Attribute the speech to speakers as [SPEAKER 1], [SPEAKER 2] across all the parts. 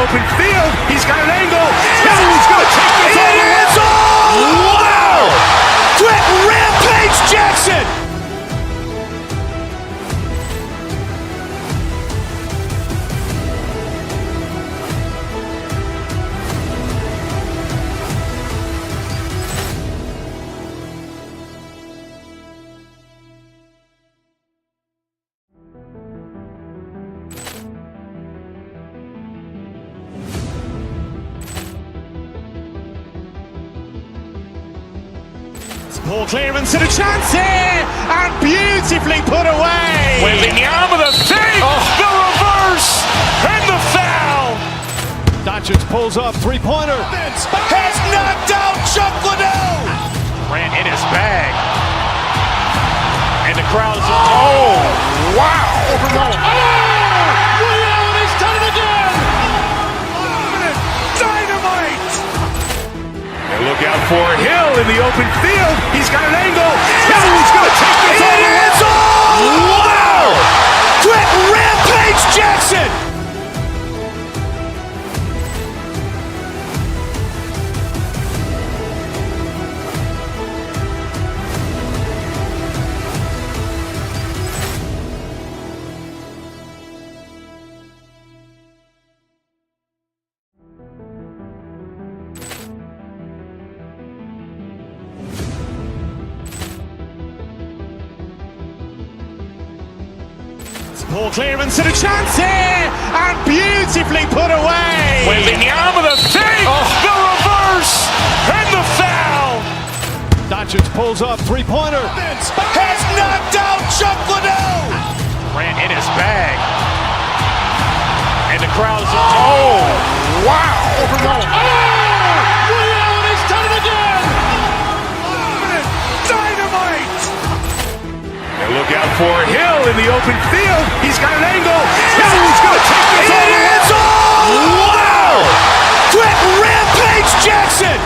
[SPEAKER 1] open field. He's got an angle. He's going to take this all the way.
[SPEAKER 2] Wow! Quick Rampage Jackson!
[SPEAKER 3] Poor clearance and a chance here, and beautifully put away.
[SPEAKER 2] Waving the arm of the fake, the reverse, and the foul.
[SPEAKER 3] Doncic pulls up, three-pointer.
[SPEAKER 2] Has knocked out Chuck Liddell. Ran in his bag. And the crowd is, oh, wow.
[SPEAKER 1] He's done it again. Dynamite. And look out for Hill in the open field. He's got an angle. He's going to take this all the way.
[SPEAKER 2] Wow! Quick Rampage Jackson!
[SPEAKER 3] Poor clearance and a chance here, and beautifully put away.
[SPEAKER 2] Waving the arm of the fake, the reverse, and the foul.
[SPEAKER 3] Doncic pulls up, three-pointer.
[SPEAKER 2] Has knocked out Chuck Liddell. Ran in his bag. And the crowd is, oh, wow.
[SPEAKER 1] He's done it again. Dynamite. And look out for Hill in the open field. He's got an angle. He's going to take this all the way.
[SPEAKER 2] Wow! Quick Rampage Jackson!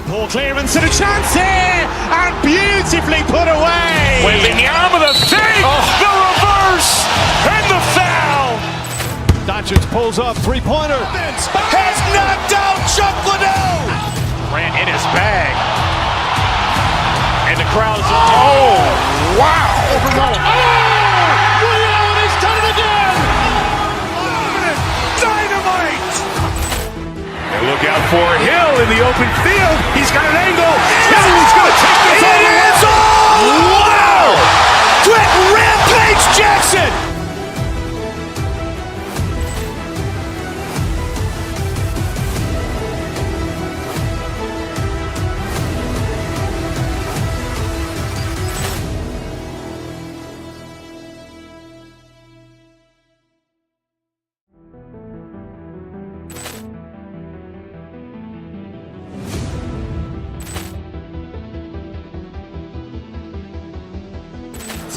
[SPEAKER 3] Poor clearance and a chance here, and beautifully put away.
[SPEAKER 2] Waving the arm of the fake, the reverse, and the foul.
[SPEAKER 3] Doncic pulls up, three-pointer.
[SPEAKER 2] Has knocked out Chuck Liddell. Ran in his bag. And the crowd is, oh, wow.
[SPEAKER 1] He's done it again. Dynamite. And look out for Hill in the open field. He's got an angle. He's going to take this all the way.
[SPEAKER 2] Wow! Quick Rampage Jackson!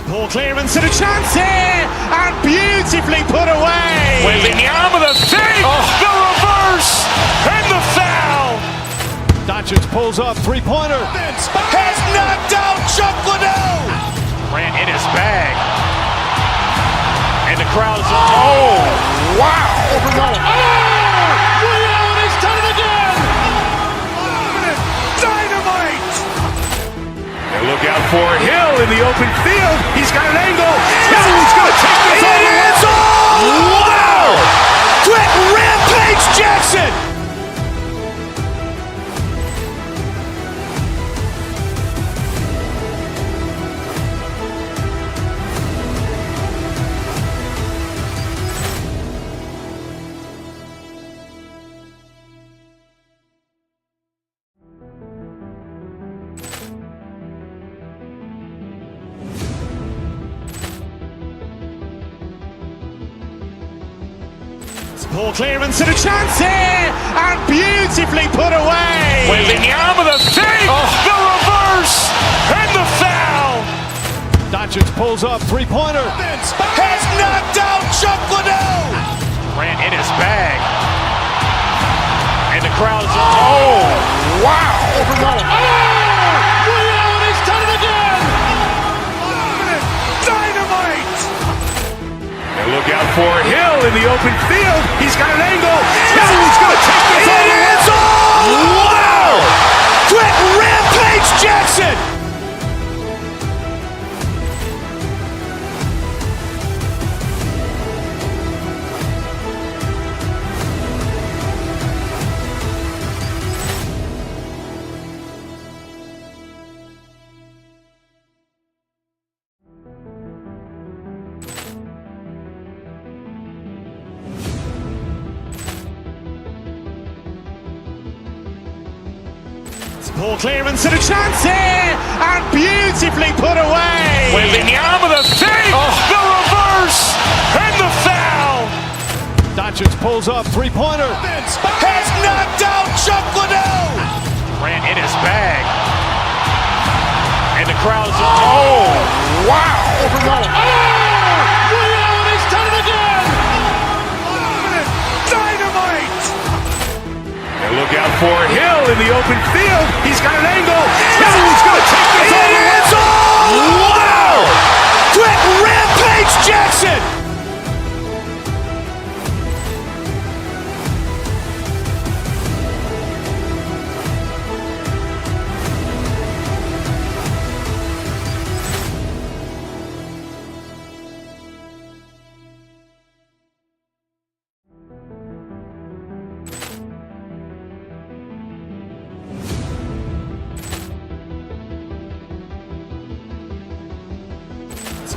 [SPEAKER 3] Poor clearance and a chance here, and beautifully put away.
[SPEAKER 2] Waving the arm of the fake, the reverse, and the foul.
[SPEAKER 3] Doncic pulls up, three-pointer.
[SPEAKER 2] Has knocked out Chuck Liddell. Ran in his bag. And the crowd is, oh, wow.
[SPEAKER 1] He's done it again. Dynamite. And look out for Hill in the open field. He's got an angle. He's going to take this all the way.
[SPEAKER 2] Wow! Quick Rampage Jackson!
[SPEAKER 3] Poor clearance and a chance here, and beautifully put away.
[SPEAKER 2] Waving the arm of the feet, the reverse, and the foul.
[SPEAKER 3] Doncic pulls up, three-pointer.
[SPEAKER 2] Has knocked out Chuck Liddell. Grant in his bag. And the crowd's wow.
[SPEAKER 3] Liddell has done it again.
[SPEAKER 1] Dynamite! And look out for Hill in the open field. He's got an angle. Hill's going to take this all the way.
[SPEAKER 2] Wow! Quick Rampage Jackson!
[SPEAKER 3] Poor clearance and a chance here, and beautifully put away.
[SPEAKER 2] Waving the arm of the feet, the reverse, and the foul.
[SPEAKER 3] Doncic pulls up, three-pointer.
[SPEAKER 2] Has knocked out Chuck Liddell. Grant in his bag. And the crowd's wow.
[SPEAKER 3] Liddell has done it again.
[SPEAKER 1] Dynamite! And look out for Hill in the open field. He's got an angle. Hill's going to take this all the way.
[SPEAKER 2] Wow! Quick Rampage Jackson!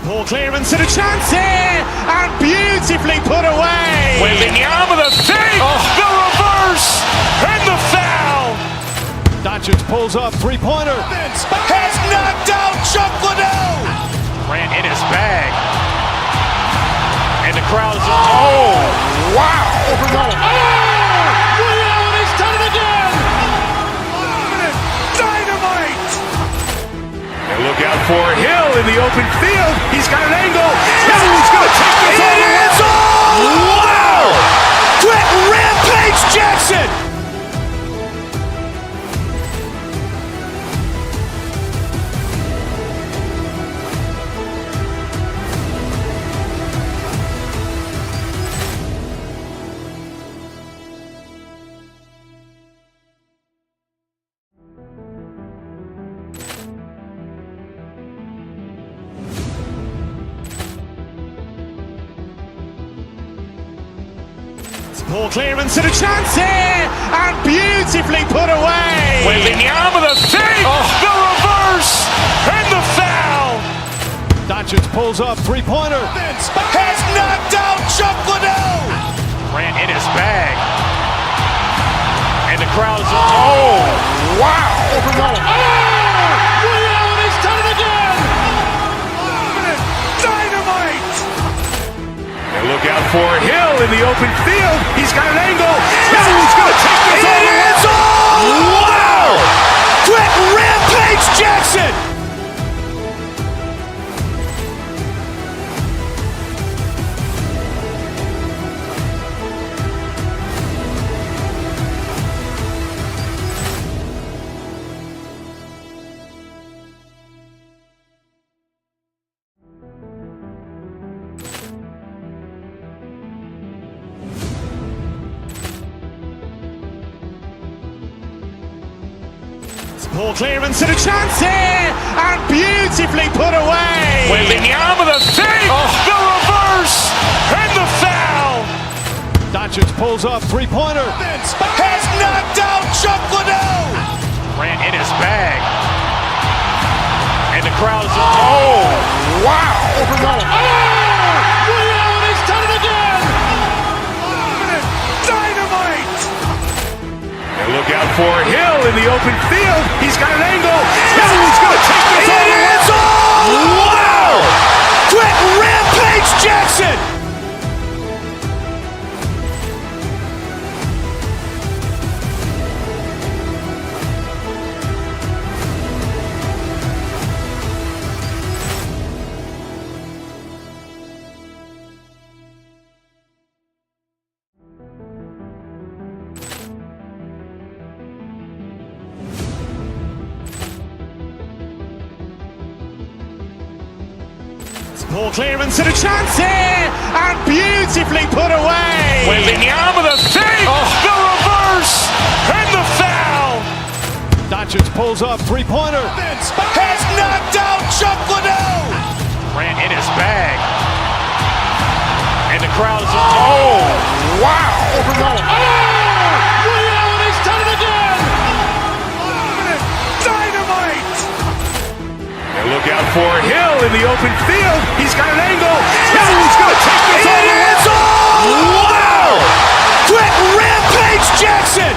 [SPEAKER 3] Poor clearance and a chance here, and beautifully put away.
[SPEAKER 2] Waving the arm of the feet, the reverse, and the foul.
[SPEAKER 3] Doncic pulls up, three-pointer.
[SPEAKER 2] Has knocked out Chuck Liddell. Grant in his bag. And the crowd's wow.
[SPEAKER 3] Liddell has done it again.
[SPEAKER 1] Dynamite! And look out for Hill in the open field. He's got an angle. Hill's going to take this all the way.
[SPEAKER 2] Wow! Quick Rampage Jackson!
[SPEAKER 3] Poor clearance and a chance here, and beautifully put away.
[SPEAKER 2] Waving the arm of the feet, the reverse, and the foul.
[SPEAKER 3] Doncic pulls up, three-pointer.
[SPEAKER 2] Has knocked out Chuck Liddell. Grant in his bag. And the crowd's wow.
[SPEAKER 3] Liddell has done it again.
[SPEAKER 1] Dynamite! And look out for Hill in the open field. He's got an angle. Hill's going to take this all the way.
[SPEAKER 2] Wow! Quick Rampage Jackson!
[SPEAKER 3] Poor clearance and a chance here, and beautifully put away.
[SPEAKER 2] Waving the arm of the feet, the reverse, and the foul.
[SPEAKER 3] Doncic pulls up, three-pointer.
[SPEAKER 2] Has knocked out Chuck Liddell. Grant in his bag. And the crowd's wow.
[SPEAKER 3] Liddell has done it again.
[SPEAKER 1] Dynamite! And look out for Hill in the open field. He's got an angle. Hill's going to take this all the way.
[SPEAKER 2] Wow! Quick Rampage Jackson!
[SPEAKER 3] Poor clearance and a chance here, and beautifully put away.
[SPEAKER 2] Wembanyama with a save, the reverse, and the foul.
[SPEAKER 3] Doncic pulls up, three-pointer.
[SPEAKER 2] Has knocked out Chuck Liddell. Grant in his bag. And the crowd is, wow.
[SPEAKER 3] Overruled. Ray Allen has done it again.
[SPEAKER 1] Dynamite! And look out for Hill in the open field. He's got an angle. He's going to take this all the way.
[SPEAKER 2] Wow! Quick Rampage Jackson!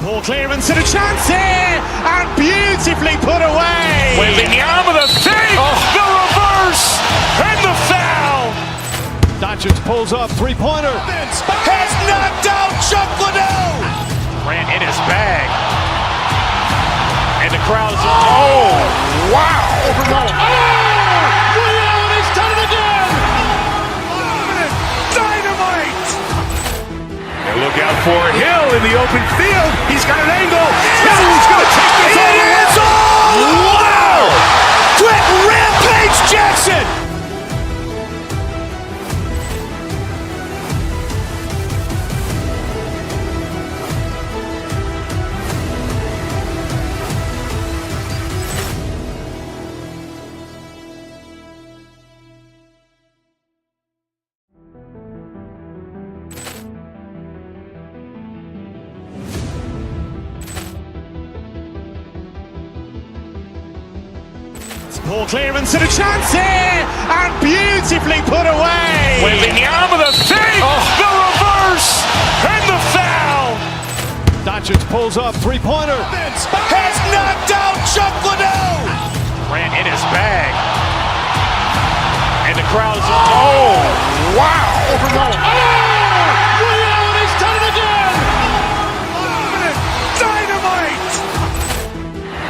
[SPEAKER 3] Poor clearance and a chance here, and beautifully put away.
[SPEAKER 2] Wembanyama with a save, the reverse, and the foul.
[SPEAKER 3] Doncic pulls up, three-pointer.
[SPEAKER 2] Has knocked out Chuck Liddell. Grant in his bag. And the crowd is, wow.
[SPEAKER 3] Overruled. Ray Allen has done it again.
[SPEAKER 1] Dynamite! And look out for Hill in the open field. He's got an angle. He's going to take this all the way.
[SPEAKER 2] Wow! Quick Rampage Jackson!
[SPEAKER 3] Poor clearance and a chance here, and beautifully put away.
[SPEAKER 2] Wembanyama with a save, the reverse, and the foul.
[SPEAKER 3] Doncic pulls up, three-pointer.
[SPEAKER 2] Has knocked out Chuck Liddell. Grant in his bag. And the crowd is, wow.
[SPEAKER 3] Overruled. Ray Allen has done it again.
[SPEAKER 1] Dynamite!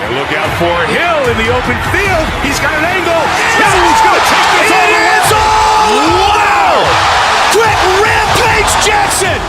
[SPEAKER 1] And look out for Hill in the open field. He's got an angle. He's going to take this all the way.
[SPEAKER 2] Wow! Quick Rampage Jackson!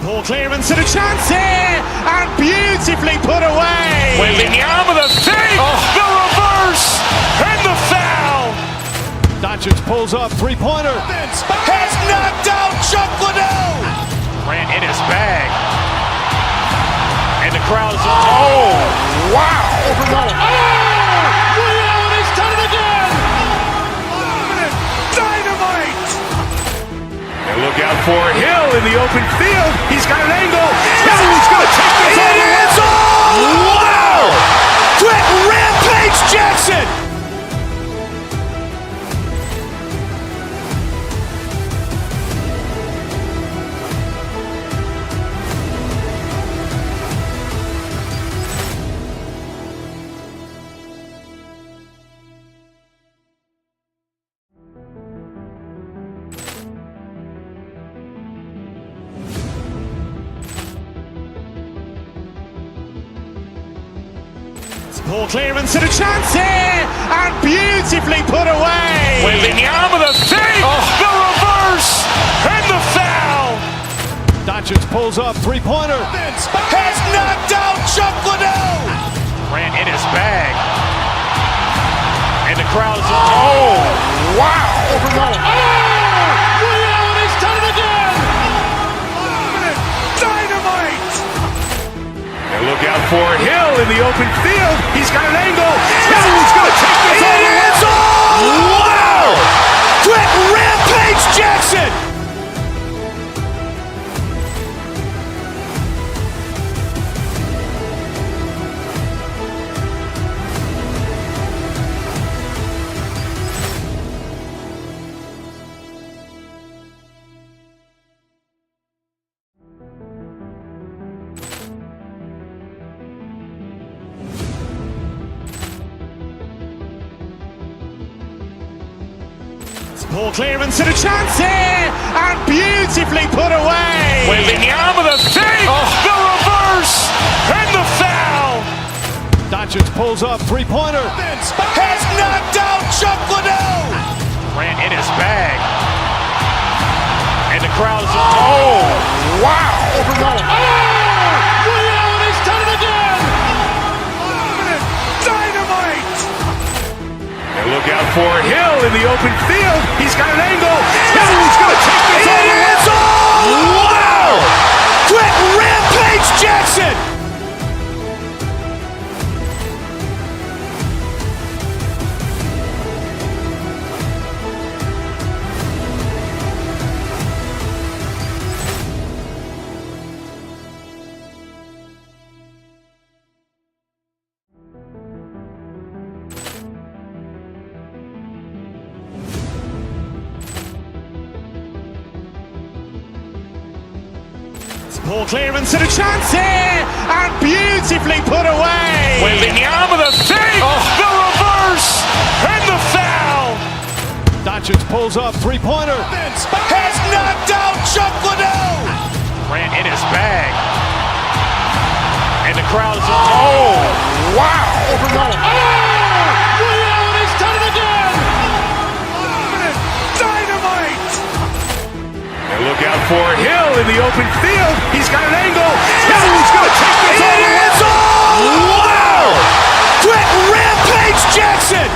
[SPEAKER 3] Poor clearance and a chance here, and beautifully put away.
[SPEAKER 2] Wembanyama with a save, the reverse, and the foul.
[SPEAKER 3] Doncic pulls up, three-pointer.
[SPEAKER 2] Has knocked out Chuck Liddell. Grant in his bag. And the crowd is, wow.
[SPEAKER 3] Overruled. Ray Allen has done it again.
[SPEAKER 1] Dynamite! And look out for Hill in the open field. He's got an angle. He's going to take this all the way.
[SPEAKER 2] Wow! Quick Rampage Jackson!
[SPEAKER 3] Poor clearance and a chance here, and beautifully put away.
[SPEAKER 2] Wembanyama with a save, the reverse, and the foul.
[SPEAKER 3] Doncic pulls up, three-pointer.
[SPEAKER 2] Has knocked out Chuck Liddell. Grant in his bag. And the crowd is, wow.
[SPEAKER 3] Overruled. Ray Allen has done it again.
[SPEAKER 1] Dynamite! And look out for Hill in the open field. He's got an angle. He's going to take this all the way.
[SPEAKER 2] Wow! Quick Rampage Jackson!
[SPEAKER 3] Poor clearance and a chance here, and beautifully put away.
[SPEAKER 2] Wembanyama the fake, the reverse, and the foul.
[SPEAKER 3] Doncic pulls up, three-pointer.
[SPEAKER 2] Has knocked out Chuck Liddell. Grant in his bag. And the crowd is, oh, wow.
[SPEAKER 3] Liddell has done it again.
[SPEAKER 1] Dynamite! And look out for Hill in the open field. He's got an angle. Hill's going to take this all the way.
[SPEAKER 2] Wow! Quick Rampage Jackson!
[SPEAKER 3] Poor clearance and a chance here, and beautifully put away.
[SPEAKER 2] Wembanyama the fake, the reverse, and the foul.
[SPEAKER 3] Doncic pulls up, three-pointer.
[SPEAKER 2] Has knocked out Chuck Liddell. Grant in his bag. And the crowd is, oh, wow.
[SPEAKER 3] Liddell has done it again.
[SPEAKER 1] Dynamite! And look out for Hill in the open field. He's got an angle. Hill's going to take this all the way.
[SPEAKER 2] Wow! Quick Rampage Jackson!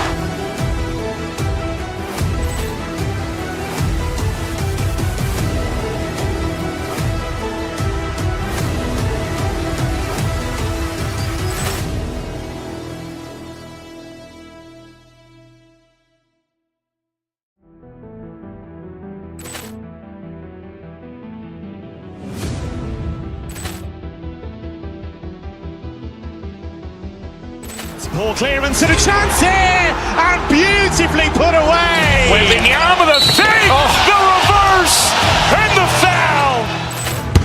[SPEAKER 3] Poor clearance and a chance here, and beautifully put away.
[SPEAKER 2] Wembanyama the fake, the reverse, and the foul.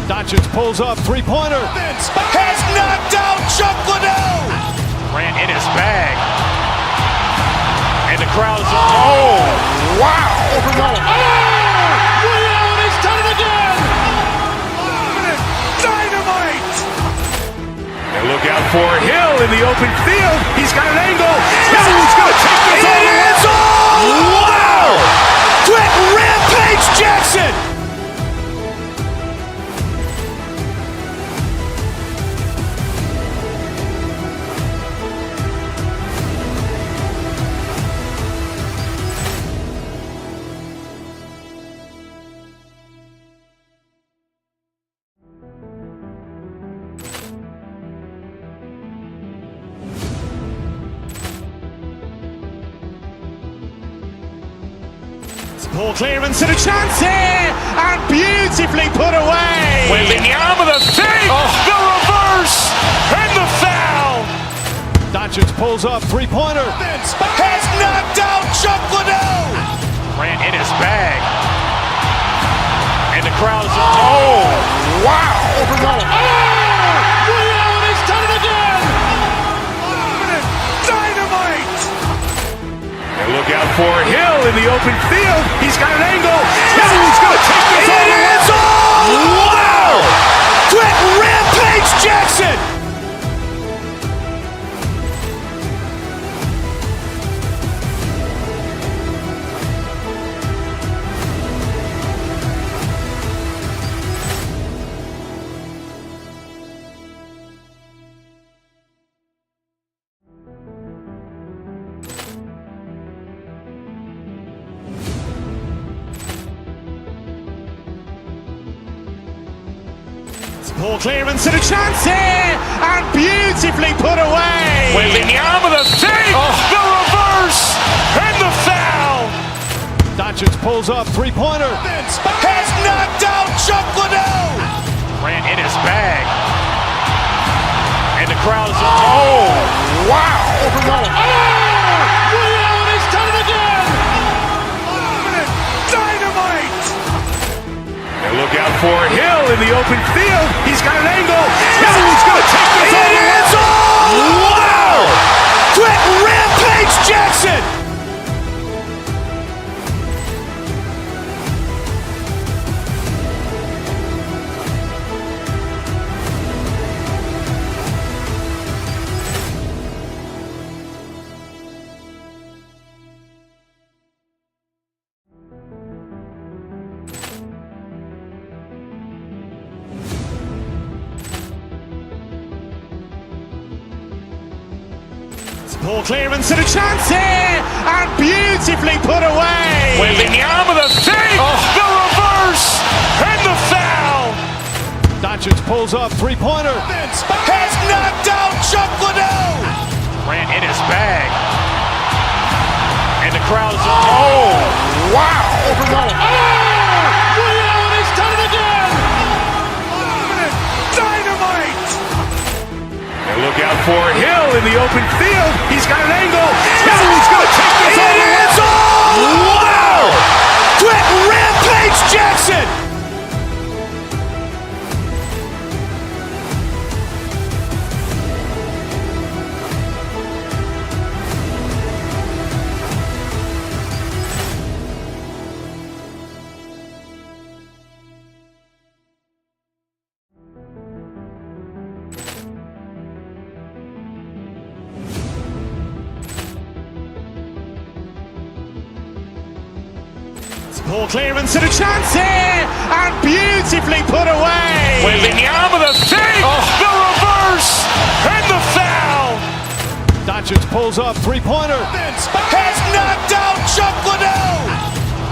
[SPEAKER 3] Doncic pulls up, three-pointer.
[SPEAKER 2] Has knocked out Chuck Liddell. Grant in his bag. And the crowd is, oh, wow.
[SPEAKER 3] Liddell has done it again.
[SPEAKER 1] Dynamite! And look out for Hill in the open field. He's got an angle. Hill's going to take this all the way.
[SPEAKER 2] Wow! Quick Rampage Jackson!
[SPEAKER 3] Poor clearance and a chance here, and beautifully put away.
[SPEAKER 2] Wembanyama the fake, the reverse, and the foul.
[SPEAKER 3] Doncic pulls up, three-pointer.
[SPEAKER 2] Has knocked out Chuck Liddell. Grant in his bag. And the crowd is, oh, wow.
[SPEAKER 3] Liddell has done it again.
[SPEAKER 1] Dynamite! And look out for Hill in the open field. He's got an angle. Hill's going to take this all the way.
[SPEAKER 2] Wow! Quick Rampage Jackson!
[SPEAKER 3] Poor clearance and a chance here, and beautifully put away.
[SPEAKER 2] Wembanyama the fake, the reverse, and the foul.
[SPEAKER 3] Doncic pulls up, three-pointer.
[SPEAKER 2] Has knocked out Chuck Liddell. Grant in his bag. And the crowd is, oh, wow.
[SPEAKER 3] Liddell has done it again.
[SPEAKER 1] Dynamite! And look out for Hill in the open field. He's got an angle. Hill's going to take this all the way.
[SPEAKER 2] Wow! Quick Rampage Jackson!
[SPEAKER 3] Poor clearance and a chance here, and beautifully put away.
[SPEAKER 2] Wembanyama the save, the reverse, and the foul.
[SPEAKER 3] Doncic pulls up, three-pointer.
[SPEAKER 2] Has knocked out Chuck Liddell. Grant in his bag. And the crowd is, oh, wow.
[SPEAKER 3] Ray Allen has done it again.
[SPEAKER 1] Dynamite! And look out for Hill in the open field. He's got an angle. Hill's going to take this all the way.
[SPEAKER 2] Wow! Quick Rampage Jackson!
[SPEAKER 3] Poor clearance and a chance here, and beautifully put away.
[SPEAKER 2] Wembanyama the save, the reverse, and the foul.
[SPEAKER 3] Doncic pulls up, three-pointer.
[SPEAKER 2] Has knocked out Chuck Liddell.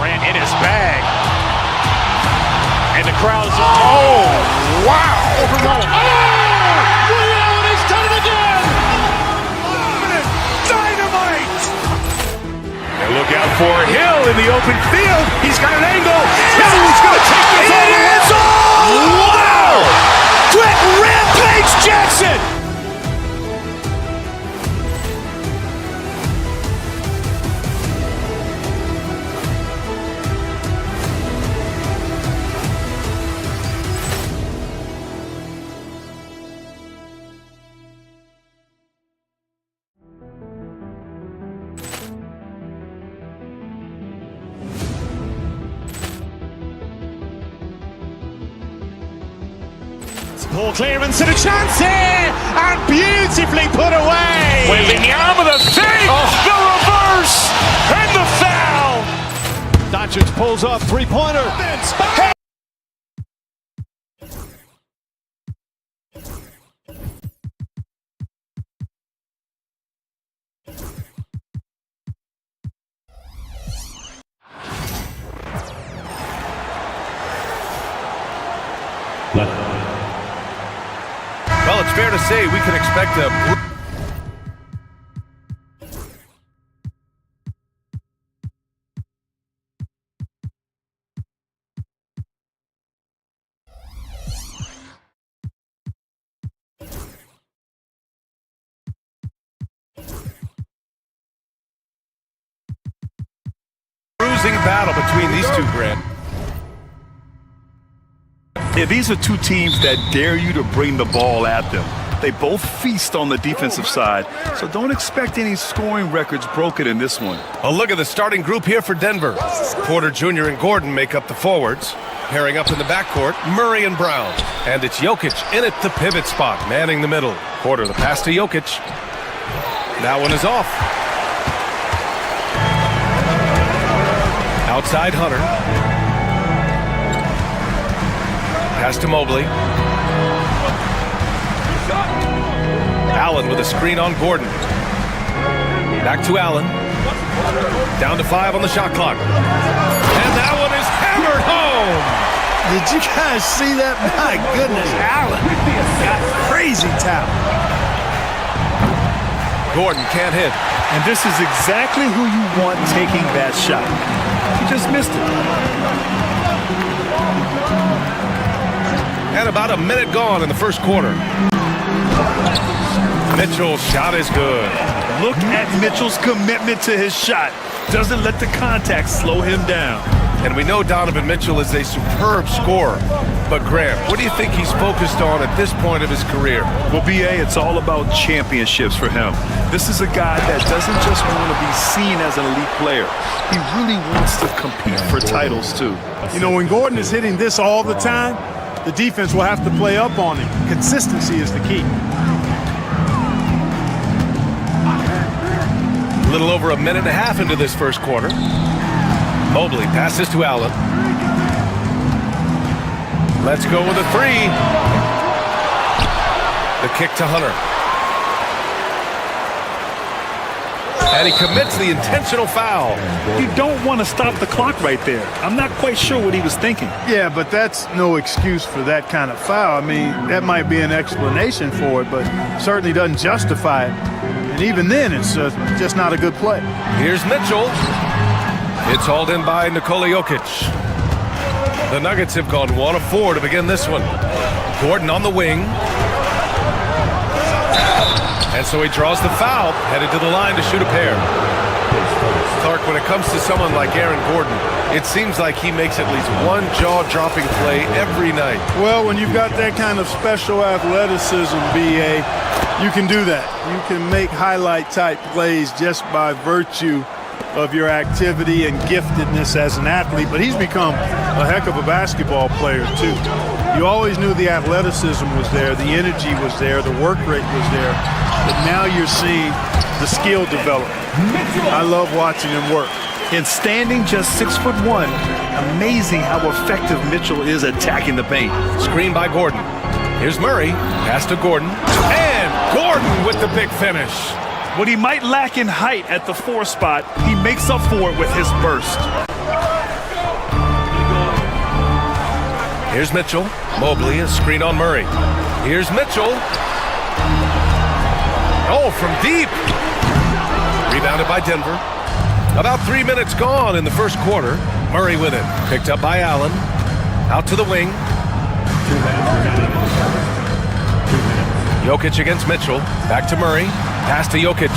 [SPEAKER 2] Grant in his bag. And the crowd is, oh, wow.
[SPEAKER 3] Ray Allen has done it again.
[SPEAKER 1] Dynamite! And look out for Hill in the open field. He's got an angle. Hill's going to take this all the way.
[SPEAKER 2] Wow! Quick Rampage Jackson!
[SPEAKER 3] Poor clearance and a chance here, and beautifully put away.
[SPEAKER 2] Wembanyama the save, the reverse, and the foul.
[SPEAKER 3] Doncic pulls up, three-pointer.
[SPEAKER 4] Well, it's fair to say we can expect a bruising battle between these two, Grant.
[SPEAKER 5] Yeah, these are two teams that dare you to bring the ball at them. They both feast on the defensive side, so don't expect any scoring records broken in this one.
[SPEAKER 4] A look at the starting group here for Denver. Porter Jr. and Gordon make up the forwards. Pairing up in the backcourt, Murray and Brown. And it's Jokic in at the pivot spot, manning the middle. Porter the pass to Jokic. That one is off. Outside Hunter. Pass to Mobley. Allen with a screen on Gordon. Back to Allen. Down to 5 on the shot clock. And that one is hammered home.
[SPEAKER 6] Did you guys see that? My goodness, Allen got crazy talent.
[SPEAKER 4] Gordon can't hit.
[SPEAKER 5] And this is exactly who you want taking that shot. He just missed it.
[SPEAKER 4] And about a minute gone in the first quarter. Mitchell's shot is good.
[SPEAKER 5] Look at Mitchell's commitment to his shot. Doesn't let the contact slow him down.
[SPEAKER 4] And we know Donovan Mitchell is a superb scorer. But Graham, what do you think he's focused on at this point of his career?
[SPEAKER 5] Well, B.A., it's all about championships for him. This is a guy that doesn't just want to be seen as an elite player. He really wants to compete for titles, too.
[SPEAKER 6] You know, when Gordon is hitting this all the time, the defense will have to play up on him. Consistency is the key.
[SPEAKER 4] A little over a minute and a half into this first quarter. Mobley passes to Allen. Let's go with a three. The kick to Hunter. And he commits the intentional foul.
[SPEAKER 5] You don't want to stop the clock right there. I'm not quite sure what he was thinking.
[SPEAKER 6] Yeah, but that's no excuse for that kind of foul. I mean, that might be an explanation for it, but certainly doesn't justify it. And even then, it's just not a good play.
[SPEAKER 4] Here's Mitchell. It's hauled in by Nikola Jokic. The Nuggets have gone 1 of 4 to begin this one. Gordon on the wing. And so he draws the foul, headed to the line to shoot a pair. Clark, when it comes to someone like Aaron Gordon, it seems like he makes at least one jaw-dropping play every night.
[SPEAKER 6] Well, when you've got that kind of special athleticism, B.A., you can do that. You can make highlight-type plays just by virtue of your activity and giftedness as an athlete, but he's become a heck of a basketball player, too. You always knew the athleticism was there, the energy was there, the work rate was there, but now you're seeing the skill develop. I love watching him work.
[SPEAKER 5] And standing just 6'1", amazing how effective Mitchell is attacking the paint.
[SPEAKER 4] Screen by Gordon. Here's Murray, pass to Gordon, and Gordon with the big finish.
[SPEAKER 5] What he might lack in height at the 4 spot, he makes up for it with his burst.
[SPEAKER 4] Here's Mitchell. Mobley, a screen on Murray. Here's Mitchell. Oh, from deep. Rebounded by Denver. About 3 minutes gone in the first quarter. Murray with it. Picked up by Allen. Out to the wing. Jokic against Mitchell. Back to Murray. Pass to Jokic.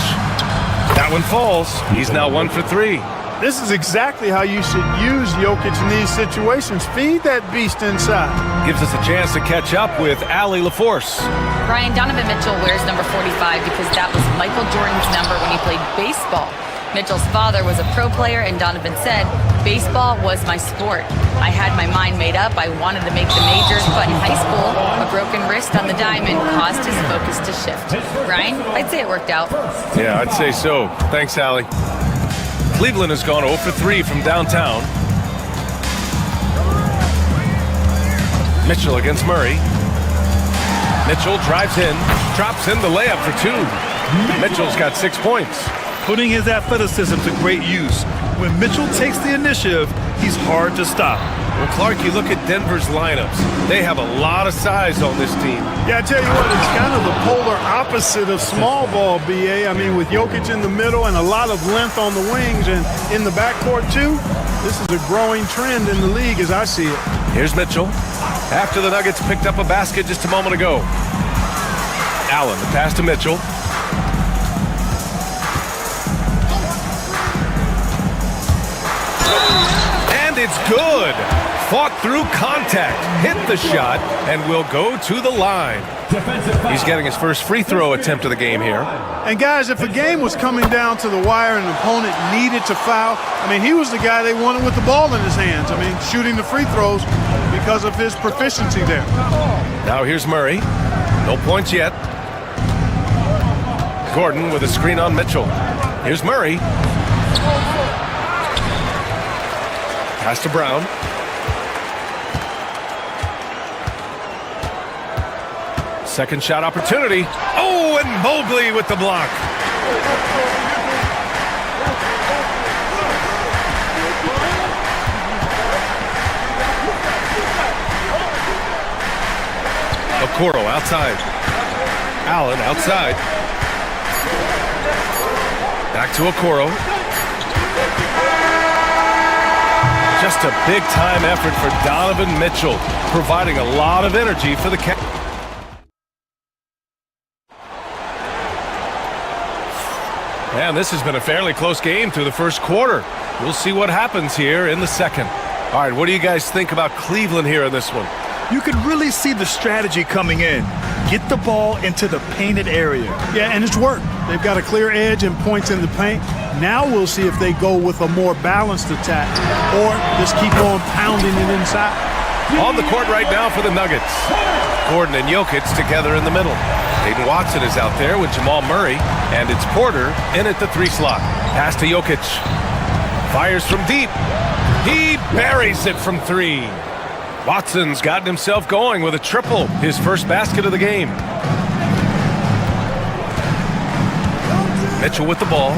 [SPEAKER 4] That one falls. He's now 1 for 3.
[SPEAKER 6] This is exactly how you should use Jokic in these situations. Feed that beast inside.
[SPEAKER 4] Gives us a chance to catch up with Allie LaForce.
[SPEAKER 7] Brian, Donovan Mitchell wears number 45 because that was Michael Jordan's number when he played baseball. Mitchell's father was a pro player, and Donovan said, baseball was my sport. I had my mind made up. I wanted to make the majors, but in high school, a broken wrist on the diamond caused his focus to shift. Brian, I'd say it worked out.
[SPEAKER 4] Yeah, I'd say so. Thanks, Allie. Cleveland has gone 0 for 3 from downtown. Mitchell against Murray. Mitchell drives in, drops in the layup for 2. Mitchell's got 6 points.
[SPEAKER 5] Putting his athleticism to great use. When Mitchell takes the initiative, he's hard to stop.
[SPEAKER 4] Well, Clark, you look at Denver's lineups. They have a lot of size on this team.
[SPEAKER 6] Yeah, I tell you what, it's kind of the polar opposite of small ball, B.A. I mean, with Jokic in the middle and a lot of length on the wings and in the backcourt, too, this is a growing trend in the league as I see it.
[SPEAKER 4] Here's Mitchell. After the Nuggets picked up a basket just a moment ago. Allen, the pass to Mitchell. And it's good. Fought through contact, hit the shot, and will go to the line. He's getting his first free throw attempt of the game here.
[SPEAKER 6] And guys, if a game was coming down to the wire and an opponent needed to foul, I mean, he was the guy they wanted with the ball in his hands. I mean, shooting the free throws because of his proficiency there.
[SPEAKER 4] Now here's Murray. No points yet. Gordon with a screen on Mitchell. Here's Murray. Pass to Brown. Second shot opportunity. Oh, and Mobley with the block. Okoro outside. Allen outside. Back to Okoro. Just a big-time effort for Donovan Mitchell, providing a lot of energy for the Cavs. And this has been a fairly close game through the first quarter. We'll see what happens here in the second. All right, what do you guys think about Cleveland here in this one?
[SPEAKER 5] You could really see the strategy coming in. Get the ball into the painted area.
[SPEAKER 6] Yeah, and it's worked. They've got a clear edge and points in the paint. Now we'll see if they go with a more balanced attack or just keep on pounding it inside.
[SPEAKER 4] On the court right now for the Nuggets. Gordon and Jokic together in the middle. Aiden Watson is out there with Jamal Murray, and it's Porter in at the 3 slot. Pass to Jokic. Fires from deep. He buries it from 3. Watson's gotten himself going with a triple, his first basket of the game. Mitchell with the ball.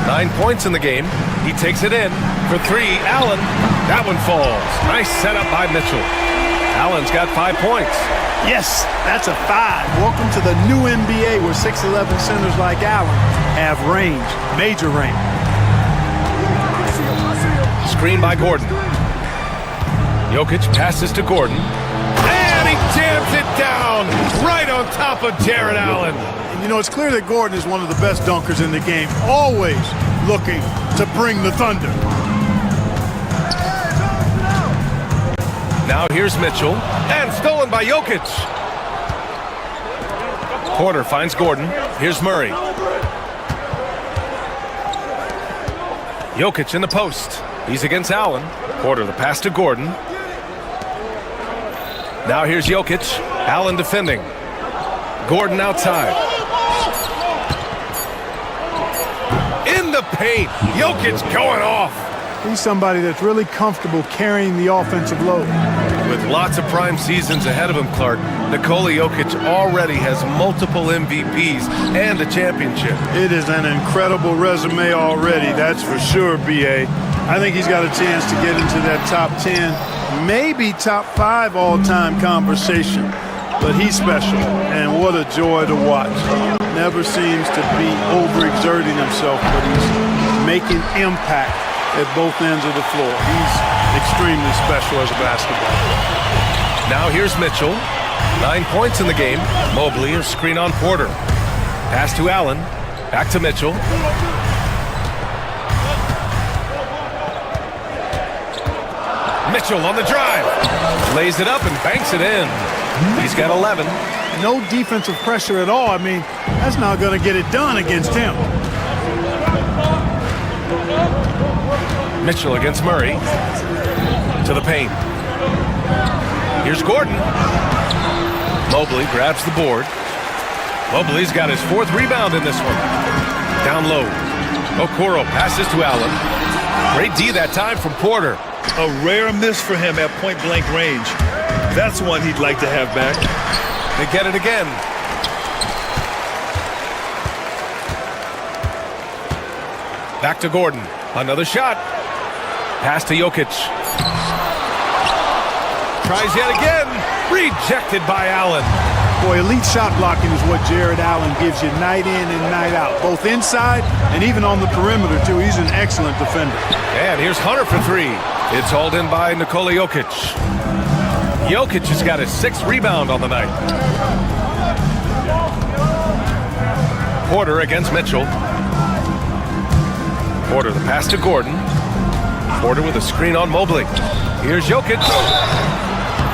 [SPEAKER 4] 9 points in the game. He takes it in for 3. Allen. That one falls. Nice setup by Mitchell. Allen's got 5 points.
[SPEAKER 6] Yes, that's a 5. Welcome to the new NBA where 6'11 centers like Allen have range, major range.
[SPEAKER 4] Screen by Gordon. Jokic passes to Gordon. And he jams it down right on top of Jared Allen.
[SPEAKER 6] And you know, it's clear that Gordon is one of the best dunkers in the game, always looking to bring the thunder.
[SPEAKER 4] Now here's Mitchell, and stolen by Jokic. Porter finds Gordon. Here's Murray. Jokic in the post. He's against Allen. Porter the pass to Gordon. Now here's Jokic. Allen defending. Gordon outside. In the paint. Jokic going off.
[SPEAKER 6] He's somebody that's really comfortable carrying the offensive load.
[SPEAKER 4] With lots of prime seasons ahead of him, Clark, Nikola Jokic already has multiple MVPs and a championship.
[SPEAKER 6] It is an incredible resume already, that's for sure, B.A. I think he's got a chance to get into that top 10, maybe top 5 all-time conversation. But he's special, and what a joy to watch. Never seems to be overexerting himself, but he's making impact at both ends of the floor. He's extremely special as a basketball player.
[SPEAKER 4] Now here's Mitchell. 9 points in the game. Mobley, a screen on Porter. Pass to Allen. Back to Mitchell. Mitchell on the drive. Lays it up and banks it in. He's got 11.
[SPEAKER 6] No defensive pressure at all. I mean, that's not going to get it done against him.
[SPEAKER 4] Mitchell against Murray. To the paint. Here's Gordon. Mobley grabs the board. Mobley's got his 4th rebound in this one. Down low. Okoro passes to Allen. Great D that time from Porter.
[SPEAKER 5] A rare miss for him at point-blank range. That's one he'd like to have back.
[SPEAKER 4] They get it again. Back to Gordon. Another shot. Pass to Jokic. Tries yet again. Rejected by Allen.
[SPEAKER 6] Boy, elite shot blocking is what Jared Allen gives you night in and night out, both inside and even on the perimeter, too. He's an excellent defender.
[SPEAKER 4] And here's Hunter for 3. It's hauled in by Nikola Jokic. Jokic has got his 6th rebound on the night. Porter against Mitchell. Porter the pass to Gordon. Porter with a screen on Mobley. Here's Jokic.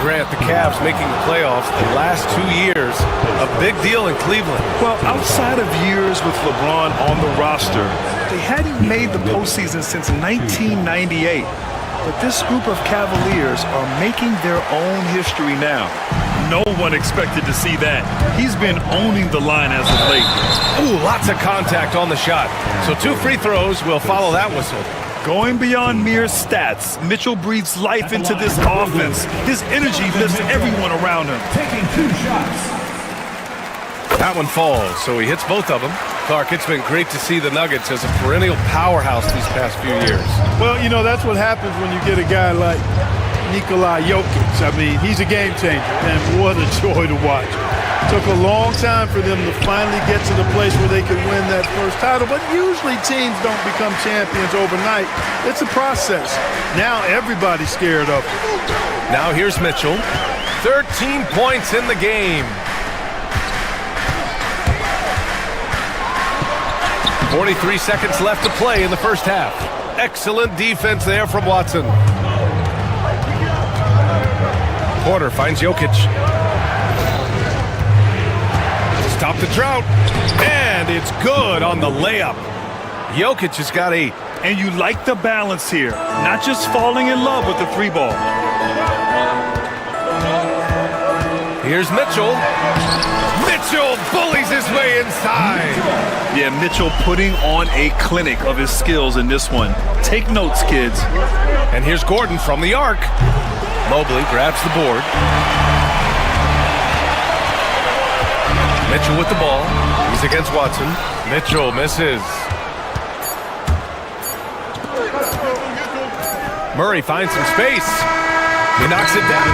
[SPEAKER 4] Grant, the Cavs making the playoffs the last 2 years. A big deal in Cleveland.
[SPEAKER 5] Well, outside of years with LeBron on the roster, they hadn't made the postseason since 1998. But this group of Cavaliers are making their own history now. No one expected to see that. He's been owning the line as of late.
[SPEAKER 4] Ooh, lots of contact on the shot. So 2 free throws will follow that whistle.
[SPEAKER 5] Going beyond mere stats, Mitchell breathes life into this offense. His energy lifts everyone around him.
[SPEAKER 3] Taking 2 shots.
[SPEAKER 4] That one falls, so he hits both of them. Clark, it's been great to see the Nuggets as a perennial powerhouse these past few years.
[SPEAKER 6] Well, you know, that's what happens when you get a guy like Nikola Jokic. I mean, he's a game changer, and what a joy to watch. Took a long time for them to finally get to the place where they could win that first title, but usually teams don't become champions overnight. It's a process. Now everybody's scared of him.
[SPEAKER 4] Now here's Mitchell. 13 points in the game. 43 seconds left to play in the first half. Excellent defense there from Watson. Porter finds Jokic. Stop the drought. And it's good on the layup. Jokic has got 8.
[SPEAKER 5] And you like the balance here, not just falling in love with the 3 ball.
[SPEAKER 4] Here's Mitchell. Mitchell bullies his way inside.
[SPEAKER 5] Yeah, Mitchell putting on a clinic of his skills in this one. Take notes, kids.
[SPEAKER 4] And here's Gordon from the arc. Mobley grabs the board. Mitchell with the ball. He's against Watson. Mitchell misses. Murray finds some space. He knocks it down.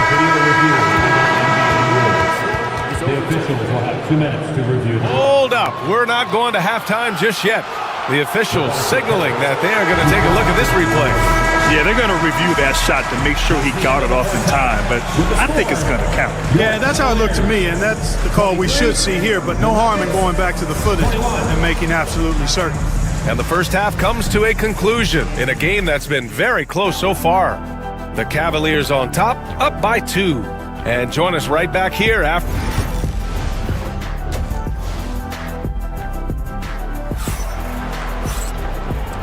[SPEAKER 8] The officials will have 2 minutes to review the...
[SPEAKER 4] Hold up. We're not going to halftime just yet. The officials signaling that they are going to take a look at this replay.
[SPEAKER 5] Yeah, they're going to review that shot to make sure he got it off in time, but I think it's going to count.
[SPEAKER 6] Yeah, that's how it looked to me, and that's the call we should see here, but no harm in going back to the footage and making absolutely certain.
[SPEAKER 4] And the first half comes to a conclusion in a game that's been very close so far. The Cavaliers on top, up by 2. And join us right back here after...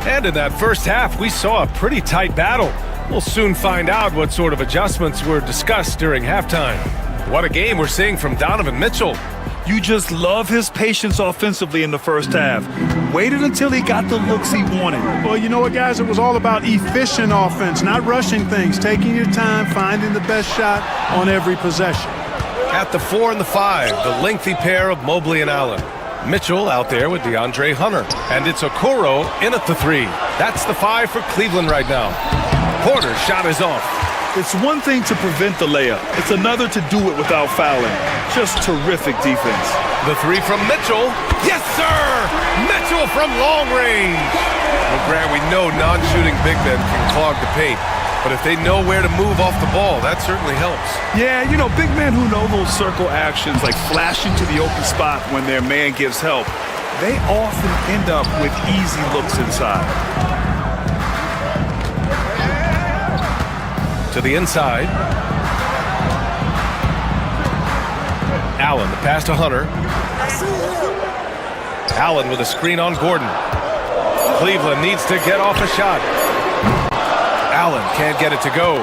[SPEAKER 4] And in that first half, we saw a pretty tight battle. We'll soon find out what sort of adjustments were discussed during halftime. What a game we're seeing from Donovan Mitchell.
[SPEAKER 5] You just love his patience offensively in the first half. Waited until he got the looks he wanted.
[SPEAKER 6] Well, you know what, guys? It was all about efficient offense, not rushing things, taking your time, finding the best shot on every possession.
[SPEAKER 4] At the 4 and the 5, the lengthy pair of Mobley and Allen. Mitchell out there with DeAndre Hunter. And it's Okoro in at the 3. That's the 5 for Cleveland right now. Porter's shot is off.
[SPEAKER 5] It's one thing to prevent the layup. It's another to do it without fouling. Just terrific defense.
[SPEAKER 4] The 3 from Mitchell. Yes, sir! Mitchell from long range. Well, Grant, we know non-shooting big men can clog the paint. But if they know where to move off the ball, that certainly helps.
[SPEAKER 5] Yeah, you know, big men who know those circle actions, like flashing to the open spot when their man gives help, they often end up with easy looks inside.
[SPEAKER 4] To the inside. Allen, the pass to Hunter. Allen with a screen on Gordon. Cleveland needs to get off a shot. Allen can't get it to go.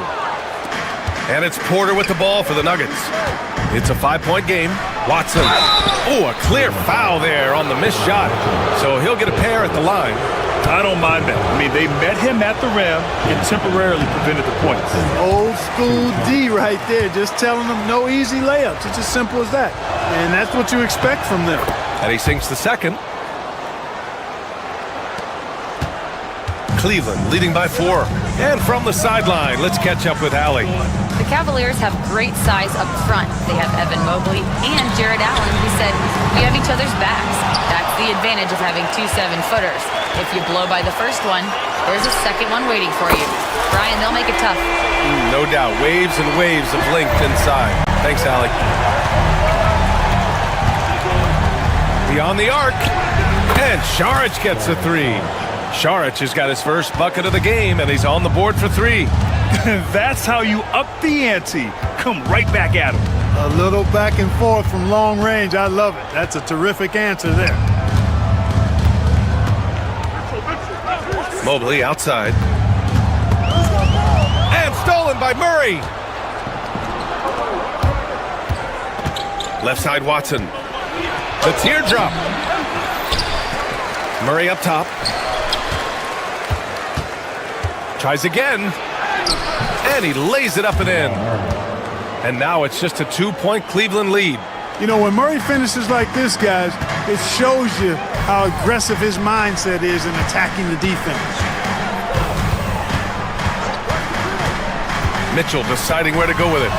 [SPEAKER 4] And it's Porter with the ball for the Nuggets. It's a 5-point game. Watson. Oh, a clear foul there on the missed shot. So he'll get a pair at the line.
[SPEAKER 5] I don't mind that. I mean, they met him at the rim and temporarily prevented the points.
[SPEAKER 6] Old school D right there, just telling them no easy layups. It's as simple as that. And that's what you expect from them.
[SPEAKER 4] And he sinks the second. Cleveland leading by 4. And from the sideline, let's catch up with Allie.
[SPEAKER 7] The Cavaliers have great size up front. They have Evan Mobley and Jared Allen, who said, we have each other's backs. That's the advantage of having 2 7-footers. If you blow by the first one, there's a second one waiting for you. Brian, they'll make it tough.
[SPEAKER 4] No doubt. Waves and waves of length inside. Thanks, Allie. Beyond the arc. And Šarić gets a 3. Šarić has got his first bucket of the game, and he's on the board for 3.
[SPEAKER 5] That's how you up the ante. Come right back at him.
[SPEAKER 6] A little back and forth from long range. I love it. That's a terrific answer there.
[SPEAKER 4] Mobley outside. And stolen by Murray. Left side Watson. The teardrop. Murray up top. Tries again. And he lays it up and in. And now it's just a 2-point Cleveland lead.
[SPEAKER 6] You know, when Murray finishes like this, guys, it shows you how aggressive his mindset is in attacking the defense.
[SPEAKER 4] Mitchell deciding where to go with it.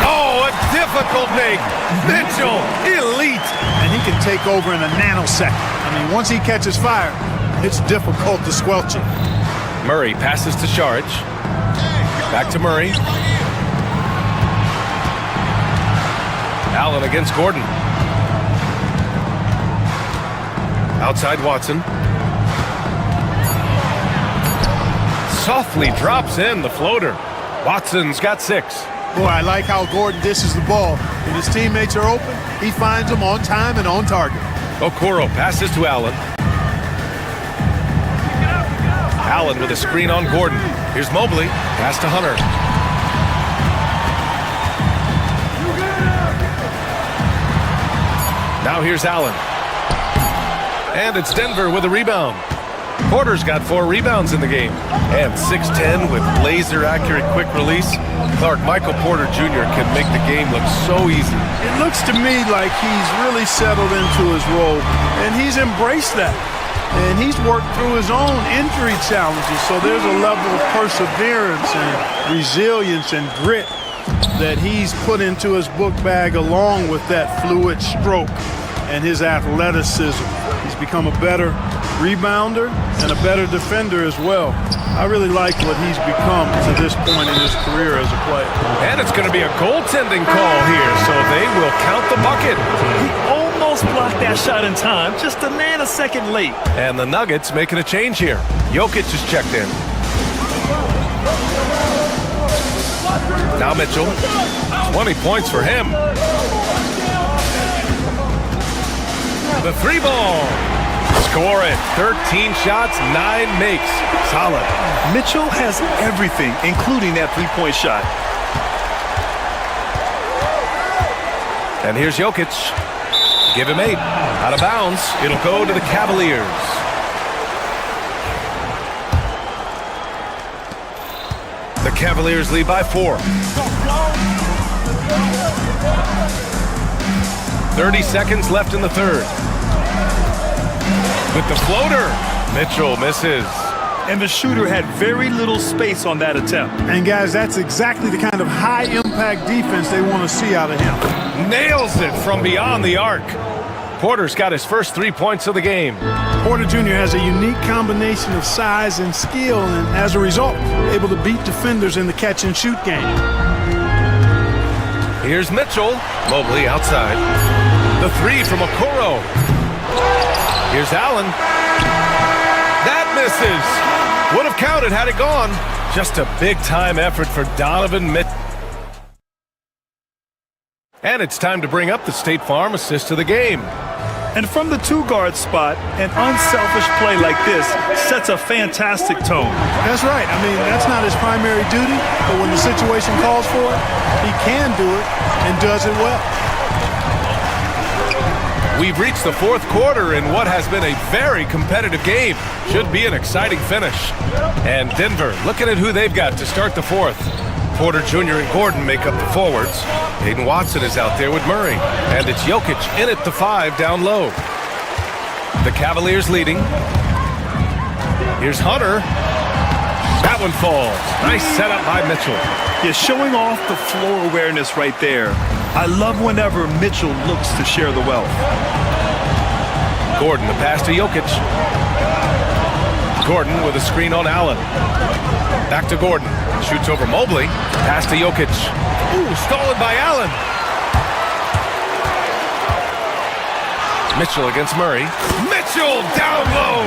[SPEAKER 4] Oh, a difficult make. Mitchell, elite.
[SPEAKER 6] And he can take over in a nanosecond. I mean, once he catches fire, it's difficult to squelch it.
[SPEAKER 4] Murray passes to Šarić. Back to Murray. Allen against Gordon. Outside Watson. Softly drops in the floater. Watson's got 6.
[SPEAKER 6] Boy, I like how Gordon dishes the ball. When his teammates are open, he finds them on time and on target.
[SPEAKER 4] Okoro passes to Allen. Allen with a screen on Gordon. Here's Mobley. Pass to Hunter. Now here's Allen. And it's Denver with a rebound. Porter's got 4 rebounds in the game. And 6'10" with laser-accurate quick release. Clark, Michael Porter Jr. can make the game look so easy.
[SPEAKER 6] It looks to me like he's really settled into his role, and he's embraced that. And he's worked through his own injury challenges, so there's a level of perseverance and resilience and grit that he's put into his book bag along with that fluid stroke and his athleticism. He's become a better rebounder and a better defender as well. I really like what he's become to this point in his career as a player.
[SPEAKER 4] And it's going to be a goaltending call here, so they will count the bucket.
[SPEAKER 5] He almost blocked that shot in time, just a nanosecond late.
[SPEAKER 4] And the Nuggets making a change here. Jokic is checked in. Now Mitchell, 20 points for him. The three ball. Score it. 13 shots, 9 makes. Solid.
[SPEAKER 5] Mitchell has everything, including that three-point shot.
[SPEAKER 4] And here's Jokic. Give him 8. Out of bounds. It'll go to the Cavaliers. The Cavaliers lead by 4. 30 seconds left in the third. With the floater, Mitchell misses.
[SPEAKER 5] And the shooter had very little space on that attempt.
[SPEAKER 6] And guys, that's exactly the kind of high-impact defense they want to see out of him.
[SPEAKER 4] Nails it from beyond the arc. Porter's got his first 3 points of the game.
[SPEAKER 6] Porter Jr. has a unique combination of size and skill, and as a result, able to beat defenders in the catch-and-shoot game.
[SPEAKER 4] Here's Mitchell. Mobley outside. The 3 from Okoro. Here's Allen. That misses. Would have counted had it gone. Just a big-time effort for Donovan Mitchell. And it's time to bring up the State Farm assist of the game.
[SPEAKER 5] And from the two-guard spot, an unselfish play like this sets a fantastic tone.
[SPEAKER 6] That's right. I mean, that's not his primary duty, but when the situation calls for it, he can do it and does it well.
[SPEAKER 4] We've reached the fourth quarter in what has been a very competitive game. Should be an exciting finish. And Denver looking at who they've got to start the fourth. Porter Jr. and Gordon make up the forwards. Hayden Watson is out there with Murray. And it's Jokic in at the 5 down low. The Cavaliers leading. Here's Hunter. That one falls. Nice setup by Mitchell.
[SPEAKER 5] Yeah, showing off the floor awareness right there. I love whenever Mitchell looks to share the wealth.
[SPEAKER 4] Gordon, the pass to Jokic. Gordon with a screen on Allen. Back to Gordon. Shoots over Mobley. Pass to Jokic. Ooh, stolen by Allen. Mitchell against Murray. Mitchell down low.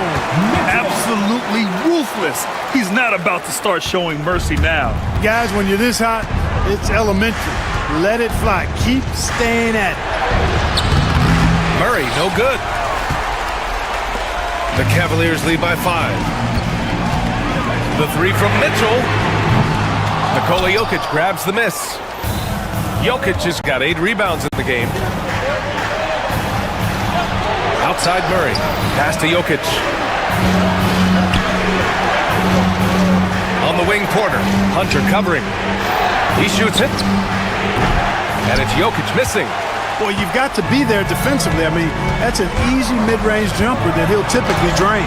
[SPEAKER 5] Absolutely ruthless. He's not about to start showing mercy now.
[SPEAKER 6] Guys, when you're this hot, it's elementary. Let it fly. Keep staying at it.
[SPEAKER 4] Murray, no good. The Cavaliers lead by 5. The 3 from Mitchell. Nikola Jokic grabs the miss. Jokic has got 8 rebounds in the game. Outside Murray. Pass to Jokic. On the wing, Porter. Hunter covering. He shoots it. And it's Jokic missing.
[SPEAKER 6] Boy, you've got to be there defensively. I mean, that's an easy mid-range jumper that he'll typically drain.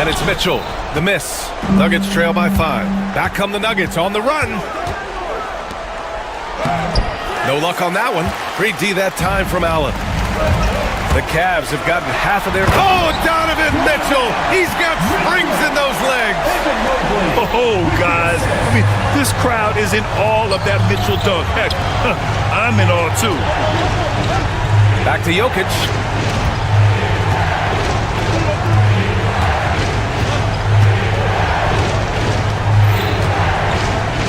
[SPEAKER 4] And it's Mitchell. The miss. Nuggets trail by 5. Back come the Nuggets on the run. No luck on that one. Great D that time from Allen. The Cavs have gotten half of their... Oh, Donovan Mitchell! He's got springs in those legs!
[SPEAKER 5] Oh, guys. I mean, this crowd is in awe of that Mitchell dunk. Heck, I'm in awe, too.
[SPEAKER 4] Back to Jokic.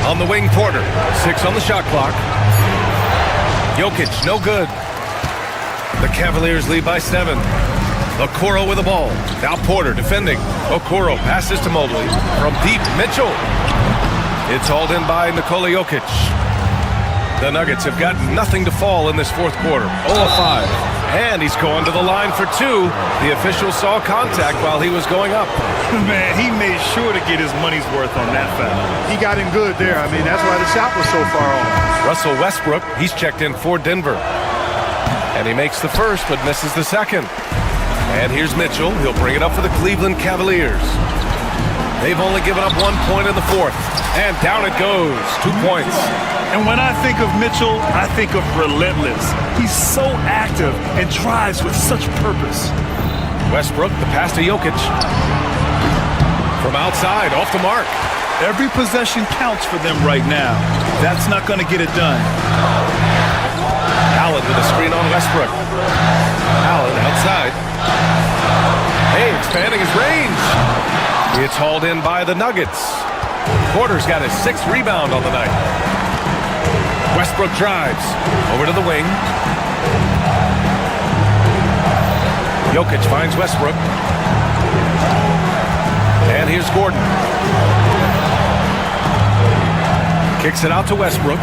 [SPEAKER 4] On the wing, Porter. 6 on the shot clock. Jokic, no good. The Cavaliers lead by 7. Okoro with the ball. Now Porter defending. Okoro passes to Mobley. From deep, Mitchell. It's hauled in by Nikola Jokic. The Nuggets have got nothing to fall in this fourth quarter. 0 of 5. And he's going to the line for 2. The official saw contact while he was going up.
[SPEAKER 5] Man, he made sure to get his money's worth on that foul.
[SPEAKER 6] He got him good there. I mean, that's why the shot was so far off.
[SPEAKER 4] Russell Westbrook, he's checked in for Denver. And he makes the first, but misses the second. And here's Mitchell. He'll bring it up for the Cleveland Cavaliers. They've only given up 1 point in the fourth. And down it goes. 2 points.
[SPEAKER 5] And when I think of Mitchell, I think of relentless. He's so active and drives with such purpose.
[SPEAKER 4] Westbrook, the pass to Jokic. From outside, off the mark.
[SPEAKER 5] Every possession counts for them right now. That's not going to get it done.
[SPEAKER 4] Allen with a screen on Westbrook. Allen outside. Hey, expanding his range. It's hauled in by the Nuggets. Porter's got his 6th rebound on the night. Westbrook drives over to the wing. Jokic finds Westbrook. And here's Gordon. Kicks it out to Westbrook.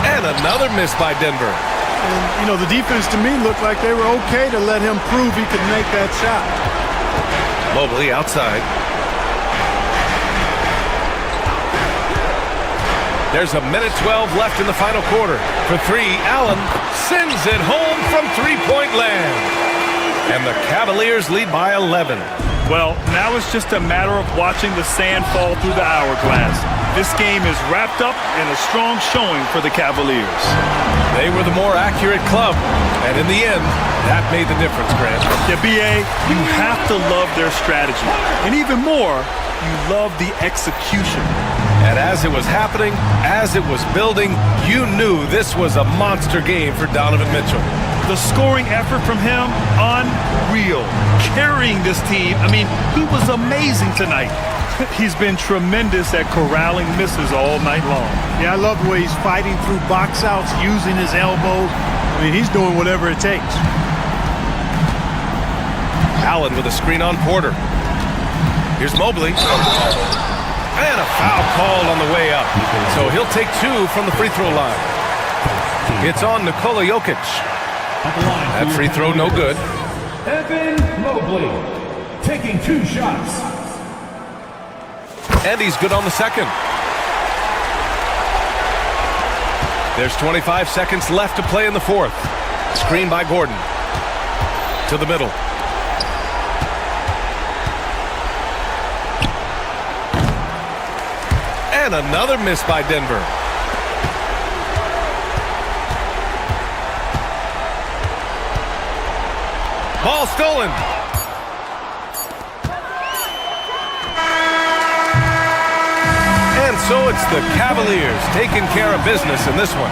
[SPEAKER 4] And another miss by Denver.
[SPEAKER 6] And, you know, the defense to me looked like they were okay to let him prove he could make that shot.
[SPEAKER 4] Mobley outside. There's a minute 12 left in the final quarter. For 3, Allen sends it home from three-point land. And the Cavaliers lead by 11.
[SPEAKER 5] Well, now it's just a matter of watching the sand fall through the hourglass. This game is wrapped up in a strong showing for the Cavaliers.
[SPEAKER 4] They were the more accurate club. And in the end, that made the difference, Grant.
[SPEAKER 5] Yeah, B.A., you have to love their strategy. And even more, you love the execution.
[SPEAKER 4] And as it was happening, as it was building, you knew this was a monster game for Donovan Mitchell.
[SPEAKER 5] The scoring effort from him, unreal. Carrying this team, I mean, he was amazing tonight. He's been tremendous at corralling misses all night long.
[SPEAKER 6] Yeah, I love the way he's fighting through box outs, using his elbows. I mean, he's doing whatever it takes.
[SPEAKER 4] Allen with a screen on Porter. Here's Mobley. And a foul called on the way up. So he'll take 2 from the free throw line. It's on Nikola Jokic. That free throw no good.
[SPEAKER 8] Evan Mobley taking 2 shots.
[SPEAKER 4] And he's good on the second. There's 25 seconds left to play in the fourth. Screen by Gordon. To the middle. And another miss by Denver. Ball stolen. And so it's the Cavaliers taking care of business in this one.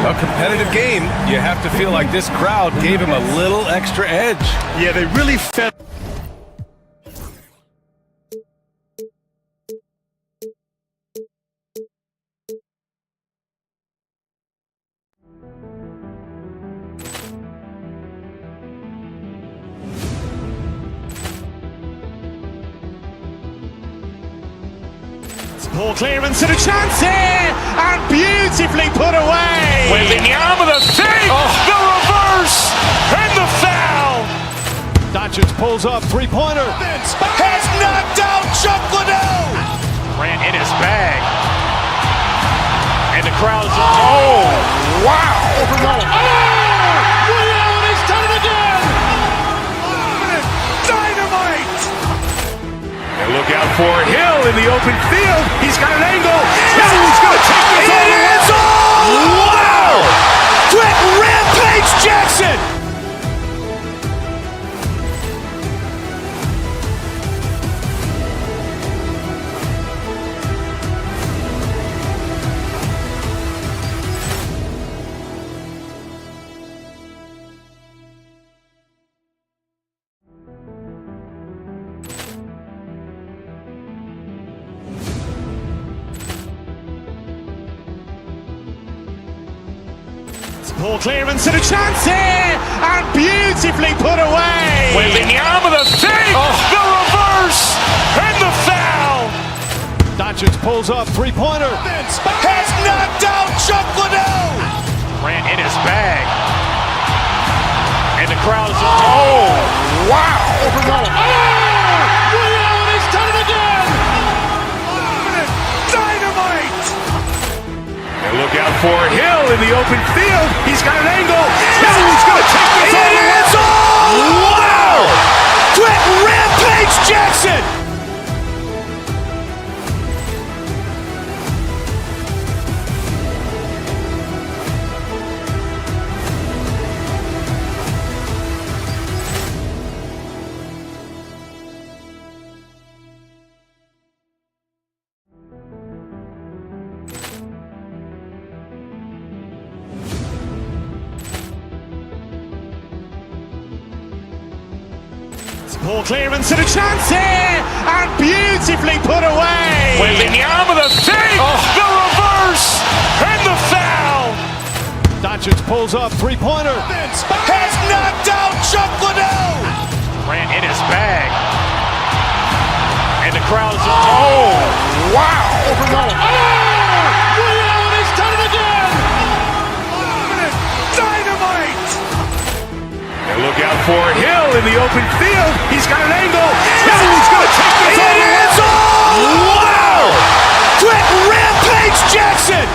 [SPEAKER 4] A competitive game. You have to feel like this crowd gave him a little extra edge.
[SPEAKER 5] Yeah, they really fed.
[SPEAKER 3] Ball clearance and a chance here, and beautifully put away.
[SPEAKER 2] Wembanyama the save, the reverse, and the foul.
[SPEAKER 3] Doncic pulls up, three-pointer.
[SPEAKER 2] Has knocked out Chuck Liddell. Ran in his bag. And the crowd is, oh, wow.
[SPEAKER 3] He's done it again.
[SPEAKER 2] Dynamite.
[SPEAKER 1] And look out for Hill in the open field. He's got an angle. He's going to take this all the way.
[SPEAKER 2] Wow! Quick Rampage Jackson.
[SPEAKER 3] Ball clearance and a chance here, and beautifully put away.
[SPEAKER 2] Wembanyama the save, the reverse, and the foul.
[SPEAKER 3] Doncic pulls up, three-pointer.
[SPEAKER 2] Has knocked out Chuck Liddell. Ran in his bag. And the crowd is, oh, wow.
[SPEAKER 3] He's done it again.
[SPEAKER 2] Dynamite.
[SPEAKER 1] And look out for Hill in the open field. He's got an angle. He's going to take this all the way.
[SPEAKER 3] Ball clearance and a chance here, and beautifully put away.
[SPEAKER 2] Wembanyama the save, the reverse, and the foul.
[SPEAKER 3] Doncic pulls up, three-pointer.
[SPEAKER 2] Has knocked out Chuck Liddell. Grant in his bag. And the crowd's wow!
[SPEAKER 3] Ray Allen has done it again.
[SPEAKER 2] Dynamite!
[SPEAKER 1] And look out for Hill in the open field. He's got an angle. Hill's going to take this all the way.
[SPEAKER 2] Wow! Quit Rampage Jackson!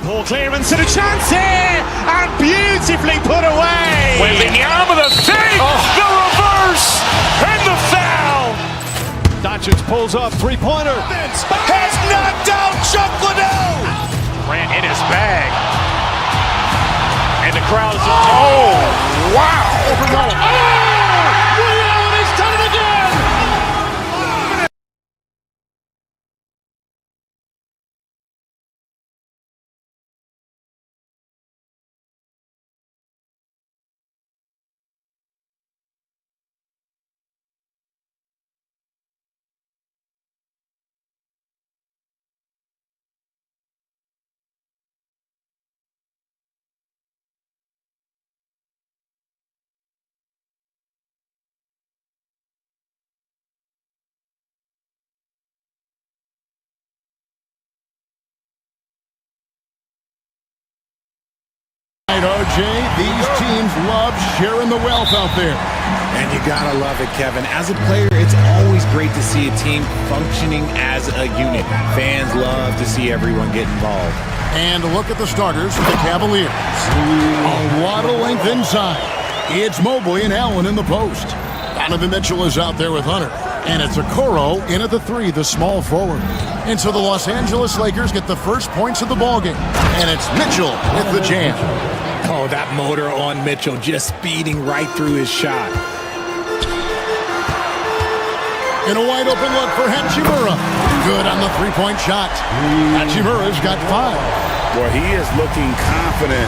[SPEAKER 3] Ball clearance and a chance here, and beautifully put away.
[SPEAKER 2] Wembanyama the save, the reverse, and the foul.
[SPEAKER 3] Doncic pulls up, three-pointer.
[SPEAKER 2] Has knocked out Chuck Liddell. Grant in his bag. And the crowd's wow!
[SPEAKER 3] Ray Allen has done it again.
[SPEAKER 9] RJ, these teams love sharing the wealth out there.
[SPEAKER 10] And you gotta love it, Kevin. As a player, it's always great to see a team functioning as a unit. Fans love to see everyone get involved.
[SPEAKER 9] And look at the starters for the Cavaliers. A lot of length inside. It's Mobley and Allen in the post. Donovan Mitchell is out there with Hunter. And it's Okoro in at the three, the small forward. And so the Los Angeles Lakers get the first points of the ballgame. And it's Mitchell with the jam.
[SPEAKER 10] Oh, that motor on Mitchell just speeding right through his shot.
[SPEAKER 9] And a wide open look for Hachimura. Good on the three-point shot. Hachimura's got 5.
[SPEAKER 11] Boy, he is looking confident.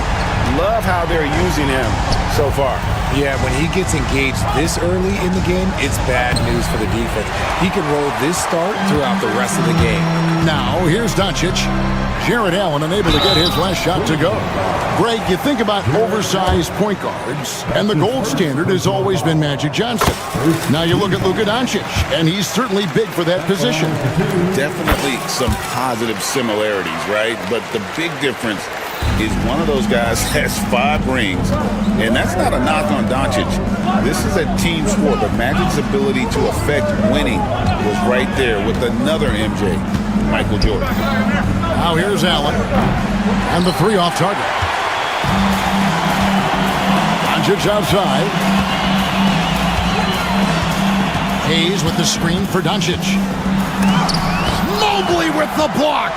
[SPEAKER 11] Love how they're using him so far.
[SPEAKER 10] Yeah, when he gets engaged this early in the game, it's bad news for the defense. He can roll this start throughout the rest of the game.
[SPEAKER 9] Now, here's Doncic. Jared Allen unable to get his last shot to go. Greg, you think about oversized point guards, and the gold standard has always been Magic Johnson. Now you look at Luka Doncic, and he's certainly big for that position.
[SPEAKER 11] Definitely some positive similarities, right? But the big difference is one of those guys has 5 rings, and that's not a knock on Doncic. This is a team sport, but Magic's ability to affect winning was right there with another MJ, Michael Jordan.
[SPEAKER 9] Now here's Allen, and the 3 off target. Doncic outside. Hayes with the screen for Doncic. Mobley with the block.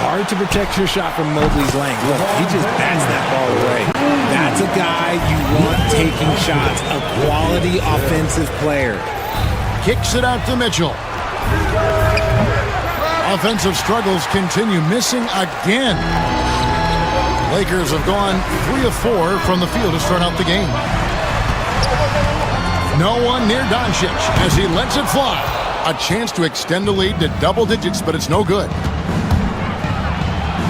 [SPEAKER 10] Hard to protect your shot from Mobley's length. Look, he just bats that ball away. That's a guy you want taking shots, a quality offensive player.
[SPEAKER 9] Kicks it out to Mitchell. Offensive struggles continue, missing again. Lakers have gone 3 of 4 from the field to start out the game. No one near Doncic as he lets it fly. A chance to extend the lead to double digits, but it's no good.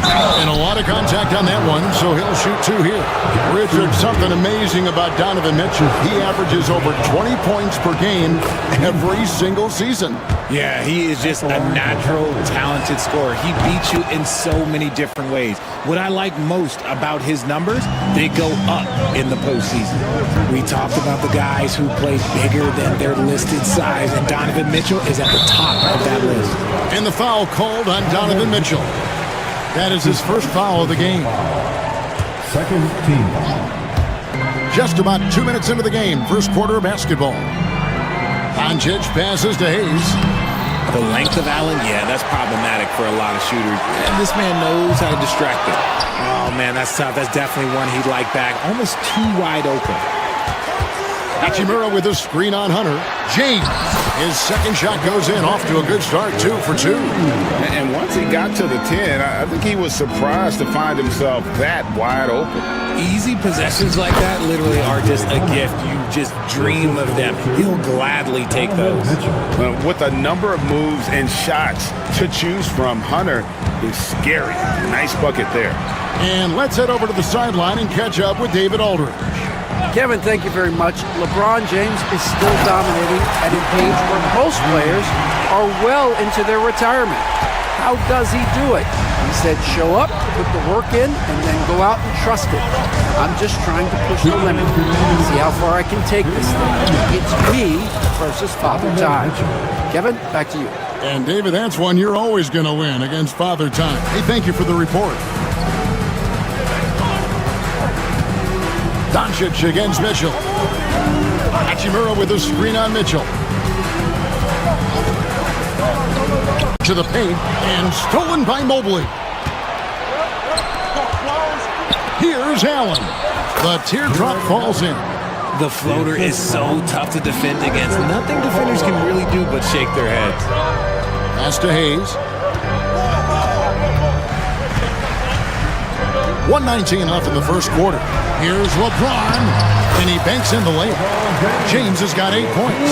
[SPEAKER 9] And a lot of contact on that one, so he'll shoot 2 here. Richard, something amazing about Donovan Mitchell. He averages over 20 points per game every single season.
[SPEAKER 10] Yeah, he is just a natural, talented scorer. He beats you in so many different ways. What I like most about his numbers, they go up in the postseason. We talked about the guys who play bigger than their listed size, and Donovan Mitchell is at the top of that list.
[SPEAKER 9] And the foul called on Donovan Mitchell. That is his first foul of the game.
[SPEAKER 8] Second team.
[SPEAKER 9] Just about 2 minutes into the game, first quarter of basketball. Doncic passes to Hayes.
[SPEAKER 10] The length of Allen, yeah, that's problematic for a lot of shooters. And this man knows how to distract it. Oh, man, that's tough. That's definitely one he'd like back. Almost too wide open.
[SPEAKER 9] Hachimura with a screen on Hunter. James, his second shot goes in, off to a good start, 2 for 2.
[SPEAKER 11] And once he got to the 10, I think he was surprised to find himself that wide open.
[SPEAKER 10] Easy possessions like that literally are just a gift. You just dream of them. He'll gladly take those.
[SPEAKER 11] With a number of moves and shots to choose from, Hunter is scary. Nice bucket there.
[SPEAKER 9] And let's head over to the sideline and catch up with David Aldridge.
[SPEAKER 12] Kevin, thank you very much. LeBron James is still dominating at an age where most players are well into their retirement. How does he do it? He said, show up, put the work in, and then go out and trust it. I'm just trying to push the limit, see how far I can take this thing. It's me versus Father Time. Kevin, back to you.
[SPEAKER 9] And David, that's one you're always going to win against Father Time. Hey, thank you for the report. Doncic against Mitchell. Hachimura with a screen on Mitchell. To the paint, and stolen by Mobley. Here's Allen. The teardrop falls in.
[SPEAKER 10] The floater is so tough to defend against. Nothing defenders can really do but shake their heads.
[SPEAKER 9] Pass to Hayes. 1:19 left in the first quarter. Here's LeBron, and he banks in the layup. James has got 8 points.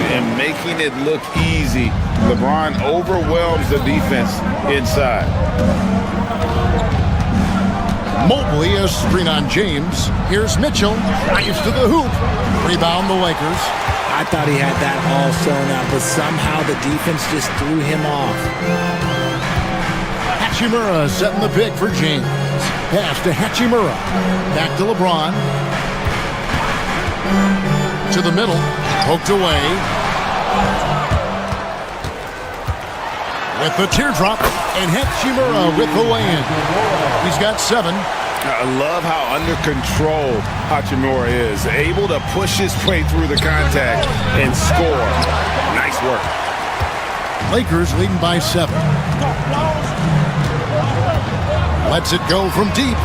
[SPEAKER 11] And making it look easy, LeBron overwhelms the defense inside.
[SPEAKER 9] Mobley, a screen on James. Here's Mitchell, drives to the hoop. Rebound the Lakers.
[SPEAKER 10] I thought he had that all sewn up, but somehow the defense just threw him off.
[SPEAKER 9] Hachimura setting the pick for James. Pass to Hachimura. Back to LeBron. To the middle. Poked away. With the teardrop. And Hachimura with the lay-in. He's got 7.
[SPEAKER 11] I love how under control Hachimura is. Able to push his way through the contact and score. Nice work.
[SPEAKER 9] Lakers leading by 7. Lets it go from deep.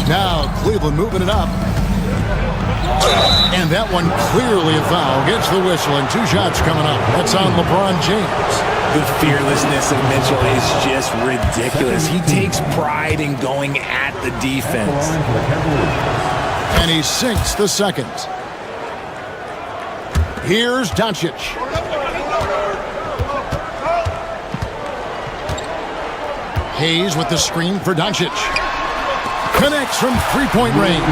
[SPEAKER 9] Now Cleveland moving it up. And that one clearly a foul. Gets the whistle and 2 shots coming up. That's on LeBron James.
[SPEAKER 10] The fearlessness of Mitchell is just ridiculous. He takes pride in going at the defense.
[SPEAKER 9] And he sinks the second. Here's Doncic. Hayes with the screen for Doncic. Connects from three-point range.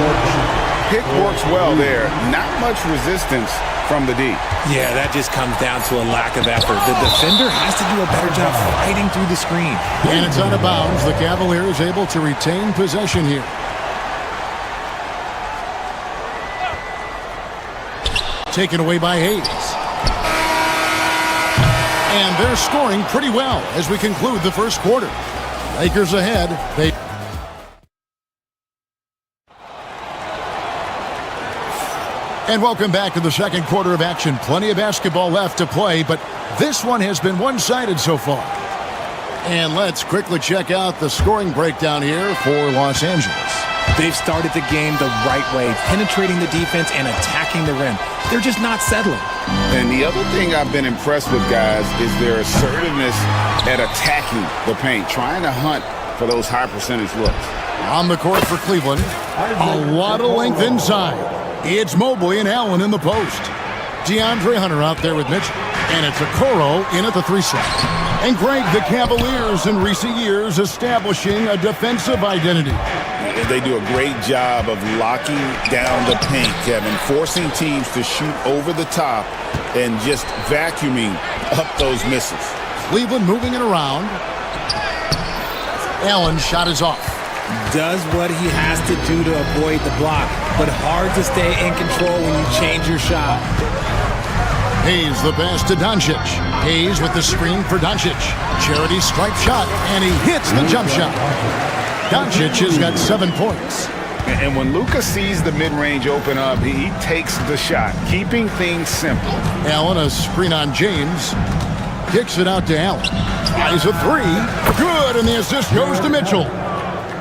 [SPEAKER 11] Pick works well there. Not much resistance from the D.
[SPEAKER 10] Yeah, that just comes down to a lack of effort. The defender has to do a better job fighting through the screen.
[SPEAKER 9] And it's out of bounds. The Cavaliers able to retain possession here. Taken away by Hayes. And they're scoring pretty well as we conclude the first quarter. Lakers ahead. And welcome back to the second quarter of action. Plenty of basketball left to play, but this one has been one-sided so far. And let's quickly check out the scoring breakdown here for Los Angeles.
[SPEAKER 10] They've started the game the right way, penetrating the defense and attacking the rim. They're just not settling.
[SPEAKER 11] And the other thing I've been impressed with, guys, is their assertiveness at attacking the paint, trying to hunt for those high percentage looks.
[SPEAKER 9] On the court for Cleveland, a lot of length inside. It's Mobley and Allen in the post. DeAndre Hunter out there with Mitchell. And it's Okoro in at the 3 slot. And Greg, the Cavaliers in recent years establishing a defensive identity.
[SPEAKER 11] They do a great job of locking down the paint, Kevin, forcing teams to shoot over the top and just vacuuming up those misses.
[SPEAKER 9] Cleveland moving it around. Allen's shot is off.
[SPEAKER 10] Does what he has to do to avoid the block, but hard to stay in control when you change your shot.
[SPEAKER 9] Hayes the pass to Doncic. Hayes with the screen for Doncic. Charity stripe shot, and he hits the jump shot. Doncic has got 7 points.
[SPEAKER 11] And when Luka sees the mid-range open up, he takes the shot, keeping things simple.
[SPEAKER 9] Allen, a screen on James. Kicks it out to Allen. Tries a three. Good, and the assist goes to Mitchell.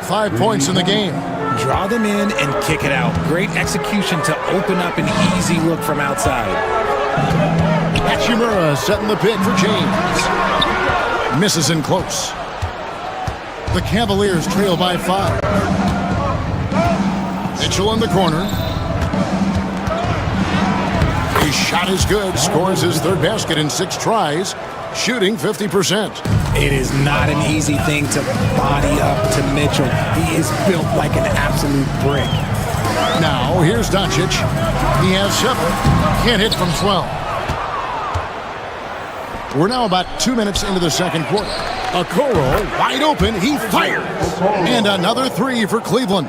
[SPEAKER 9] 5 points in the game.
[SPEAKER 10] Draw them in and kick it out. Great execution to open up an easy look from outside.
[SPEAKER 9] Hachimura setting the pick for James. Misses in close. The Cavaliers trail by 5. Mitchell in the corner. His shot is good. Scores his third basket in 6 tries. Shooting 50%.
[SPEAKER 10] It is not an easy thing to body up to Mitchell. He is built like an absolute brick.
[SPEAKER 9] Now, here's Doncic. He has 7. Can't hit from 12. We're now about 2 minutes into the second quarter. Okoro, wide open. He fires. And another 3 for Cleveland.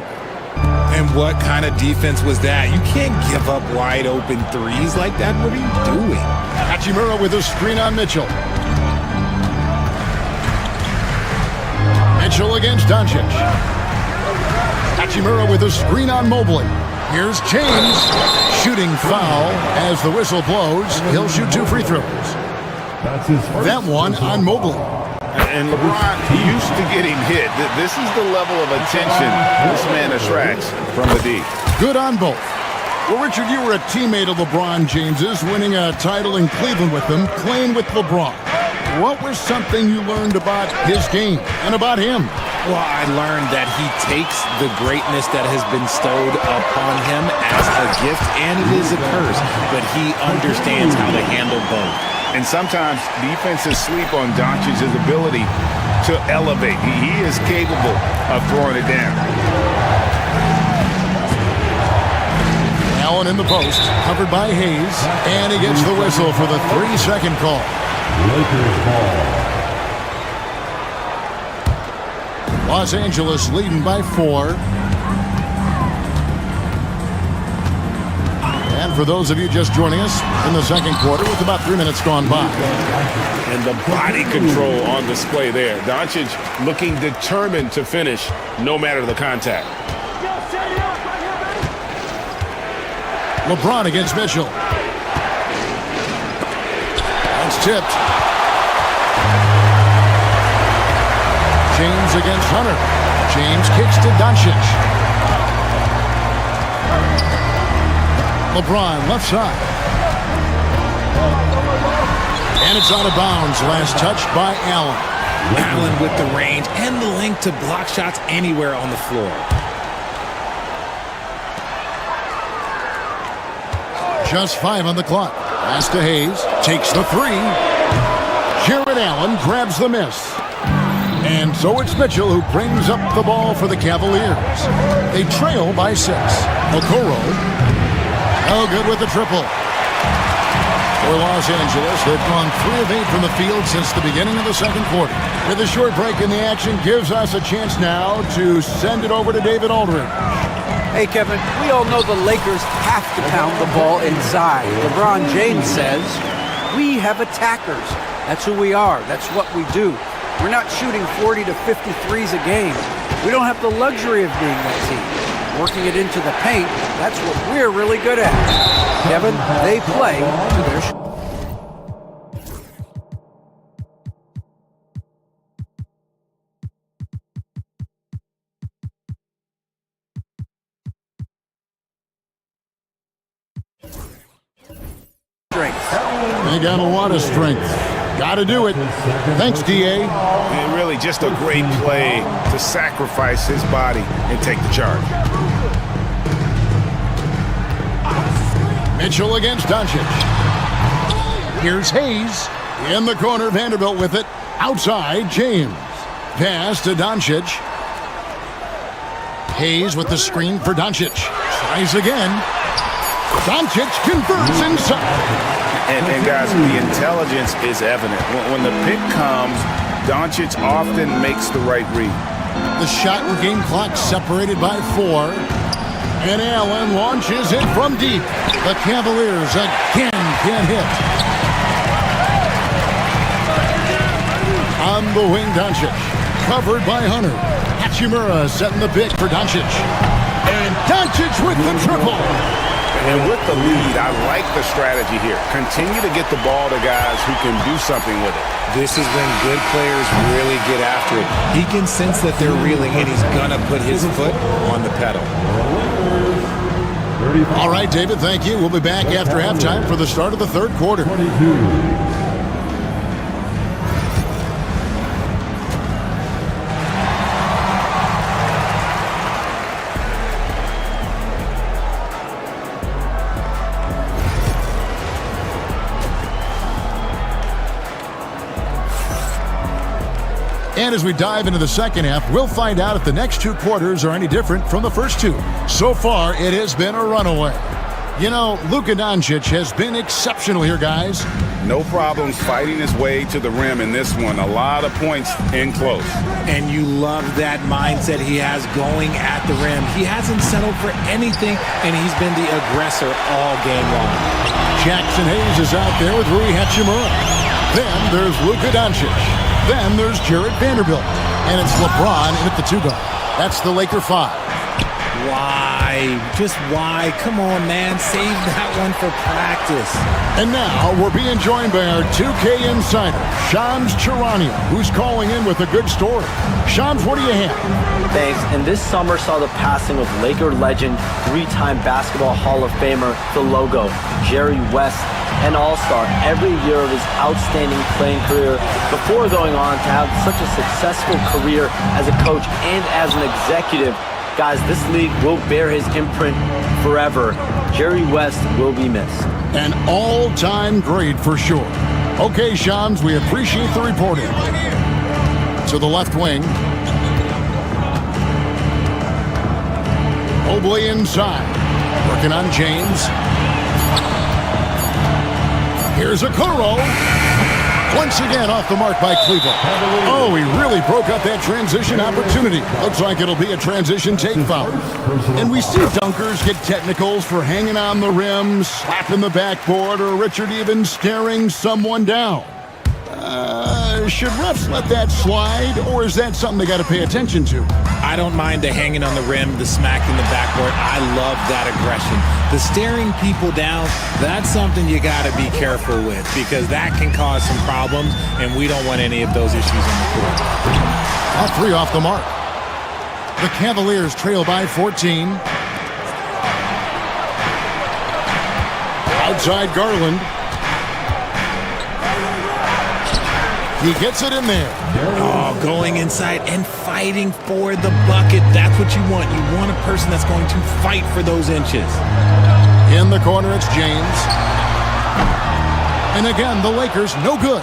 [SPEAKER 10] And what kind of defense was that? You can't give up wide open threes like that. What are you doing?
[SPEAKER 9] Hachimura with a screen on Mitchell. Mitchell against Doncic. Hachimura with a screen on Mobley. Here's James. Shooting foul as the whistle blows. He'll shoot 2 free throws. That one on Mobley.
[SPEAKER 11] And LeBron used to getting hit. This is the level of attention this man attracts from the D.
[SPEAKER 9] Good on both. Well, Richard, you were a teammate of LeBron James's, winning a title in Cleveland with him, playing with LeBron. What was something you learned about his game and about him?
[SPEAKER 10] Well, I learned that he takes the greatness that has been bestowed upon him as a gift, and it is a curse, but he understands how to handle both.
[SPEAKER 11] And sometimes defenses sleep on Doncic's ability to elevate. He is capable of throwing it down.
[SPEAKER 9] Allen in the post, covered by Hayes, and he gets the whistle for the 3-second call.
[SPEAKER 8] Lakers ball.
[SPEAKER 9] Los Angeles leading by 4. And for those of you just joining us in the second quarter with about 3 minutes gone by.
[SPEAKER 4] And the body control on display there. Doncic looking determined to finish no matter the contact.
[SPEAKER 9] LeBron against Mitchell. That's tipped. James against Hunter. James kicks to Doncic. LeBron left side. And it's out of bounds. Last touch by Allen.
[SPEAKER 10] Allen with the range and the length to block shots anywhere on the floor.
[SPEAKER 9] Just 5 on the clock. Pass to Hayes. Takes the 3. Jared Allen grabs the miss. And so it's Mitchell who brings up the ball for the Cavaliers. They trail by 6. Okoro. Oh, good with the triple. For Los Angeles, they've gone 3 of 8 from the field since the beginning of the second quarter. With a short break in the action, gives us a chance now to send it over to David Aldridge.
[SPEAKER 12] Hey, Kevin, we all know the Lakers have to pound the ball inside. LeBron James says, we have attackers. That's who we are. That's what we do. We're not shooting 40 to 50 threes a game. We don't have the luxury of being that team. Working it into the paint, that's what we're really good at. Kevin, they play to their strength.
[SPEAKER 9] They got a lot of strength. Got to do it. Thanks, D.A.
[SPEAKER 4] And really just a great play to sacrifice his body and take the charge.
[SPEAKER 9] Mitchell against Doncic. Here's Hayes. In the corner, Vanderbilt with it. Outside, James. Pass to Doncic. Hayes with the screen for Doncic. Tries again. Doncic converts inside.
[SPEAKER 11] And guys, the intelligence is evident. When the pick comes, Doncic often makes the right read.
[SPEAKER 9] The shot and game clock separated by 4. And Allen launches it from deep. The Cavaliers again can't hit. On the wing, Doncic. Covered by Hunter. Hachimura setting the pick for Doncic. And Doncic with the triple.
[SPEAKER 11] And with the lead, I like the strategy here. Continue to get the ball to guys who can do something with it.
[SPEAKER 10] This is when good players really get after it. He can sense that they're reeling, and he's going to put his foot on the pedal.
[SPEAKER 9] All right, David, thank you. We'll be back after halftime for the start of the third quarter. And as we dive into the second half, we'll find out if the next two quarters are any different from the first two. So far, it has been a runaway. You know, Luka Doncic has been exceptional here, guys.
[SPEAKER 11] No problems fighting his way to the rim in this one. A lot of points in close.
[SPEAKER 10] And you love that mindset he has going at the rim. He hasn't settled for anything, and he's been the aggressor all game long.
[SPEAKER 9] Jackson Hayes is out there with Rui Hachimura. Then there's Luka Doncic. Then there's Jared Vanderbilt. And it's LeBron in at the 2 guard. That's the Laker 5.
[SPEAKER 10] Why? Just why? Come on, man. Save that one for practice.
[SPEAKER 9] And now we're being joined by our 2K insider, Shams Charania, who's calling in with a good story. Shams, what do you have?
[SPEAKER 13] Thanks. And this summer saw the passing of Laker legend, 3-time Basketball Hall of Famer, the logo, Jerry West, an all-star every year of his outstanding playing career before going on to have such a successful career as a coach and as an executive. Guys, this league will bear his imprint forever. Jerry West will be missed.
[SPEAKER 9] An all-time great for sure. Okay, Shams, we appreciate the reporting. To the left wing. Mobley inside. Working on James. Here's Okoro. Once again off the mark by Cleveland. Oh, he really broke up that transition opportunity. Looks like it'll be a transition take foul. And we see dunkers get technicals for hanging on the rim, slapping the backboard, or Richard even staring someone down. Should refs let that slide, or is that something they got to pay attention to?
[SPEAKER 10] I don't mind the hanging on the rim, the smacking the backboard. I love that aggression. The staring people down, that's something you got to be careful with because that can cause some problems, and we don't want any of those issues on the court.
[SPEAKER 9] All three off the mark. The Cavaliers trail by 14. Outside Garland. He gets it in there.
[SPEAKER 10] Oh, going inside and fighting for the bucket. That's what you want. You want a person that's going to fight for those inches.
[SPEAKER 9] In the corner, it's James. And again, the Lakers, no good.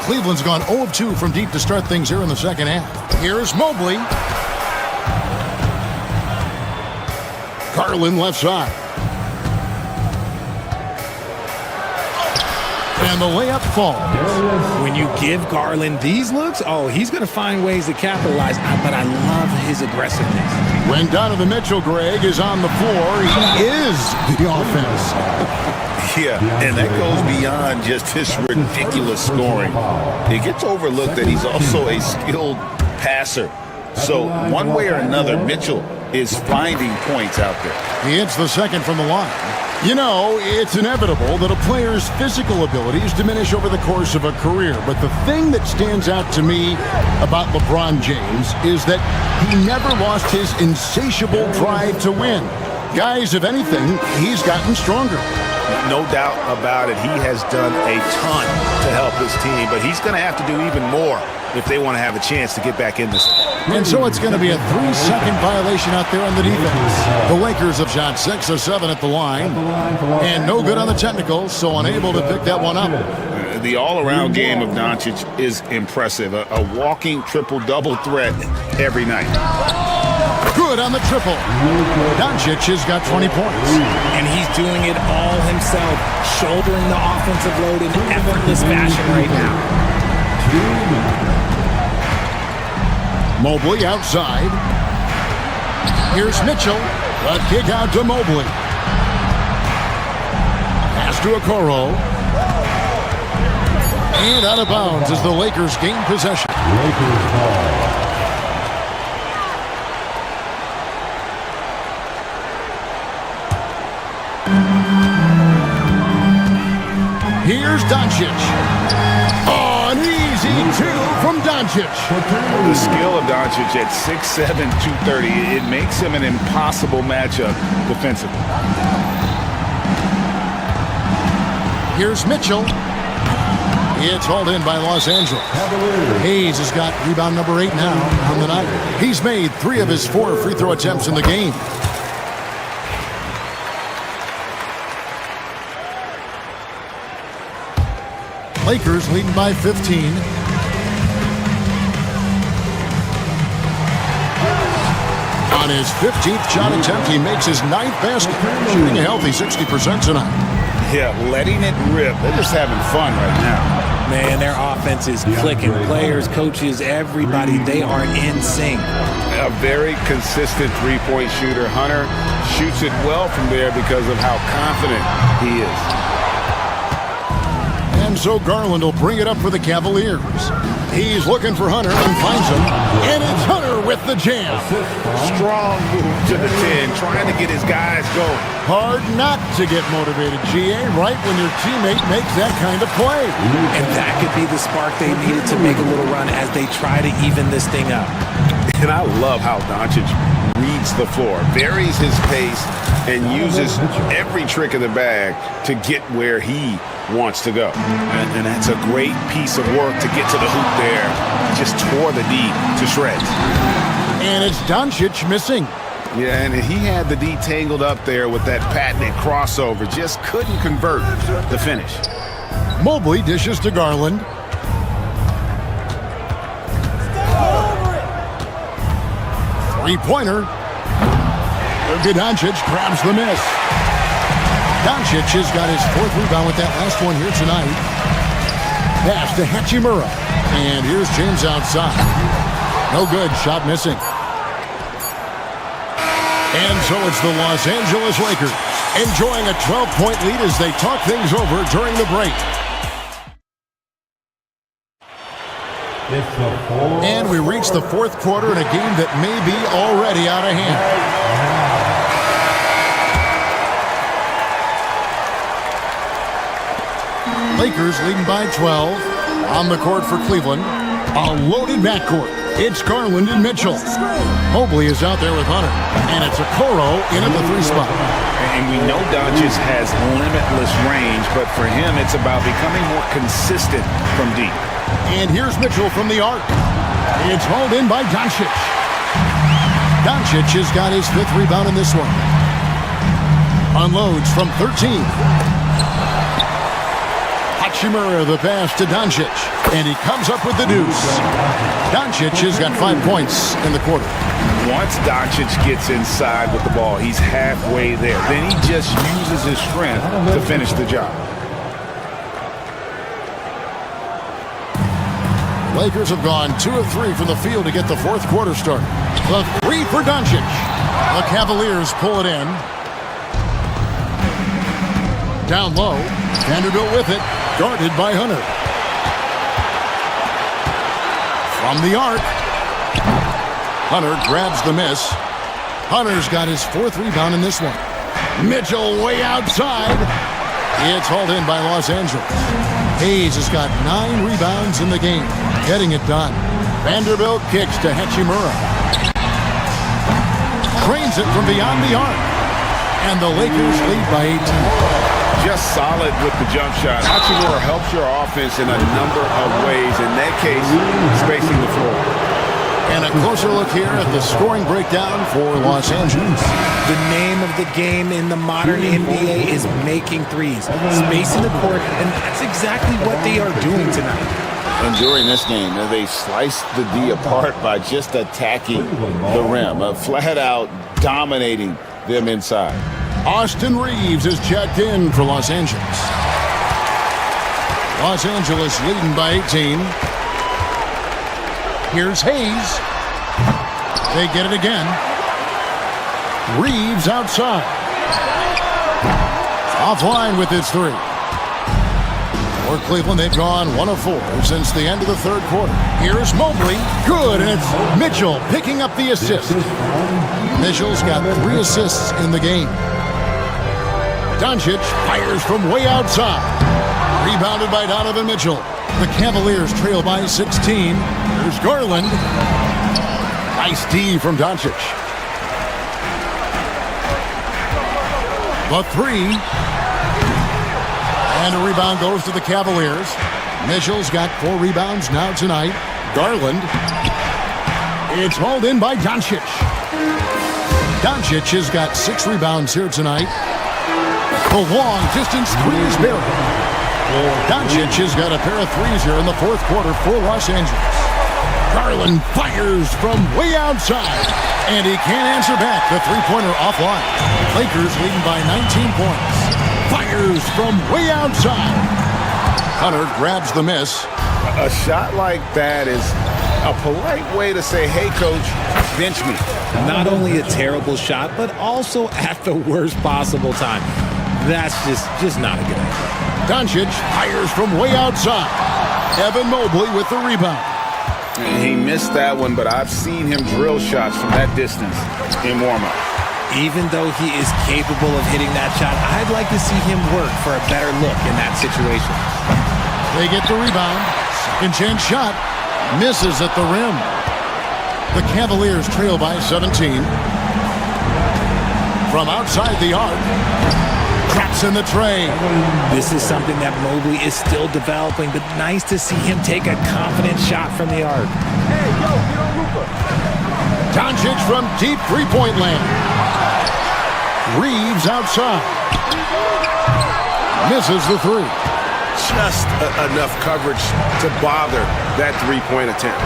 [SPEAKER 9] Cleveland's gone 0 of 2 from deep to start things here in the second half. Here's Mobley. Garland left side. And the layup falls.
[SPEAKER 10] When you give Garland these looks, oh, he's going to find ways to capitalize. But I love his aggressiveness.
[SPEAKER 9] When Donovan Mitchell, Greg, is on the floor, he is the offense.
[SPEAKER 11] Yeah, and that goes beyond just his ridiculous scoring. It gets overlooked that he's also a skilled passer. So one way or another, Mitchell is finding points out there.
[SPEAKER 9] He hits the second from the line. You know, it's inevitable that a player's physical abilities diminish over the course of a career. But the thing that stands out to me about LeBron James is that he never lost his insatiable drive to win. Guys, if anything, he's gotten stronger.
[SPEAKER 11] No doubt about it. He has done a ton to help his team, but he's going to have to do even more if they want to have a chance to get back in this.
[SPEAKER 9] And so it's going to be a 3-second violation out there on the defense. The Lakers have shot 6 of 7 at the line, and no good on the technicals, so unable to pick that one up.
[SPEAKER 11] The all-around game of Doncic is impressive. A walking triple-double threat every night.
[SPEAKER 9] Good on the triple. Doncic has got 20 points.
[SPEAKER 10] And he's doing it all himself, shouldering the offensive load in effortless fashion right now.
[SPEAKER 9] Mobley outside. Here's Mitchell. The kick out to Mobley. Pass to Okoro. And out of bounds as the Lakers gain possession. Lakers ball. Here's Doncic. Oh, an easy two from Doncic.
[SPEAKER 11] The skill of Doncic at 6'7", 230, it makes him an impossible matchup defensively.
[SPEAKER 9] Here's Mitchell. It's hauled in by Los Angeles. Hayes has got rebound number 8 now on the night. He's made 3 of his 4 free throw attempts in the game. Lakers leading by 15. On his 15th shot attempt, he makes his 9th basket, shooting a healthy 60% tonight.
[SPEAKER 11] Yeah, letting it rip. They're just having fun right now.
[SPEAKER 10] Man, their offense is clicking. Players, coaches, everybody, they are in sync.
[SPEAKER 11] A very consistent three-point shooter. Hunter shoots it well from there because of how confident he is.
[SPEAKER 9] And so Garland will bring it up for the Cavaliers. He's looking for Hunter and finds him. And it's Hunter with the jam.
[SPEAKER 11] Strong move to the 10, trying to get his guys going.
[SPEAKER 9] Hard not to get motivated, GA, right when your teammate makes that kind of play.
[SPEAKER 10] And that could be the spark they needed to make a little run as they try to even this thing up.
[SPEAKER 11] And I love how Doncic reads the floor, varies his pace, and uses every trick in the bag to get where he wants to go. And that's a great piece of work to get to the hoop there. Just tore the D to shreds.
[SPEAKER 9] And it's Doncic missing.
[SPEAKER 11] Yeah, and he had the D tangled up there with that patented crossover. Just couldn't convert the finish.
[SPEAKER 9] Mobley dishes to Garland. Three-pointer. Doncic grabs the miss. Doncic has got his 4th rebound with that last one here tonight. Pass to Hachimura. And here's James outside. No good. Shot missing. And so it's the Los Angeles Lakers enjoying a 12-point lead as they talk things over during the break. And we reach the 4th quarter in a game that may be already out of hand. Lakers leading by 12. On the court for Cleveland. A loaded backcourt. It's Garland and Mitchell. Mobley is out there with Hunter. And it's Okoro in at the 3 spot.
[SPEAKER 11] And we know Doncic has limitless range, but for him, it's about becoming more consistent from deep.
[SPEAKER 9] And here's Mitchell from the arc. It's hauled in by Doncic. Doncic has got his 5th rebound in this one. Unloads from 13. Hachimura the pass to Doncic. And he comes up with the deuce. Doncic has got 5 points in the quarter.
[SPEAKER 11] Once Doncic gets inside with the ball, he's halfway there. Then he just uses his strength to finish the job.
[SPEAKER 9] Lakers have gone 2 of 3 from the field to get the 4th quarter started. The 3 for Doncic. The Cavaliers pull it in. Down low. Vanderbilt with it. Guarded by Hunter. From the arc. Hunter grabs the miss. Hunter's got his 4th rebound in this one. Mitchell way outside. It's hauled in by Los Angeles. Hayes has got 9 rebounds in the game. Getting it done. Vanderbilt kicks to Hachimura. Trains it from beyond the arc. And the Lakers lead by 18.
[SPEAKER 11] Just solid with the jump shot. Hachimura helps your offense in a number of ways. In that case, spacing the floor.
[SPEAKER 9] And a closer look here at the scoring breakdown for Los Angeles.
[SPEAKER 10] The name of the game in the modern NBA is making threes, spacing the court, and that's exactly what they are doing tonight.
[SPEAKER 11] And during this game, they sliced the D apart by just attacking the rim, flat out dominating them inside.
[SPEAKER 9] Austin Reeves is checked in for Los Angeles. Los Angeles leading by 18. Here's Hayes. They get it again. Reeves outside. Offline with his 3. For Cleveland, they've gone 1 of 4 since the end of the 3rd quarter. Here's Mobley. Good, and it's Mitchell picking up the assist. Mitchell's got 3 assists in the game. Doncic fires from way outside. Rebounded by Donovan Mitchell. The Cavaliers trail by 16. There's Garland. Nice D from Doncic. The three. And a rebound goes to the Cavaliers. Mitchell's got 4 rebounds now tonight. Garland. It's hauled in by Doncic. Doncic has got 6 rebounds here tonight. The long distance three is buried. Doncic has got a pair of threes here in the fourth quarter for Los Angeles. Garland fires from way outside, and he can't answer back. The three-pointer offline. Lakers leading by 19 points. Fires from way outside. Hunter grabs the miss.
[SPEAKER 11] A shot like that is a polite way to say, hey, coach, bench me.
[SPEAKER 10] Not only a terrible shot, but also at the worst possible time. That's just not a good idea.
[SPEAKER 9] Doncic fires from way outside. Evan Mobley with the rebound.
[SPEAKER 11] He missed that one, but I've seen him drill shots from that distance in warm-up.
[SPEAKER 10] Even though he is capable of hitting that shot, I'd like to see him work for a better look in that situation.
[SPEAKER 9] They get the rebound. Second chance shot. Misses at the rim. The Cavaliers trail by 17. From outside the arc. Traps in the tray.
[SPEAKER 10] This is something that Mobley is still developing, but nice to see him take a confident shot from the arc.
[SPEAKER 9] Hey, yo, get on Luka. Doncic from deep three-point land. Reeves outside. Misses the three.
[SPEAKER 4] Just enough coverage to bother that three-point attempt.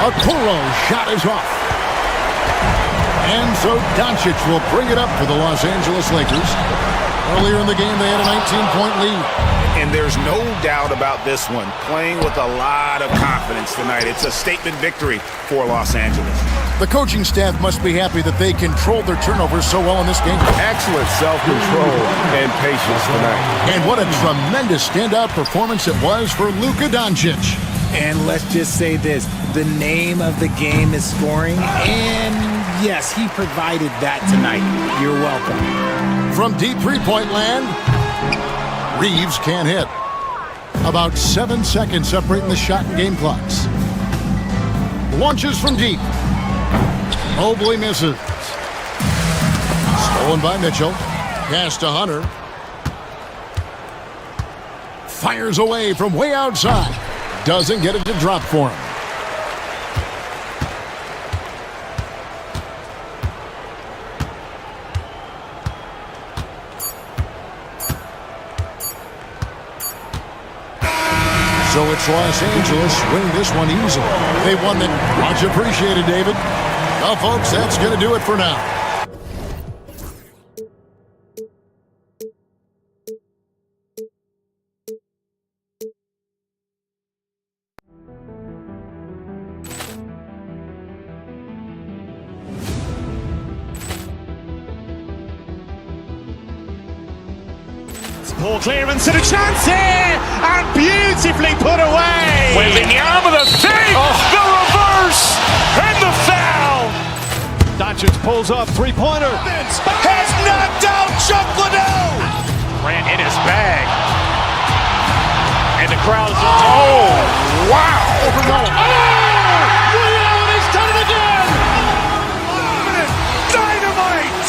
[SPEAKER 9] Okoro's shot is off. And so Doncic will bring it up for the Los Angeles Lakers. Earlier in the game, they had a 19-point lead.
[SPEAKER 11] And there's no doubt about this one. Playing with a lot of confidence tonight. It's a statement victory for Los Angeles.
[SPEAKER 9] The coaching staff must be happy that they controlled their turnovers so well in this game.
[SPEAKER 4] Excellent self-control and patience tonight.
[SPEAKER 9] And what a tremendous standout performance it was for Luka Doncic.
[SPEAKER 10] And let's just say this, the name of the game is scoring, and yes, he provided that tonight. You're welcome.
[SPEAKER 9] From deep three-point land, Reeves can't hit. About 7 seconds separating the shot and game clocks. Launches from deep. Mobley misses. Stolen by Mitchell. Pass to Hunter. Fires away from way outside. Doesn't get it to drop for him. So it's Los Angeles winning this one easily. They won it. Much appreciated, David. Well, folks, that's going to do it for now.
[SPEAKER 3] Poor clearance and a chance here, and beautifully put away.
[SPEAKER 2] Wembanyama the fake, the reverse, and the foul.
[SPEAKER 3] Doncic pulls up, three-pointer.
[SPEAKER 2] Has knocked out Chuck Liddell. Ran in his bag. And the crowd is, oh, wow.
[SPEAKER 3] Leon has done it again.
[SPEAKER 2] Dynamite.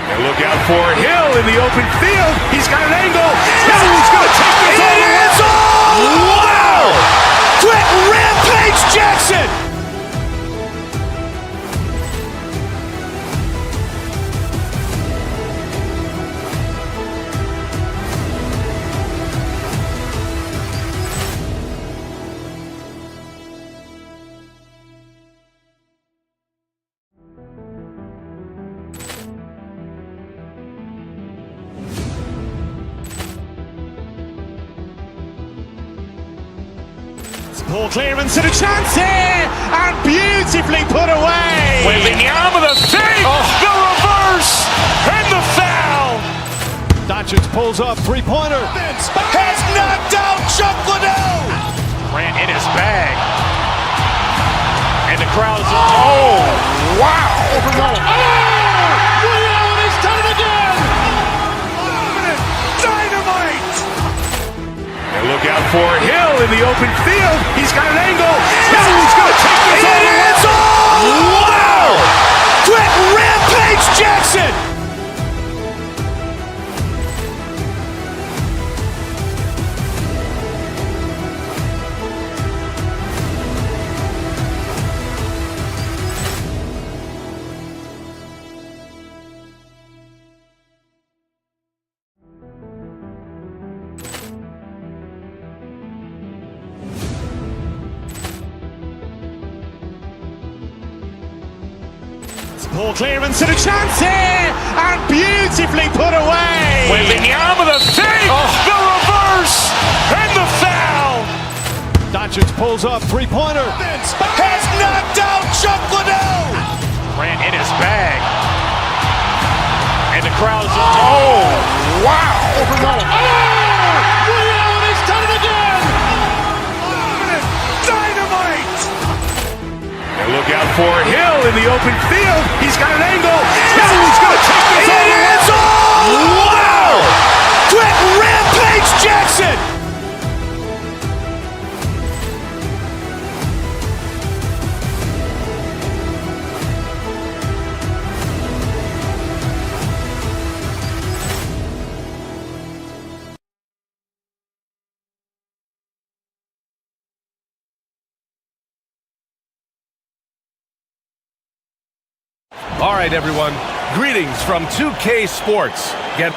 [SPEAKER 1] And look out for Hill in the open field. He's got an angle. He's going to take this all the way.
[SPEAKER 2] Wow. Quick Rampage Jackson.
[SPEAKER 3] Poor clearance and a chance here, and beautifully put away.
[SPEAKER 2] Wembanyama the fake, the reverse, and the foul.
[SPEAKER 3] Doncic pulls up, three-pointer.
[SPEAKER 2] Has knocked out Chuck Liddell. Ran in his bag. And the crowd is, oh, wow.
[SPEAKER 3] Leon has done it again.
[SPEAKER 2] Dynamite.
[SPEAKER 1] open field. He's got an angle. He's going to take this all the way.
[SPEAKER 2] It's all! Wow! Quick Rampage Jackson!
[SPEAKER 3] Ball clearance and a chance here, and beautifully put away.
[SPEAKER 2] Arm of the fake, the reverse, and the foul.
[SPEAKER 3] Doncic pulls up, three-pointer.
[SPEAKER 2] Has knocked out Chuck Liddell. Ran in his bag, and the crowd's oh wow!
[SPEAKER 3] He's done it again.
[SPEAKER 2] Dynamite!
[SPEAKER 1] And look out for Hill in the open field. He's got an angle. He's going to take this all the way.
[SPEAKER 2] It's all! Wow! Quick Rampage Jackson!
[SPEAKER 4] All right, everyone. Greetings from 2K Sports. Get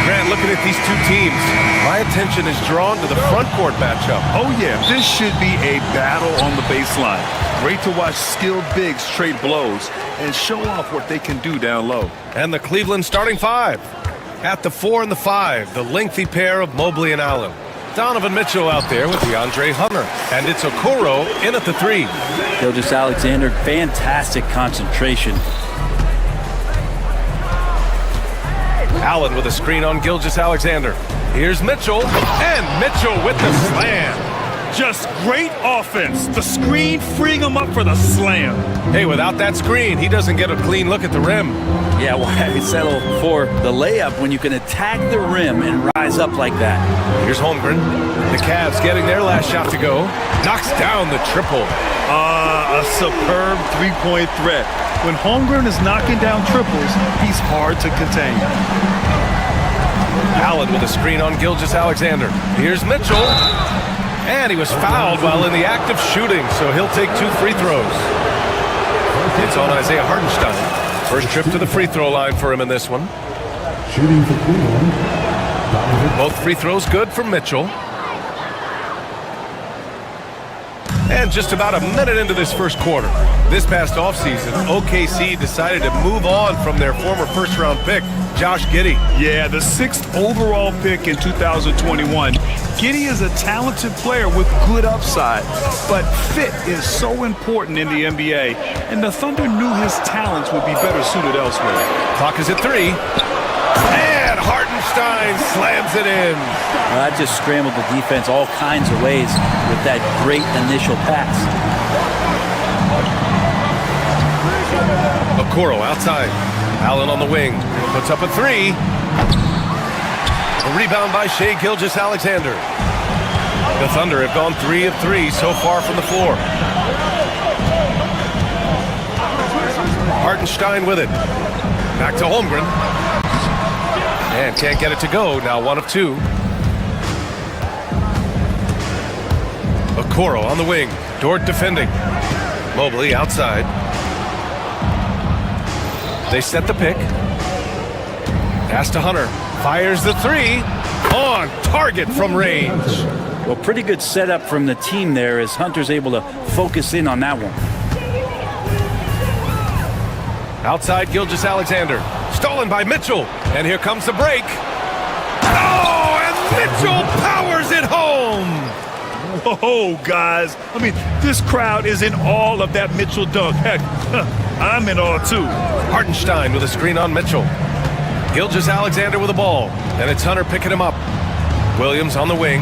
[SPEAKER 4] Grant, looking at these two teams, my attention is drawn to the front court matchup.
[SPEAKER 5] Oh, yeah, this should be a battle on the baseline. Great to watch skilled bigs trade blows and show off what they can do down low.
[SPEAKER 4] And the Cleveland starting five. At the 4 and the 5, the lengthy pair of Mobley and Allen. Donovan Mitchell out there with DeAndre Hunter. And it's Okoro in at the 3.
[SPEAKER 14] Gilgeous-Alexander, fantastic concentration.
[SPEAKER 4] Allen with a screen on Gilgeous-Alexander. Here's Mitchell, and Mitchell with the slam.
[SPEAKER 5] Just great offense. The screen freeing him up for the slam.
[SPEAKER 4] Hey, without that screen, he doesn't get a clean look at the rim.
[SPEAKER 14] Yeah, why settle for the layup when you can attack the rim and rise up like that?
[SPEAKER 4] Here's Holmgren. The Cavs getting their last shot to go. Knocks down the triple.
[SPEAKER 5] A superb three-point threat. When Holmgren is knocking down triples, he's hard to contain.
[SPEAKER 4] Allen with a screen on Gilgeous-Alexander. Here's Mitchell. And he was fouled while in the act of shooting, so he'll take 2 free throws. It's on Isaiah Hartenstein. First trip to the free throw line for him in this one.
[SPEAKER 8] Shooting for Cleveland.
[SPEAKER 4] Both free throws good for Mitchell. And just about a minute into this first quarter, this past offseason, OKC decided to move on from their former first-round pick, Josh Giddey.
[SPEAKER 5] Yeah, the 6th overall pick in 2021. Giddey is a talented player with good upside, but fit is so important in the NBA, and the Thunder knew his talents would be better suited elsewhere.
[SPEAKER 4] Clock is at 3. And Hartenstein slams it in.
[SPEAKER 14] Well, that just scrambled the defense all kinds of ways with that great initial pass.
[SPEAKER 4] Okoro outside. Allen on the wing. Puts up a 3. A rebound by Shai Gilgeous-Alexander. The Thunder have gone 3 of 3 so far from the floor. Hartenstein with it. Back to Holmgren. And can't get it to go. Now 1 of 2. Okoro on the wing. Dort defending. Mobley outside. They set the pick. Pass to Hunter. Fires the 3. On target from range.
[SPEAKER 14] Well, pretty good setup from the team there as Hunter's able to focus in on that one.
[SPEAKER 4] Outside Gilgeous-Alexander. Stolen by Mitchell. And here comes the break. Oh, and Mitchell powers it home.
[SPEAKER 5] Whoa, guys. I mean, this crowd is in awe of that Mitchell dunk. Heck, I'm in awe, too.
[SPEAKER 4] Hartenstein with a screen on Mitchell. Gilgeous-Alexander with the ball. And it's Hunter picking him up. Williams on the wing.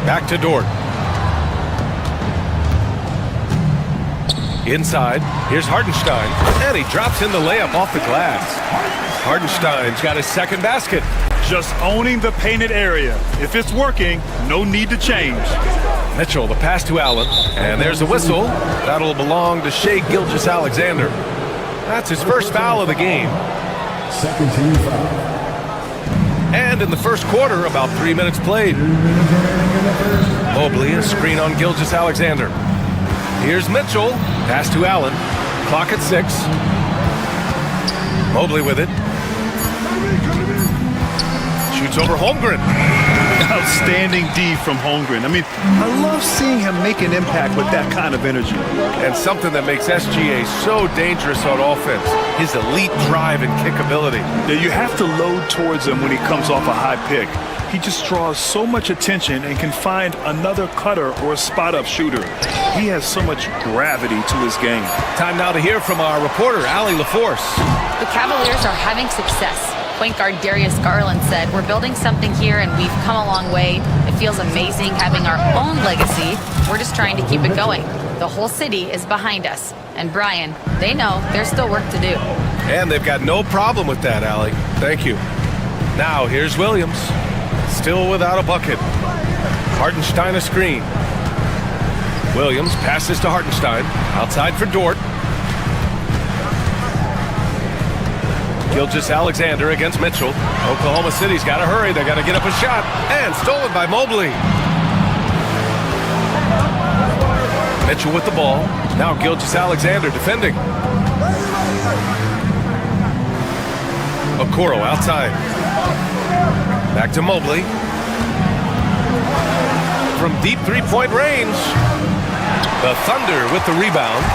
[SPEAKER 4] Back to Dort. Inside, here's Hartenstein, and he drops in the layup off the glass. Hartenstein's got his second basket.
[SPEAKER 5] Just owning the painted area. If it's working, no need to change.
[SPEAKER 4] Mitchell, the pass to Allen, and there's a whistle. That'll belong to Shai Gilgeous-Alexander. That's his first foul of the game.
[SPEAKER 8] Second team foul.
[SPEAKER 4] And in the first quarter, about 3 minutes played. Mobley, a screen on Gilgeous-Alexander. Here's Mitchell, pass to Allen, clock at 6. Mobley with it. Shoots over Holmgren.
[SPEAKER 5] Outstanding D from Holmgren. I mean, I love seeing him make an impact with that kind of energy.
[SPEAKER 4] And something that makes SGA so dangerous on offense, his elite drive and kickability.
[SPEAKER 5] Yeah, you have to load towards him when he comes off a high pick. He just draws so much attention and can find another cutter or a spot-up shooter. He has so much gravity to his game.
[SPEAKER 4] Time now to hear from our reporter, Allie LaForce.
[SPEAKER 7] The Cavaliers are having success. Point guard Darius Garland said, "We're building something here and we've come a long way. It feels amazing having our own legacy. We're just trying to keep it going. The whole city is behind us." And Brian, they know there's still work to do.
[SPEAKER 4] And they've got no problem with that, Allie. Thank you. Now here's Williams. Still without a bucket. Hartenstein a screen. Williams passes to Hartenstein. Outside for Dort. Gilgeous-Alexander against Mitchell. Oklahoma City's got to hurry. They got to get up a shot. And stolen by Mobley. Mitchell with the ball. Now Gilgeous-Alexander defending. Okoro outside. Back to Mobley. From deep three-point range. The Thunder with the rebound.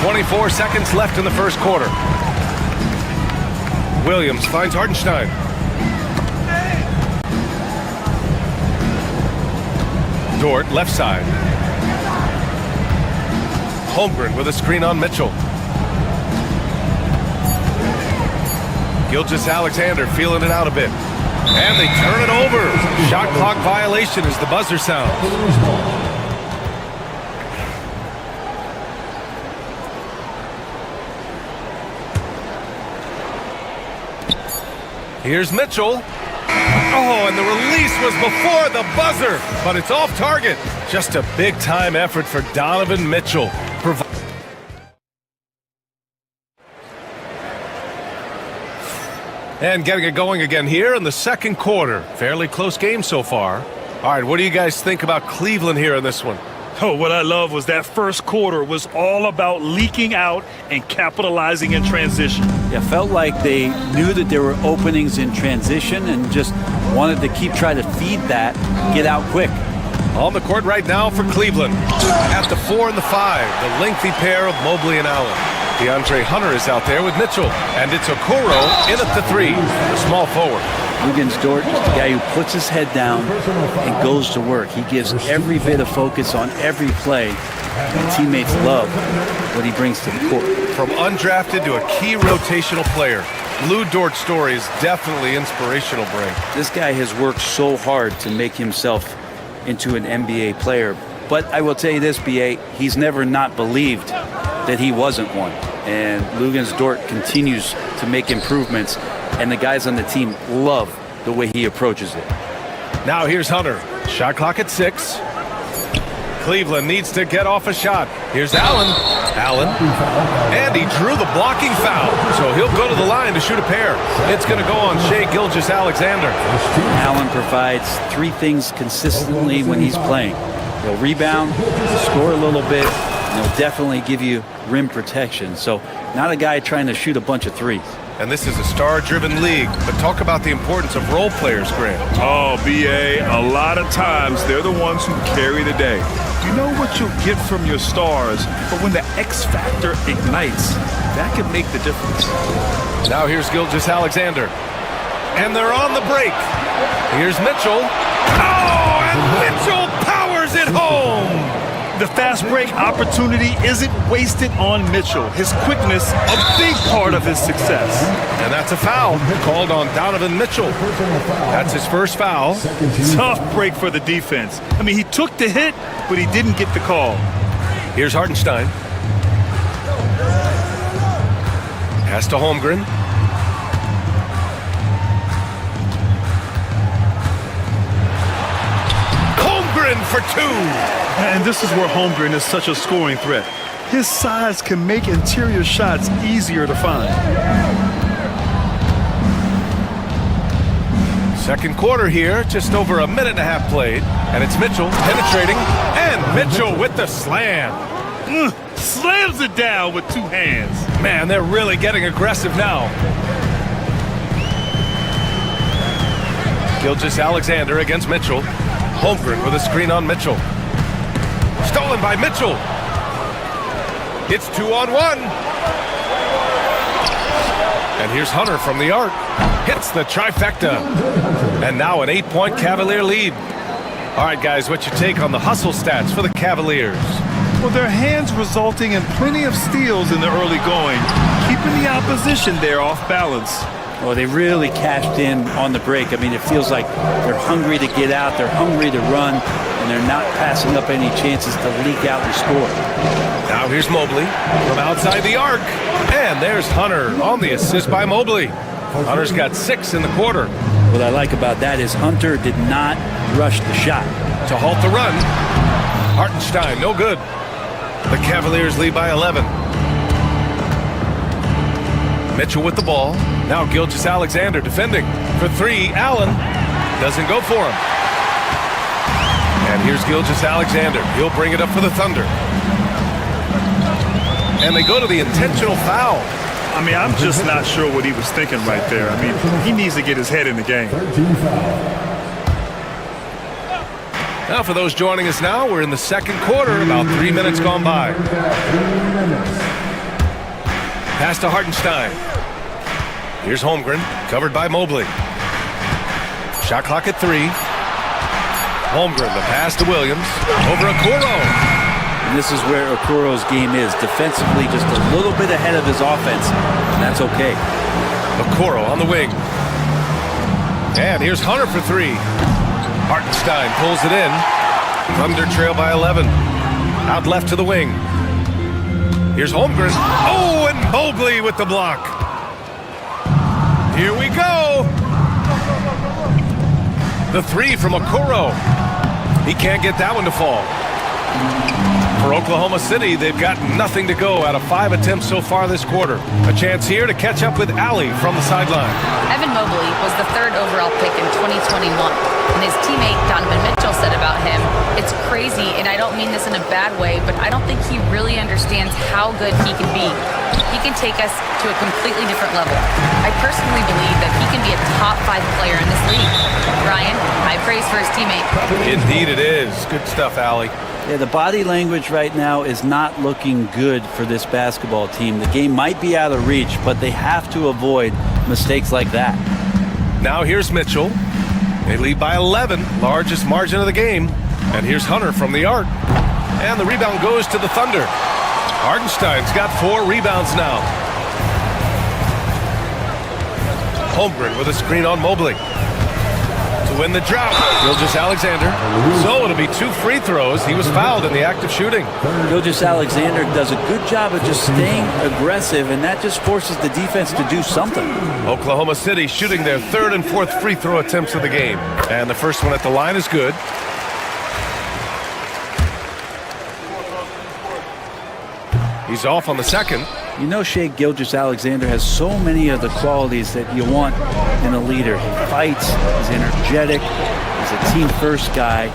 [SPEAKER 4] 24 seconds left in the first quarter. Williams finds Hartenstein. Dort, left side. Holmgren with a screen on Mitchell. Gilgeous-Alexander feeling it out a bit. And they turn it over. Shot clock violation as the buzzer sounds. Here's Mitchell. Oh, and the release was before the buzzer, but it's off target. Just a big-time effort for Donovan Mitchell. And getting it going again here in the second quarter. Fairly close game so far. All right, what do you guys think about Cleveland here in this one?
[SPEAKER 5] Oh, what I love was that first quarter was all about leaking out and capitalizing in transition.
[SPEAKER 14] Yeah, felt like they knew that there were openings in transition and just wanted to keep trying to feed that, get out quick.
[SPEAKER 4] On the court right now for Cleveland. At the 4 and the 5, the lengthy pair of Mobley and Allen. DeAndre Hunter is out there with Mitchell. And it's Okoro in at the 3, the small forward.
[SPEAKER 14] Luguentz Dort is the guy who puts his head down and goes to work. He gives every bit of focus on every play. And teammates love what he brings to the court.
[SPEAKER 4] From undrafted to a key rotational player, Lou Dort's story is definitely inspirational, Bray.
[SPEAKER 14] This guy has worked so hard to make himself into an NBA player. But I will tell you this, B.A., he's never not believed that he wasn't one. And Luguentz Dort continues to make improvements, and the guys on the team love the way he approaches it.
[SPEAKER 4] Now here's Hunter. Shot clock at 6. Cleveland needs to get off a shot. Here's Allen. And he drew the blocking foul, so he'll go to the line to shoot a pair. It's going to go on Shai Gilgeous-Alexander.
[SPEAKER 14] Allen provides 3 things consistently when he's playing. He'll rebound, score a little bit, and he'll definitely give you rim protection. So not a guy trying to shoot a bunch of threes.
[SPEAKER 4] And this is a star-driven league, but talk about the importance of role players, Grant.
[SPEAKER 5] Oh, B.A., a lot of times they're the ones who carry the day. You know what you'll get from your stars, but when the X factor ignites, that can make the difference.
[SPEAKER 4] Now here's Gilgeous-Alexander. And they're on the break. Here's Mitchell. Oh, and Mitchell powers it home!
[SPEAKER 5] The fast break opportunity isn't wasted on Mitchell. His quickness, a big part of his success.
[SPEAKER 4] And that's a foul called on Donovan Mitchell. That's his first foul.
[SPEAKER 5] Tough break for the defense. I mean, he took the hit, but he didn't get the call.
[SPEAKER 4] Here's Hartenstein. Pass to Holmgren. Holmgren for two.
[SPEAKER 5] And this is where Holmgren is such a scoring threat. His size can make interior shots easier to find.
[SPEAKER 4] Second quarter here, just over a minute and a half played. And it's Mitchell penetrating. And Mitchell with the slam.
[SPEAKER 5] Slams it down with two hands.
[SPEAKER 4] Man, they're really getting aggressive now. Gilgeous-Alexander against Mitchell. Holmgren with a screen on Mitchell. Stolen by Mitchell. It's 2-on-1. And here's Hunter from the arc. Hits the trifecta. And now an 8-point Cavalier lead. All right, guys, what's your take on the hustle stats for the Cavaliers?
[SPEAKER 5] Well, their hands resulting in plenty of steals in the early going, keeping the opposition there off balance.
[SPEAKER 14] Well, they really cashed in on the break. I mean, it feels like they're hungry to get out, they're hungry to run, and they're not passing up any chances to leak out and score.
[SPEAKER 4] Now here's Mobley from outside the arc. And there's Hunter on the assist by Mobley. Hunter's got 6 in the quarter.
[SPEAKER 14] What I like about that is Hunter did not rush the shot.
[SPEAKER 4] To halt the run, Hartenstein, no good. The Cavaliers lead by 11. Mitchell with the ball. Now Gilgeous-Alexander defending. For 3, Allen doesn't go for him. And here's Gilgeous-Alexander. He'll bring it up for the Thunder. And they go to the intentional foul.
[SPEAKER 5] I mean, I'm just not sure what he was thinking right there. I mean, he needs to get his head in the game.
[SPEAKER 4] Now for those joining us now, we're in the second quarter, about 3 minutes gone by. Pass to Hartenstein. Here's Holmgren, covered by Mobley. Shot clock at 3. Holmgren, the pass to Williams, over Okoro.
[SPEAKER 14] And this is where Okoro's game is. Defensively, just a little bit ahead of his offense, and that's okay.
[SPEAKER 4] Okoro on the wing. And here's Hunter for 3. Hartenstein pulls it in. Thunder trail by 11. Out left to the wing. Here's Holmgren. Oh, and Mobley with the block. Here we go. The 3 from Okoro. He can't get that one to fall. For Oklahoma City, they've got nothing to go out of 5 attempts so far this quarter. A chance here to catch up with Allie from the sideline.
[SPEAKER 7] Evan Mobley was the 3rd overall pick in 2021, and his teammate Donovan Mitchell said about him, "It's crazy, and I don't mean this in a bad way, but I don't think he really understands how good he can be. He can take us to a completely different level. I personally believe that he can be a top 5 player in this league." Ryan, high praise for his teammate.
[SPEAKER 4] Indeed it is. Good stuff, Allie.
[SPEAKER 14] Yeah, the body language right now is not looking good for this basketball team. The game might be out of reach, but they have to avoid mistakes like that.
[SPEAKER 4] Now here's Mitchell. They lead by 11, largest margin of the game. And here's Hunter from the arc. And the rebound goes to the Thunder. Hartenstein's got 4 rebounds now. Holmgren with a screen on Mobley. To win the drought, Gilgeous-Alexander. So it'll be 2 free throws. He was fouled in the act of shooting.
[SPEAKER 14] Gilgeous-Alexander does a good job of just staying aggressive, and that just forces the defense to do something.
[SPEAKER 4] Oklahoma City shooting their 3rd and 4th free throw attempts of the game. And the first one at the line is good. He's off on the second.
[SPEAKER 14] You know, Shea Gilgeous-Alexander has so many of the qualities that you want in a leader. He fights, he's energetic, he's a team-first guy.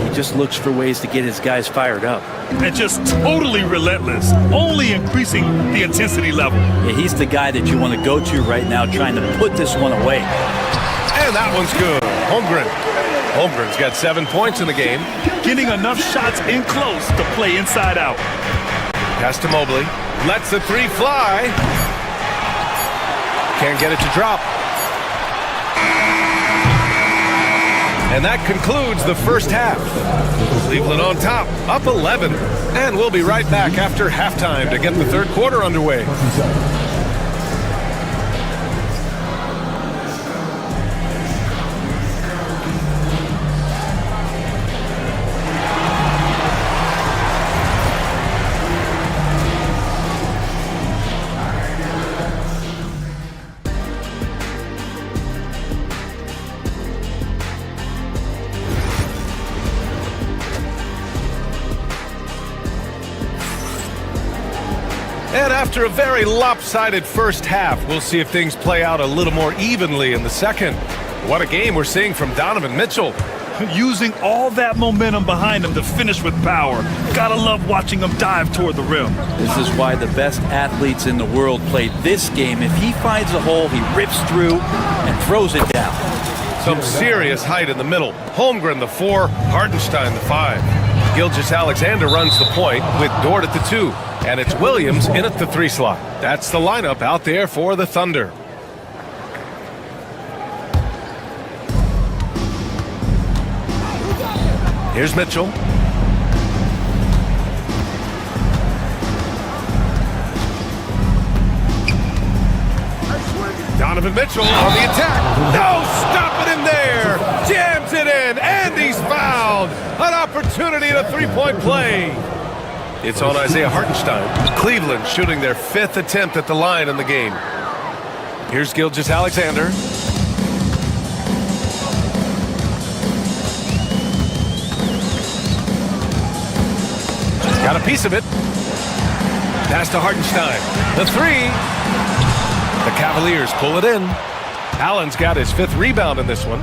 [SPEAKER 14] He just looks for ways to get his guys fired up.
[SPEAKER 5] And just totally relentless, only increasing the intensity level.
[SPEAKER 14] Yeah, he's the guy that you want to go to right now, trying to put this one away.
[SPEAKER 4] And that one's good. Holmgren. Holmgren's got 7 points in the game.
[SPEAKER 5] Getting enough shots in close to play inside out.
[SPEAKER 4] Pass to Mobley. Lets the 3 fly. Can't get it to drop. And that concludes the first half. Cleveland on top, up 11. And we'll be right back after halftime to get the third quarter underway. And after a very lopsided first half, we'll see if things play out a little more evenly in the second. What a game we're seeing from Donovan Mitchell.
[SPEAKER 5] Using all that momentum behind him to finish with power. Gotta love watching him dive toward the rim.
[SPEAKER 14] This is why the best athletes in the world play this game. If he finds a hole, he rips through and throws it down.
[SPEAKER 4] Some serious height in the middle. Holmgren the 4, Hartenstein the 5. Gilgeous-Alexander runs the point with Dort at the 2. And it's Williams in at the 3 slot. That's the lineup out there for the Thunder. Here's Mitchell. Donovan Mitchell on the attack. No, stop it in there. Jams it in, and he's fouled. An opportunity at a three-point play. It's on Isaiah Hartenstein. Cleveland shooting their 5th attempt at the line in the game. Here's Gilgeous-Alexander. Got a piece of it. Pass to Hartenstein. The 3. The Cavaliers pull it in. Allen's got his 5th rebound in this one.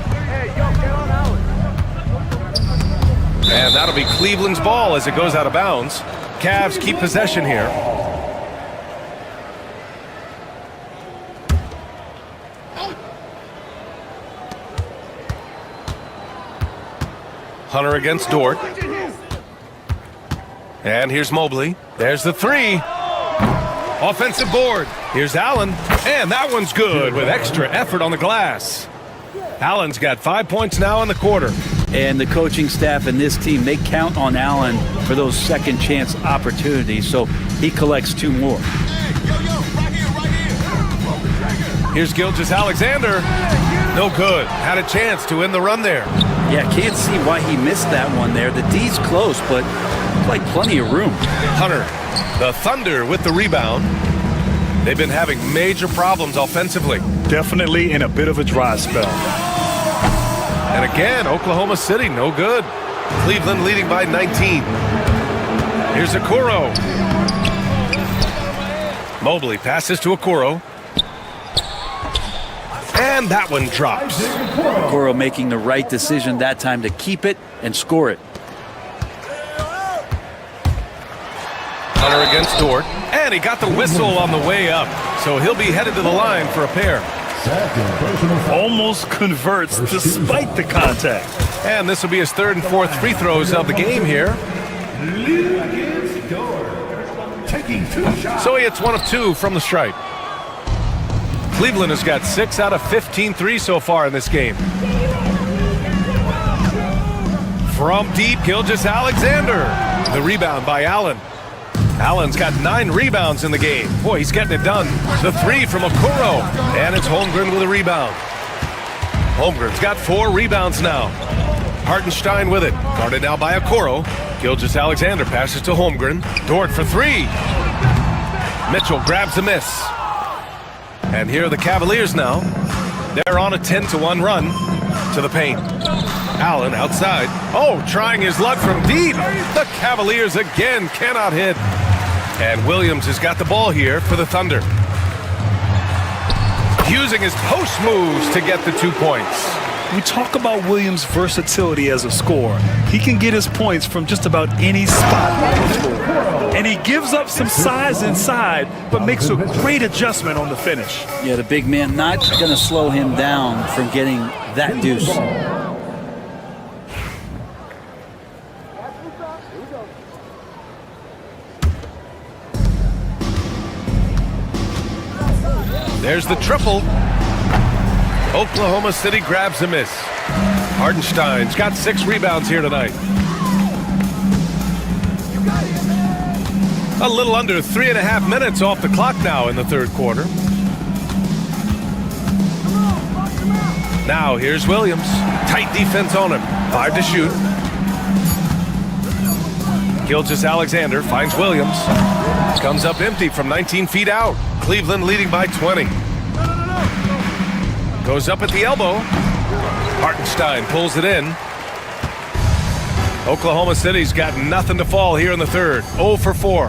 [SPEAKER 4] And that'll be Cleveland's ball as it goes out of bounds. Cavs keep possession here. Hunter against Dort. And here's Mobley. There's the 3. Offensive board. Here's Allen. And that one's good with extra effort on the glass. Allen's got 5 points now in the quarter.
[SPEAKER 14] And the coaching staff and this team, they count on Allen for those second chance opportunities, so he collects 2 more.
[SPEAKER 4] Here's Gilgeous-Alexander. No good. Had a chance to end the run there.
[SPEAKER 14] Yeah, can't see why he missed that one there. The D's close, but like plenty of room.
[SPEAKER 4] Hunter, the Thunder with the rebound. They've been having major problems offensively.
[SPEAKER 5] Definitely in a bit of a dry spell.
[SPEAKER 4] And again, Oklahoma City, no good. Cleveland leading by 19. Here's Okoro. Mobley passes to Okoro. And that one drops.
[SPEAKER 14] Okoro making the right decision that time to keep it and score it.
[SPEAKER 4] Hunter against Dort. And he got the whistle on the way up. So he'll be headed to the line for a pair.
[SPEAKER 5] Almost converts despite the contact.
[SPEAKER 4] And this will be his 3rd and 4th free throws of the game here. So he hits 1 of 2 from the stripe. Cleveland has got 6 out of 15 threes so far in this game. From deep, Gilgeous-Alexander. The rebound by Allen. Allen's got 9 rebounds in the game. Boy, he's getting it done. The 3 from Okoro. And it's Holmgren with a rebound. Holmgren's got 4 rebounds now. Hartenstein with it. Guarded now by Okoro. Gilgeous-Alexander passes to Holmgren. Dort for 3. Mitchell grabs the miss. And here are the Cavaliers now. They're on a 10-1 run to the paint. Allen outside. Oh, trying his luck from deep. The Cavaliers again cannot hit. And Williams has got the ball here for the Thunder. Using his post moves to get the 2 points.
[SPEAKER 5] We talk about Williams' versatility as a scorer. He can get his points from just about any spot on the floor. And he gives up some size inside, but makes a great adjustment on the finish.
[SPEAKER 14] Yeah, the big man not going to slow him down from getting that deuce.
[SPEAKER 4] There's the triple. Oklahoma City grabs a miss. Hartenstein's got 6 rebounds here tonight. A little under 3.5 minutes off the clock now in the third quarter. Now here's Williams. Tight defense on him. 5 to shoot. Gilgeous-Alexander finds Williams. Comes up empty from 19 feet out. Cleveland leading by 20. Goes up at the elbow. Hartenstein pulls it in. Oklahoma City's got nothing to fall here in the third. 0 for 4.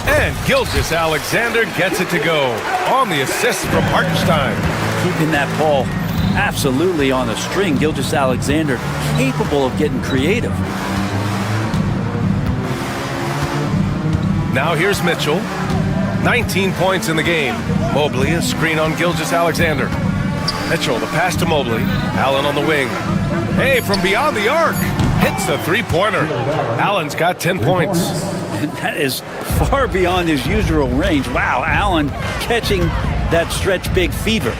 [SPEAKER 4] And Gilgeous-Alexander gets it to go on the assist from Hartenstein.
[SPEAKER 14] Keeping that ball absolutely on the string. Gilgeous-Alexander capable of getting creative.
[SPEAKER 4] Now here's Mitchell. 19 points in the game. Mobley, a screen on Gilgeous-Alexander. Mitchell, the pass to Mobley. Allen on the wing. Hey, from beyond the arc. Hits the three-pointer. Allen's got 10 points.
[SPEAKER 14] That is far beyond his usual range. Wow, Allen catching that stretch big fever.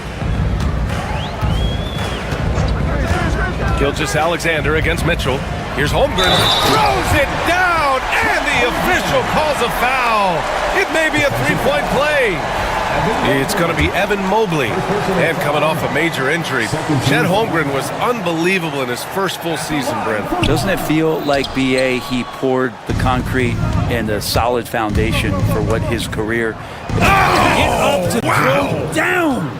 [SPEAKER 4] Gilgeous-Alexander against Mitchell. Here's Holmgren. Throws it down, and the official calls a foul. It may be a three-point play. It's going to be Evan Mobley. And coming off a major injury, Chet Holmgren was unbelievable in his first full season, Brent.
[SPEAKER 14] Doesn't it feel like, B.A., he poured the concrete and a solid foundation for what his career... Get up to throw down!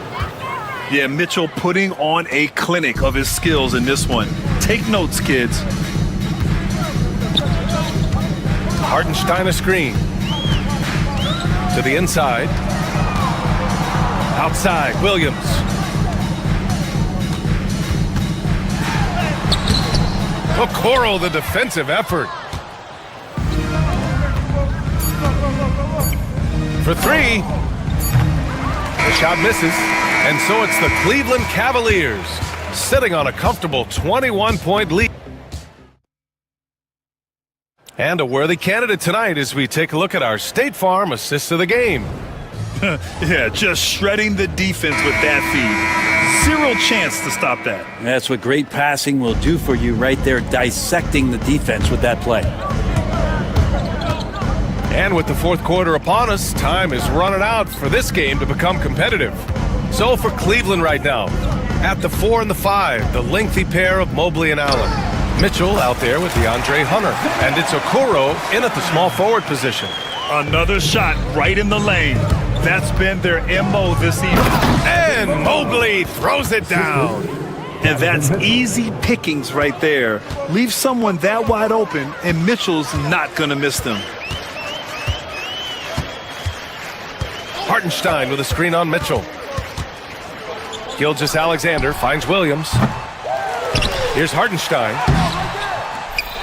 [SPEAKER 5] Yeah, Mitchell putting on a clinic of his skills in this one. Take notes, kids.
[SPEAKER 4] Hartenstein a screen. To the inside. Outside, Williams. Okoro, the defensive effort. For 3. The shot misses. And so it's the Cleveland Cavaliers sitting on a comfortable 21-point lead. And a worthy candidate tonight as we take a look at our State Farm assist of the game.
[SPEAKER 5] Yeah, just shredding the defense with that feed. Zero chance to stop that.
[SPEAKER 14] That's what great passing will do for you right there, dissecting the defense with that play.
[SPEAKER 4] And with the fourth quarter upon us, time is running out for this game to become competitive. So for Cleveland right now, at the 4 and the 5, the lengthy pair of Mobley and Allen. Mitchell out there with DeAndre Hunter. And it's Okoro in at the small forward position.
[SPEAKER 5] Another shot right in the lane. That's been their MO this evening.
[SPEAKER 4] And Mobley throws it down.
[SPEAKER 5] And that's easy pickings right there. Leave someone that wide open, and Mitchell's not going to miss them.
[SPEAKER 4] Hartenstein with a screen on Mitchell. Gilgeous-Alexander finds Williams. Here's Hartenstein.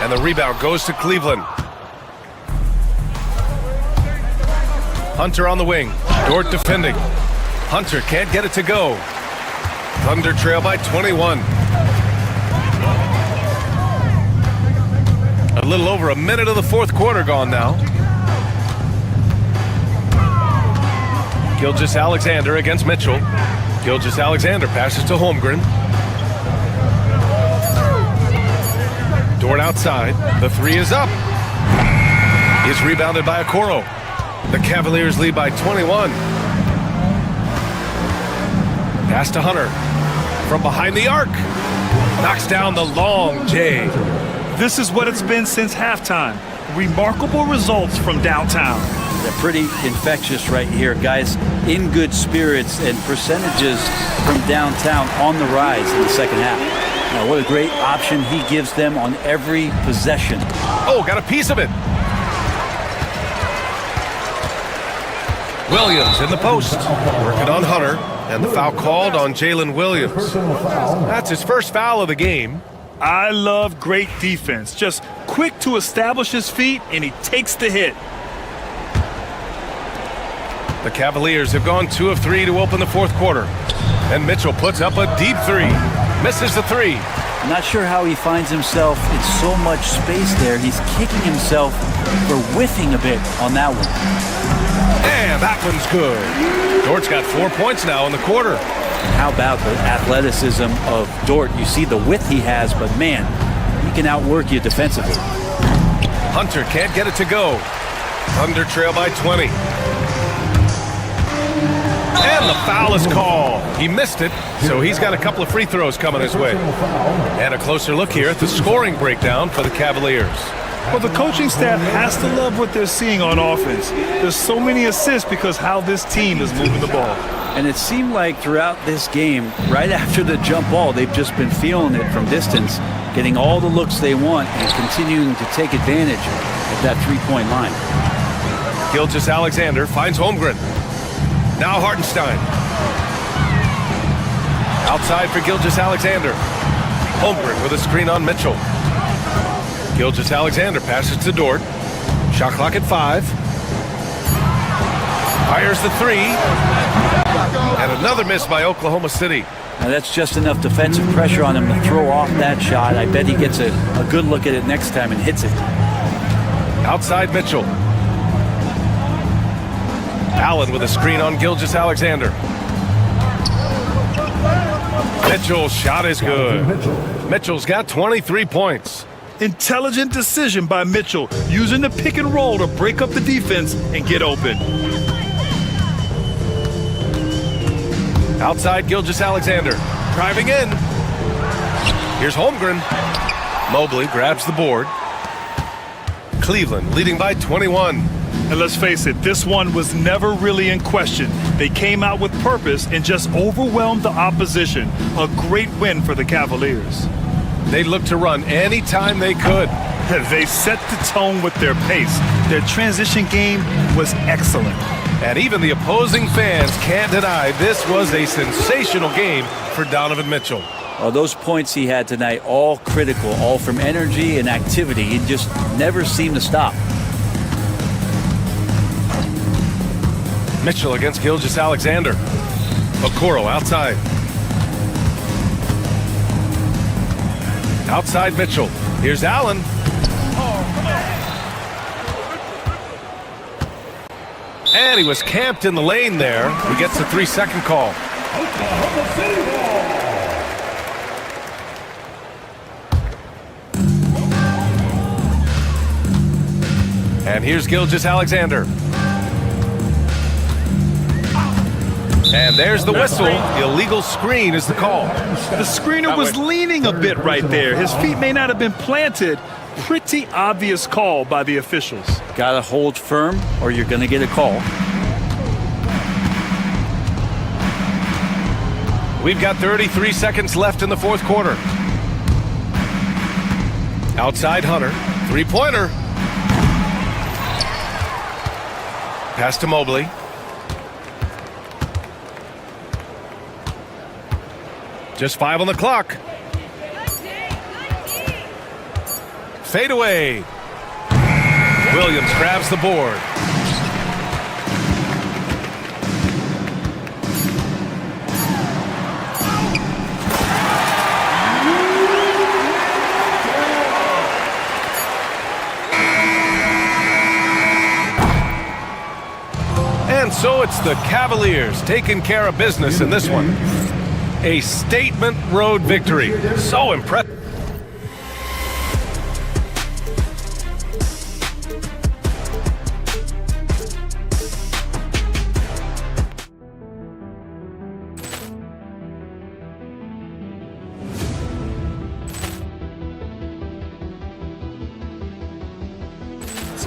[SPEAKER 4] And the rebound goes to Cleveland. Hunter on the wing. Dort defending. Hunter can't get it to go. Thunder trail by 21. A little over a minute of the fourth quarter gone now. Gilgeous-Alexander against Mitchell. Gilgeous-Alexander passes to Holmgren. Dort outside. The 3 is up. Is rebounded by Okoro. The Cavaliers lead by 21. Pass to Hunter. From behind the arc. Knocks down the long J.
[SPEAKER 5] This is what it's been since halftime. Remarkable results from downtown.
[SPEAKER 14] They're pretty infectious right here, guys. In good spirits and percentages from downtown on the rise in the second half. Now, what a great option he gives them on every possession.
[SPEAKER 4] Oh, got a piece of it. Williams in the post. Working on Hunter. And the foul called on Jalen Williams. That's his first foul of the game.
[SPEAKER 5] I love great defense. Just quick to establish his feet, and he takes the hit.
[SPEAKER 4] The Cavaliers have gone 2 of 3 to open the fourth quarter. And Mitchell puts up a deep 3. Misses the 3.
[SPEAKER 14] I'm not sure how he finds himself in so much space there. He's kicking himself for whiffing a bit on that one.
[SPEAKER 4] And that one's good. Dort's got 4 points now in the quarter.
[SPEAKER 14] How about the athleticism of Dort? You see the width he has, but man, he can outwork you defensively.
[SPEAKER 4] Hunter can't get it to go. Thunder trail by 20. And the foul is called. He missed it, so he's got a couple of free throws coming his way. And a closer look here at the scoring breakdown for the Cavaliers.
[SPEAKER 5] Well, the coaching staff has to love what they're seeing on offense. There's so many assists because how this team is moving the ball.
[SPEAKER 14] And it seemed like throughout this game, right after the jump ball, they've just been feeling it from distance, getting all the looks they want and continuing to take advantage of that three-point line.
[SPEAKER 4] Gilgeous-Alexander finds Holmgren. Now Hartenstein. Outside for Gilgeous-Alexander. Holmgren with a screen on Mitchell. Gilgeous-Alexander passes to Dort. Shot clock at 5. Fires the 3. And another miss by Oklahoma City.
[SPEAKER 14] Now that's just enough defensive pressure on him to throw off that shot. I bet he gets a good look at it next time and hits it.
[SPEAKER 4] Outside Mitchell. Allen with a screen on Gilgeous-Alexander. Mitchell's shot is good. Mitchell's got 23 points.
[SPEAKER 5] Intelligent decision by Mitchell, using the pick and roll to break up the defense and get open.
[SPEAKER 4] Outside Gilgeous-Alexander, driving in. Here's Holmgren. Mobley grabs the board. Cleveland leading by 21.
[SPEAKER 5] And let's face it, this one was never really in question. They came out with purpose and just overwhelmed the opposition. A great win for the Cavaliers.
[SPEAKER 4] They looked to run anytime they could.
[SPEAKER 5] They set the tone with their pace. Their transition game was excellent.
[SPEAKER 4] And even the opposing fans can't deny this was a sensational game for Donovan Mitchell.
[SPEAKER 14] Oh, those points he had tonight, all critical, all from energy and activity. He just never seemed to stop.
[SPEAKER 4] Mitchell against Gilgeous-Alexander. Okoro outside. Outside Mitchell. Here's Allen. And he was camped in the lane there. He gets a 3-second call. And here's Gilgeous-Alexander. And there's the whistle. Illegal screen is the call.
[SPEAKER 5] The screener was leaning a bit right there. His feet may not have been planted. Pretty obvious call by the officials.
[SPEAKER 14] Got to hold firm or you're going to get a call.
[SPEAKER 4] We've got 33 seconds left in the fourth quarter. Outside Hunter. Three-pointer. Pass to Mobley. Just 5 on the clock. Fade away. Williams grabs the board. And so it's the Cavaliers taking care of business in this one. A statement road victory. So impressive.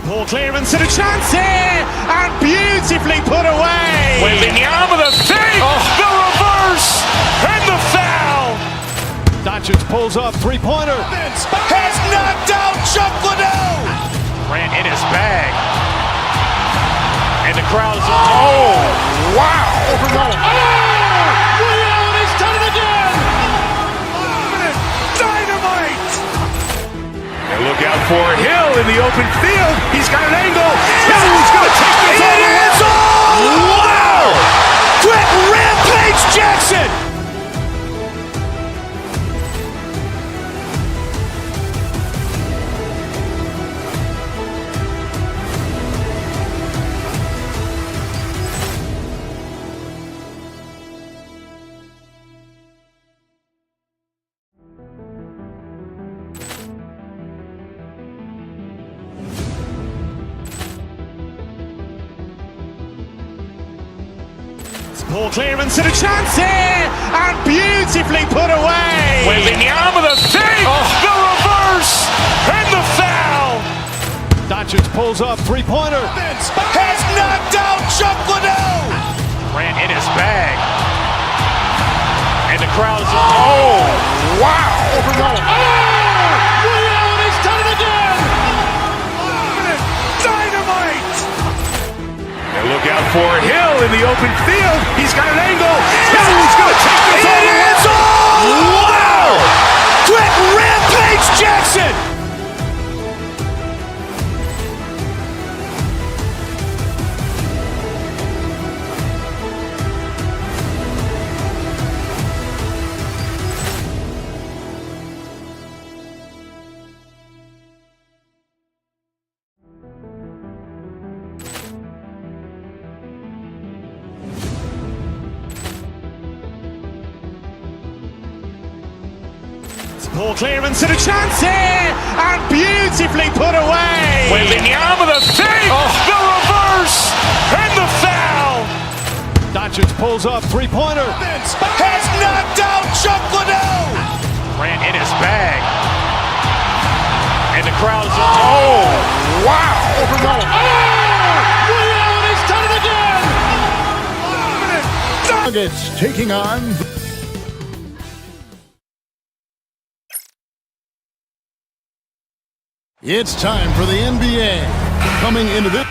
[SPEAKER 3] Ball clearance and a chance here, and beautifully put away.
[SPEAKER 2] Wembanyama the fake, the reverse, and the foul.
[SPEAKER 3] Doncic pulls up, three-pointer.
[SPEAKER 2] Has knocked out Chuck Liddell. Ran in his bag. And the crowd is, oh, wow.
[SPEAKER 3] He's done it again.
[SPEAKER 2] Dynamite.
[SPEAKER 1] And look out for Hill in the open field. He's got an angle. He's going to take this all the way.
[SPEAKER 2] Wow. Quick Rampage Jackson.
[SPEAKER 3] Ball clearance and a chance here, and beautifully put away.
[SPEAKER 2] Wembanyama the save, the reverse, and the foul.
[SPEAKER 3] Doncic pulls up, three-pointer.
[SPEAKER 2] Has knocked out Chuck Liddell. Grant in his bag. And the crowd is, oh, wow.
[SPEAKER 3] He's done it again.
[SPEAKER 2] Dynamite.
[SPEAKER 1] And look out for Hill in the open field. He's got an angle. Hill's going to take this all the way.
[SPEAKER 2] It's all. Wow. Grant Rampage Jackson.
[SPEAKER 3] Ball clearance and a chance here, and beautifully put away.
[SPEAKER 2] Wembanyama the save, the reverse, and the foul.
[SPEAKER 3] Doncic pulls up, three-pointer.
[SPEAKER 2] Has knocked out Chuck Liddell. Grant in his bag. And the crowd is, oh, wow.
[SPEAKER 3] He's done it again.
[SPEAKER 9] Nuggets taking on. It's time for the NBA. Coming into this.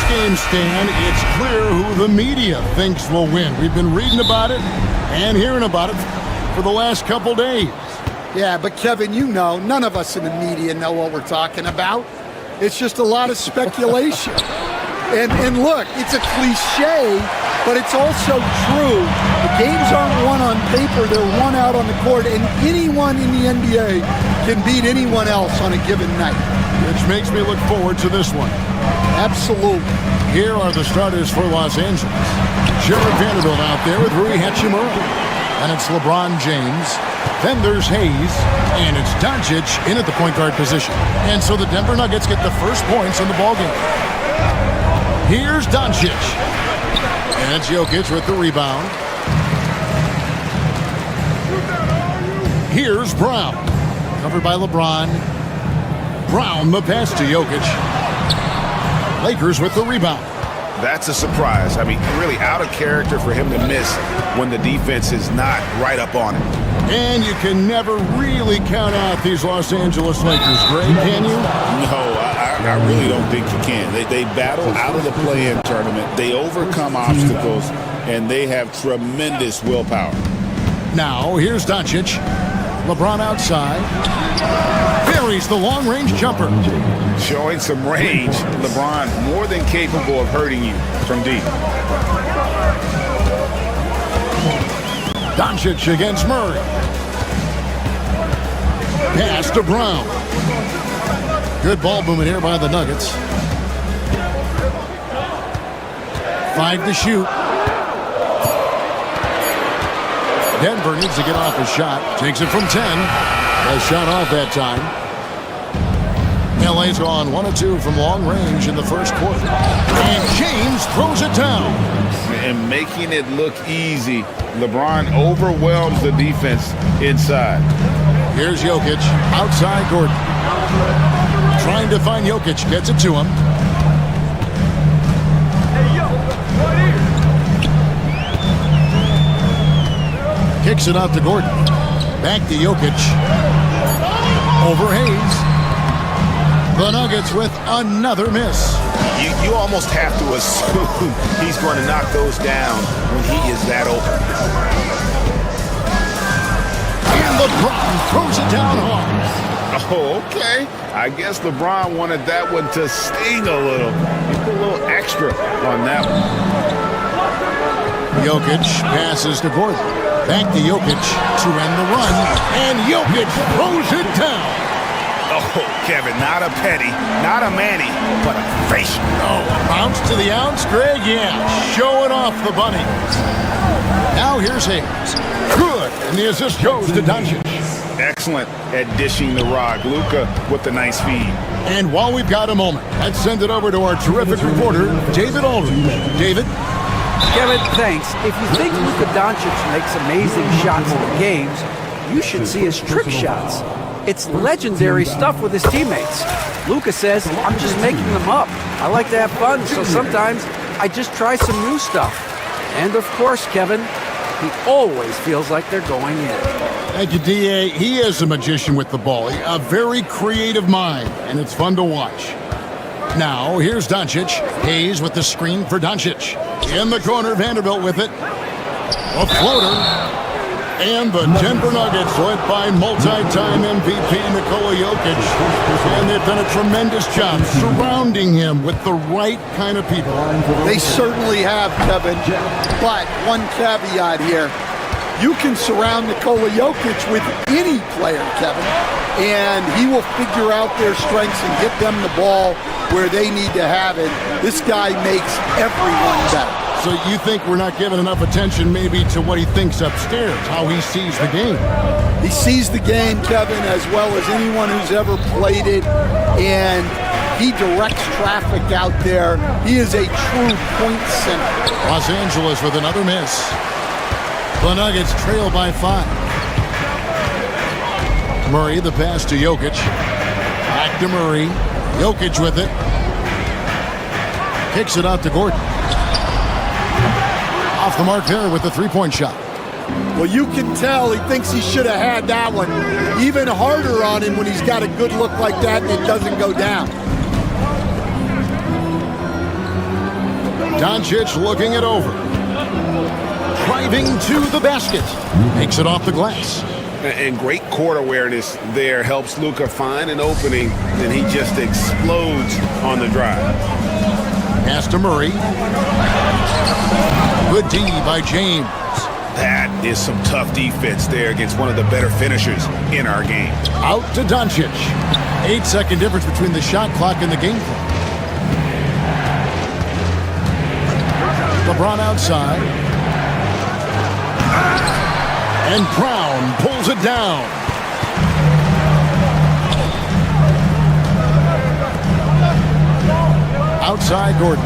[SPEAKER 9] Game, Stan, it's clear who the media thinks will win. We've been reading about it and hearing about it for the last couple days.
[SPEAKER 15] Yeah, but Kevin, you know, none of us in the media know what we're talking about. It's just a lot of speculation. and look, it's a cliche, but it's also true. The games aren't won on paper, they're won out on the court, and anyone in the NBA can beat anyone else on a given night.
[SPEAKER 9] Which makes me look forward to this one.
[SPEAKER 15] Absolutely.
[SPEAKER 9] Here are the starters for Los Angeles. Jared Vanderbilt out there with Rui Hachimura. And it's LeBron James. Then there's Hayes. And it's Doncic in at the point guard position. And so the Denver Nuggets get the first points in the ballgame. Here's Doncic. And it's Jokic with the rebound. Here's Brown. Covered by LeBron. Brown the pass to Jokic. Lakers with the rebound.
[SPEAKER 11] That's a surprise. I mean, really out of character for him to miss when the defense is not right up on him.
[SPEAKER 9] And you can never really count out these Los Angeles Lakers, Greg, can you?
[SPEAKER 11] No, I really don't think you can. They battle out of the play-in tournament. They overcome obstacles, and they have tremendous willpower.
[SPEAKER 9] Now, here's Doncic. LeBron outside. Buries the long-range jumper.
[SPEAKER 11] Showing some range. LeBron more than capable of hurting you from deep.
[SPEAKER 9] Doncic against Murray. Pass to Brown. Good ball movement here by the Nuggets. 5 to shoot. Denver needs to get off a shot. Takes it from 10. A shot off that time. LA's gone 1 of 2 from long range in the first quarter. And James throws it down.
[SPEAKER 11] And making it look easy. LeBron overwhelms the defense inside.
[SPEAKER 9] Here's Jokic. Outside Gordon. Trying to find Jokic. Gets it to him. Kicks it out to Gordon. Back to Jokic. Over Hayes. The Nuggets with another miss.
[SPEAKER 11] You almost have to assume he's going to knock those down when he is that open.
[SPEAKER 9] And LeBron throws it down hard.
[SPEAKER 11] Oh, okay. I guess LeBron wanted that one to sting a little. He put a little extra on that one.
[SPEAKER 9] Jokic passes to Gordon. Back to Jokic to end the run. And Jokic throws it down.
[SPEAKER 11] Oh, Oh, Kevin, not a petty, not a Manny, but a facial.
[SPEAKER 9] Oh, bounce to the ounce, Greg, yeah. Showing off the bunny. Now here's Hayes. Good, and the assist goes to Doncic.
[SPEAKER 11] Excellent at dishing the rock. Luka with the nice feed.
[SPEAKER 9] And while we've got a moment, let's send it over to our terrific reporter, David Aldridge. David?
[SPEAKER 12] Kevin, thanks. If you think Luka Doncic makes amazing shots in the games, you should see his trick shots. It's legendary stuff with his teammates. Luka says, I'm just making them up. I like to have fun, so sometimes I just try some new stuff. And of course, Kevin, he always feels like they're going in.
[SPEAKER 9] Thank you, D.A. He is a magician with the ball. A very creative mind, and it's fun to watch. Now, here's Doncic. Hayes with the screen for Doncic. In the corner, Vanderbilt with it. A floater. And the Denver Nuggets, led by multi-time MVP Nikola Jokic. And they've done a tremendous job surrounding him with the right kind of people.
[SPEAKER 15] They certainly have, Kevin. But one caveat here. You can surround Nikola Jokic with any player, Kevin, and he will figure out their strengths and get them the ball where they need to have it. This guy makes everyone better.
[SPEAKER 9] So you think we're not giving enough attention maybe to what he thinks upstairs, how he sees the game?
[SPEAKER 15] He sees the game, Kevin, as well as anyone who's ever played it, and he directs traffic out there. He is a true point center.
[SPEAKER 9] Los Angeles with another miss. The Nuggets trail by 5. Murray, the pass to Jokic. Back to Murray. Jokic with it. Kicks it out to Gordon. Off the mark there with the three-point shot.
[SPEAKER 15] Well, you can tell he thinks he should have had that one. Even harder on him when he's got a good look like that and it doesn't go down.
[SPEAKER 9] Doncic looking it over. Driving to the basket. Makes it off the glass.
[SPEAKER 11] And great court awareness there helps Luka find an opening, and he just explodes on the drive.
[SPEAKER 9] Pass to Murray. Good D by James.
[SPEAKER 11] That is some tough defense there against one of the better finishers in our game.
[SPEAKER 9] Out to Doncic. 8-second difference between the shot clock and the game clock. LeBron outside. And Brown pulls it down. Outside Gordon.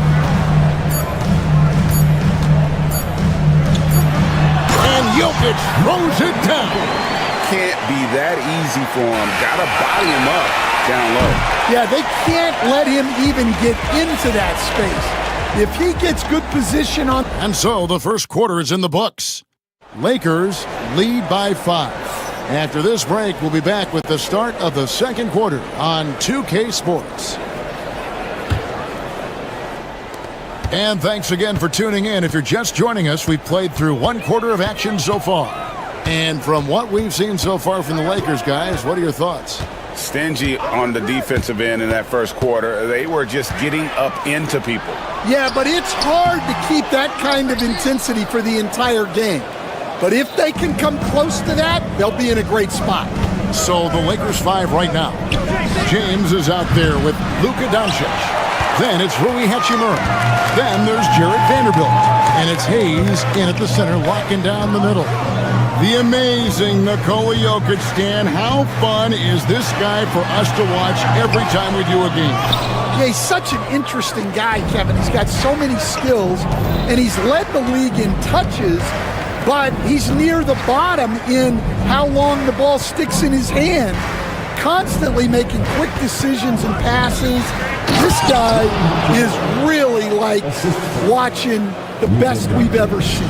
[SPEAKER 9] And Jokic throws it down.
[SPEAKER 11] Can't be that easy for him. Gotta body him up down low.
[SPEAKER 15] Yeah, they can't let him even get into that space. If he gets good position on...
[SPEAKER 9] And so the first quarter is in the books. Lakers lead by 5. After this break, we'll be back with the start of the second quarter on 2K Sports. And thanks again for tuning in. If you're just joining us, we've played through one quarter of action so far. And from what we've seen so far from the Lakers, guys, what are your thoughts?
[SPEAKER 11] Stingy on the defensive end in that first quarter. They were just getting up into people.
[SPEAKER 15] Yeah, but it's hard to keep that kind of intensity for the entire game. But if they can come close to that, they'll be in a great spot.
[SPEAKER 9] So the Lakers 5 right now. James is out there with Luka Doncic. Then it's Rui Hachimura. Then there's Jarrett Vanderbilt. And it's Hayes in at the center, locking down the middle. The amazing Nikola Jokic. Stan, how fun is this guy for us to watch every time we do a game?
[SPEAKER 15] Yeah, he's such an interesting guy, Kevin. He's got so many skills, and he's led the league in touches, but he's near the bottom in how long the ball sticks in his hand, constantly making quick decisions and passes. This guy is really like watching the best we've ever seen.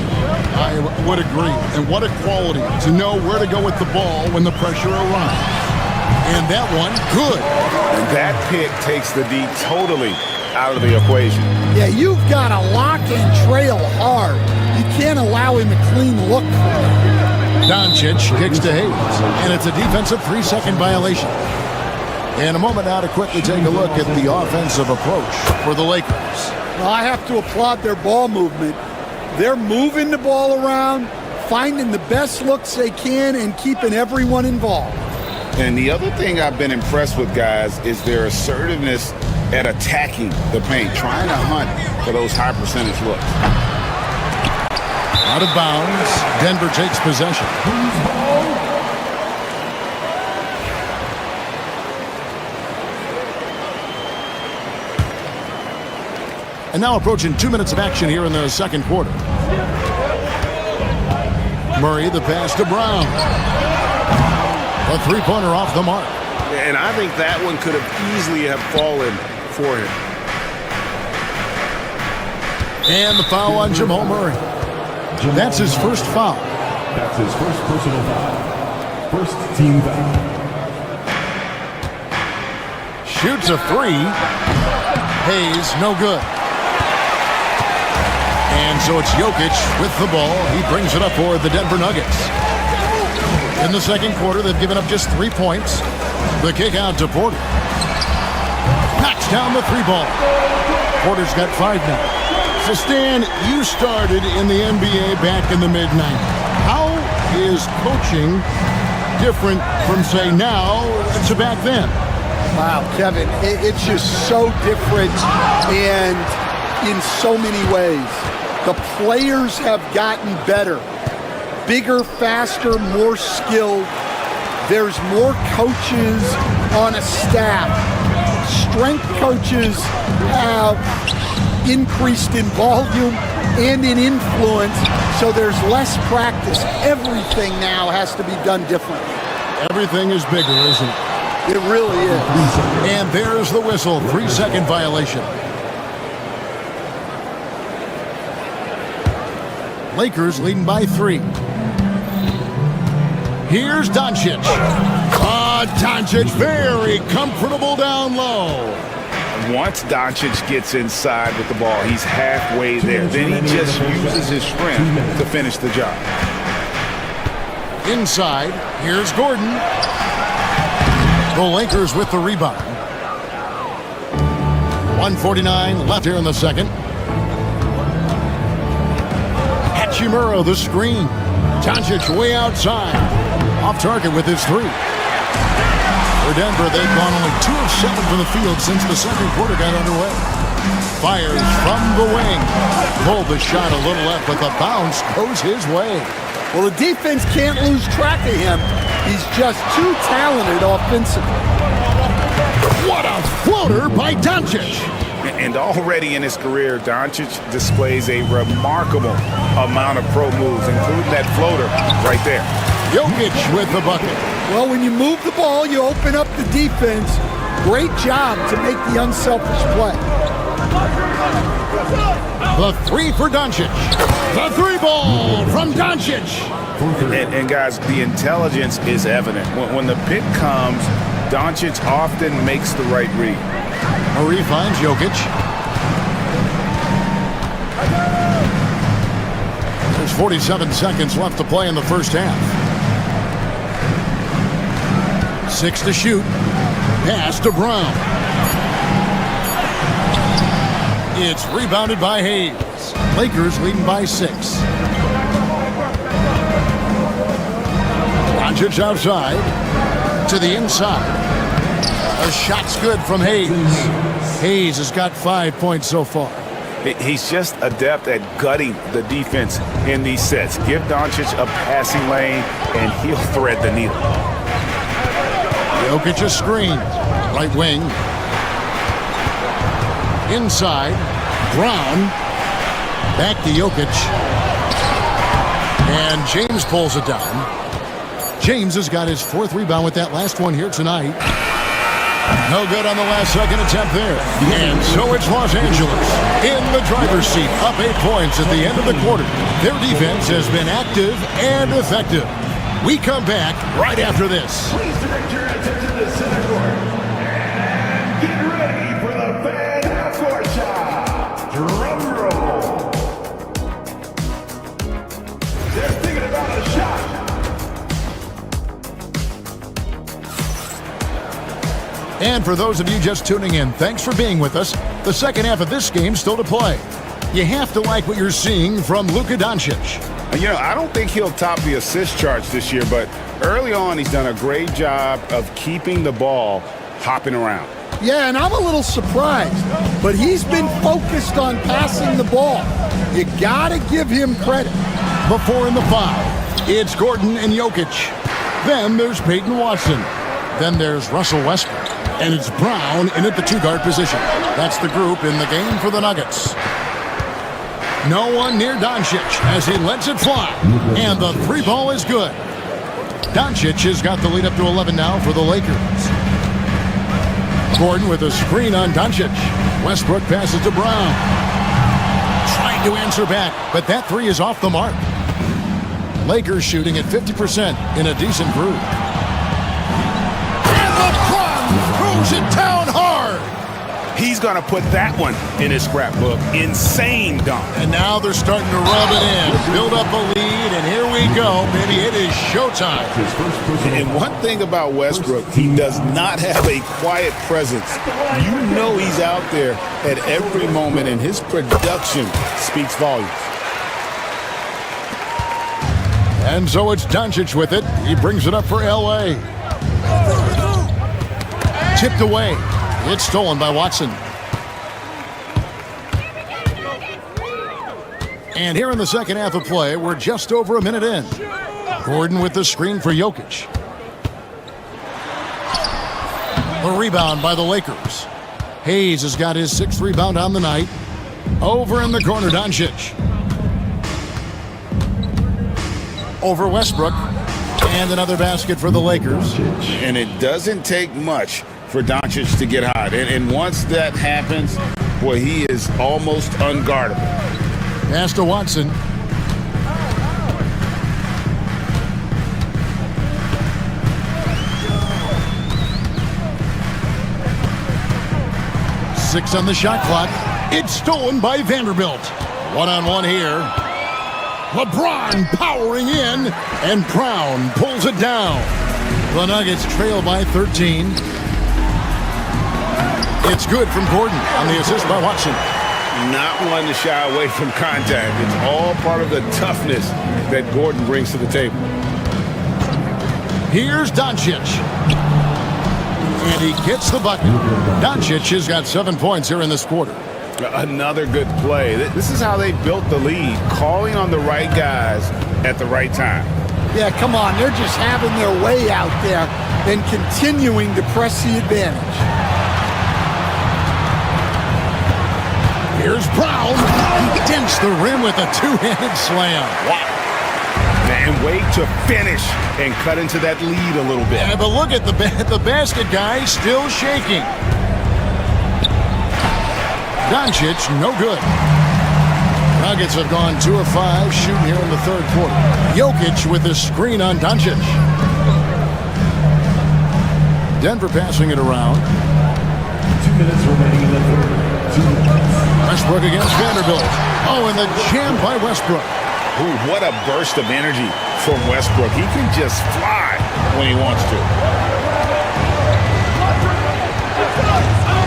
[SPEAKER 9] I would agree. And what a quality to know where to go with the ball when the pressure arrives. And that one, good.
[SPEAKER 11] And that pick takes the D totally out of the equation.
[SPEAKER 15] Yeah, you've got to lock and trail hard. You can't allow him a clean look.
[SPEAKER 9] Doncic kicks to Hayes, and it's a defensive 3-second violation. In a moment now to quickly take a look at the offensive approach for the Lakers.
[SPEAKER 15] Well, I have to applaud their ball movement. They're moving the ball around, finding the best looks they can, and keeping everyone involved.
[SPEAKER 11] And the other thing I've been impressed with, guys, is their assertiveness at attacking the paint, trying to hunt for those high percentage looks.
[SPEAKER 9] Out of bounds. Denver takes possession. And now approaching 2 minutes of action here in the second quarter. Murray, the pass to Brown. A three-pointer off the mark.
[SPEAKER 5] And I think that one could have easily have fallen for him.
[SPEAKER 9] And the foul on Jamal Murray. That's his first foul.
[SPEAKER 8] That's his first personal foul. First team foul.
[SPEAKER 9] Shoots a three. Hayes, no good. And so it's Jokic with the ball. He brings it up for the Denver Nuggets. In the second quarter, they've given up just 3 points. The kick out to Porter. Knocks down the three ball. Porter's got 5 now. So, Stan, you started in the NBA back in the mid-90s. How is coaching different from, say, now to back then?
[SPEAKER 15] Wow, Kevin, it's just so different and in so many ways. The players have gotten better. Bigger, faster, more skilled. There's more coaches on a staff. Strength coaches have increased in volume and in influence, so there's less practice. Everything now has to be done differently.
[SPEAKER 9] Everything is bigger, isn't it?
[SPEAKER 15] It really is.
[SPEAKER 9] And there's the whistle. 3-second violation. Lakers leading by 3. Here's Doncic. Doncic very comfortable down low.
[SPEAKER 11] Once Doncic gets inside with the ball, he's halfway there. Then he just uses his strength to finish the job.
[SPEAKER 9] Inside, here's Gordon. The Lakers with the rebound. 1:49 left here in the second. Hachimura the screen. Doncic way outside. Off target with his 3. For Denver, they've gone only 2 of 7 from the field since the second quarter got underway. Fires from the wing. Pulled the shot a little left, but the bounce goes his way.
[SPEAKER 15] Well, the defense can't lose track of him. He's just too talented offensively.
[SPEAKER 9] What a floater by Doncic.
[SPEAKER 11] And already in his career, Doncic displays a remarkable amount of pro moves, including that floater right there.
[SPEAKER 9] Jokic with the bucket.
[SPEAKER 15] Well, when you move the ball, you open up the defense. Great job to make the unselfish play.
[SPEAKER 9] The 3 for Doncic. The 3 ball from Doncic.
[SPEAKER 11] And guys, the intelligence is evident. When the pick comes, Doncic often makes the right read.
[SPEAKER 9] Murray finds Jokic. There's 47 seconds left to play in the first half. 6 to shoot. Pass to Brown. It's rebounded by Hayes. Lakers leading by 6. Doncic outside. To the inside. A shot's good from Hayes. Hayes has got 5 points so far.
[SPEAKER 11] He's just adept at gutting the defense in these sets. Give Doncic a passing lane, and he'll thread the needle.
[SPEAKER 9] Jokic a screen. Right wing. Inside. Brown. Back to Jokic. And James pulls it down. James has got his 4th rebound with that last one here tonight. No good on the last second attempt there. And so it's Los Angeles in the driver's seat, up 8 points at the end of the quarter. Their defense has been active and effective. We come back right after this.
[SPEAKER 1] Please direct your attention to the center court. And get ready for the fan half-court shot. Drum roll. They're thinking about a shot.
[SPEAKER 9] And for those of you just tuning in, thanks for being with us. The second half of this game still to play. You have to like what you're seeing from Luka Doncic.
[SPEAKER 11] You know, I don't think he'll top the assist charts this year, but early on he's done a great job of keeping the ball hopping around.
[SPEAKER 15] Yeah, and I'm a little surprised, but he's been focused on passing the ball. You gotta give him credit.
[SPEAKER 9] Before in the 5, it's Gordon and Jokic. Then there's Peyton Watson. Then there's Russell Westbrook. And it's Brown in at the 2-guard position. That's the group in the game for the Nuggets. No one near Doncic as he lets it fly. And the 3-ball is good. Doncic has got the lead up to 11 now for the Lakers. Gordon with a screen on Doncic. Westbrook passes to Brown. Trying to answer back, but that 3 is off the mark. Lakers shooting at 50% in a decent group. And LeBron throws it down hard.
[SPEAKER 11] He's going to put that one in his scrapbook. Insane dunk.
[SPEAKER 9] And now they're starting to rub it in. Build up a lead, and here we go, baby. It is showtime.
[SPEAKER 11] And one thing about Westbrook, he does not have a quiet presence. You know he's out there at every moment, and his production speaks volumes.
[SPEAKER 9] And so it's Doncic with it. He brings it up for L.A. Tipped away. It's stolen by Watson. And here in the second half of play, we're just over a minute in. Gordon with the screen for Jokic. A rebound by the Lakers. Hayes has got his 6th rebound on the night. Over in the corner, Doncic. Over Westbrook. And another basket for the Lakers.
[SPEAKER 11] And it doesn't take much for Doncic to get hot. And once that happens, boy, he is almost unguardable.
[SPEAKER 9] Pass to Watson. Six on the shot clock. It's stolen by Vanderbilt. One-on-one here. LeBron powering in, and Brown pulls it down. The Nuggets trail by 13. It's good from Gordon on the assist by Watson.
[SPEAKER 11] Not one to shy away from contact. It's all part of the toughness that Gordon brings to the table.
[SPEAKER 9] Here's Doncic. And he gets the bucket. Doncic has got 7 points here in this quarter.
[SPEAKER 11] Another good play. This is how they built the lead, calling on the right guys at the right time.
[SPEAKER 15] Yeah, come on. They're just having their way out there and continuing to press the advantage.
[SPEAKER 9] Here's Brown. He dents the rim with a 2-handed slam.
[SPEAKER 11] Wow. And wait to finish and cut into that lead a little bit.
[SPEAKER 9] Yeah, but look at the basket guy still shaking. Doncic, no good. Nuggets have gone 2 of 5 shooting here in the third quarter. Jokic with the screen on Doncic. Denver passing it around.
[SPEAKER 8] 2 minutes remaining in the third. 2 minutes.
[SPEAKER 9] Westbrook against Vanderbilt. Oh, and the jam by Westbrook.
[SPEAKER 11] Ooh, what a burst of energy from Westbrook. He can just fly when he wants to.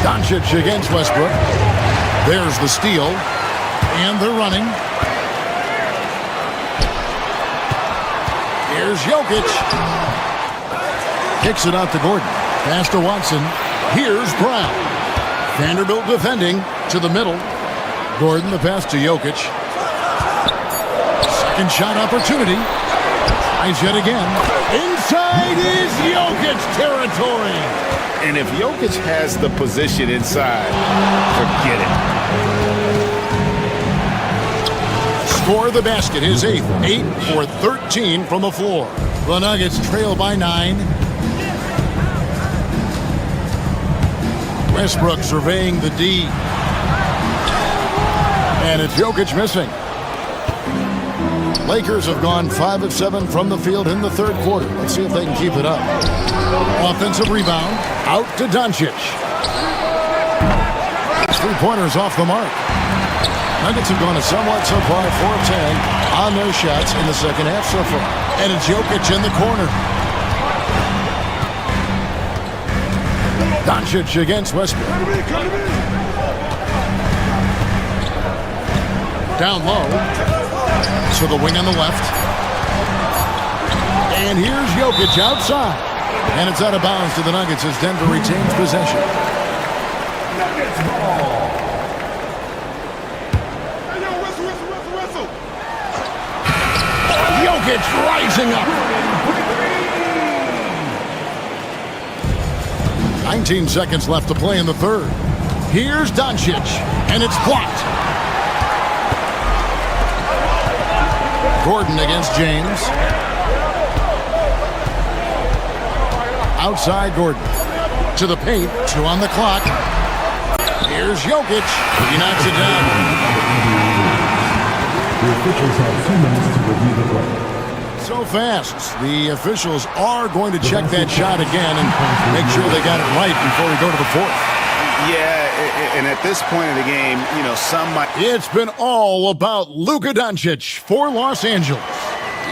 [SPEAKER 9] Doncic against Westbrook. There's the steal. And they're running. Here's Jokic. Kicks it out to Gordon. Pass to Watson. Here's Brown. Vanderbilt defending to the middle. Gordon, the pass to Jokic. Second shot opportunity. Tries yet again. Inside is Jokic territory.
[SPEAKER 11] And if Jokic has the position inside, forget it.
[SPEAKER 9] Score the basket, his 8th. 8 for 13 from the floor. The Nuggets trail by 9. Westbrook surveying the D. And it's Jokic missing. Lakers have gone 5 of 7 from the field in the third quarter. Let's see if they can keep it up. Offensive rebound. Out to Doncic. 3-pointers off the mark. Nuggets have gone a somewhat subpar 4 of 10 on their shots in the second half so far. And it's Jokic in the corner. Doncic against Westbrook. Down low. to the wing on the left. And here's Jokic outside. And it's out of bounds to the Nuggets as Denver retains possession.
[SPEAKER 8] Nuggets ball.
[SPEAKER 9] Jokic rising up. 19 seconds left to play in the third. Here's Doncic, and it's blocked. Gordon against James. Outside Gordon. To the paint, 2 on the clock. Here's Jokic. He knocks it down.
[SPEAKER 8] The officials have 2 minutes to review the play.
[SPEAKER 9] So fast. The officials are going to check that shot again and make sure they got it right before we go to the fourth.
[SPEAKER 11] Yeah, and at this point in the game, you know, some might...
[SPEAKER 9] It's been all about Luka Doncic for Los Angeles.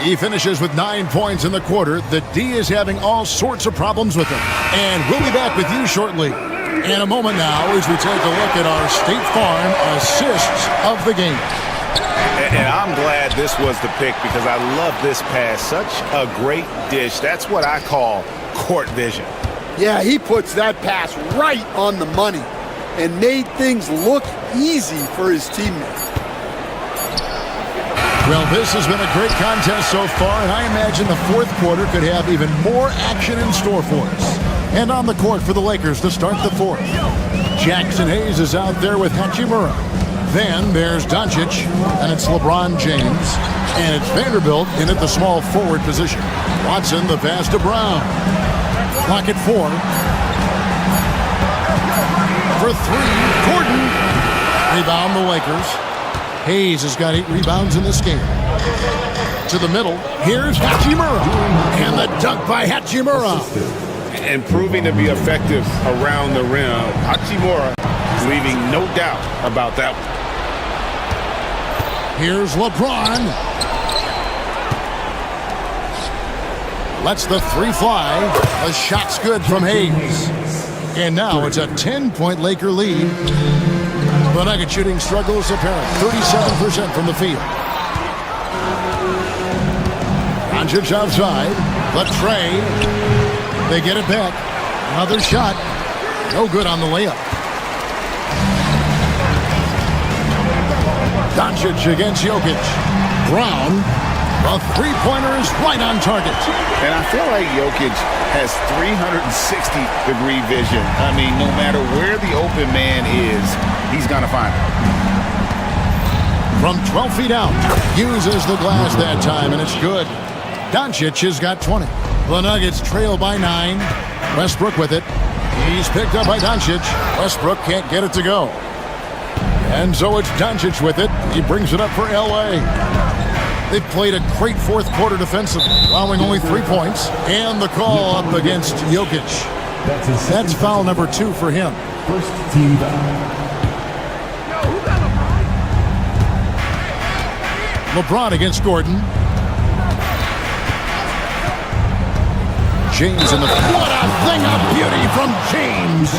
[SPEAKER 9] He finishes with 9 points in the quarter. The D is having all sorts of problems with him. And we'll be back with you shortly. In a moment now as we take a look at our State Farm assists of the game.
[SPEAKER 11] And I'm glad this was the pick because I love this pass. Such a great dish. That's what I call court vision.
[SPEAKER 15] Yeah, he puts that pass right on the money and made things look easy for his teammates.
[SPEAKER 9] Well, this has been a great contest so far, and I imagine the fourth quarter could have even more action in store for us. And on the court for the Lakers to start the fourth. Jackson Hayes is out there with Hachimura. Then there's Doncic, and it's LeBron James. And it's Vanderbilt in at the small forward position. Watson, the pass to Brown. Clock at 4. For 3, Gordon. Rebound the Lakers. Hayes has got 8 rebounds in this game. To the middle, here's Hachimura. And the dunk by Hachimura.
[SPEAKER 11] And proving to be effective around the rim. Hachimura leaving no doubt about that one.
[SPEAKER 9] Here's LeBron. Lets the 3 fly. The shot's good from Hayes. And now it's a 10-point Laker lead. The Nugget shooting struggles apparent. 37% from the field. Doncic outside. The tray. They get it back. Another shot. No good on the layup. Doncic against Jokic. Brown. The three-pointer is right on target.
[SPEAKER 11] And I feel like Jokic has 360-degree vision. I mean, no matter where the open man is, he's going to find it.
[SPEAKER 9] From 12 feet out, uses the glass that time, and it's good. Doncic has got 20. The Nuggets trail by 9. Westbrook with it. He's picked up by Doncic. Westbrook can't get it to go. And so it's Doncic with it. He brings it up for L.A. They've played a great fourth quarter defensively, allowing only 3 points. And the call up against Jokic. That's foul number 2 for him.
[SPEAKER 8] First team foul.
[SPEAKER 9] LeBron against Gordon. James in the... What a thing of beauty from James!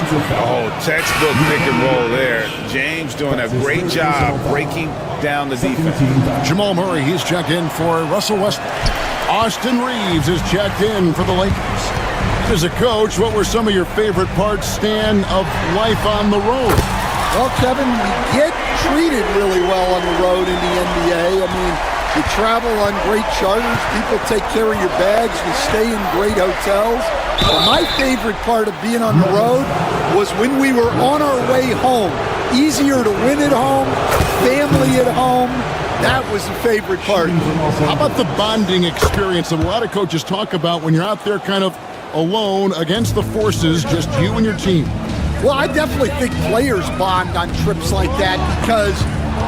[SPEAKER 11] Oh, textbook pick and roll there. James doing a great job breaking down the defense.
[SPEAKER 9] Jamal Murray, he's checked in for Russell Westbrook. Austin Reeves is checked in for the Lakers. As a coach, what were some of your favorite parts, Stan, of life on the road?
[SPEAKER 15] Well, Kevin, we get treated really well on the road in the NBA. I mean, you travel on great charters. People take care of your bags. We stay in great hotels. But my favorite part of being on the road was when we were on our way home. Easier to win at home, family at home. That was the favorite part.
[SPEAKER 9] How about the bonding experience that a lot of coaches talk about when you're out there kind of alone against the forces, just you and your team?
[SPEAKER 15] Well, I definitely think players bond on trips like that because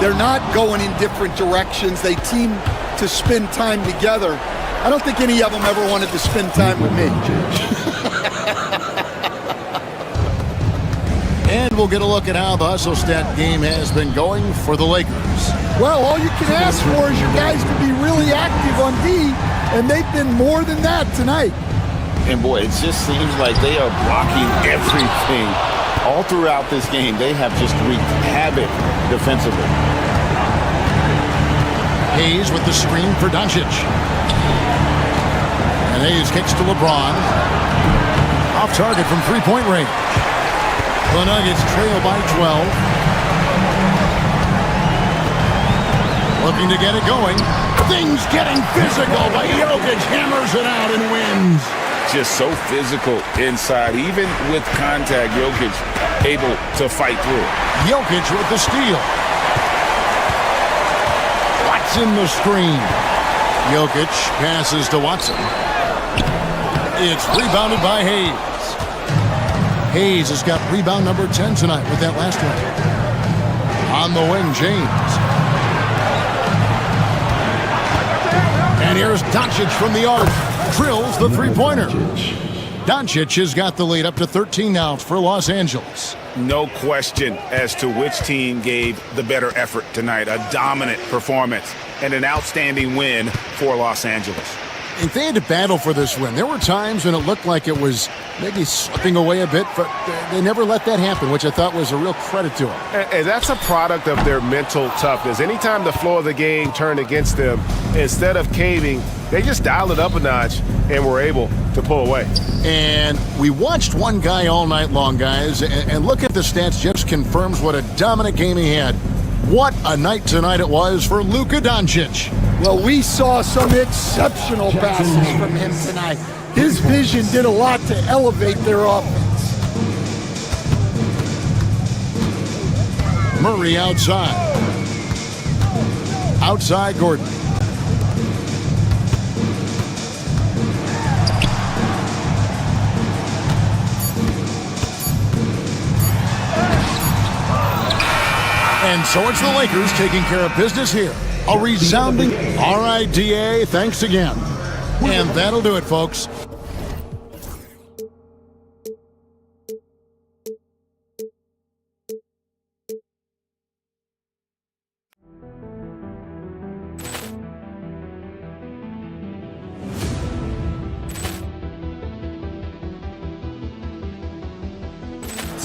[SPEAKER 15] they're not going in different directions. They team to spend time together. I don't think any of them ever wanted to spend time with me.
[SPEAKER 9] And we'll get a look at how the Hustle Stat game has been going for the Lakers.
[SPEAKER 15] Well, all you can ask for is your guys to be really active on D, and they've been more than that tonight.
[SPEAKER 11] And boy, it just seems like they are blocking everything. All throughout this game, they have just wreaked havoc defensively.
[SPEAKER 9] Hayes with the screen for Doncic. And Hayes kicks to LeBron. Off target from three-point range. The Nuggets trail by 12. Looking to get it going. Things getting physical, but Jokic hammers it out and wins.
[SPEAKER 11] Just so physical inside. Even with contact, Jokic able to fight through it.
[SPEAKER 9] Jokic with the steal. Watson the screen. Jokic passes to Watson. It's rebounded by Hayes. Hayes has got rebound number 10 tonight with that last one. On the wing, James. And here's Doncic from the arc. Drills the three-pointer. Doncic has got the lead up to 13 now for Los Angeles.
[SPEAKER 11] No question as to which team gave the better effort tonight. A dominant performance and an outstanding win for Los Angeles.
[SPEAKER 9] If they had to battle for this win, there were times when it looked like it was maybe slipping away a bit, but they never let that happen, which I thought was a real credit to them.
[SPEAKER 4] And that's a product of their mental toughness. Anytime the flow of the game turned against them, instead of caving, they just dialed it up a notch and were able to pull away.
[SPEAKER 9] And we watched one guy all night long, guys, and look at the stats, just confirms what a dominant game he had. What a night tonight it was for Luka Doncic.
[SPEAKER 15] Well, we saw some exceptional passes from him tonight. His vision did a lot to elevate their offense.
[SPEAKER 9] Murray outside. Outside Gordon. And so it's the Lakers taking care of business here. A resounding all right, DA, thanks again. And that'll do it, folks.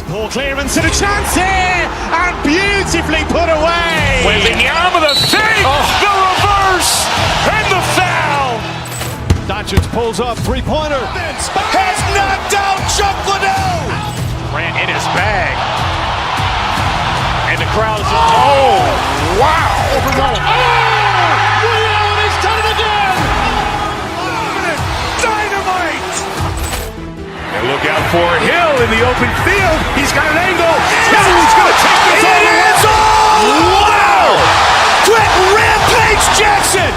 [SPEAKER 3] Ball clearance and a chance here, and beautifully put away.
[SPEAKER 2] Wembanyama the save, the reverse, and the foul.
[SPEAKER 3] Doncic pulls up, three-pointer.
[SPEAKER 2] Has knocked out Chuck Liddell. Grant in his bag, and the crowd is wow!
[SPEAKER 3] He's done it again.
[SPEAKER 2] Dynamite!
[SPEAKER 1] And look out for Hill in the open field. He's got an angle. Hill's going to take this all the way.
[SPEAKER 2] Wow! Quit Rampage Jackson!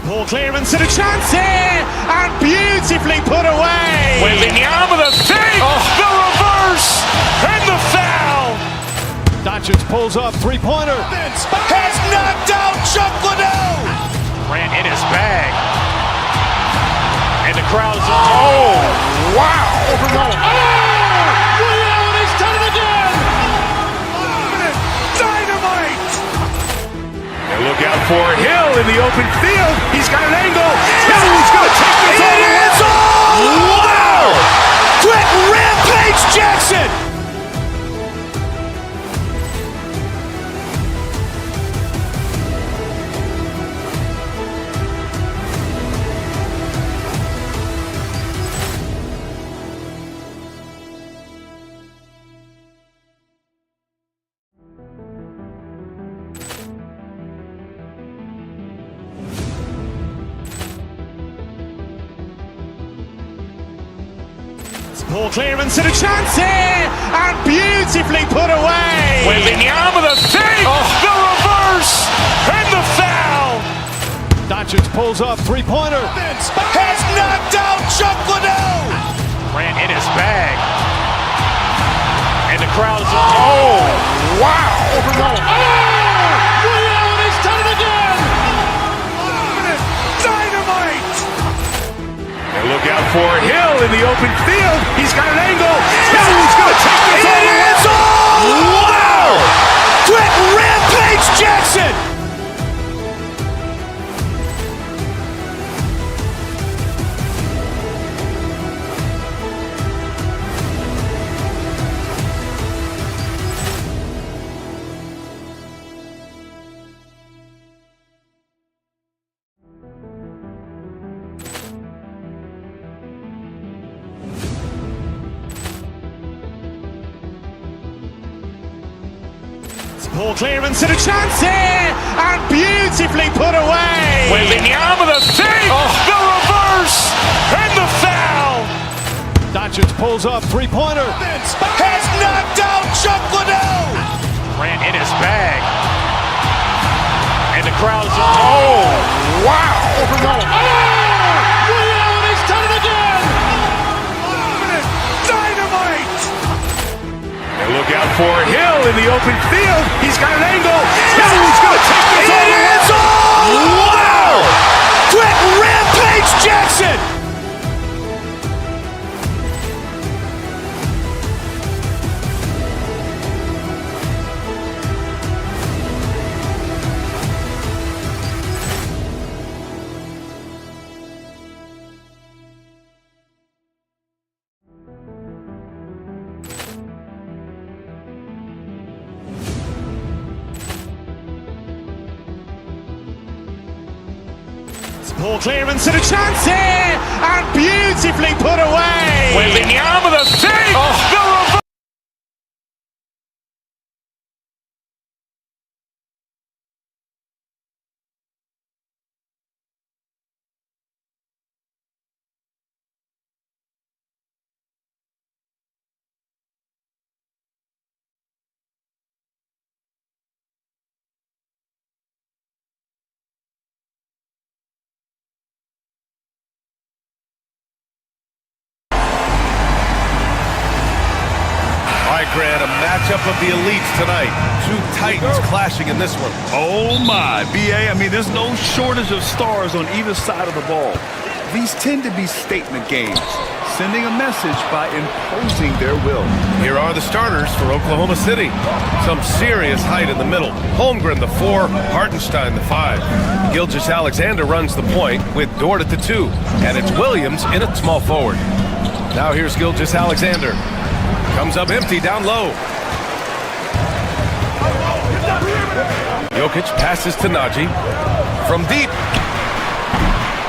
[SPEAKER 3] Ball clearance and a chance here, and beautifully put away.
[SPEAKER 2] Wembanyama the save, the reverse, and the foul.
[SPEAKER 3] Doncic pulls up, three-pointer.
[SPEAKER 2] Has knocked out Chuck Liddell. Grant in his bag, and the crowd is wow!
[SPEAKER 3] He's done it again.
[SPEAKER 2] Dynamite!
[SPEAKER 1] And look out for Hill in the open field. He's got an angle. Hill's going to take this all the way.
[SPEAKER 2] Wow! Quit Rampage Jackson!
[SPEAKER 3] Ball clearance and a chance here, and beautifully put away.
[SPEAKER 2] Wembanyama the save, the reverse, and the foul.
[SPEAKER 3] Doncic pulls up, three-pointer.
[SPEAKER 2] Has knocked out Chuck Liddell. Grant in his bag, and the crowd is wow!
[SPEAKER 3] He's done it again.
[SPEAKER 2] Dynamite!
[SPEAKER 1] open field. He's got an angle. He's going to take this all the way.
[SPEAKER 2] Wow! Quentin Rampage Jackson!
[SPEAKER 3] Ball clearance and a chance here, and beautifully put away.
[SPEAKER 2] Wembanyama the fake, the reverse, and the foul.
[SPEAKER 3] Doncic pulls up, three-pointer.
[SPEAKER 2] Has knocked out Chuck Liddell. Ran in his bag, and the crowd is. Oh, wow!
[SPEAKER 3] He's done it again.
[SPEAKER 2] Dynamite!
[SPEAKER 1] And look out for Hill in the open field. He's got an angle. He's going to take this all the way.
[SPEAKER 2] Wow! Quentin Rampage Jackson!
[SPEAKER 3] Ball clearance and a chance here, and beautifully put away.
[SPEAKER 2] Wembanyama the fake, the reverse.
[SPEAKER 4] All right, Grant, a matchup of the elites tonight. Two titans clashing in this one.
[SPEAKER 5] Oh my, BA, I mean, there's no shortage of stars on either side of the ball. These tend to be statement games, sending a message by imposing their will.
[SPEAKER 4] Here are the starters for Oklahoma City. Some serious height in the middle. Holmgren, the 4, Hartenstein, the 5. Gilgeous-Alexander runs the point with Dort at the 2. And it's Williams in at small forward. Now here's Gilgeous-Alexander. Comes up empty down low. Jokic passes to Najee. From deep.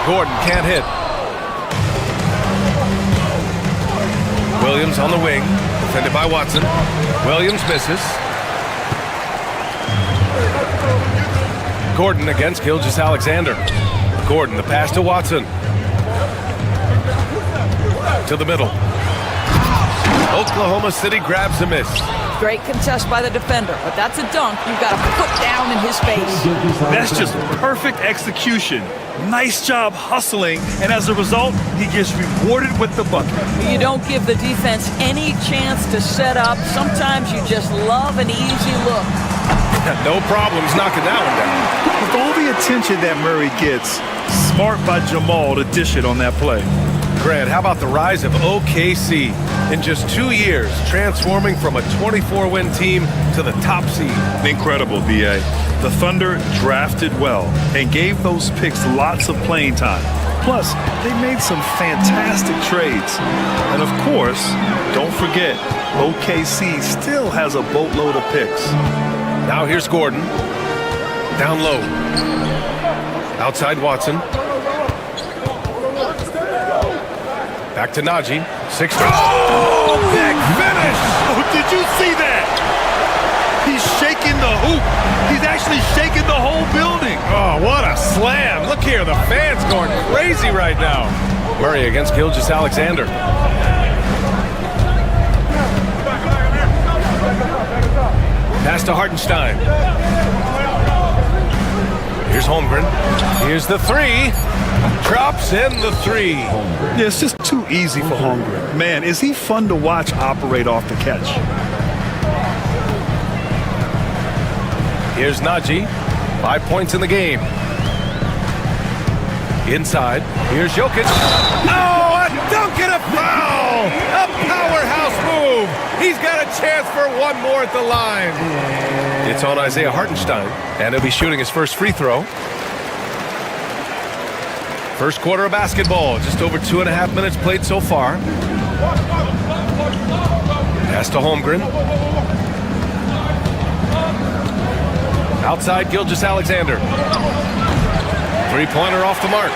[SPEAKER 4] Gordon can't hit. Williams on the wing. Defended by Watson. Williams misses. Gordon against Gilgeous-Alexander. Gordon, the pass to Watson. To the middle. Oklahoma City grabs a miss.
[SPEAKER 16] Great contest by the defender, but that's a dunk. You've got to put down in his face.
[SPEAKER 5] That's just perfect execution. Nice job hustling, and as a result, he gets rewarded with the bucket.
[SPEAKER 16] You don't give the defense any chance to set up. Sometimes you just love an easy look.
[SPEAKER 4] No problems knocking that one down.
[SPEAKER 5] With all the attention that Murray gets, smart by Jamal to dish it on that play.
[SPEAKER 4] Grant, how about the rise of OKC? In just 2 years, transforming from a 24-win team to the top seed.
[SPEAKER 5] Incredible, B.A. The Thunder drafted well and gave those picks lots of playing time. Plus, they made some fantastic trades. And of course, don't forget, OKC still has a boatload of picks.
[SPEAKER 4] Now here's Gordon. Down low. Outside Watson. Back to Najee. 6. Oh, big finish!
[SPEAKER 5] Oh, did you see that? He's shaking the hoop. He's actually shaking the whole building.
[SPEAKER 4] Oh, what a slam. Look here, the fans going crazy right now. Murray against Gilgeous-Alexander. Pass to Hartenstein. Here's Holmgren. Here's the 3. Drops in the 3.
[SPEAKER 5] Yeah, it's just too easy for Holmgren. Man, is he fun to watch operate off the catch.
[SPEAKER 4] Here's Najee. 5 points in the game. Inside. Here's Jokic. Oh, a Dunk and a foul! A powerhouse move! He's got a chance for one more at the line. It's on Isaiah Hartenstein, and he'll be shooting his first free throw. First quarter of basketball, just over 2.5 minutes played so far. Pass to Holmgren. Outside, Gilgeous-Alexander. Three-pointer off the mark.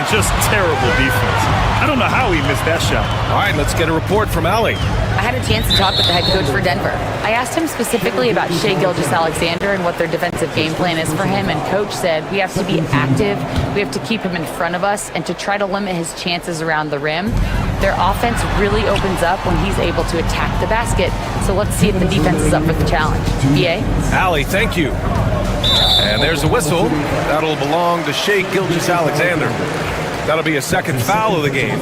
[SPEAKER 5] Just terrible defense. I don't know how he missed that shot.
[SPEAKER 4] All right, let's get a report from Allie.
[SPEAKER 7] I had a chance to talk with the head coach for Denver. I asked him specifically about Shai Gilgeous-Alexander and what their defensive game plan is for him, and coach said we have to be active, we have to keep him in front of us, and to try to limit his chances around the rim. Their offense really opens up when he's able to attack the basket, so let's see if the defense is up for the challenge. BA?
[SPEAKER 4] Allie, thank you. And there's a whistle. That'll belong to Shai Gilgeous-Alexander. That'll be a second foul of the game.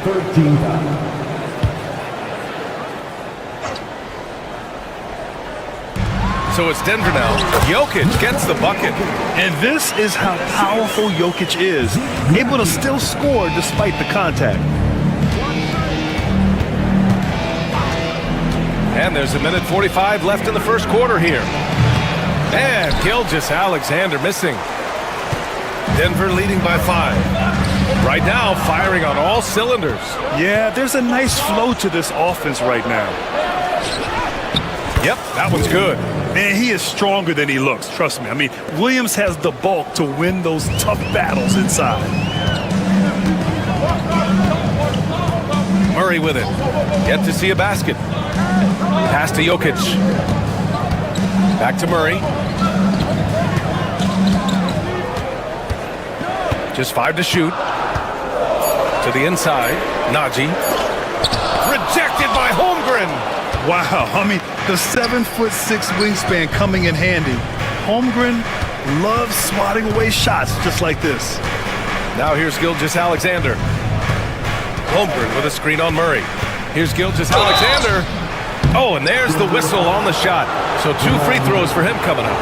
[SPEAKER 8] 13 foul.
[SPEAKER 4] So it's Denver now. Jokic gets the bucket.
[SPEAKER 5] And this is how powerful Jokic is. Able to still score despite the contact.
[SPEAKER 4] And there's 1:45 left in the first quarter here. And Gilgeous-Alexander missing. Denver leading by 5. Right now, firing on all cylinders.
[SPEAKER 5] Yeah, there's a nice flow to this offense right now.
[SPEAKER 4] Yep, that one's good.
[SPEAKER 5] Man, he is stronger than he looks, trust me. I mean, Williams has the bulk to win those tough battles inside.
[SPEAKER 4] Murray with it. Yet to see a basket. Pass to Jokic. Back to Murray. Just 5 to shoot. To the inside. Najee. Rejected by Holmgren.
[SPEAKER 5] Wow, I mean, the 7'6" wingspan coming in handy. Holmgren loves swatting away shots just like this.
[SPEAKER 4] Now here's Gilgeous-Alexander. Holmgren with a screen on Murray. Here's Gilgeous-Alexander. Oh, and there's the whistle on the shot. So 2 free throws for him coming up.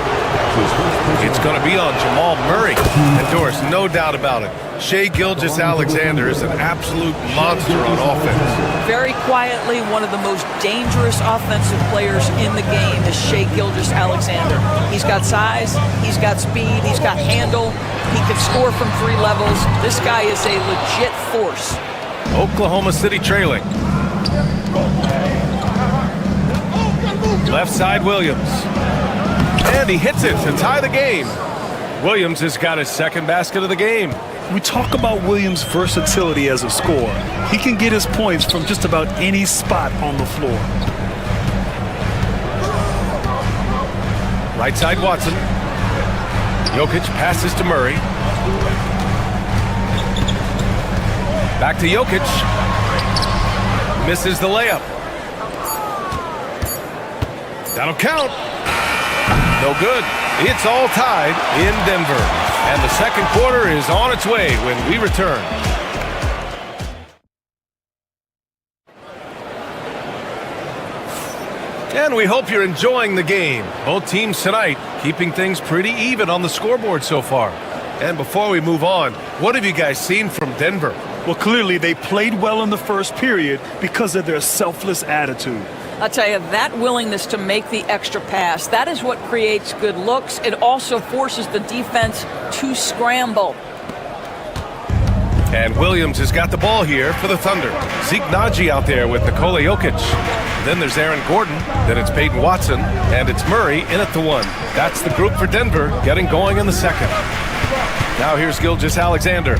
[SPEAKER 4] It's going to be on Jamal Murray. And Doris, no doubt about it. Shai Gilgeous-Alexander is an absolute monster on offense.
[SPEAKER 16] Very quietly, one of the most dangerous offensive players in the game is Shai Gilgeous-Alexander. He's got size, he's got speed, he's got handle, he can score from 3 levels. This guy is a legit force.
[SPEAKER 4] Oklahoma City trailing. Left side, Williams. And he hits it to tie the game. Williams has got his second basket of the game.
[SPEAKER 5] We talk about Williams' versatility as a scorer. He can get his points from just about any spot on the floor.
[SPEAKER 4] Right side, Watson. Jokic passes to Murray. Back to Jokic. Misses the layup. That'll count. No good. It's all tied in Denver. And the second quarter is on its way when we return. And we hope you're enjoying the game. Both teams tonight keeping things pretty even on the scoreboard so far. And before we move on, what have you guys seen from Denver?
[SPEAKER 5] Well, clearly they played well in the first period because of their selfless attitude.
[SPEAKER 16] I'll tell you, that willingness to make the extra pass, that is what creates good looks. It also forces the defense to scramble.
[SPEAKER 4] And Williams has got the ball here for the Thunder. Zeke Naji out there with Nikola Jokic. Then there's Aaron Gordon. Then it's Peyton Watson. And it's Murray in at the 1. That's the group for Denver getting going in the second. Now here's Gilgeous-Alexander.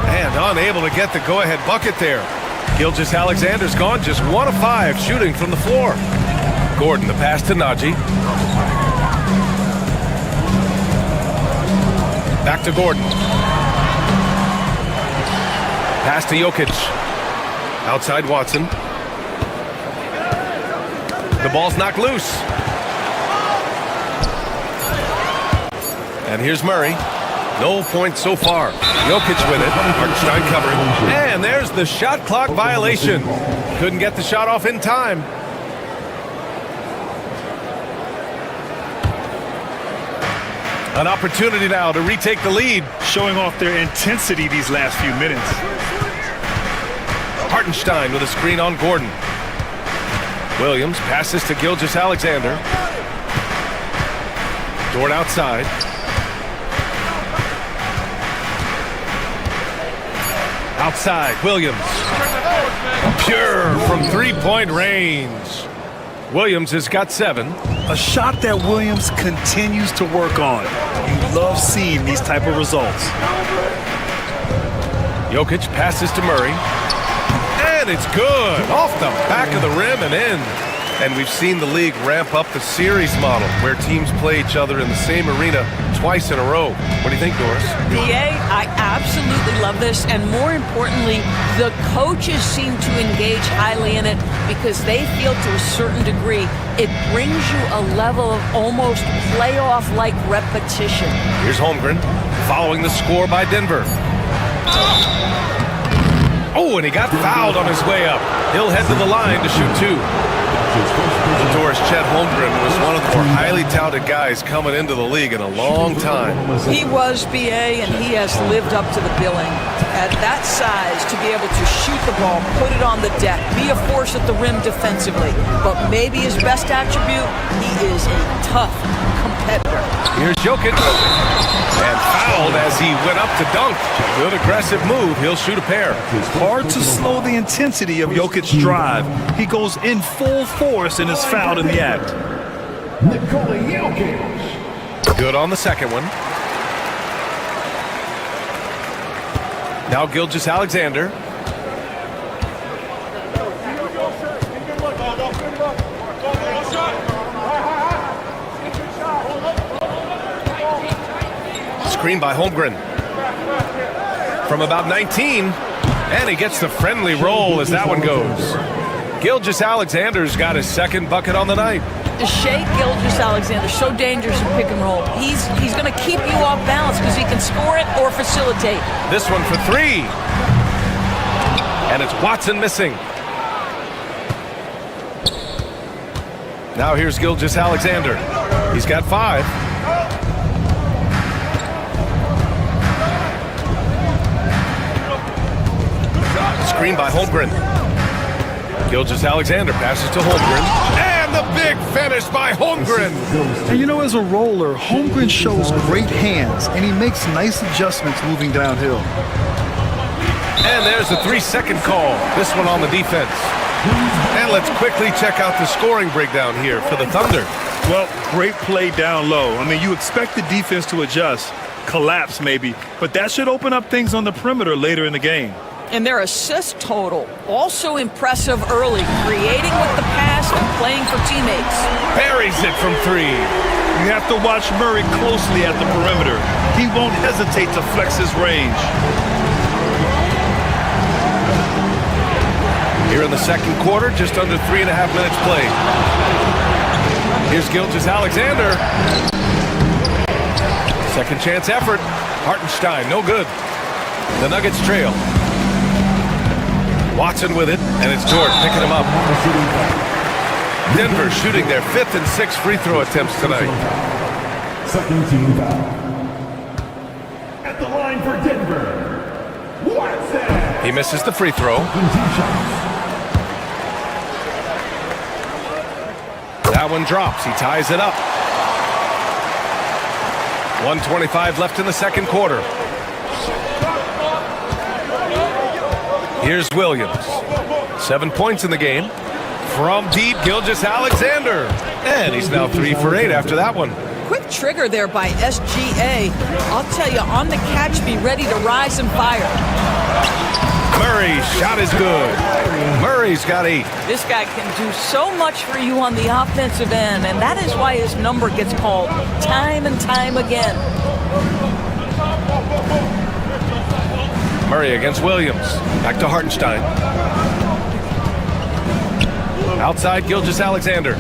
[SPEAKER 4] And unable to get the go-ahead bucket there. Gilgeous-Alexander's gone just 1 of 5 shooting from the floor. Gordon, the pass to Naji. Back to Gordon. Pass to Jokic. Outside Watson. The ball's knocked loose. And here's Murray. No points so far. Jokic with it. Hartenstein covering. And there's the shot clock violation. Couldn't get the shot off in time. An opportunity now to retake the lead.
[SPEAKER 5] Showing off their intensity these last few minutes.
[SPEAKER 4] Hartenstein with a screen on Gordon. Williams passes to Gilgeous-Alexander. Dort outside. Outside, Williams. Pure from three-point range. Williams has got 7.
[SPEAKER 5] A shot that Williams continues to work on. You love seeing these type of results.
[SPEAKER 4] Jokic passes to Murray. And it's good. Off the back of the rim and in. And we've seen the league ramp up the series model where teams play each other in the same arena twice in a row. What do you think, Doris?
[SPEAKER 16] DA, I absolutely love this. And more importantly, the coaches seem to engage highly in it because they feel to a certain degree it brings you a level of almost playoff-like repetition.
[SPEAKER 4] Here's Holmgren following the score by Denver. Oh, and he got fouled on his way up. He'll head to the line to shoot 2. Doris, Chet Holmgren was one of the more highly touted guys coming into the league in a long time.
[SPEAKER 16] He was, BA, and he has lived up to the billing. At that size, to be able to shoot the ball, put it on the deck, be a force at the rim defensively. But maybe his best attribute, he is a tough competitor.
[SPEAKER 4] Here's Jokic. And fouled as he went up to dunk. Good aggressive move. He'll shoot a pair.
[SPEAKER 5] Hard to slow the intensity of Jokic's drive. He goes in full force and is fouled in the act.
[SPEAKER 4] Good on the second one. Now Gilgeous-Alexander. Screen by Holmgren. From about 19. And he gets the friendly roll as that one goes. Gilgeous-Alexander's got his second bucket on the night.
[SPEAKER 16] Shea Gilgeous-Alexander, so dangerous in pick and roll. He's going to keep you off balance because he can score it or facilitate.
[SPEAKER 4] This one for 3. And it's Watson missing. Now here's Gilgeous-Alexander. He's got 5. Screen by Holmgren. Gilgeous-Alexander passes to Holmgren. And the big finish by Holmgren.
[SPEAKER 5] And you know, as a roller, Holmgren shows great hands, and he makes nice adjustments moving downhill.
[SPEAKER 4] And there's a 3-second call. This one on the defense. And let's quickly check out the scoring breakdown here for the Thunder.
[SPEAKER 5] Well, great play down low. I mean, you expect the defense to adjust, collapse maybe, but that should open up things on the perimeter later in the game.
[SPEAKER 16] And their assist total, also impressive early, creating with the pass and playing for teammates.
[SPEAKER 4] Buries it from 3.
[SPEAKER 5] You have to watch Murray closely at the perimeter. He won't hesitate to flex his range.
[SPEAKER 4] Here in the second quarter, just under 3.5 minutes played. Here's Gilgeous-Alexander. Second chance effort. Hartenstein, no good. The Nuggets trail. Watson with it, and it's Dort picking him up. Denver shooting their 5th and 6th free throw attempts tonight.
[SPEAKER 8] Second team foul. At the line for Denver, Watson.
[SPEAKER 4] He misses the free throw. That one drops. He ties it up. 1:25 left in the second quarter. Here's Williams. 7 points in the game. From deep, Gilgeous-Alexander. And he's now 3 for 8 after that one.
[SPEAKER 16] Quick trigger there by SGA. I'll tell you, on the catch, be ready to rise and fire.
[SPEAKER 4] Murray's shot is good. Murray's got 8.
[SPEAKER 16] This guy can do so much for you on the offensive end, and that is why his number gets called time and time again.
[SPEAKER 4] Murray against Williams. Back to Hartenstein. Outside, Gilgeous-Alexander.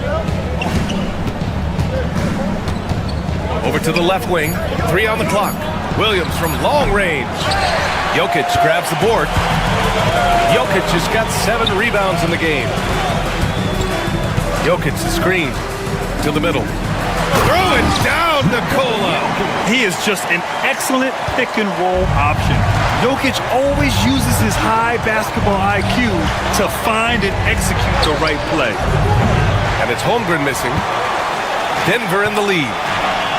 [SPEAKER 4] Over to the left wing. 3 on the clock. Williams from long range. Jokic grabs the board. Jokic has got 7 rebounds in the game. Jokic the screen to the middle. Throw it down, Nikola.
[SPEAKER 5] He is just an excellent pick-and-roll option. Jokic always uses his high basketball IQ to find and execute the right play.
[SPEAKER 4] And it's Holmgren missing. Denver in the lead.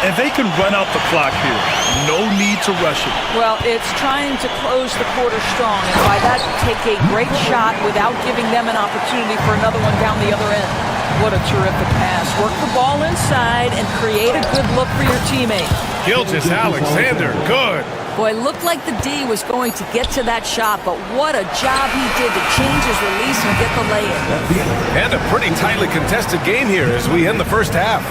[SPEAKER 5] And they can run out the clock here. No need to rush it.
[SPEAKER 16] Well, it's trying to close the quarter strong, and by that, take a great shot without giving them an opportunity for another one down the other end. What a terrific pass. Work the ball inside and create a good look for your teammate.
[SPEAKER 4] Gilgeous-Alexander, good.
[SPEAKER 16] Boy, it looked like the D was going to get to that shot, but what a job he did to change his release and get the lay-in.
[SPEAKER 4] And a pretty tightly contested game here as we end the first half.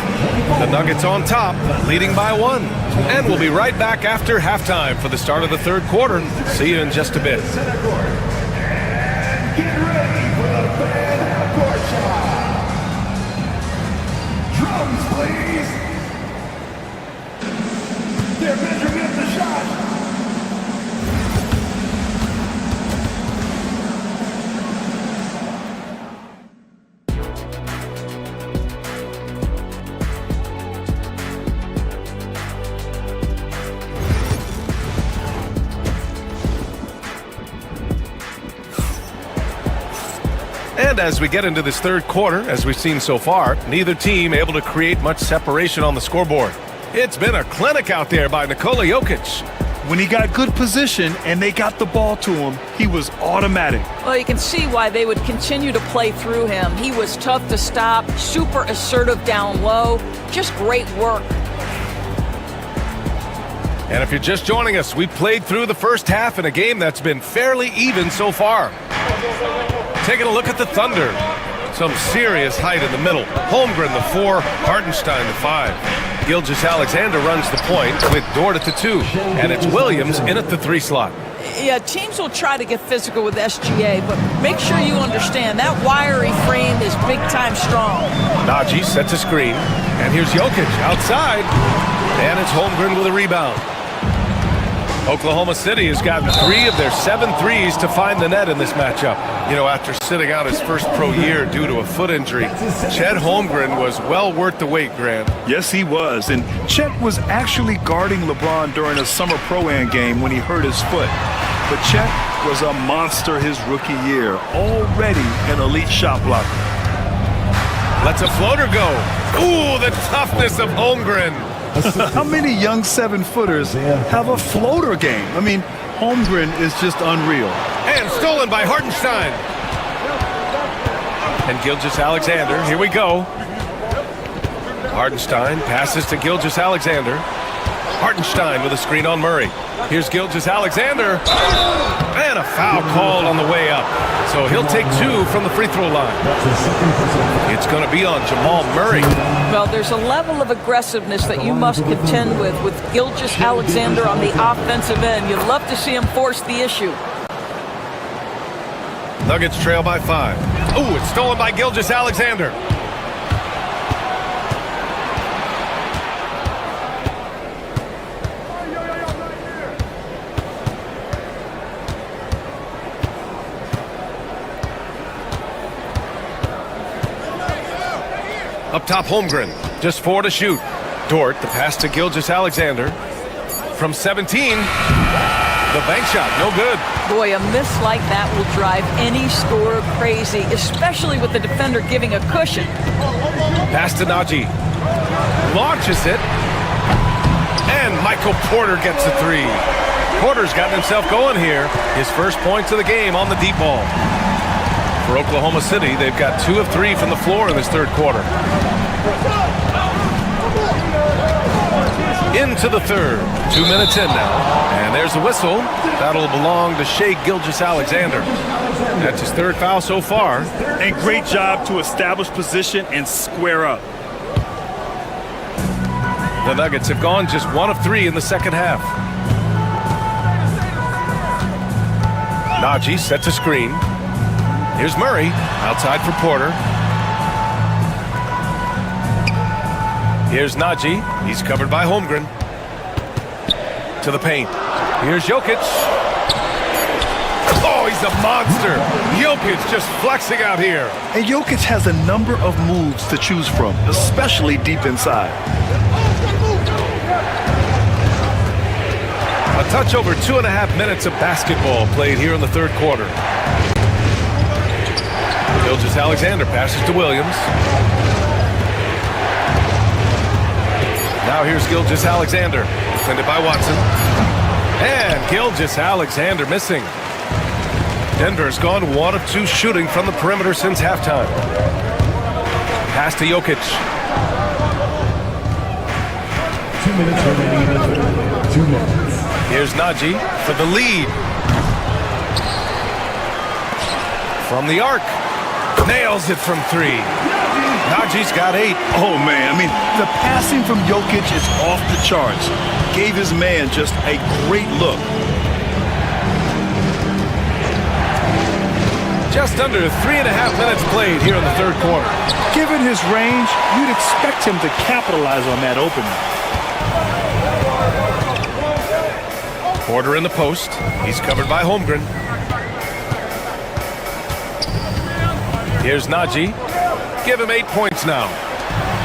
[SPEAKER 4] The Nuggets on top, leading by 1. And we'll be right back after halftime for the start of the third quarter. See you in just a bit.
[SPEAKER 17] Drums, please. They're measuring up the shot.
[SPEAKER 4] And as we get into this third quarter, as we've seen so far, neither team able to create much separation on the scoreboard. It's been a clinic out there by Nikola Jokic.
[SPEAKER 5] When he got good position and they got the ball to him, he was automatic.
[SPEAKER 16] Well, you can see why they would continue to play through him. He was tough to stop, super assertive down low, just great work.
[SPEAKER 4] And if you're just joining us, we played through the first half in a game that's been fairly even so far. Taking a look at the Thunder. Some serious height in the middle. Holmgren, the 4, Hartenstein, the 5. Gilgeous-Alexander runs the point with Dort at the 2. And it's Williams in at the 3 slot.
[SPEAKER 16] Yeah, teams will try to get physical with SGA, but make sure you understand that wiry frame is big-time strong.
[SPEAKER 4] Najee sets a screen. And here's Jokic outside. And it's Holmgren with a rebound. Oklahoma City has gotten 3 of their 7 threes to find the net in this matchup. You know, after sitting out his first pro year due to a foot injury, Chet Holmgren was well worth the wait, Grant.
[SPEAKER 5] Yes, he was. And Chet was actually guarding LeBron during a summer pro-am game when he hurt his foot. But Chet was a monster his rookie year, already an elite shot blocker.
[SPEAKER 4] Lets a floater go. Ooh, the toughness of Holmgren.
[SPEAKER 5] How many young 7-footers have a floater game? I mean, Holmgren is just unreal.
[SPEAKER 4] And stolen by Hartenstein. And Gilgeous-Alexander, here we go. Hartenstein passes to Gilgeous-Alexander. Hartenstein with a screen on Murray. Here's Gilgeous-Alexander. And a foul called on the way up. So he'll take 2 from the free throw line. It's going to be on Jamal Murray.
[SPEAKER 16] Well, there's a level of aggressiveness that you must contend with Gilgeous-Alexander on the offensive end. You'd love to see him force the issue.
[SPEAKER 4] Nuggets trail by 5. Ooh, it's stolen by Gilgeous-Alexander. Up top, Holmgren. Just 4 to shoot. Dort, the pass to Gilgeous-Alexander. From 17, the bank shot, no good.
[SPEAKER 16] Boy, a miss like that will drive any scorer crazy, especially with the defender giving a cushion.
[SPEAKER 4] Pass to Najee. Launches it. And Michael Porter gets a 3. Porter's gotten himself going here. His first points of the game on the deep ball. For Oklahoma City, they've got 2 of 3 from the floor in this third quarter. Into the third. 2 minutes in now. And there's a whistle. That'll belong to Shai Gilgeous-Alexander. That's his 3rd foul so far.
[SPEAKER 5] And great job to establish position and square up.
[SPEAKER 4] The Nuggets have gone just 1 of 3 in the second half. Najee sets a screen. Here's Murray, outside for Porter. Here's Najee, he's covered by Holmgren. To the paint. Here's Jokic. Oh, he's a monster. Jokic just flexing out here.
[SPEAKER 5] And Jokic has a number of moves to choose from, especially deep inside.
[SPEAKER 4] touch over 2.5 minutes of basketball played here in the third quarter. Gilgeous-Alexander passes to Williams. Now here's Gilgeous-Alexander, defended by Watson. And Gilgeous-Alexander missing. Denver's gone 1 of 2 shooting from the perimeter since halftime. Pass to Jokic.
[SPEAKER 8] 2 minutes remaining in the third. 2 minutes.
[SPEAKER 4] Here's Najee for the lead. From the arc. Nails it from 3. Najee's got 8.
[SPEAKER 5] Oh, man. I mean, the passing from Jokic is off the charts. Gave his man just a great look.
[SPEAKER 4] Just under 3.5 minutes played here in the third quarter.
[SPEAKER 5] Given his range, you'd expect him to capitalize on that opening.
[SPEAKER 4] Porter in the post. He's covered by Holmgren. Here's Najee. Give him 8 points now.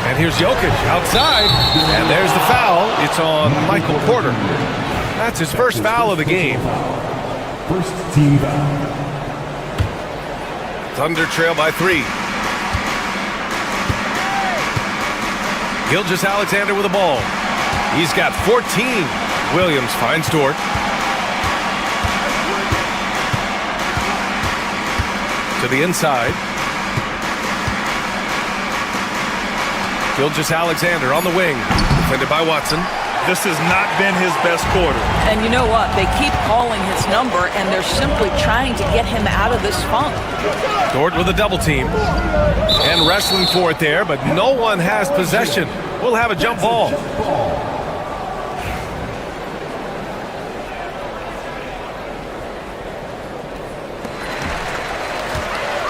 [SPEAKER 4] And here's Jokic outside. And there's the foul. It's on Michael Porter. That's his first foul of the game.
[SPEAKER 8] First team foul.
[SPEAKER 4] Thunder trail by 3. Gilgeous-Alexander with the ball. He's got 14. Williams finds Dort. To the inside. Gilgeous-Alexander on the wing, defended by Watson.
[SPEAKER 5] This has not been his best quarter.
[SPEAKER 16] And you know what? They keep calling his number, and they're simply trying to get him out of this funk.
[SPEAKER 4] Dort with a double team. And wrestling for it there, but no one has possession. We'll have a jump ball.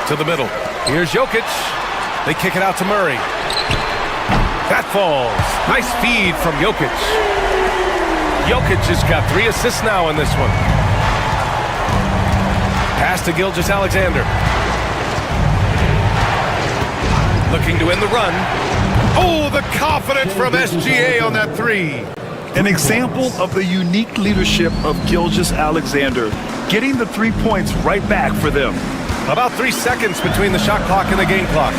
[SPEAKER 4] To the middle. Here's Jokic. They kick it out to Murray. That falls. Nice feed from Jokic. Jokic has got 3 assists now in this one. Pass to Gilgeous-Alexander. Looking to end the run. Oh, the confidence from SGA on that 3.
[SPEAKER 5] An example of the unique leadership of Gilgeous-Alexander, getting the 3 points right back for them.
[SPEAKER 4] About 3 seconds between the shot clock and the game clock.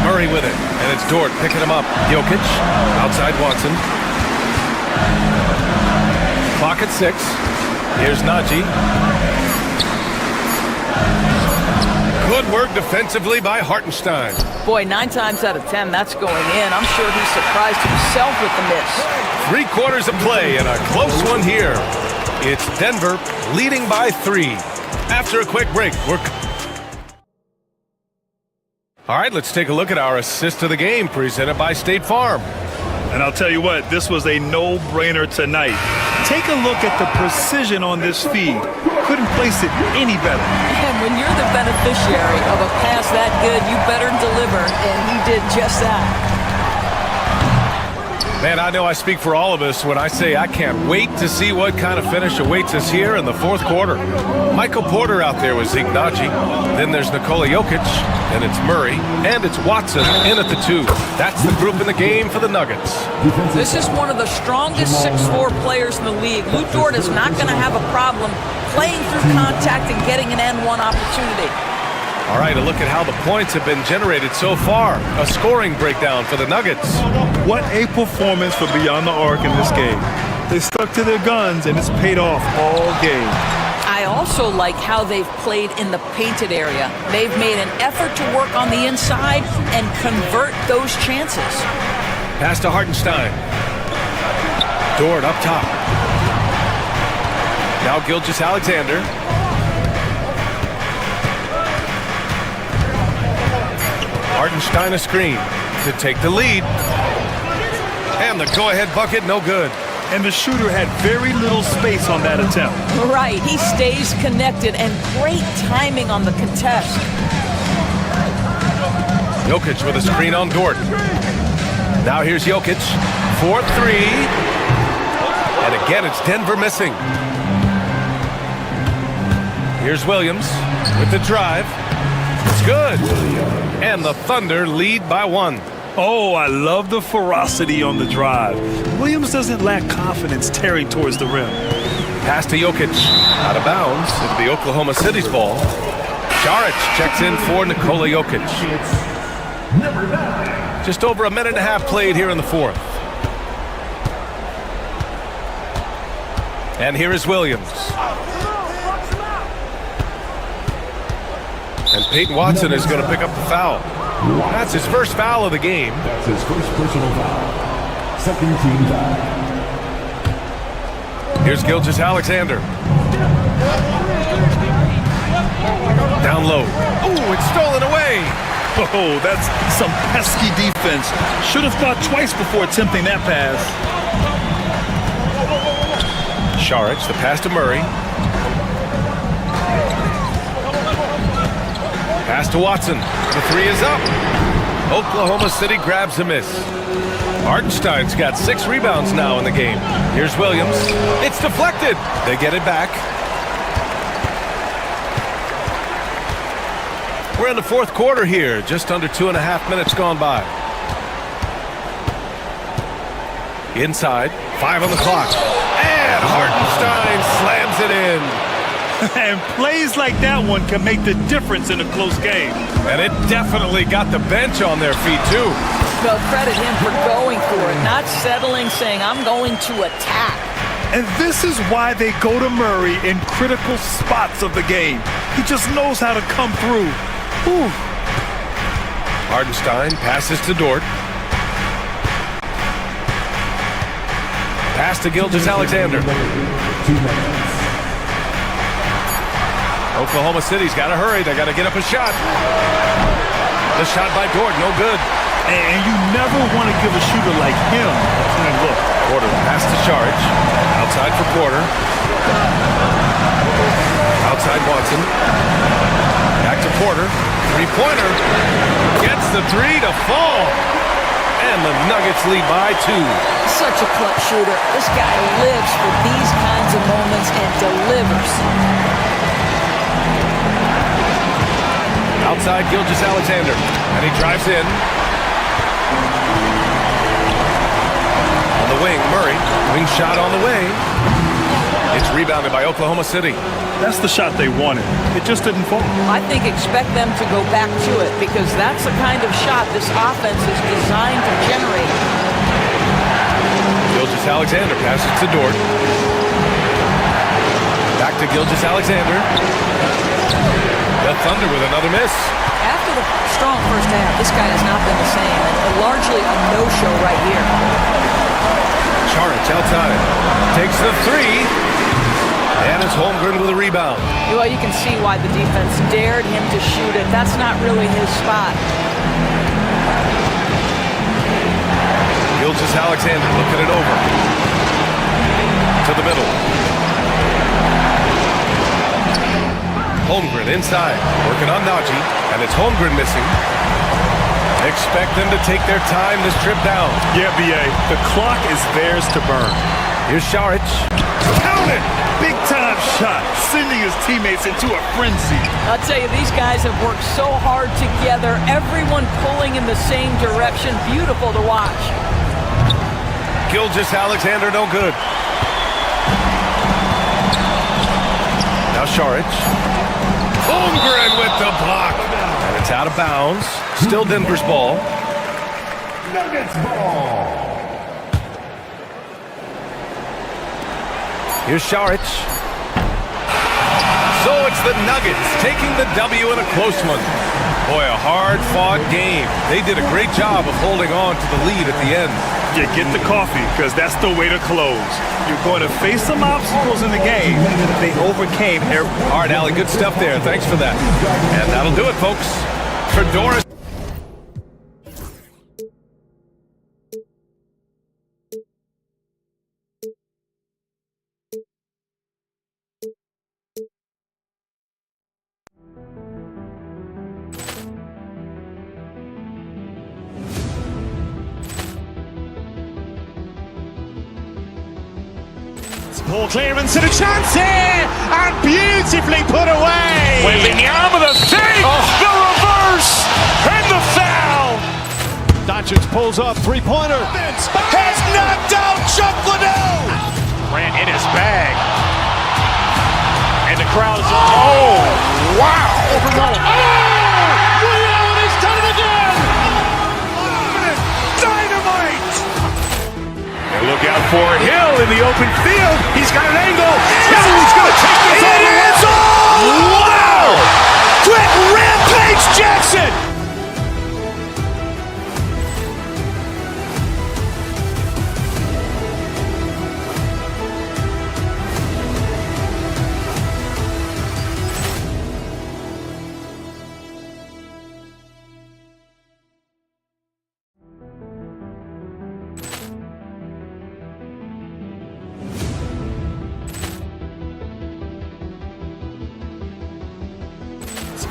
[SPEAKER 4] Murray with it, and it's Dort picking him up. Jokic, outside Watson. Clock at 6. Here's Najee. Good work defensively by Hartenstein.
[SPEAKER 16] Boy, 9 times out of 10, that's going in. I'm sure he's surprised himself with the miss.
[SPEAKER 4] 3 quarters of play and a close one here. It's Denver leading by 3. After a quick break, all right, let's take a look at our assist of the game presented by State Farm.
[SPEAKER 5] And I'll tell you what, this was a no-brainer tonight. Take a look at the precision on this feed. Couldn't place it any better.
[SPEAKER 16] And when you're the beneficiary of a pass that good, you better deliver, and he did just that.
[SPEAKER 4] Man, I know I speak for all of us when I say I can't wait to see what kind of finish awaits us here in the fourth quarter. Michael Porter out there with Zeke Najee. Then there's Nikola Jokic. Then it's Murray. And it's Watson in at the 2. That's the group in the game for the Nuggets.
[SPEAKER 16] This is one of the strongest 6'4 players in the league. Lou Dort is not going to have a problem playing through contact and getting an N1 opportunity.
[SPEAKER 4] All right, a look at how the points have been generated so far. A scoring breakdown for the Nuggets.
[SPEAKER 5] What a performance for Beyond the Arc in this game. They stuck to their guns, and it's paid off all game.
[SPEAKER 16] I also like how they've played in the painted area. They've made an effort to work on the inside and convert those chances.
[SPEAKER 4] Pass to Hartenstein. Dort up top. Now Gilgeous-Alexander. Hartenstein a screen to take the lead. And the go-ahead bucket, no good.
[SPEAKER 5] And the shooter had very little space on that attempt.
[SPEAKER 16] Right, he stays connected, and great timing on the contest.
[SPEAKER 4] Jokic with a screen on Dort. Now here's Jokic for 3. And again, it's Denver missing. Here's Williams with the drive. It's good. And the Thunder lead by 1.
[SPEAKER 5] Oh, I love the ferocity on the drive. Williams doesn't lack confidence tearing towards the rim.
[SPEAKER 4] Pass to Jokic. Out of bounds. Into the Oklahoma City's ball. Saric checks in for Nikola Jokic. Just over a minute and a half played here in the fourth. And here is Williams. And Peyton Watson is going to pick up the foul. That's his first foul of the game.
[SPEAKER 8] That's his first personal foul. Second team foul.
[SPEAKER 4] Here's Gilgeous-Alexander. Down low. Oh, it's stolen away.
[SPEAKER 5] Oh, that's some pesky defense. Should have thought twice before attempting that pass.
[SPEAKER 4] Saric, the pass to Murray. Pass to Watson. The three is up. Oklahoma City grabs a miss. Hartenstein's got 6 rebounds now in the game. Here's Williams. It's deflected. They get it back. We're in the fourth quarter here. Just under 2.5 minutes gone by. Inside. 5 on the clock. And Hartenstein slams it in.
[SPEAKER 5] And plays like that one can make the difference in a close game.
[SPEAKER 4] And it definitely got the bench on their feet, too.
[SPEAKER 16] Well, credit him for going for it, not settling, saying, I'm going to attack.
[SPEAKER 5] And this is why they go to Murray in critical spots of the game. He just knows how to come through. Whew.
[SPEAKER 4] Hartenstein passes to Dort. Pass to Gilgeous-Alexander.
[SPEAKER 8] 2 minutes.
[SPEAKER 4] Oklahoma City's got to hurry. They got to get up a shot. The shot by Dort, no good.
[SPEAKER 5] And you never want to give a shooter like him a clean look.
[SPEAKER 4] Porter pass to Saric. Outside for Porter. Outside Watson. Back to Porter. Three-pointer. Gets the three to fall. And the Nuggets lead by 2.
[SPEAKER 16] Such a clutch shooter. This guy lives for these kinds of moments and delivers.
[SPEAKER 4] Outside Gilgeous-Alexander. And he drives in. On the wing, Murray. Wing shot on the way. It's rebounded by Oklahoma City.
[SPEAKER 5] That's the shot they wanted. It just didn't fall.
[SPEAKER 16] I think expect them to go back to it because that's the kind of shot this offense is designed to generate.
[SPEAKER 4] Gilgeous-Alexander passes to Dort. Back to Gilgeous-Alexander. The Thunder with another miss.
[SPEAKER 16] After the strong first half, this guy has not been the same. And largely a no-show right here.
[SPEAKER 4] Saric outside. Takes the three. And it's Holmgren with a rebound.
[SPEAKER 16] Well, you can see why the defense dared him to shoot it. That's not really his spot.
[SPEAKER 4] Gilgeous-Alexander looking it over. To the middle. Holmgren inside, working on Najee, and it's Holmgren missing. Expect them to take their time this trip down.
[SPEAKER 5] Yeah, B.A., the clock is theirs to burn.
[SPEAKER 4] Here's Saric.
[SPEAKER 5] Count it! Big-time shot, sending his teammates into a frenzy.
[SPEAKER 16] I'll tell you, these guys have worked so hard together, everyone pulling in the same direction. Beautiful to watch.
[SPEAKER 4] Gilgeous-Alexander, no good. Now Saric. Holmgren with the block. And it's out of bounds. Still Denver's ball.
[SPEAKER 17] Nuggets ball.
[SPEAKER 4] Here's Saric. So it's the Nuggets taking the W in a close one. Boy, a hard-fought game. They did a great job of holding on to the lead at the end.
[SPEAKER 5] Yeah, get the coffee, because that's the way to close. You're going to face some obstacles in the game. They overcame every...
[SPEAKER 4] All right, Allie, good stuff there. Thanks for that. And that'll do it, folks. For Doris.
[SPEAKER 3] Ball clearance and a chance here, and beautifully put away.
[SPEAKER 2] With the arm of the fake, the reverse, and the foul.
[SPEAKER 3] Doncic pulls up, three-pointer.
[SPEAKER 2] Has knocked out Chuck Liddell. Ran in his bag. And the crowd is... Oh, wow.
[SPEAKER 3] Overrun. Oh! Ray Allen has done it again!
[SPEAKER 2] Dynamite! And look out for Hill in the open field. He's got an angle. He's going to take this all the way. Wow! Quick Rampage Jackson!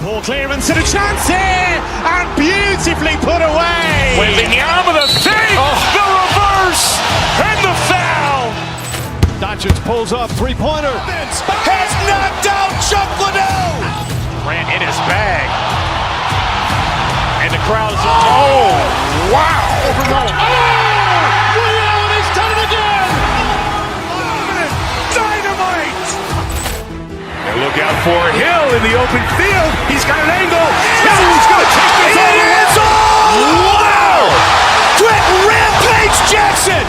[SPEAKER 3] Ball clearance and a chance here, and beautifully put away.
[SPEAKER 2] Wembanyama the save, the reverse, and the foul.
[SPEAKER 3] Doncic pulls up, three-pointer.
[SPEAKER 2] Has knocked out Chuck Liddell. Ran in his bag. And the crowd is... Oh, wow.
[SPEAKER 3] Overrun. Oh! Ray Allen has done it again!
[SPEAKER 2] Dynamite! And look out for Hill in the open field. He's got an angle. He's going to take this all the way. Wow! Quick Rampage Jackson!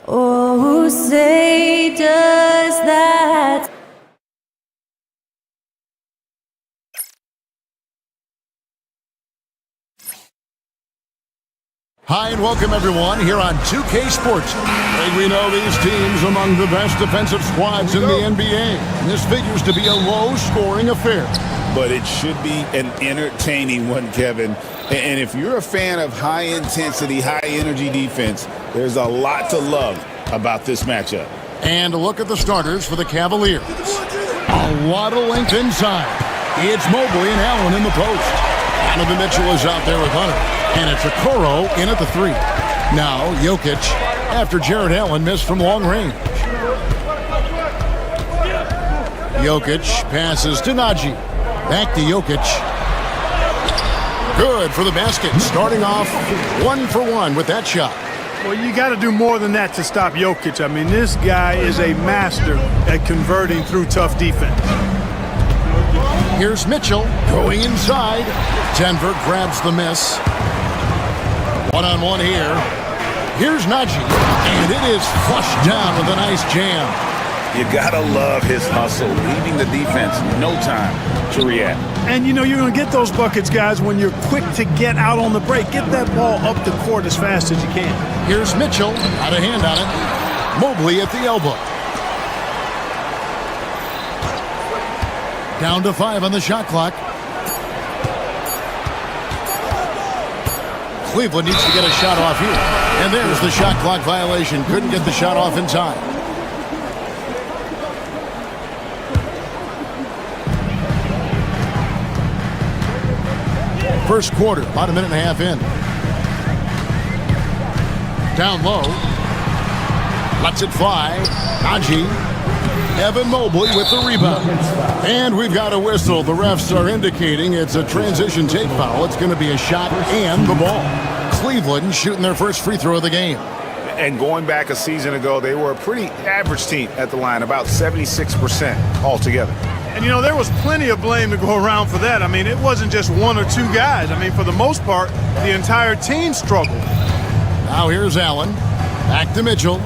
[SPEAKER 18] Oh, say does that.
[SPEAKER 9] Hi and welcome everyone here on 2K Sports. We know these teams among the best defensive squads in the NBA. This figures to be a low-scoring affair.
[SPEAKER 11] But it should be an entertaining one, Kevin. And if you're a fan of high-intensity, high-energy defense, there's a lot to love about this matchup.
[SPEAKER 9] And a look at the starters for the Cavaliers. A lot of length inside. It's Mobley and Allen in the post. Donovan Mitchell is out there with Hunter. And it's Okoro in at the three. Now Jokic after Jared Allen missed from long range. Jokic passes to Najee. Back to Jokic. Good for the basket. Starting off 1 for 1 with that shot.
[SPEAKER 6] Well, you got to do more than that to stop Jokic. I mean, this guy is a master at converting through tough defense.
[SPEAKER 9] Here's Mitchell going inside. Denver grabs the miss. One-on-one here. Here's Najee, and it is flushed down with a nice jam.
[SPEAKER 11] You gotta love his hustle, leaving the defense no time to react.
[SPEAKER 6] And you know you're going to get those buckets, guys, when you're quick to get out on the break. Get that ball up the court as fast as you can.
[SPEAKER 9] Here's Mitchell, out of hand on it. Mobley at the elbow. Down to 5 on the shot clock. Cleveland needs to get a shot off here. And there's the shot clock violation. Couldn't get the shot off in time. First quarter, about a minute and a half in. Down low. Lets it fly. Najee. Evan Mobley with the rebound. And we've got a whistle. The refs are indicating it's a transition take foul. It's going to be a shot and the ball. Cleveland shooting their first free throw of the game.
[SPEAKER 5] And going back a season ago, they were a pretty average team at the line, about 76% altogether.
[SPEAKER 6] And, you know, there was plenty of blame to go around for that. I mean, it wasn't just one or two guys. I mean, for the most part, the entire team struggled.
[SPEAKER 9] Now here's Allen. Back to Mitchell.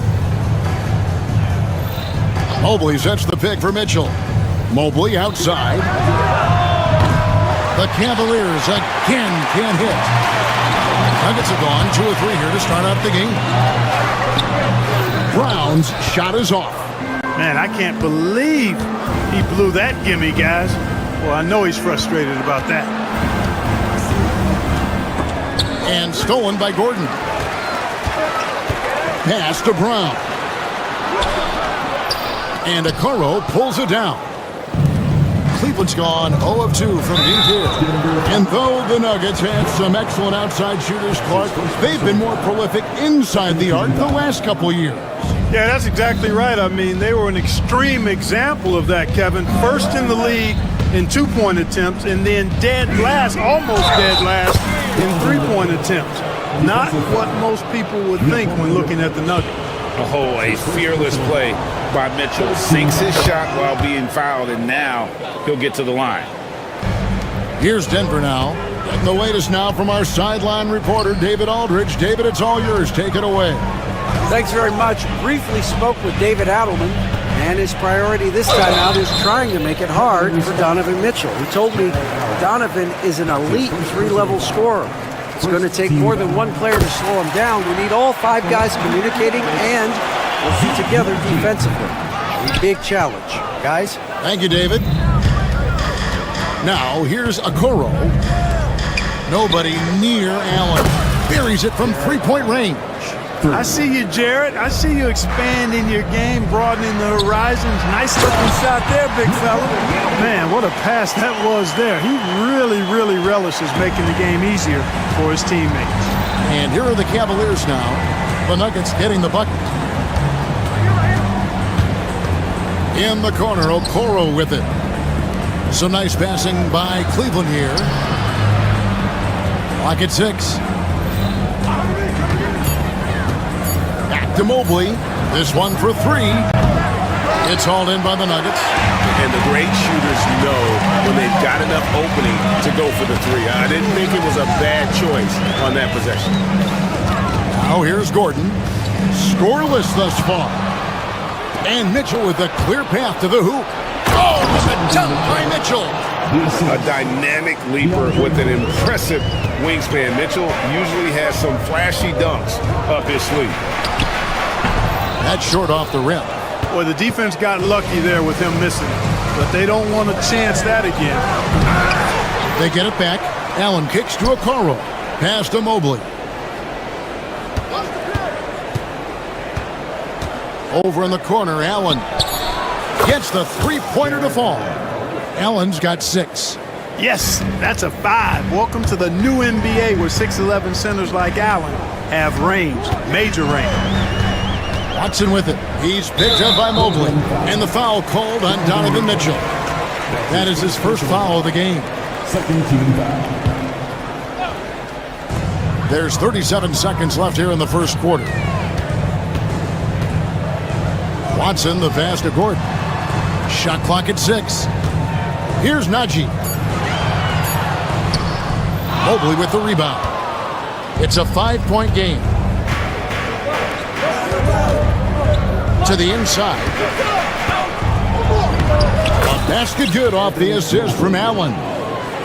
[SPEAKER 9] Mobley sets the pick for Mitchell. Mobley outside. The Cavaliers again can't hit. Nuggets have gone 2 of 3 here to start out the game. Brown's shot is off.
[SPEAKER 6] Man, I can't believe he blew that gimme, guys. Well, I know he's frustrated about that.
[SPEAKER 9] And stolen by Gordon. Pass to Brown. And Okoro pulls it down. Cleveland's gone 0 of 2 from deep here. And though the Nuggets had some excellent outside shooters, Clark, they've been more prolific inside the arc the last couple years.
[SPEAKER 6] Yeah, that's exactly right. I mean, they were an extreme example of that, Kevin. First in the league in 2-point attempts, and then dead last, almost dead last, in 3-point attempts. Not what most people would think when looking at the Nuggets.
[SPEAKER 11] Oh, a fearless play by Mitchell. Sinks his shot while being fouled, and now he'll get to the line.
[SPEAKER 9] Here's Denver now. Getting the latest now from our sideline reporter, David Aldridge. David, it's all yours. Take it away.
[SPEAKER 12] Thanks very much. Briefly spoke with David Adelman, and his priority this time out is trying to make it hard for Donovan Mitchell. He told me Donovan is an elite 3-level scorer. It's going to take more than one player to slow him down. We need all 5 guys communicating and working together defensively. A big challenge. Guys?
[SPEAKER 9] Thank you, David. Now, here's Okoro. Nobody near Allen. Buries it from 3-point range.
[SPEAKER 6] I see you, Jared. I see you expanding your game, broadening the horizons. Nice looking shot there, big fella. Man, what a pass that was there. He really, really relishes making the game easier for his teammates.
[SPEAKER 9] And here are the Cavaliers now. The Nuggets getting the bucket. In the corner, Okoro with it. Some nice passing by Cleveland here. Clock at 6. Back to Mobley. This one for 3. It's hauled in by the Nuggets.
[SPEAKER 11] And the great shooters know when they've got enough opening to go for the 3. I didn't think it was a bad choice on that possession.
[SPEAKER 9] Now here's Gordon. Scoreless thus far. And Mitchell with a clear path to the hoop. Oh, with a dunk by Mitchell.
[SPEAKER 11] A dynamic leaper with an impressive wingspan. Mitchell usually has some flashy dunks up his sleeve.
[SPEAKER 9] That's short off the rim.
[SPEAKER 6] Well, the defense got lucky there with him missing, but they don't want to chance that again.
[SPEAKER 9] They get it back. Allen kicks to Okoro. Pass to Mobley. Over in the corner, Allen gets the 3-pointer to fall. Allen's got 6.
[SPEAKER 6] Yes, that's a 5. Welcome to the new NBA where 6'11 centers like Allen have range, major range.
[SPEAKER 9] Watson with it. He's picked up by Mobley. And the foul called on Donovan Mitchell. That is his first foul of the game.
[SPEAKER 8] Second team foul.
[SPEAKER 9] There's 37 seconds left here in the first quarter. Watson, the pass to Gordon. Shot clock at 6. Here's Najee. Mobley with the rebound. It's a 5-point game. To the inside. A basket good off the assist from Allen.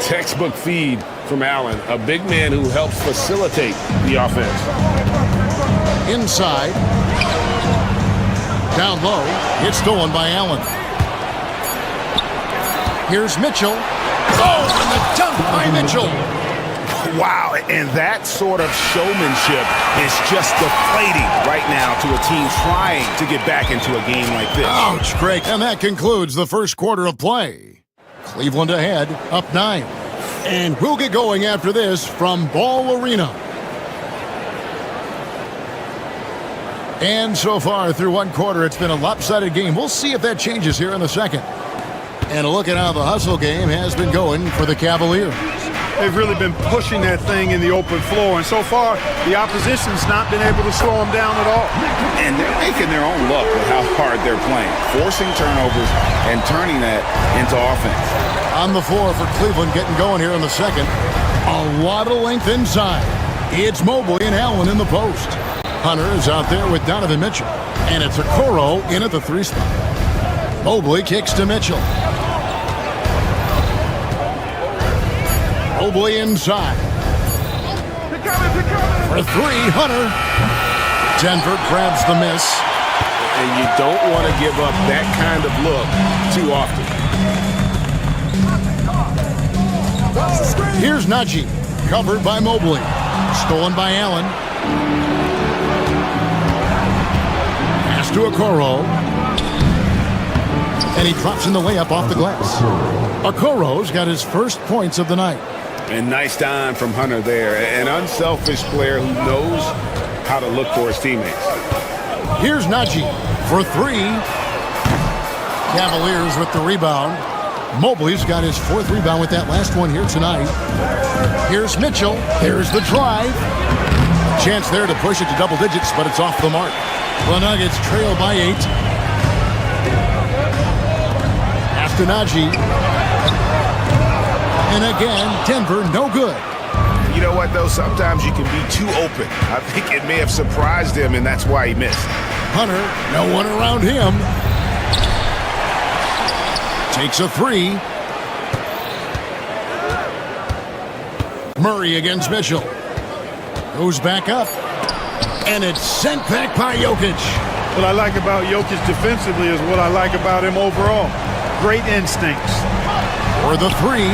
[SPEAKER 11] Textbook feed from Allen, a big man who helps facilitate the offense.
[SPEAKER 9] Inside. Down low. It's stolen by Allen. Here's Mitchell. Oh, and the dunk by Mitchell.
[SPEAKER 11] Wow, and that sort of showmanship is just deflating right now to a team trying to get back into a game like this.
[SPEAKER 9] Ouch, Craig. And that concludes the first quarter of play. Cleveland ahead, up 9. And we'll get going after this from Ball Arena. And so far through one quarter, it's been a lopsided game. We'll see if that changes here in the second. And a look at how the hustle game has been going for the Cavaliers.
[SPEAKER 6] They've really been pushing that thing in the open floor, and so far, the opposition's not been able to slow them down at all.
[SPEAKER 11] And they're making their own luck with how hard they're playing, forcing turnovers and turning that into offense.
[SPEAKER 9] On the floor for Cleveland, getting going here in the second. A lot of length inside. It's Mobley and Allen in the post. Hunter is out there with Donovan Mitchell, and it's Okoro in at the 3 spot. Mobley kicks to Mitchell. Mobley inside. For three, Hunter. Denver grabs the miss.
[SPEAKER 11] And you don't want to give up that kind of look too often.
[SPEAKER 9] Here's Najee, covered by Mobley. Stolen by Allen. Pass to Okoro. And he drops in the layup off the glass. Okoro's got his first points of the night.
[SPEAKER 11] And nice dime from Hunter there. An unselfish player who knows how to look for his teammates.
[SPEAKER 9] Here's Najee for three. Cavaliers with the rebound. Mobley's got his fourth rebound with that last one here tonight. Here's Mitchell. Here's the drive. Chance there to push it to double digits, but it's off the mark. The Nuggets trail by 8. Pass to Najee. And again, Denver no good.
[SPEAKER 11] You know what, though? Sometimes you can be too open. I think it may have surprised him, and that's why he missed.
[SPEAKER 9] Hunter, no one around him. Takes a three. Murray against Mitchell. Goes back up. And it's sent back by Jokic.
[SPEAKER 6] What I like about Jokic defensively is what I like about him overall. Great instincts.
[SPEAKER 9] For the three.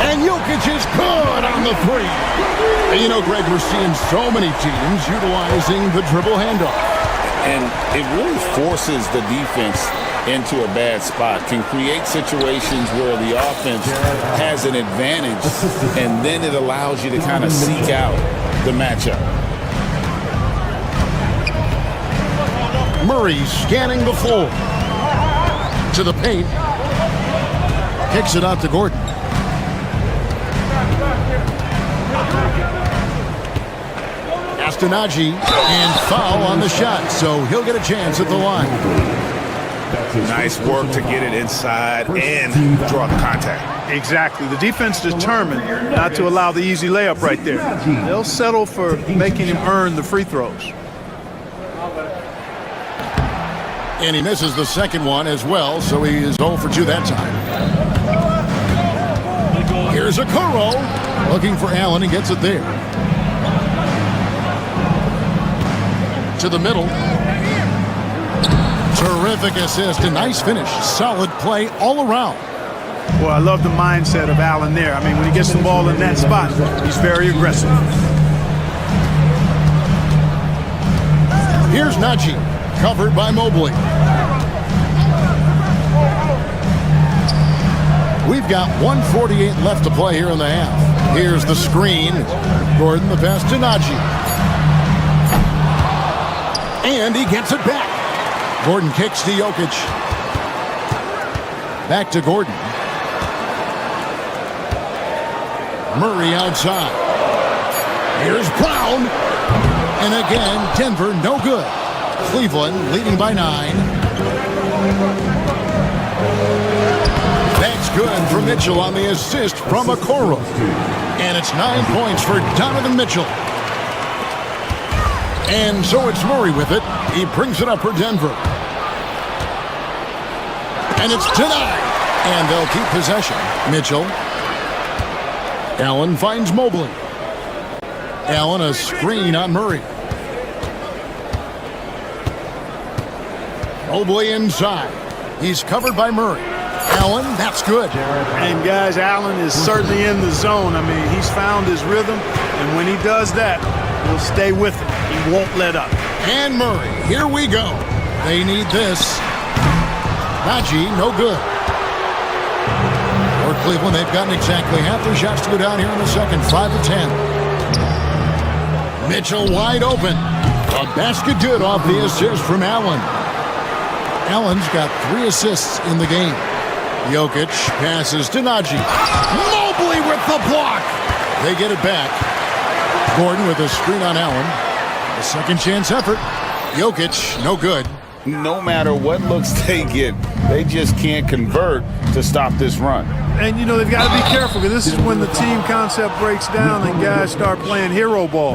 [SPEAKER 9] And Jokic is good on the three. And you know, Greg, we're seeing so many teams utilizing the dribble handoff.
[SPEAKER 11] And it really forces the defense into a bad spot, can create situations where the offense has an advantage, and then it allows you to kind of seek out the matchup.
[SPEAKER 9] Murray scanning the floor. To the paint. Kicks it out to Gordon. Najee, and foul on the shot, so he'll get a chance at the line.
[SPEAKER 11] Nice work to get it inside and draw the contact.
[SPEAKER 6] Exactly. The defense determined not to allow the easy layup right there. They'll settle for making him earn the free throws.
[SPEAKER 9] And he misses the second one as well, so he is 0 for 2 that time. Here's Okoro, looking for Allen, and gets it there. To the middle. Terrific assist, a nice finish. Solid play all around.
[SPEAKER 6] Well, I love the mindset of Allen there. I mean, when he gets the ball in that spot, he's very aggressive.
[SPEAKER 9] Here's Najee, covered by Mobley. We've got 1:48 left to play here in the half. Here's the screen. Gordon, the pass to Najee. And he gets it back. Gordon kicks to Jokic. Back to Gordon. Murray outside. Here's Brown. And again, Denver no good. Cleveland leading by 9. That's good for Mitchell on the assist from Okoro. And it's 9 points for Donovan Mitchell. And so it's Murray with it. He brings it up for Denver. And it's denied. And they'll keep possession. Mitchell. Allen finds Mobley. Allen a screen on Murray. Mobley inside. He's covered by Murray. Allen, that's good.
[SPEAKER 6] And guys, Allen is certainly in the zone. I mean, he's found his rhythm. And when he does that, he'll stay with it. He won't let up.
[SPEAKER 9] And Murray, here we go. They need this. Najee, no good. For Cleveland, they've gotten exactly half their shots to go down here in the second, 5 of 10. Mitchell wide open. A basket good off the assist from Allen. Allen's got 3 assists in the game. Jokic passes to Najee. Mobley with the block. They get it back. Gordon with a screen on Allen. A second chance effort. Jokic, no good.
[SPEAKER 11] No matter what looks they get, they just can't convert to stop this run.
[SPEAKER 6] And, you know, they've got to be careful because this is when the team concept breaks down and guys start playing hero ball.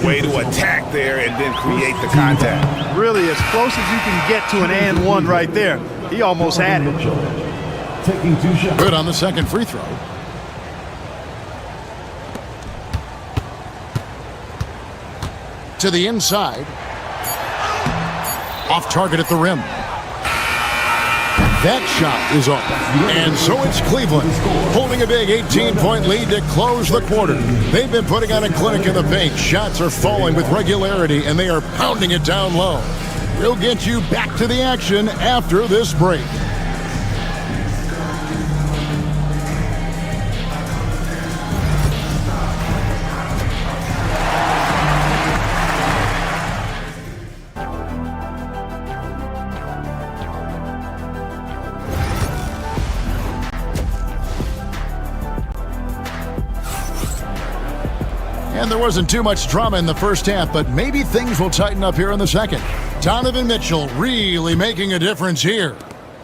[SPEAKER 11] Way to attack there and then create the contact.
[SPEAKER 6] Really, as close as you can get to an and one right there. He almost had it.
[SPEAKER 9] Good on the second free throw. to the inside. Off target at the rim. That shot is off. And so it's Cleveland, holding a big 18-point lead to close the quarter. They've been putting on a clinic in the paint. Shots are falling with regularity, and they are pounding it down low. We'll get you back to the action after this break. And there wasn't too much drama in the first half, but maybe things will tighten up here in the second. Donovan Mitchell really making a difference here.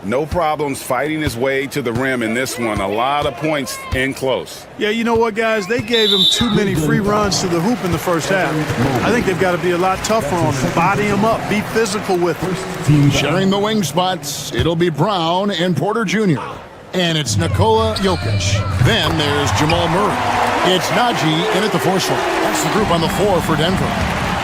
[SPEAKER 11] No problems fighting his way to the rim in this one. A lot of points in close.
[SPEAKER 6] Yeah, you know what, guys? They gave him too many free runs to the hoop in the first half. I think they've got to be a lot tougher on him. Body him up. Be physical with him.
[SPEAKER 9] Sharing the wing spots, it'll be Brown and Porter Jr. And it's Nikola Jokic. Then there's Jamal Murray. It's Najee in at the four slot. That's the group on the floor for Denver.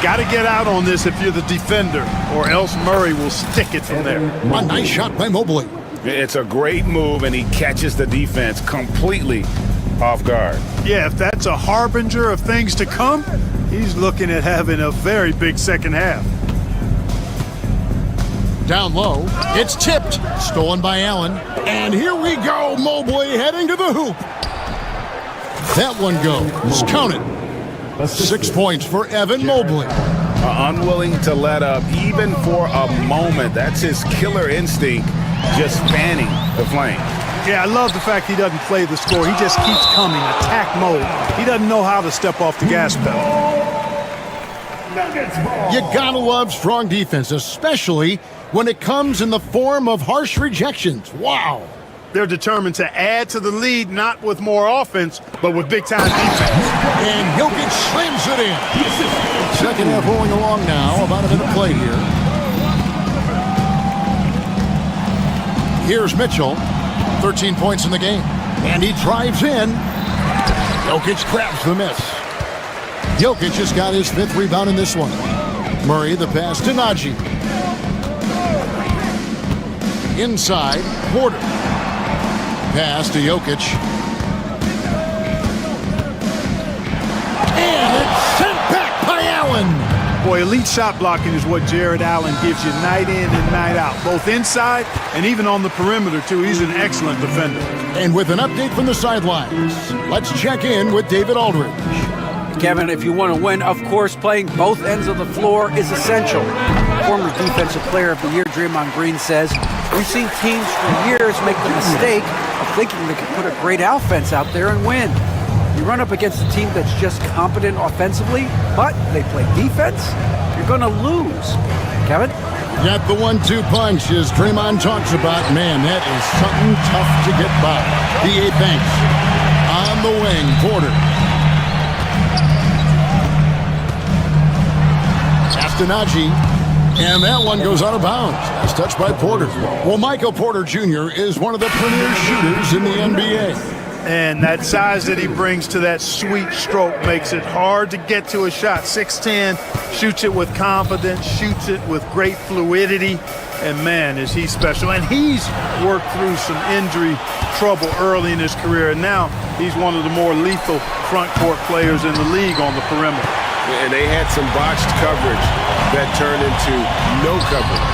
[SPEAKER 6] Got to get out on this if you're the defender, or else Murray will stick it from there.
[SPEAKER 9] A nice shot by Mobley.
[SPEAKER 11] It's a great move, and he catches the defense completely off guard.
[SPEAKER 6] Yeah, if that's a harbinger of things to come, he's looking at having a very big second half.
[SPEAKER 9] Down low, it's tipped, stolen by Allen. And here we go, Mobley heading to the hoop. That one goes, count it. 6 points for Evan Mobley.
[SPEAKER 11] Unwilling to let up even for a moment. That's his killer instinct, just fanning the flame.
[SPEAKER 6] Yeah, I love the fact he doesn't play the score. He just keeps coming, attack mode. He doesn't know how to step off the gas pedal.
[SPEAKER 9] You gotta love strong defense, especially when it comes in the form of harsh rejections. Wow.
[SPEAKER 6] They're determined to add to the lead, not with more offense, but with big-time defense.
[SPEAKER 9] And Jokic slams it in. Second half rolling along now. About a minute to play here. Here's Mitchell. 13 points in the game. And he drives in. Jokic grabs the miss. Jokic just got his 5th rebound in this one. Murray, the pass to Najee. Inside, Porter. Pass to Jokic. And it's sent back by Allen.
[SPEAKER 6] Boy, elite shot blocking is what Jared Allen gives you night in and night out, both inside and even on the perimeter, too. He's an excellent defender.
[SPEAKER 9] And with an update from the sidelines, let's check in with David Aldridge.
[SPEAKER 12] Kevin, if you want to win, of course, playing both ends of the floor is essential. Former Defensive Player of the Year Draymond Green says, we've seen teams for years make the mistake of thinking they can put a great offense out there and win. You run up against a team that's just competent offensively, but they play defense, you're going to lose. Kevin?
[SPEAKER 9] Got the 1-2 punch, as Draymond talks about. Man, that is something tough to get by. B.A. Banks on the wing, Porter. After Najee. And that one goes out of bounds. That's touched by Porter. Well, Michael Porter Jr. is one of the premier shooters in the NBA.
[SPEAKER 6] And that size that he brings to that sweet stroke makes it hard to get to a shot. 6'10", shoots it with confidence, shoots it with great fluidity. And, man, is he special. And he's worked through some injury trouble early in his career. And now he's one of the more lethal front court players in the league on the perimeter.
[SPEAKER 11] And they had some botched coverage that turned into no coverage.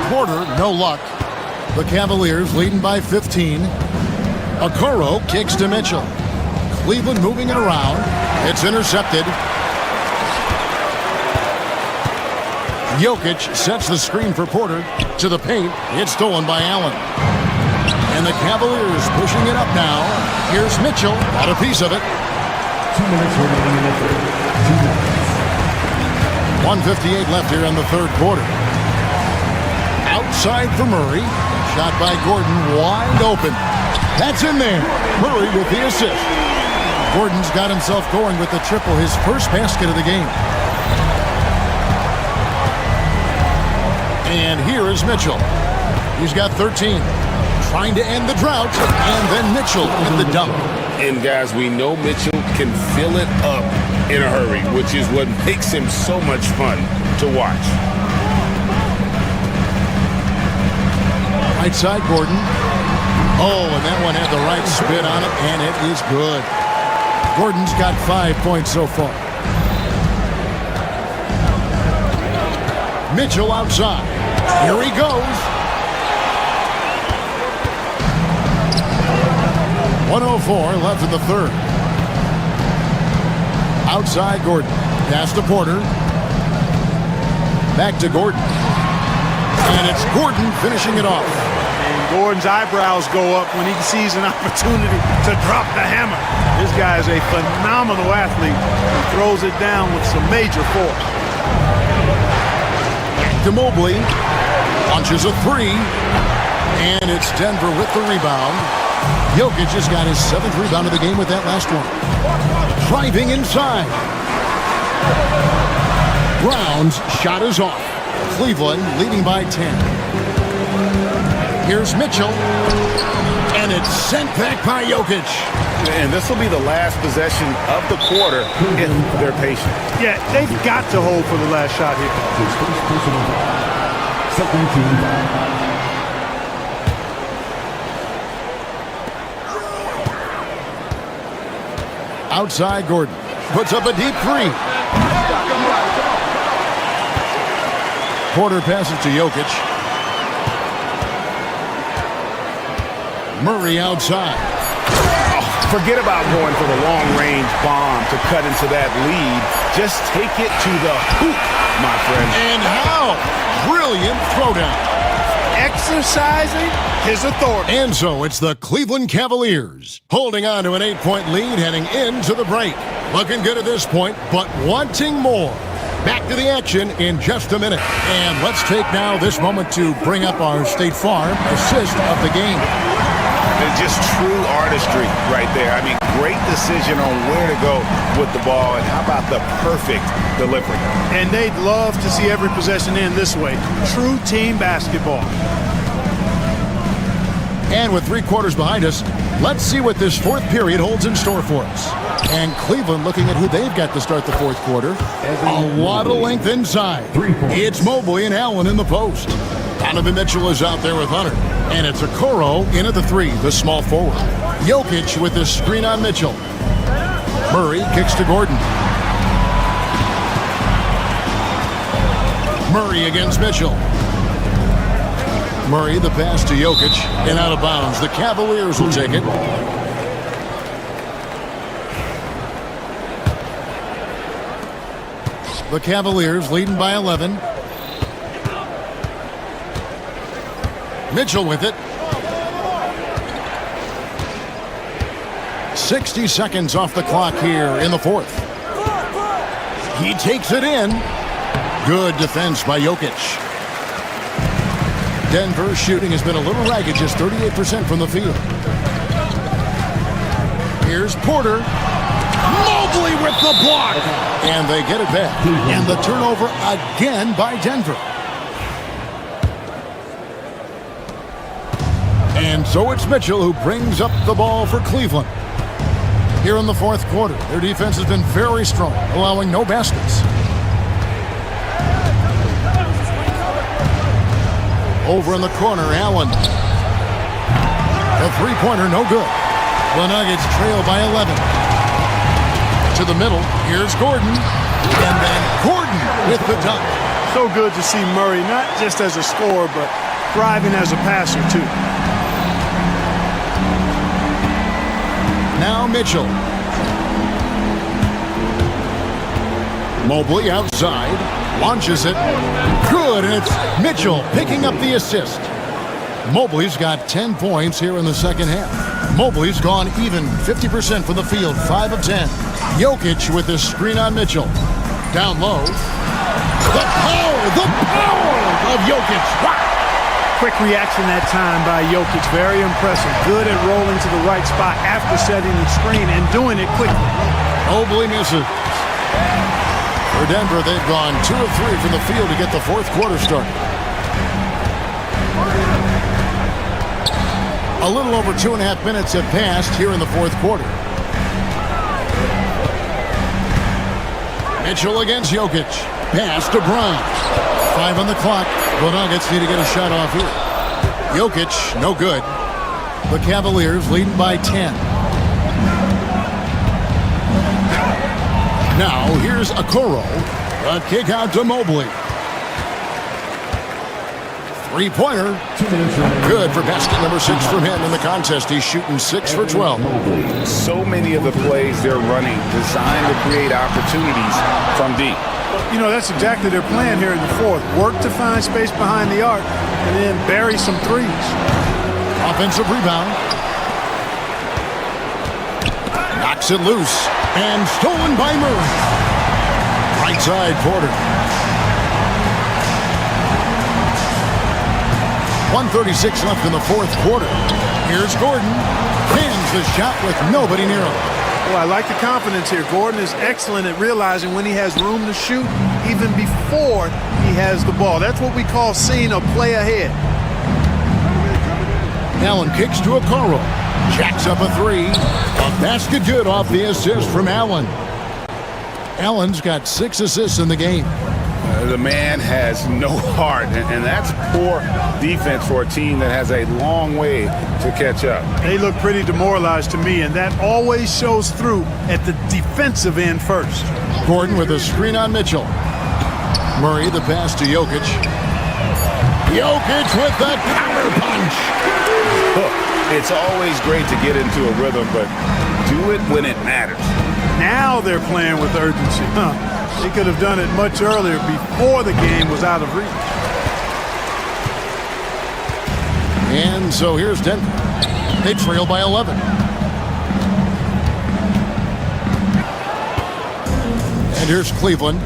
[SPEAKER 9] Porter, no luck. The Cavaliers leading by 15. Okoro kicks to Mitchell. Cleveland moving it around. It's intercepted. Jokic sets the screen for Porter. To the paint. It's stolen by Allen. And the Cavaliers pushing it up now. Here's Mitchell. Got a piece of it.
[SPEAKER 8] 2 minutes remaining in the third. 2 minutes.
[SPEAKER 9] 1:58 left here in the third quarter. Outside for Murray. Shot by Gordon, wide open. That's in there. Murray with the assist. Gordon's got himself going with the triple, his first basket of the game. And here is Mitchell. He's got 13. Trying to end the drought. And then Mitchell with the dunk.
[SPEAKER 11] And guys, we know Mitchell can fill it up in a hurry, which is what makes him so much fun to watch.
[SPEAKER 9] Right side, Gordon. Oh, and that one had the right spin on it, and it is good. Gordon's got 5 points so far. Mitchell outside. Here he goes. 1:04 left in the third. Outside Gordon. Pass to Porter. Back to Gordon. And it's Gordon finishing it off.
[SPEAKER 6] And Gordon's eyebrows go up when he sees an opportunity to drop the hammer. This guy is a phenomenal athlete. He throws it down with some major force.
[SPEAKER 9] To Mobley. Launches a three. And it's Denver with the rebound. Jokic has got his 7th rebound of the game with that last one. Driving inside. Brown's shot is off. Cleveland leading by 10. Here's Mitchell. And it's sent back by Jokic.
[SPEAKER 11] And this will be the last possession of the quarter if they're patient.
[SPEAKER 6] Yeah, they've got to hold for the last shot here.
[SPEAKER 9] Outside Gordon. Puts up a deep three. Porter passes to Jokic. Murray outside.
[SPEAKER 11] Forget about going for the long-range bomb to cut into that lead. Just take it to the hoop, my friend.
[SPEAKER 9] And how? Brilliant throwdown.
[SPEAKER 6] Exercising his authority.
[SPEAKER 9] And so it's the Cleveland Cavaliers holding on to an 8-point lead heading into the break. Looking good at this point, but wanting more. Back to the action in just a minute. And let's take now this moment to bring up our State Farm assist of the game.
[SPEAKER 11] And just true artistry right there. I mean, great decision on where to go with the ball, and how about the perfect delivery?
[SPEAKER 6] And they'd love to see every possession end this way. True team basketball.
[SPEAKER 9] And with 3 quarters behind us, let's see what this 4th period holds in store for us. And Cleveland looking at who they've got to start the 4th quarter. A lot of length inside. It's Mobley and Allen in the post. Donovan Mitchell is out there with Hunter. And it's Okoro in at the 3, the small forward. Jokic with the screen on Mitchell. Murray kicks to Gordon. Murray against Mitchell. Murray, the pass to Jokic, and out of bounds. The Cavaliers will take it. The Cavaliers leading by 11. Mitchell with it. 60 seconds off the clock here in the 4th. He takes it in. Good defense by Jokic. Denver's shooting has been a little ragged, just 38% from the field. Here's Porter. Mobley with the block. And they get it back. And the turnover again by Denver. And so it's Mitchell who brings up the ball for Cleveland. Here in the 4th quarter, their defense has been very strong, allowing no baskets. Over in the corner, Allen. The three-pointer, no good. The Nuggets trail by 11. To the middle, here's Gordon. And then Gordon with the dunk.
[SPEAKER 6] So good to see Murray, not just as a scorer, but thriving as a passer, too.
[SPEAKER 9] Now Mitchell. Mobley outside. Launches it. Good, and it's Mitchell picking up the assist. Mobley's got 10 points here in the second half. Mobley's gone even 50% from the field, 5 of 10. Jokic with his screen on Mitchell. Down low. The power of Jokic.
[SPEAKER 6] Quick reaction that time by Jokic. Very impressive. Good at rolling to the right spot after setting the screen and doing it quickly.
[SPEAKER 9] Mobley misses. For Denver, they've gone 2 of 3 from the field to get the 4th quarter started. A little over 2.5 minutes have passed here in the 4th quarter. Mitchell against Jokic. Pass to Brown. 5 on the clock. The Nuggets need to get a shot off here. Jokic, no good. The Cavaliers leading by 10. Now here's Okoro. A kick out to Mobley. Three-pointer. Good for basket number 6 from him in the contest. He's shooting 6 for 12.
[SPEAKER 11] So many of the plays they're running designed to create opportunities from deep.
[SPEAKER 6] You know, that's exactly their plan here in the fourth. Work to find space behind the arc and then bury some threes.
[SPEAKER 9] Offensive rebound. Knocks it loose. And stolen by Murray. Right side, Porter. 1:36 left in the fourth quarter. Here's Gordon. Fans the shot with nobody near him.
[SPEAKER 6] Well, I like the confidence here. Gordon is excellent at realizing when he has room to shoot, even before he has the ball. That's what we call seeing a play ahead.
[SPEAKER 9] Allen kicks to Okoro. Jacks up a 3. A basket good off the assist from Allen. Allen's got 6 assists in the game.
[SPEAKER 11] The man has no heart, and that's poor defense for a team that has a long way to catch up.
[SPEAKER 6] They look pretty demoralized to me, and that always shows through at the defensive end first.
[SPEAKER 9] Gordon with a screen on Mitchell. Murray the pass to Jokic. Jokic with the counter punch.
[SPEAKER 11] Look, it's always great to get into a rhythm, but do it when it matters.
[SPEAKER 6] Now they're playing with urgency. They could have done it much earlier before the game was out of reach.
[SPEAKER 9] And so here's Denver. They trail by 11. And here's Cleveland.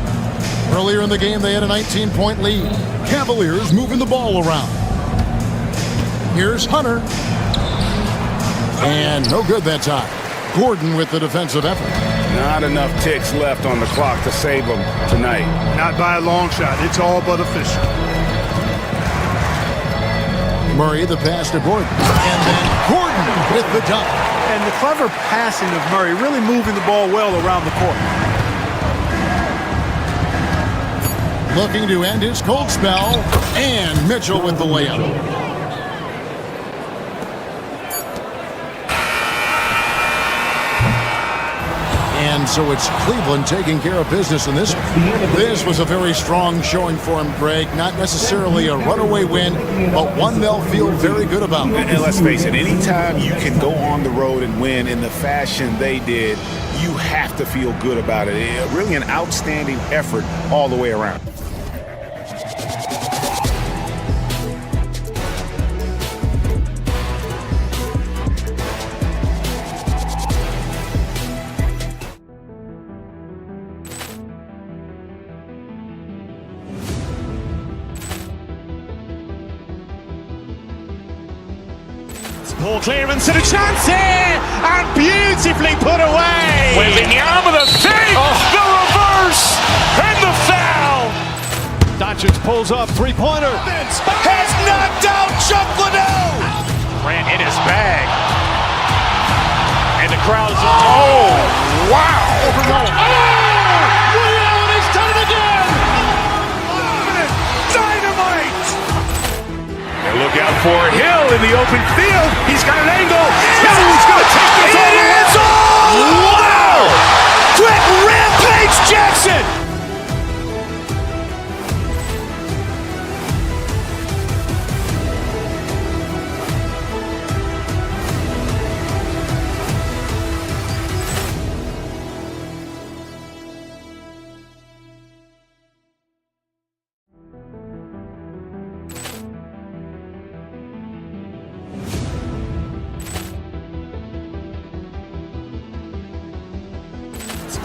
[SPEAKER 9] Earlier in the game, they had a 19-point lead. Cavaliers moving the ball around. Here's Hunter. And no good that time. Gordon with the defensive effort.
[SPEAKER 11] Not enough ticks left on the clock to save them tonight.
[SPEAKER 6] Not by a long shot. It's all but official.
[SPEAKER 9] Murray the pass to Gordon. And then Gordon with the dunk.
[SPEAKER 6] And the clever passing of Murray, really moving the ball well around the court.
[SPEAKER 9] Looking to end his cold spell. And Mitchell with the layup. And so it's Cleveland taking care of business in this one. This was a very strong showing for him, Greg. Not necessarily a runaway win, but one they'll feel very good about.
[SPEAKER 11] And let's face it, anytime you can go on the road and win in the fashion they did, you have to feel good about it. Really an outstanding effort all the way around.
[SPEAKER 3] Ball clearance and a chance here, and beautifully put away.
[SPEAKER 2] Wembanyama the fake, the reverse, and the foul.
[SPEAKER 3] Doncic pulls up, three-pointer.
[SPEAKER 2] Has knocked out Chuck Liddell. Ran in his bag. And the crowd is, oh, wow.
[SPEAKER 3] Ray Allen has done it again.
[SPEAKER 2] Dynamite. And look out for Hill in the open field. He's got an angle. He's going to take this all the way. It's all. Wow. Quick Rampage Jackson.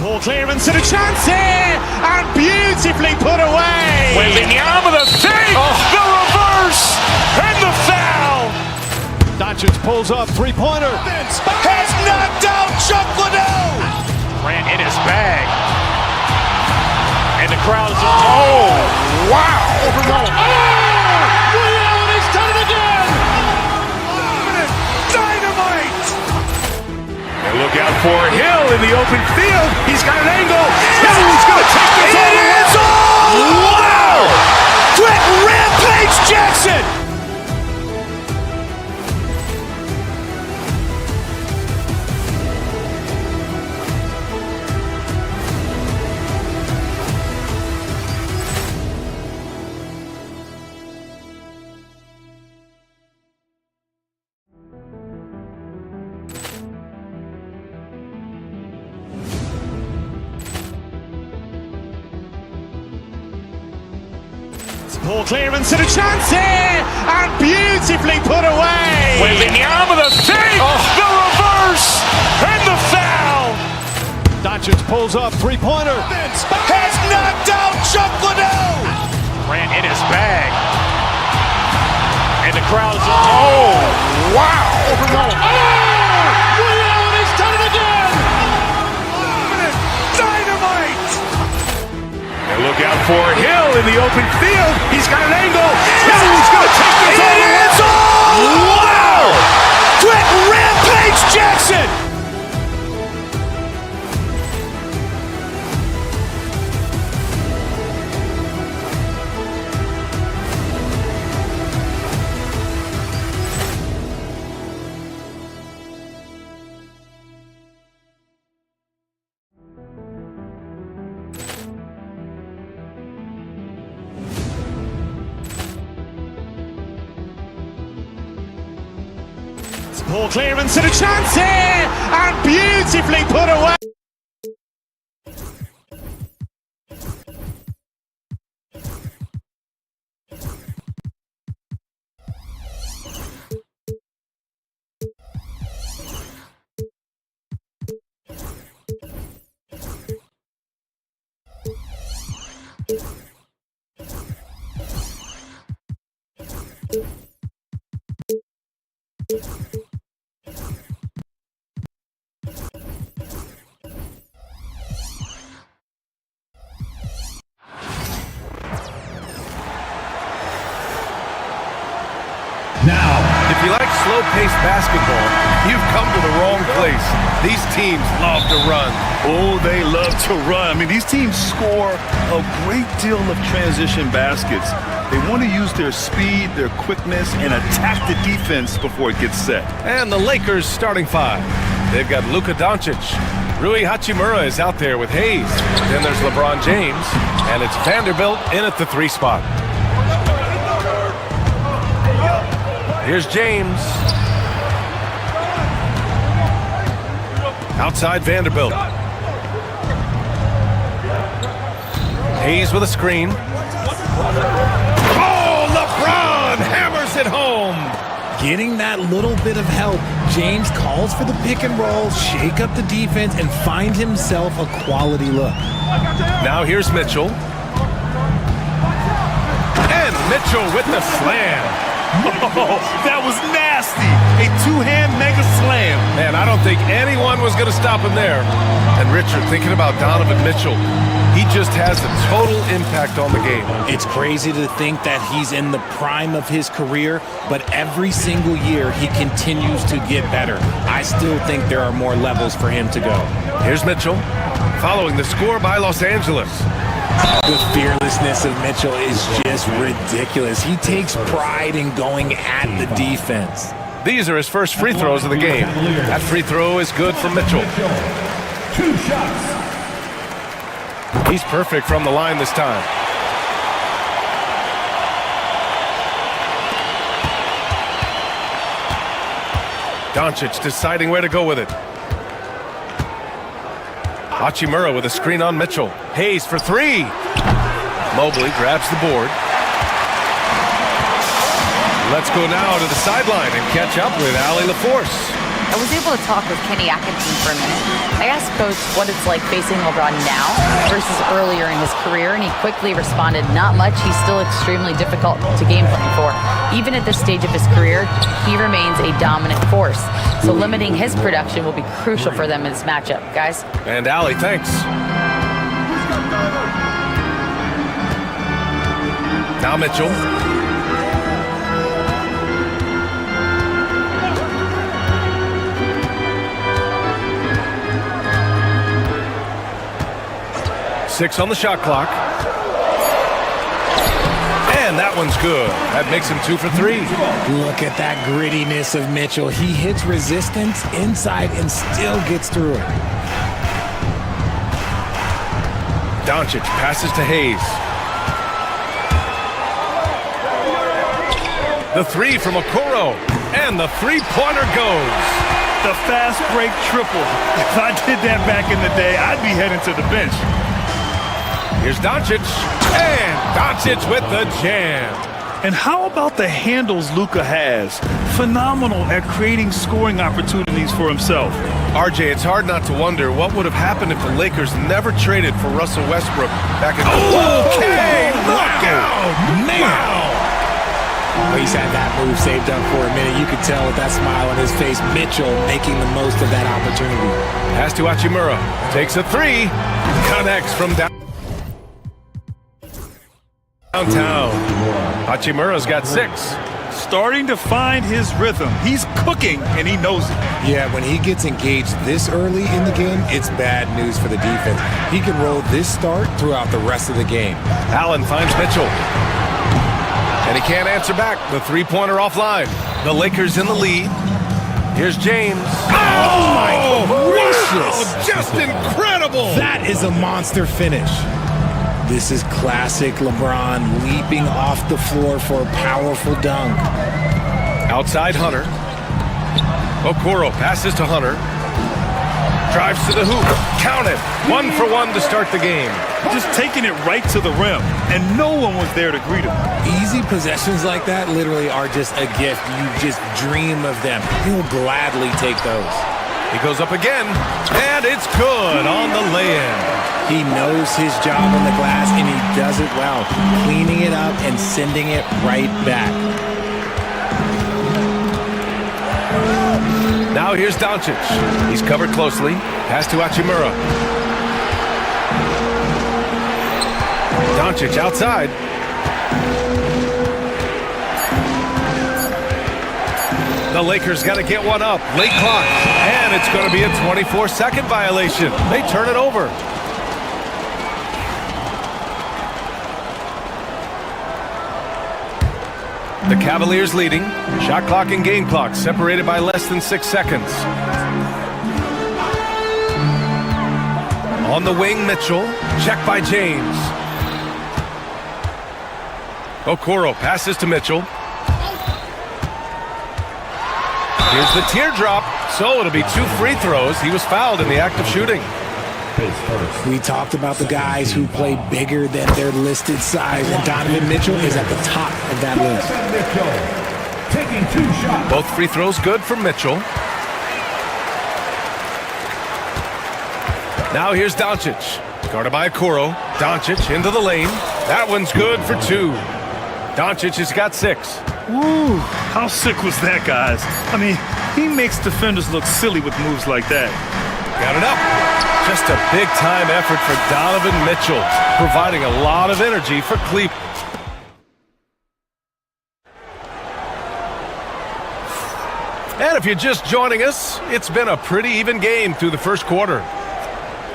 [SPEAKER 3] Ball clearance and a chance here, and beautifully put away.
[SPEAKER 2] Wembanyama the fake, the reverse, and the foul.
[SPEAKER 3] Doncic pulls up, three-pointer.
[SPEAKER 2] Has knocked out Chuck Liddell. Ran in his bag. And the crowd is, oh, wow.
[SPEAKER 3] Ray Allen has done it again.
[SPEAKER 2] Dynamite. And look
[SPEAKER 1] look out for Hill in the open field. He's got an angle. Hill's going to take this all the way.
[SPEAKER 2] Wow! Quick Rampage Jackson!
[SPEAKER 3] Poor clearance and a chance here, and beautifully put away.
[SPEAKER 1] With the arm of the fake, the reverse, and the foul.
[SPEAKER 3] Doncic pulls up, three-pointer.
[SPEAKER 2] Has knocked out Chuck Liddell.
[SPEAKER 1] Ran in his bag. And the crowd is, oh, wow.
[SPEAKER 2] Leon has done it again. Dynamite.
[SPEAKER 1] And look out for Hill in the open field. He's got an angle. Hill's going to take this all the way.
[SPEAKER 2] Wow! Quick Rampage Jackson!
[SPEAKER 3] Poor clearance and a chance here, and beautifully put away.
[SPEAKER 4] Now, if you like slow-paced basketball, you've come to the wrong place. These teams love to run.
[SPEAKER 5] Oh, they love to run. I mean, these teams score a great deal of transition baskets. They want to use their speed, their quickness, and attack the defense before it gets set.
[SPEAKER 4] And the Lakers starting five. They've got Luka Doncic. Rui Hachimura is out there with Hayes. Then there's LeBron James. And it's Vanderbilt in at the 3 spot. Here's James. Outside Vanderbilt. Hayes with a screen. Oh, LeBron hammers it home.
[SPEAKER 10] Getting that little bit of help, James calls for the pick and roll, shake up the defense, and find himself a quality look.
[SPEAKER 4] Now here's Mitchell. And Mitchell with the slam.
[SPEAKER 5] Oh, that was nasty. A two-hand mega slam.
[SPEAKER 4] Man, I don't think anyone was going to stop him there. And Richard, thinking about Donovan Mitchell, he just has a total impact on the game.
[SPEAKER 10] It's crazy to think that he's in the prime of his career, but every single year he continues to get better. I still think there are more levels for him to go.
[SPEAKER 4] Here's Mitchell, following the score by Los Angeles.
[SPEAKER 10] The fearlessness of Mitchell is just ridiculous. He takes pride in going at the defense.
[SPEAKER 4] These are his first free throws of the game. That free throw is good for Mitchell.
[SPEAKER 8] 2 shots.
[SPEAKER 4] He's perfect from the line this time. Doncic deciding where to go with it. Hachimura with a screen on Mitchell. Hayes for 3. Mobley grabs the board. Let's go now to the sideline and catch up with Allie LaForce.
[SPEAKER 7] I was able to talk with Kenny Atkinson for a minute. I asked Coach what it's like facing LeBron now versus earlier in his career, and he quickly responded, not much. He's still extremely difficult to game plan for. Even at this stage of his career, he remains a dominant force. So limiting his production will be crucial for them in this matchup, guys.
[SPEAKER 4] And Allie, thanks. Now Mitchell. 6 on the shot clock. And that one's good. That makes him 2 for 3.
[SPEAKER 10] Look at that grittiness of Mitchell. He hits resistance inside and still gets through it.
[SPEAKER 4] Doncic passes to Hayes. The 3 from Okoro. And the three-pointer goes.
[SPEAKER 5] The fast break triple. If I did that back in the day, I'd be heading to the bench.
[SPEAKER 4] Here's Doncic. And Doncic with the jam.
[SPEAKER 5] And how about the handles Luka has? Phenomenal at creating scoring opportunities for himself.
[SPEAKER 4] RJ, it's hard not to wonder what would have happened if the Lakers never traded for Russell Westbrook back in...
[SPEAKER 10] Okay! Look out! Wow! Well, he's had that move saved up for a minute. You could tell with that smile on his face, Mitchell making the most of that opportunity.
[SPEAKER 4] Pass to Hachimura. Takes a 3. Connects from downtown. Hachimura's got 6.
[SPEAKER 5] Starting to find his rhythm. He's cooking, and he knows it.
[SPEAKER 10] Yeah, when he gets engaged this early in the game, it's bad news for the defense. He can roll this start throughout the rest of the game.
[SPEAKER 4] Allen finds Mitchell. And he can't answer back. The three-pointer offline. The Lakers in the lead. Here's James.
[SPEAKER 10] Oh my gracious!
[SPEAKER 4] Wow, just incredible!
[SPEAKER 10] That is a monster finish. This is classic LeBron leaping off the floor for a powerful dunk.
[SPEAKER 4] Outside Hunter. Okoro passes to Hunter. Drives to the hoop. Count it. 1 for 1 to start the game.
[SPEAKER 5] Just taking it right to the rim, and no one was there to greet him.
[SPEAKER 10] Easy possessions like that literally are just a gift. You just dream of them. He'll gladly take those.
[SPEAKER 4] He goes up again, and it's good on the lay-in.
[SPEAKER 10] He knows his job on the glass, and he does it well, cleaning it up and sending it right back.
[SPEAKER 4] Now here's Doncic. He's covered closely. Pass to Hachimura. Doncic outside. The Lakers got to get one up. Late clock. And it's going to be a 24-second violation. They turn it over. The Cavaliers leading. Shot clock and game clock separated by less than 6 seconds. On the wing, Mitchell. Check by James. Okoro passes to Mitchell. Here's the teardrop. So it'll be 2 free throws. He was fouled in the act of shooting.
[SPEAKER 10] We talked about the guys who play bigger than their listed size, and Donovan Mitchell is at the top of that list.
[SPEAKER 17] Taking 2 shots.
[SPEAKER 4] Both free throws good for Mitchell. Now here's Doncic. Guarded by Okoro. Doncic into the lane. That one's good for 2. Doncic has got 6.
[SPEAKER 5] Woo, how sick was that, guys? I mean, he makes defenders look silly with moves like that.
[SPEAKER 4] Got it up. Just a big-time effort for Donovan Mitchell, providing a lot of energy for Cleveland. And if you're just joining us, it's been a pretty even game through the first quarter.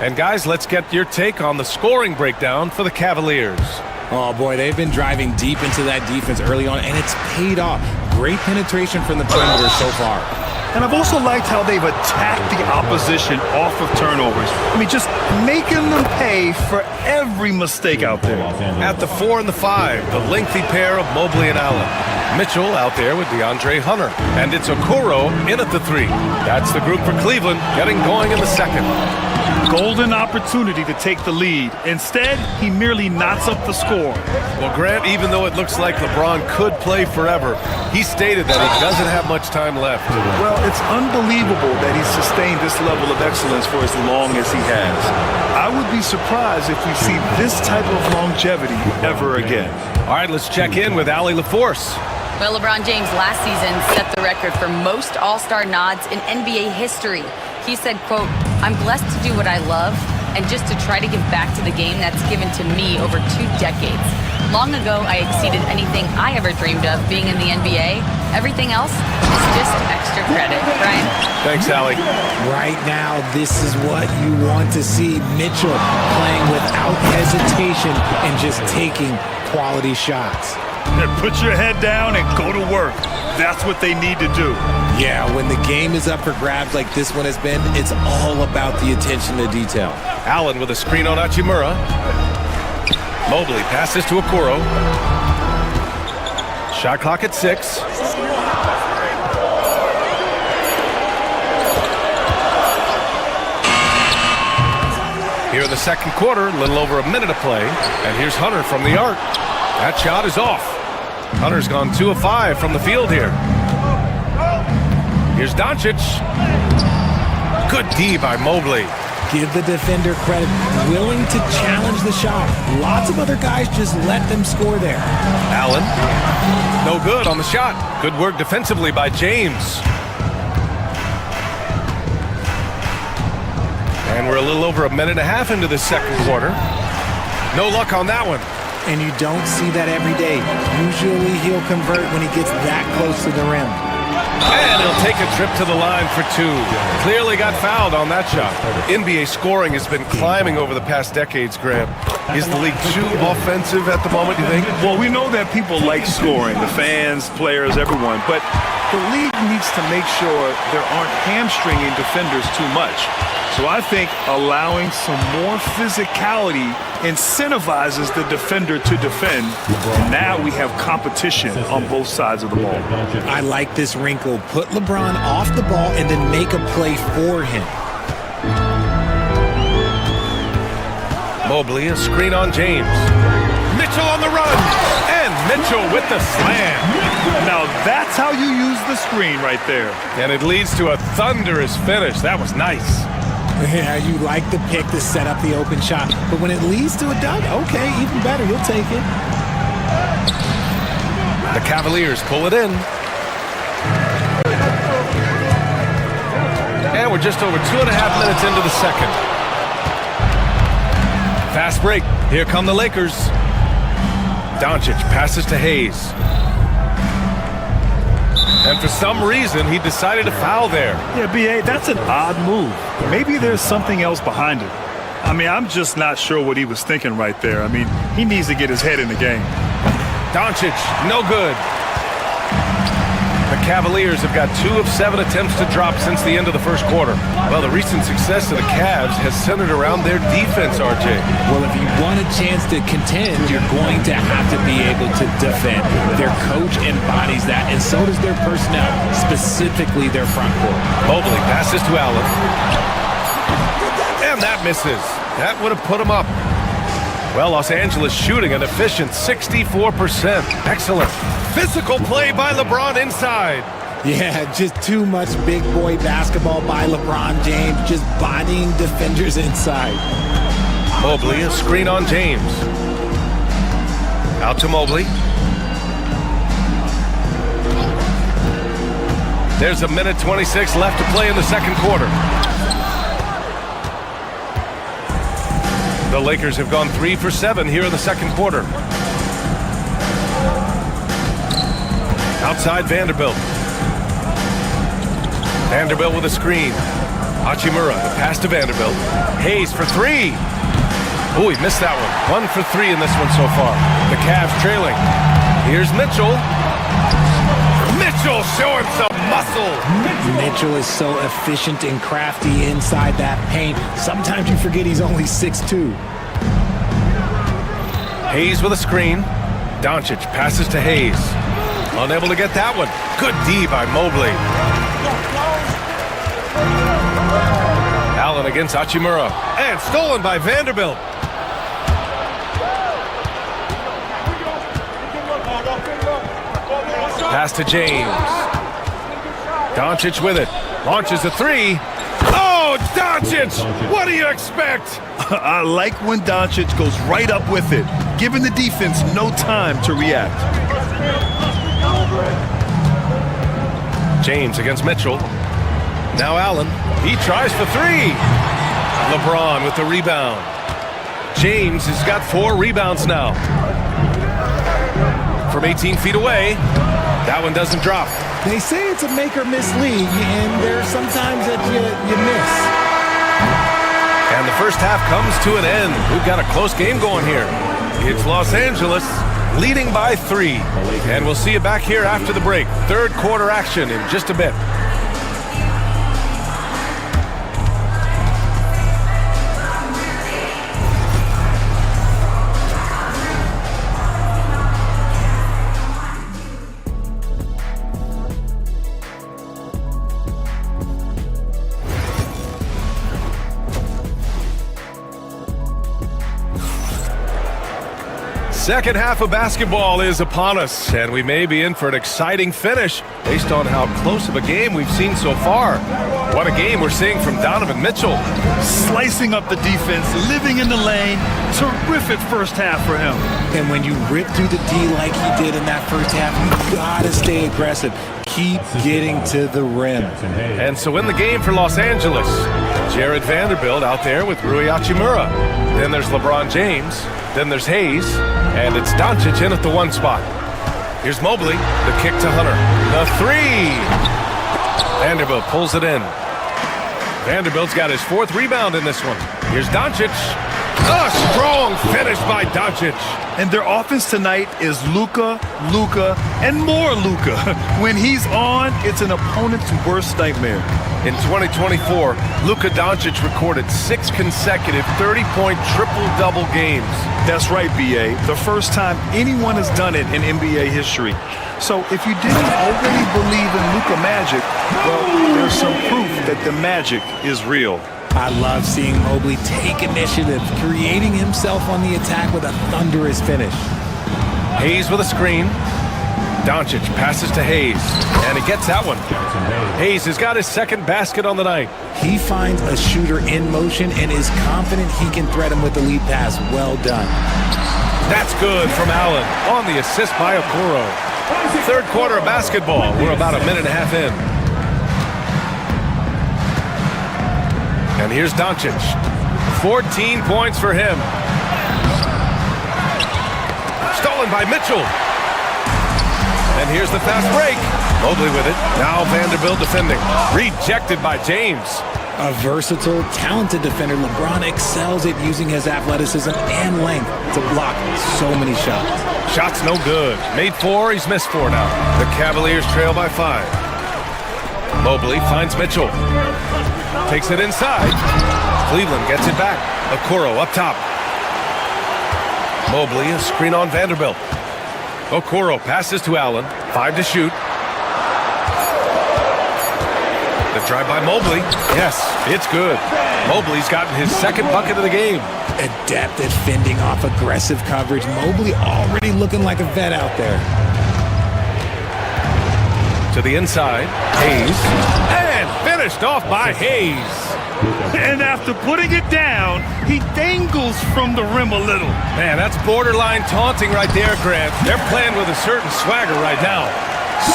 [SPEAKER 4] And guys, let's get your take on the scoring breakdown for the Cavaliers.
[SPEAKER 10] Oh boy, they've been driving deep into that defense early on, and it's paid off. Great penetration from the perimeter so far.
[SPEAKER 5] And I've also liked how they've attacked the opposition off of turnovers. I mean, just making them pay for every mistake out there.
[SPEAKER 4] At the 4 and the 5, the lengthy pair of Mobley and Allen. Mitchell out there with DeAndre Hunter. And it's Okoro in at the 3. That's the group for Cleveland, getting going in the second.
[SPEAKER 5] Golden opportunity to take the lead. Instead, he merely knots up the score.
[SPEAKER 4] Well, Grant, even though it looks like LeBron could play forever, he stated that he doesn't have much time left.
[SPEAKER 5] Well, it's unbelievable that he's sustained this level of excellence for as long as he has. I would be surprised if we see this type of longevity ever again.
[SPEAKER 4] All right, let's check in with Allie LaForce.
[SPEAKER 7] Well, LeBron James last season set the record for most All-Star nods in NBA history. He said, quote, "I'm blessed to do what I love and just to try to give back to the game that's given to me over 2 decades. Long ago, I exceeded anything I ever dreamed of being in the NBA, Everything else is just extra credit. Brian?
[SPEAKER 4] Thanks, Allie.
[SPEAKER 10] Right now, this is what you want to see. Mitchell playing without hesitation and just taking quality shots.
[SPEAKER 5] Put your head down and go to work. That's what they need to do.
[SPEAKER 10] Yeah, when the game is up for grabs like this one has been, it's all about the attention to detail.
[SPEAKER 4] Allen with a screen on Hachimura. Mobley passes to Okoro. Shot clock at 6. Here in the second quarter, a little over a minute of play. And here's Hunter from the arc. That shot is off. Hunter's gone 2 of 5 from the field here. Here's Doncic. Good D by Mobley.
[SPEAKER 10] Give the defender credit. Willing to challenge the shot. Lots of other guys just let them score there.
[SPEAKER 4] Allen. No good on the shot. Good work defensively by James. And we're a little over a minute and a half into the second quarter. No luck on that one.
[SPEAKER 10] And you don't see that every day. Usually he'll convert when he gets that close to the rim.
[SPEAKER 4] And he'll take a trip to the line for 2. Clearly got fouled on that shot. NBA scoring has been climbing over the past decades, Graham. Is the league too offensive at the moment, you think?
[SPEAKER 5] Well, we know that people like scoring, the fans, players, everyone, but the league needs to make sure there aren't hamstringing defenders too much. So I think allowing some more physicality incentivizes the defender to defend. And now we have competition on both sides of the ball.
[SPEAKER 10] I like this wrinkle. Put LeBron off the ball and then make a play for him.
[SPEAKER 4] Mobley, a screen on James. Mitchell on the run. And Mitchell with the slam.
[SPEAKER 5] Now that's how you use the screen right there.
[SPEAKER 4] And it leads to a thunderous finish. That was nice.
[SPEAKER 10] Yeah, you like the pick to set up the open shot. But when it leads to a dunk, okay, even better. You'll take it.
[SPEAKER 4] The Cavaliers pull it in. And we're just over 2.5 minutes into the second. Fast break. Here come the Lakers. Doncic passes to Hayes. And for some reason, he decided to foul there.
[SPEAKER 5] Yeah, B.A., that's an odd move. Maybe there's something else behind it. I mean, I'm just not sure what he was thinking right there. I mean, he needs to get his head in the game.
[SPEAKER 4] Doncic, no good. The Cavaliers have got 2 of 7 attempts to drop since the end of the first quarter. Well, the recent success of the Cavs has centered around their defense, RJ.
[SPEAKER 10] Well, if you want a chance to contend, you're going to have to be able to defend. Their coach embodies that, and so does their personnel, specifically their front court.
[SPEAKER 4] Mobley passes to Allen. And that misses. That would have put him up. Well, Los Angeles shooting an efficient 64%. Excellent. Physical play by LeBron inside.
[SPEAKER 10] Yeah, just too much big boy basketball by LeBron James, just bodying defenders inside.
[SPEAKER 4] Mobley, a screen on James. Out to Mobley. There's a minute 26 left to play in the second quarter. The Lakers have gone 3 for 7 here in the second quarter. Outside Vanderbilt. Vanderbilt with a screen. Hachimura, the pass to Vanderbilt. Hayes for 3. Oh, he missed that one. 1 for 3 in this one so far. The Cavs trailing. Here's Mitchell. Mitchell showing some muscle.
[SPEAKER 10] Mitchell is so efficient and crafty inside that paint. Sometimes you forget he's only 6'2".
[SPEAKER 4] Hayes with a screen. Doncic passes to Hayes. Unable to get that one. Good D by Mobley. Allen against Hachimura. And stolen by Vanderbilt. Pass to James. Doncic with it. Launches a 3. Oh, Doncic! What do you expect?
[SPEAKER 5] I like when Doncic goes right up with it, giving the defense no time to react.
[SPEAKER 4] James against Mitchell. Now Allen. He tries for 3. LeBron with the rebound. James has got 4 rebounds now. From 18 feet away. That one doesn't drop.
[SPEAKER 10] They say it's a make or miss league, and there's sometimes that you miss.
[SPEAKER 4] And the first half comes to an end. We've got a close game going here. It's Los Angeles leading by 3. And we'll see you back here after the break. Third quarter action in just a bit. Second half of basketball is upon us, and we may be in for an exciting finish based on how close of a game we've seen so far. What a game we're seeing from Donovan Mitchell.
[SPEAKER 5] Slicing up the defense, living in the lane. Terrific first half for him.
[SPEAKER 10] And when you rip through the D like he did in that first half, you gotta stay aggressive. Keep getting to the rim.
[SPEAKER 4] And so in the game for Los Angeles, Jared Vanderbilt out there with Rui Hachimura. Then there's LeBron James. Then there's Hayes. And it's Doncic in at the 1 spot. Here's Mobley, the kick to Hunter. The 3! Vanderbilt pulls it in. Vanderbilt's got his 4th rebound in this one. Here's Doncic. A strong finish by Doncic.
[SPEAKER 5] And their offense tonight is Luka, and more Luka. When he's on, it's an opponent's worst nightmare.
[SPEAKER 4] In 2024, Luka Doncic recorded 6 consecutive 30-point triple-double games.
[SPEAKER 5] That's right, B.A. The first time anyone has done it in NBA history. So if you didn't already believe in Luka magic, well, there's some proof that the magic is real.
[SPEAKER 10] I love seeing Mobley take initiative, creating himself on the attack with a thunderous finish.
[SPEAKER 4] Hayes with a screen. Doncic passes to Hayes, and he gets that one. Hayes has got his 2nd basket on the night.
[SPEAKER 10] He finds a shooter in motion and is confident he can threat him with the lead pass. Well done.
[SPEAKER 4] That's good from Allen on the assist by Okoro. Third quarter of basketball. We're about a minute and a half in. And here's Doncic. 14 points for him. Stolen by Mitchell. And here's the fast break. Mobley with it. Now Vanderbilt defending. Rejected by James.
[SPEAKER 10] A versatile, talented defender, LeBron excels at using his athleticism and length to block so many shots.
[SPEAKER 4] Shots no good. Made 4, he's missed 4 now. The Cavaliers trail by 5. Mobley finds Mitchell. Takes it inside. Cleveland gets it back. Okoro up top. Mobley, a screen on Vanderbilt. Okoro passes to Allen. 5 to shoot. The drive by Mobley. Yes, it's good. Mobley's gotten his 2nd bucket of the game.
[SPEAKER 10] Adept at fending off aggressive coverage. Mobley already looking like a vet out there.
[SPEAKER 4] To the inside. Hayes. And finished off by Hayes.
[SPEAKER 5] And after putting it down, he dangles from the rim a little.
[SPEAKER 4] Man, that's borderline taunting right there, Grant. They're playing with a certain swagger right now.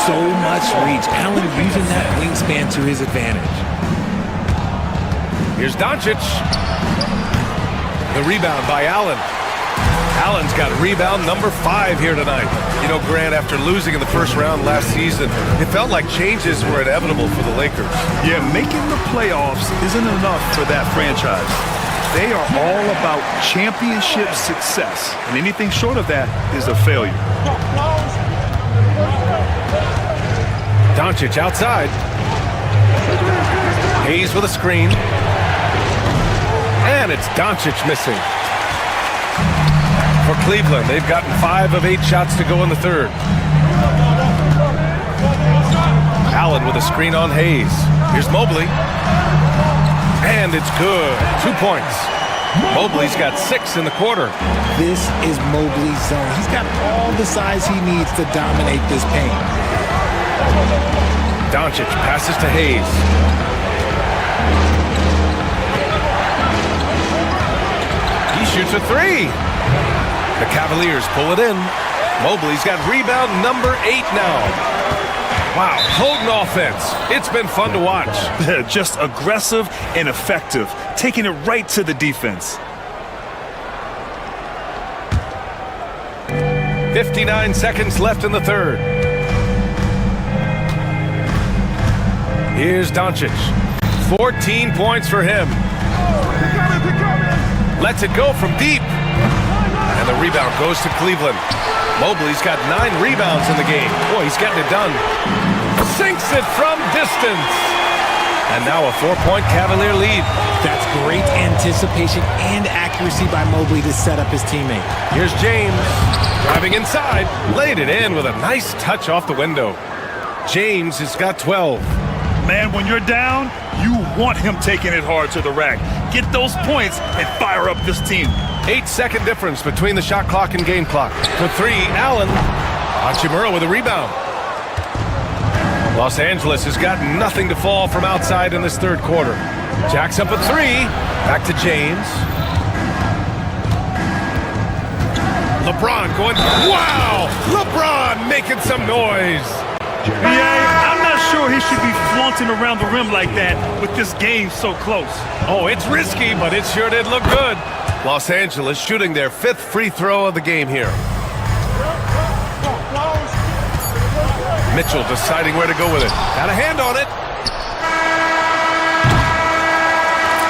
[SPEAKER 10] So much reach. Allen using that wingspan to his advantage.
[SPEAKER 4] Here's Doncic. The rebound by Allen. Allen's got rebound number 5 here tonight. You know, Grant, after losing in the first round last season, it felt like changes were inevitable for the Lakers.
[SPEAKER 5] Yeah, making the playoffs isn't enough for that franchise. They are all about championship success, and anything short of that is a failure.
[SPEAKER 4] Doncic outside. Hayes with a screen. And it's Doncic missing. For Cleveland, they've gotten 5 of 8 shots to go in the third. Allen with a screen on Hayes. Here's Mobley. And it's good. 2 points. Mobley's got 6 in the quarter.
[SPEAKER 10] This is Mobley's zone. He's got all the size he needs to dominate this paint.
[SPEAKER 4] Doncic passes to Hayes. He shoots a 3. The Cavaliers pull it in. Mobley's got rebound number 8 now. Wow, potent offense. It's been fun to watch.
[SPEAKER 5] Just aggressive and effective, taking it right to the defense.
[SPEAKER 4] 59 seconds left in the third. Here's Doncic. 14 points for him. Lets it go from deep. And the rebound goes to Cleveland. Mobley's got 9 rebounds in the game. Boy, he's getting it done. Sinks it from distance. And now a 4-point Cavalier lead.
[SPEAKER 10] That's great anticipation and accuracy by Mobley to set up his teammate.
[SPEAKER 4] Here's James. Driving inside. Laid it in with a nice touch off the window. James has got 12.
[SPEAKER 5] Man, when you're down, you want him taking it hard to the rack. Get those points and fire up this team.
[SPEAKER 4] 8-second difference between the shot clock and game clock. For 3, Allen. Hachimura with a rebound. Los Angeles has got nothing to fall from outside in this third quarter. Jacks up a 3. Back to James. LeBron going, wow! LeBron making some noise.
[SPEAKER 5] I'm not sure he should be flaunting around the rim like that with this game so close.
[SPEAKER 4] Oh, it's risky, but it sure did look good. Los Angeles shooting their 5th free throw of the game here. Mitchell deciding where to go with it. Got a hand on it.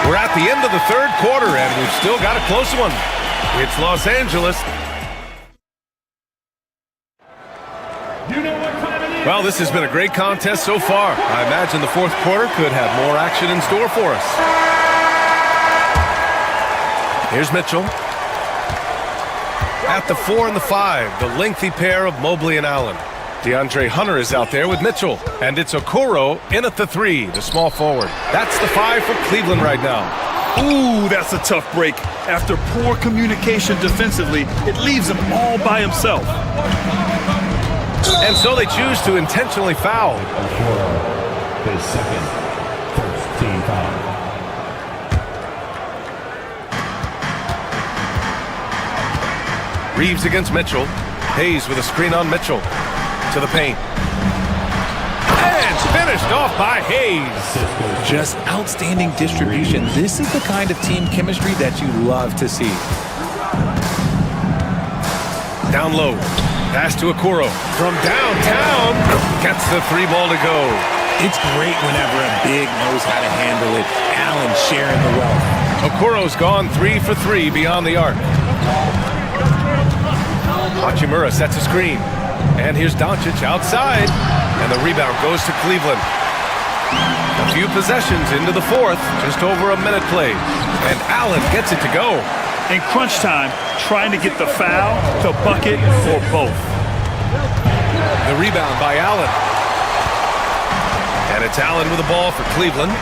[SPEAKER 4] We're at the end of the third quarter, and we've still got a close one. It's Los Angeles. Well, this has been a great contest so far. I imagine the fourth quarter could have more action in store for us. Here's Mitchell. At the 4 and the 5, the lengthy pair of Mobley and Allen. DeAndre Hunter is out there with Mitchell. And it's Okoro in at the 3, the small forward. That's the 5 for Cleveland right now.
[SPEAKER 5] Ooh, that's a tough break. After poor communication defensively, it leaves him all by himself.
[SPEAKER 4] And so they choose to intentionally foul.
[SPEAKER 8] His second, first team foul.
[SPEAKER 4] Reeves against Mitchell. Hayes with a screen on Mitchell. To the paint. And finished off by Hayes.
[SPEAKER 10] Just outstanding distribution. This is the kind of team chemistry that you love to see.
[SPEAKER 4] Down low. Pass to Okoro. From downtown. Gets the 3 ball to go.
[SPEAKER 10] It's great whenever a big knows how to handle it. Allen sharing the wealth.
[SPEAKER 4] Okoro's gone 3 for 3 beyond the arc. Hachimura sets a screen. And here's Doncic outside. And the rebound goes to Cleveland. A few possessions into the fourth. Just over a minute played. And Allen gets it to go.
[SPEAKER 5] In crunch time, trying to get the foul, the bucket, or both.
[SPEAKER 4] The rebound by Allen. And it's Allen with the ball for Cleveland.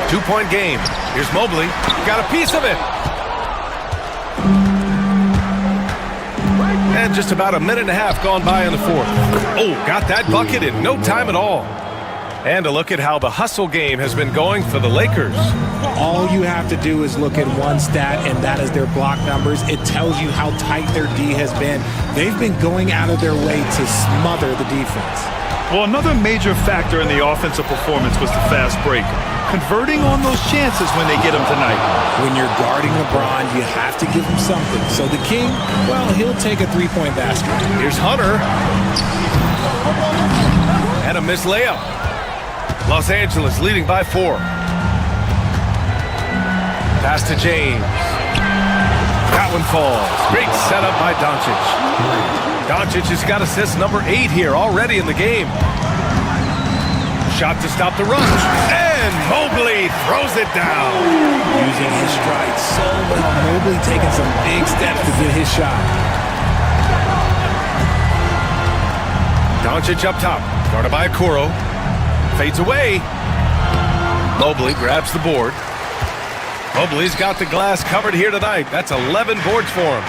[SPEAKER 4] 2-point game. Here's Mobley. Got a piece of it. And just about a minute and a half gone by in the fourth. Oh, got that bucket in no time at all. And a look at how the hustle game has been going for the Lakers.
[SPEAKER 10] All you have to do is look at one stat, and that is their block numbers. It tells you how tight their D has been. They've been going out of their way to smother the defense.
[SPEAKER 5] Well, another major factor in the offensive performance was the fast break. Converting on those chances when they get them tonight.
[SPEAKER 10] When you're guarding LeBron, you have to give him something. So the King, well, he'll take a 3-point basket.
[SPEAKER 4] Here's Hunter. And a missed layup. Los Angeles leading by 4. Pass to James. That one falls. Great setup by Doncic. Doncic has got assist number 8 here already in the game. Shot to stop the run. And Mobley throws it down.
[SPEAKER 10] Using his stride so well. Mobley taking some big steps to get his shot.
[SPEAKER 4] Doncic up top. Guarded by Okoro. Fades away. Mobley grabs the board. Mobley's got the glass covered here tonight. That's 11 boards for him.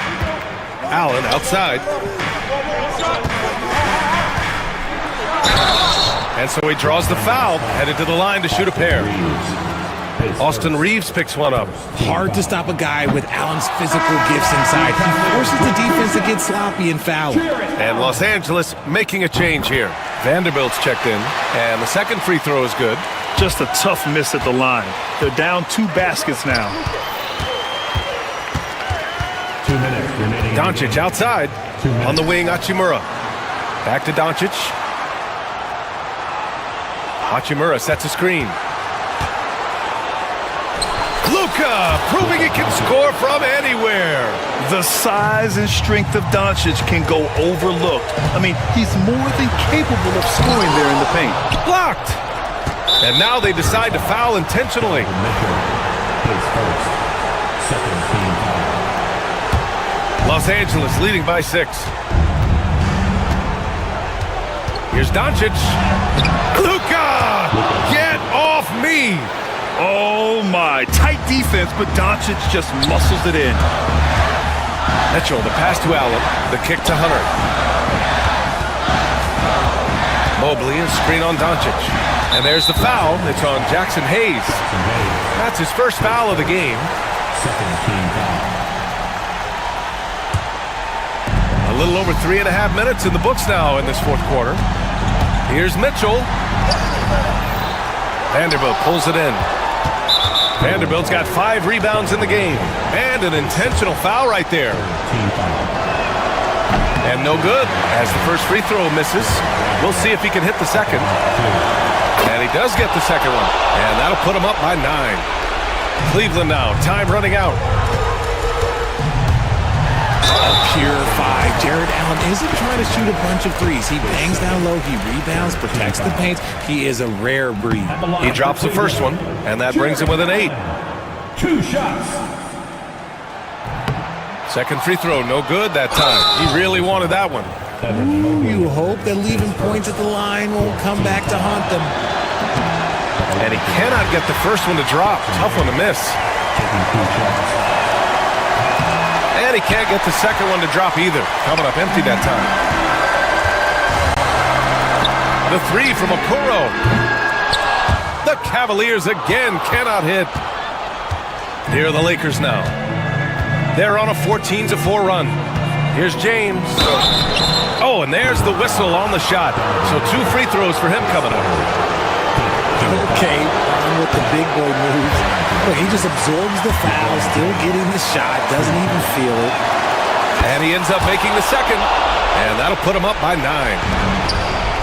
[SPEAKER 4] Allen outside. And so he draws the foul, headed to the line to shoot a pair. Austin Reeves picks one up.
[SPEAKER 10] Hard to stop a guy with Allen's physical gifts inside. He forces the defense to get sloppy and foul.
[SPEAKER 4] And Los Angeles making a change here. Vanderbilt's checked in, and the second free throw is good.
[SPEAKER 5] Just a tough miss at the line. They're down 2 baskets now.
[SPEAKER 8] 2 minutes remaining.
[SPEAKER 4] Doncic outside. On the wing, Hachimura. Back to Doncic. Hachimura sets a screen. Luka proving he can score from anywhere.
[SPEAKER 5] The size and strength of Doncic can go overlooked. I mean, he's more than capable of scoring there in the paint.
[SPEAKER 4] Blocked. And now they decide to foul intentionally. Los Angeles leading by 6. Here's Doncic. Luka! Get off me!
[SPEAKER 5] Oh my, tight defense, but Doncic just muscles it in.
[SPEAKER 4] Mitchell, the pass to Allen, the kick to Hunter. Mobley and screen on Doncic. And there's the foul. It's on Jackson Hayes. That's his first foul of the game. A little over 3.5 minutes in the books now in this fourth quarter. Here's Mitchell. Vanderbilt pulls it in. Vanderbilt's got 5 rebounds in the game. And an intentional foul right there. And no good as the first free throw misses. We'll see if he can hit the second. And he does get the second one. And that'll put him up by 9. Cleveland now, time running out.
[SPEAKER 10] Pure 5. Jared Allen isn't trying to shoot a bunch of threes. He bangs down low, he rebounds, protects the paint. He is a rare breed.
[SPEAKER 4] He drops the first one, and that brings him with an 8.
[SPEAKER 17] 2 shots.
[SPEAKER 4] Second free throw, no good that time. He really wanted that one.
[SPEAKER 10] You hope that leaving points at the line won't come back to haunt them.
[SPEAKER 4] And he cannot get the first one to drop. Tough one to miss. And he can't get the second one to drop either. Coming up empty that time. The 3 from Okoro. The Cavaliers again cannot hit. Here are the Lakers now. They're on a 14-4 run. Here's James. Oh, and there's the whistle on the shot. So 2 free throws for him coming up.
[SPEAKER 10] Okay, on with the big boy moves. Look, he just absorbs the foul, still getting the shot, doesn't even feel it.
[SPEAKER 4] And he ends up making the second. And that'll put him up by 9.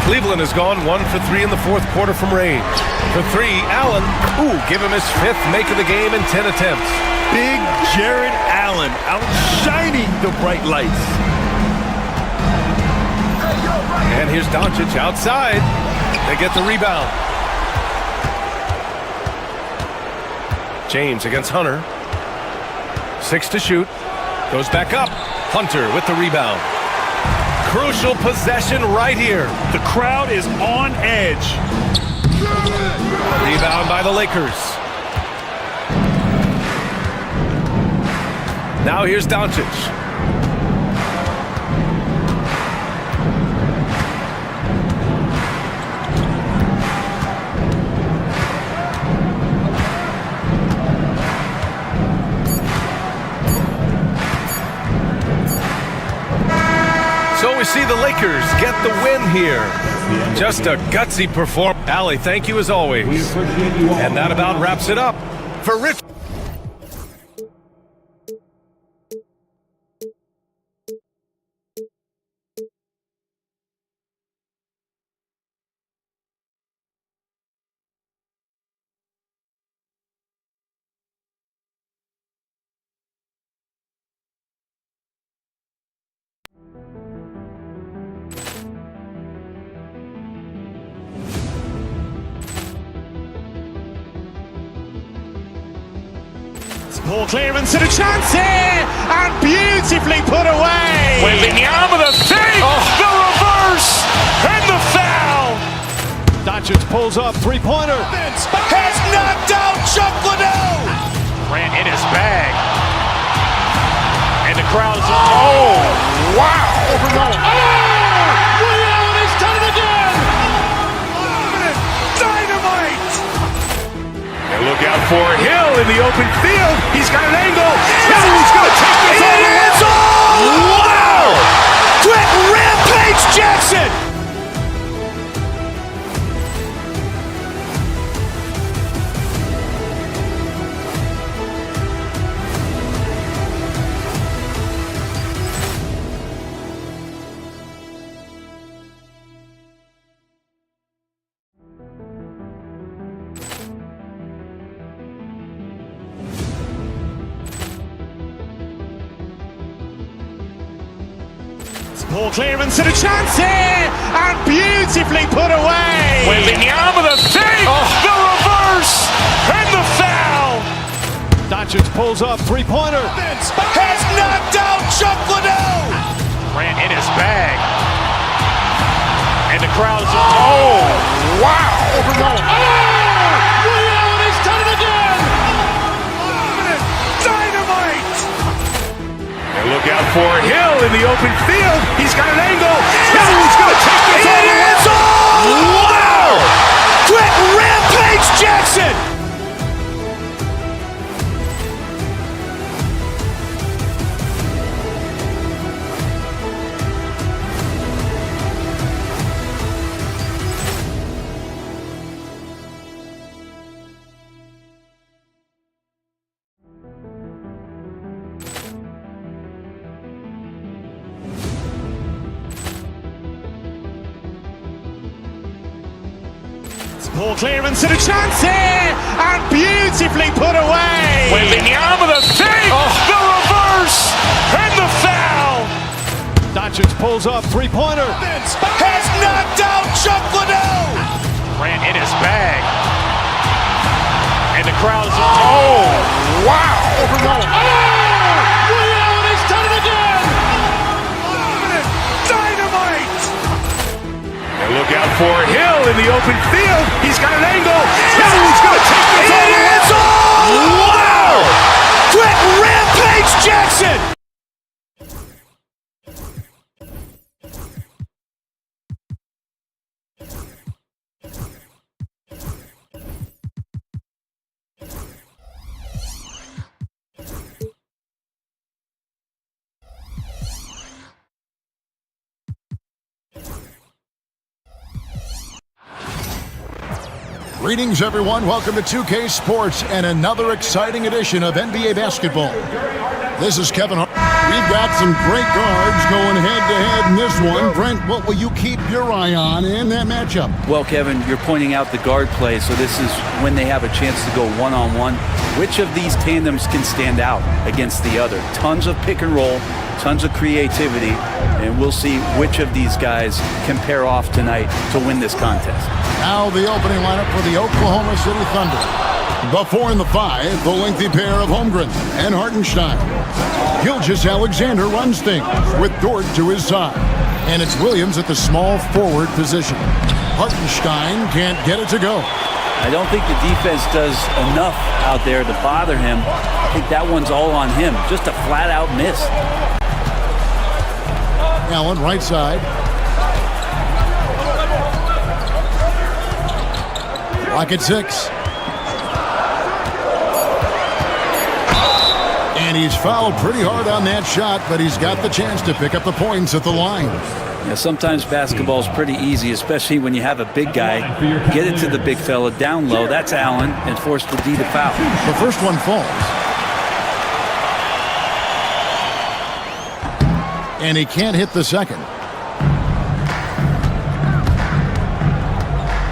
[SPEAKER 4] Cleveland has gone 1 for 3 in the fourth quarter from range. For 3, Allen. Ooh, give him his 5th make of the game in 10 attempts.
[SPEAKER 5] Big Jared Allen outshining the bright lights.
[SPEAKER 4] And here's Doncic outside. They get the rebound. James against Hunter. 6 to shoot. Goes back up. Hunter with the rebound. Crucial possession right here.
[SPEAKER 5] The crowd is on edge.
[SPEAKER 4] Rebound by the Lakers. Now here's Doncic. So we see the Lakers get the win here. Just a gutsy performance. Allie, thank you as always. And that about wraps it up. For Rich.
[SPEAKER 3] Poor clearance and a chance here, and beautifully put away.
[SPEAKER 2] Wembanyama the fake, the reverse, and the foul.
[SPEAKER 3] Doncic pulls up, three-pointer.
[SPEAKER 2] Has knocked out Chuck Liddell. Ran in his bag. And the crowd is, oh, wow. Overruled. Oh, Ray Allen has done it again. Dynamite. And look out for Hill in the open field. He's got an angle. He's going to take this all the way. Wow. Quick rampage Jackson.
[SPEAKER 3] Ball clearance and a chance here, and beautifully put away.
[SPEAKER 2] Wembanyama the save, the reverse, and the foul.
[SPEAKER 3] Doncic pulls up, three-pointer.
[SPEAKER 2] Has knocked out Chuck Liddell. Ran in his bag. And the crowd is, oh, wow.
[SPEAKER 9] Ray Allen has done it again!
[SPEAKER 2] Dynamite. And look out for Hill in the open field. He's got an angle. Hill's going to take this all the way. Wow. Quick rampage Jackson.
[SPEAKER 3] Ball clearance and a chance here, and beautifully put away.
[SPEAKER 2] Wembanyama the save, the reverse, and the foul.
[SPEAKER 3] Doncic pulls up, three-pointer.
[SPEAKER 2] Has knocked out Chuck Liddell. Ran in his bag. And the crowd is, oh, wow.
[SPEAKER 9] Ray Allen has done it again!
[SPEAKER 2] Dynamite. And look out for Hill in the open field. He's got an angle. Hill's going to take this all the way. Wow. Quick rampage Jackson.
[SPEAKER 9] Greetings, everyone. Welcome to 2K Sports and another exciting edition of NBA basketball. This is Kevin Hart. We've got some great guards going head-to-head in this one. Brent, what will you keep your eye on in that matchup?
[SPEAKER 14] Well, Kevin, you're pointing out the guard play, so this is when they have a chance to go one-on-one. Which of these tandems can stand out against the other? Tons of pick and roll, tons of creativity, and we'll see which of these guys can pair off tonight to win this contest.
[SPEAKER 9] Now the opening lineup for the Oklahoma City Thunder. The 4 and the 5, the lengthy pair of Holmgren and Hartenstein. Gilgeous-Alexander runs things with Dort to his side. And it's Williams at the small forward position. Hartenstein can't get it to go.
[SPEAKER 14] I don't think the defense does enough out there to bother him. I think that one's all on him. Just a flat-out miss.
[SPEAKER 9] Allen, right side. Lock at 6. And he's fouled pretty hard on that shot, but he's got the chance to pick up the points at the line.
[SPEAKER 14] Yeah, sometimes basketball's pretty easy, especially when you have a big guy. Get it to the big fella down low. That's Allen, and force the D to foul.
[SPEAKER 9] The first one falls. And he can't hit the second.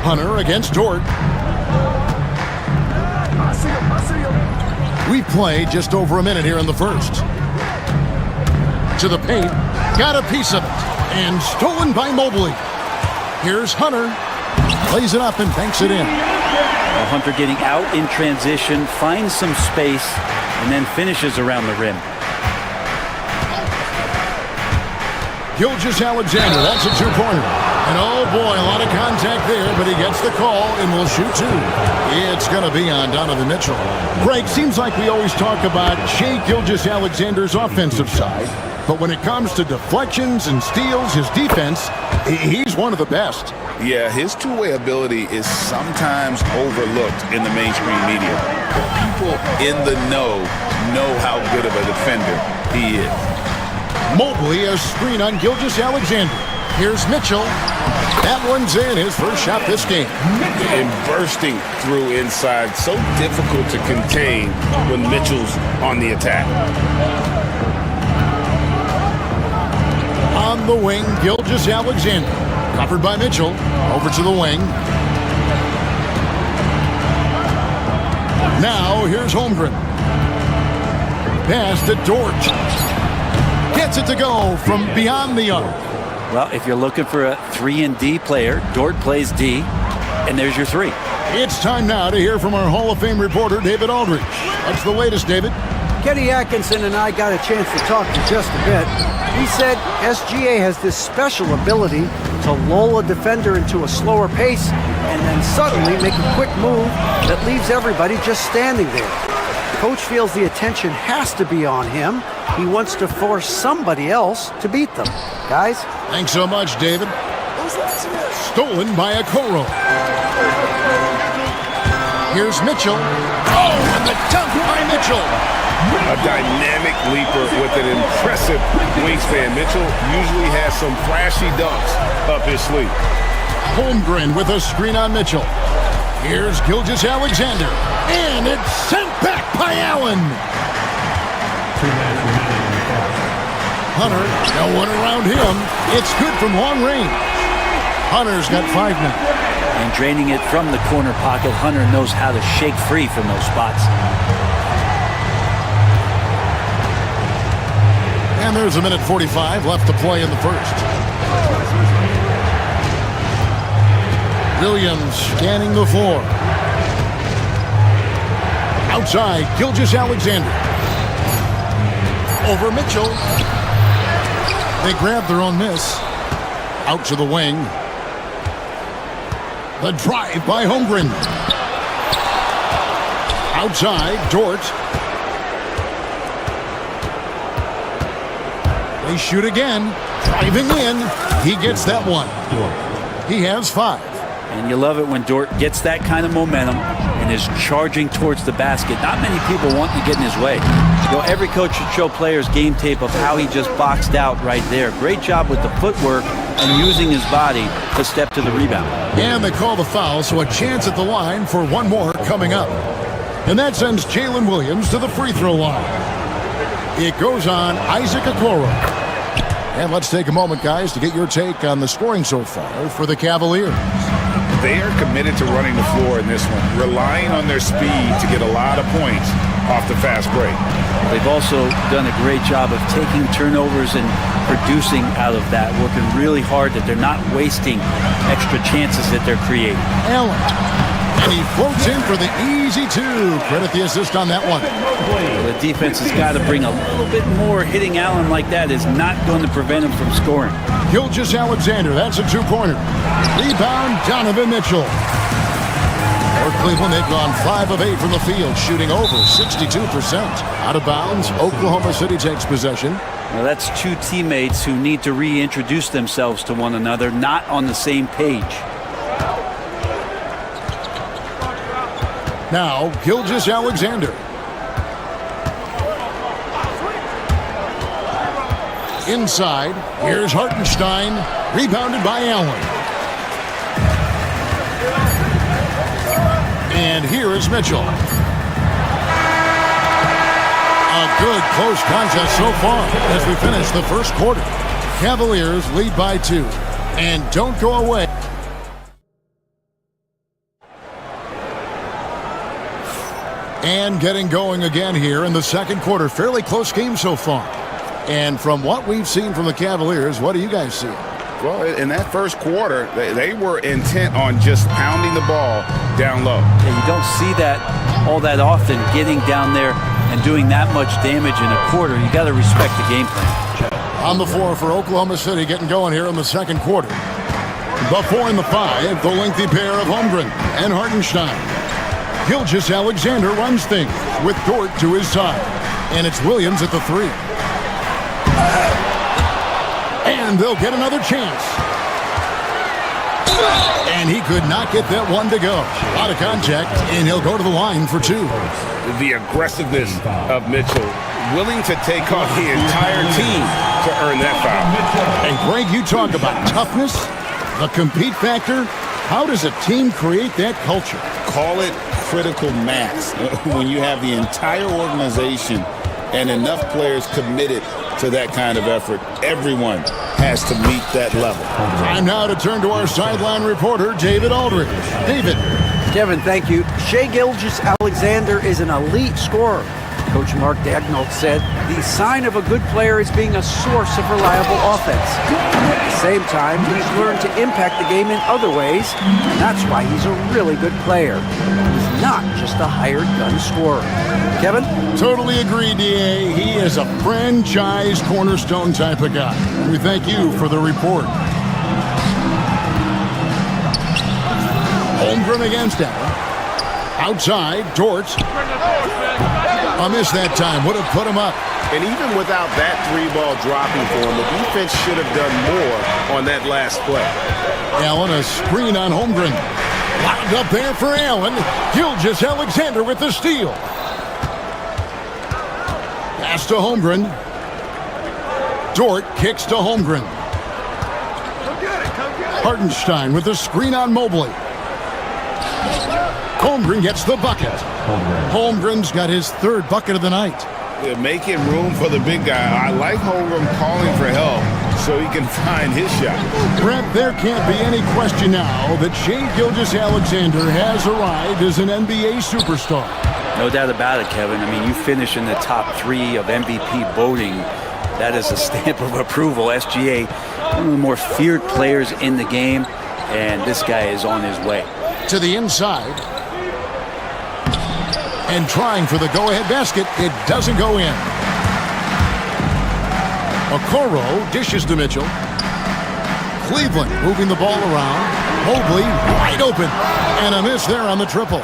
[SPEAKER 9] Hunter against Dort. We've played just over a minute here in the first. To the paint. Got a piece of it. And stolen by Mobley. Here's Hunter. Lays it up and banks it in.
[SPEAKER 14] Well, Hunter getting out in transition, finds some space, and then finishes around the rim.
[SPEAKER 9] Gilgeous-Alexander, that's a two-pointer. And oh boy, a lot of contact there, but he gets the call and will shoot two. It's going to be on Donovan Mitchell. Greg, seems like we always talk about Shai Gilgeous-Alexander's offensive side, but when it comes to deflections and steals, his defense, he's one of the best.
[SPEAKER 11] Yeah, his two-way ability is sometimes overlooked in the mainstream media. But people in the know how good of a defender he is.
[SPEAKER 9] Mobley, a screen on Gilgeous-Alexander. Here's Mitchell. That one's in, his first shot this game.
[SPEAKER 11] And bursting through inside, so difficult to contain when Mitchell's on the attack.
[SPEAKER 9] On the wing, Gilgeous-Alexander. Covered by Mitchell. Over to the wing. Now, here's Holmgren. Pass to Dort. Gets it to go from beyond the arc.
[SPEAKER 14] Well, if you're looking for a 3 and D player, Dort plays D, and there's your 3.
[SPEAKER 9] It's time now to hear from our Hall of Fame reporter, David Aldridge. What's the latest, David?
[SPEAKER 12] Kenny Atkinson and I got a chance to talk for just a bit. He said SGA has this special ability to lull a defender into a slower pace and then suddenly make a quick move that leaves everybody just standing there. Coach feels the attention has to be on him. He wants to force somebody else to beat them. Guys?
[SPEAKER 9] Thanks so much, David. Stolen by Okoro. Here's Mitchell. Oh, and the dunk by Mitchell.
[SPEAKER 11] A dynamic leaper with an impressive wingspan. Mitchell usually has some flashy dunks up his sleeve.
[SPEAKER 9] Holmgren with a screen on Mitchell. Here's Gilgeous-Alexander. And it's sent back by Allen. Hunter, no one around him. It's good from long range. Hunter's got 5 now.
[SPEAKER 14] And draining it from the corner pocket, Hunter knows how to shake free from those spots.
[SPEAKER 9] And there's a minute 45 left to play in the first. Williams scanning the floor. Outside, Gilgeous-Alexander. Over Mitchell. They grab their own miss. Out to the wing. The drive by Holmgren. Outside, Dort. They shoot again. Driving in. He gets that one. He has 5.
[SPEAKER 14] And you love it when Dort gets that kind of momentum and is charging towards the basket. Not many people want to get in his way. You know, every coach should show players game tape of how he just boxed out right there. Great job with the footwork and using his body to step to the rebound.
[SPEAKER 9] And they call the foul, so a chance at the line for one more coming up. And that sends Jalen Williams to the free throw line. It goes on Isaac Okoro. And let's take a moment, guys, to get your take on the scoring so far for the Cavaliers.
[SPEAKER 11] They are committed to running the floor in this one, relying on their speed to get a lot of points off the fast break.
[SPEAKER 14] They've also done a great job of taking turnovers and producing out of that, working really hard that they're not wasting extra chances that they're creating.
[SPEAKER 9] Allen. And he floats in for the easy 2. Credit the assist on that one.
[SPEAKER 14] The defense has got to bring a little bit more. Hitting Allen like that is not going to prevent him from scoring.
[SPEAKER 9] Gilgeous-Alexander, that's a 2-pointer. Rebound, Donovan Mitchell. For Cleveland, they've gone 5 of 8 from the field, shooting over 62%. Out of bounds, Oklahoma City takes possession.
[SPEAKER 14] Well, that's 2 teammates who need to reintroduce themselves to one another, not on the same page.
[SPEAKER 9] Now, Gilgeous-Alexander. Inside, here's Hartenstein, rebounded by Allen. And here is Mitchell. A good close contest so far as we finish the first quarter. Cavaliers lead by 2. And don't go away. And getting going again here in the second quarter. Fairly close game so far. And from what we've seen from the Cavaliers, what do you guys see?
[SPEAKER 11] Well, in that first quarter, they were intent on just pounding the ball down low.
[SPEAKER 14] Yeah, you don't see that all that often, getting down there and doing that much damage in a quarter. You got to respect the game plan.
[SPEAKER 9] On the floor for Oklahoma City, getting going here in the second quarter. The 4 and the 5, the lengthy pair of Holmgren and Hartenstein. Gilgeous-Alexander runs things with Dort to his side. And it's Williams at the 3. And they'll get another chance. And he could not get that one to go. Out of contact, and he'll go to the line for 2.
[SPEAKER 11] The aggressiveness of Mitchell, willing to take on the entire team to earn that foul.
[SPEAKER 9] And Greg, you talk about toughness, the compete factor. How does a team create that culture?
[SPEAKER 11] Call it critical mass. When you have the entire organization and enough players committed to that kind of effort, everyone has to meet that level.
[SPEAKER 9] Time now to turn to our sideline reporter, David Aldridge. David.
[SPEAKER 12] Kevin, thank you. Shai Gilgeous-Alexander is an elite scorer. Coach Mark Daignault said the sign of a good player is being a source of reliable offense. At the same time, he's learned to impact the game in other ways, and that's why he's a really good player. He's not just a hired gun scorer. Kevin?
[SPEAKER 9] Totally agree, D.A. He is a franchise cornerstone type of guy. We thank you for the report. Holmgren against Allen. Outside, Torts. A miss that time. Would have put him up.
[SPEAKER 11] And even without that 3-ball dropping for him, the defense should have done more on that last play.
[SPEAKER 9] Allen, a screen on Holmgren. Locked up there for Allen. Gilgeous-Alexander with the steal. Pass to Holmgren. Dort kicks to Holmgren. Hartenstein with the screen on Mobley. Holmgren gets the bucket. Holmgren's got his third bucket of the night.
[SPEAKER 11] They're making room for the big guy. I like Holmgren calling for help so he can find his shot.
[SPEAKER 9] Brent, there can't be any question now that Shai Gilgeous-Alexander has arrived as an NBA superstar.
[SPEAKER 14] No doubt about it, Kevin. I mean, you finish in the top 3 of MVP voting. That is a stamp of approval. SGA, one of the more feared players in the game, and this guy is on his way.
[SPEAKER 9] To the inside. And trying for the go-ahead basket. It doesn't go in. Okoro dishes to Mitchell. Cleveland moving the ball around. Mobley wide open. And a miss there on the triple.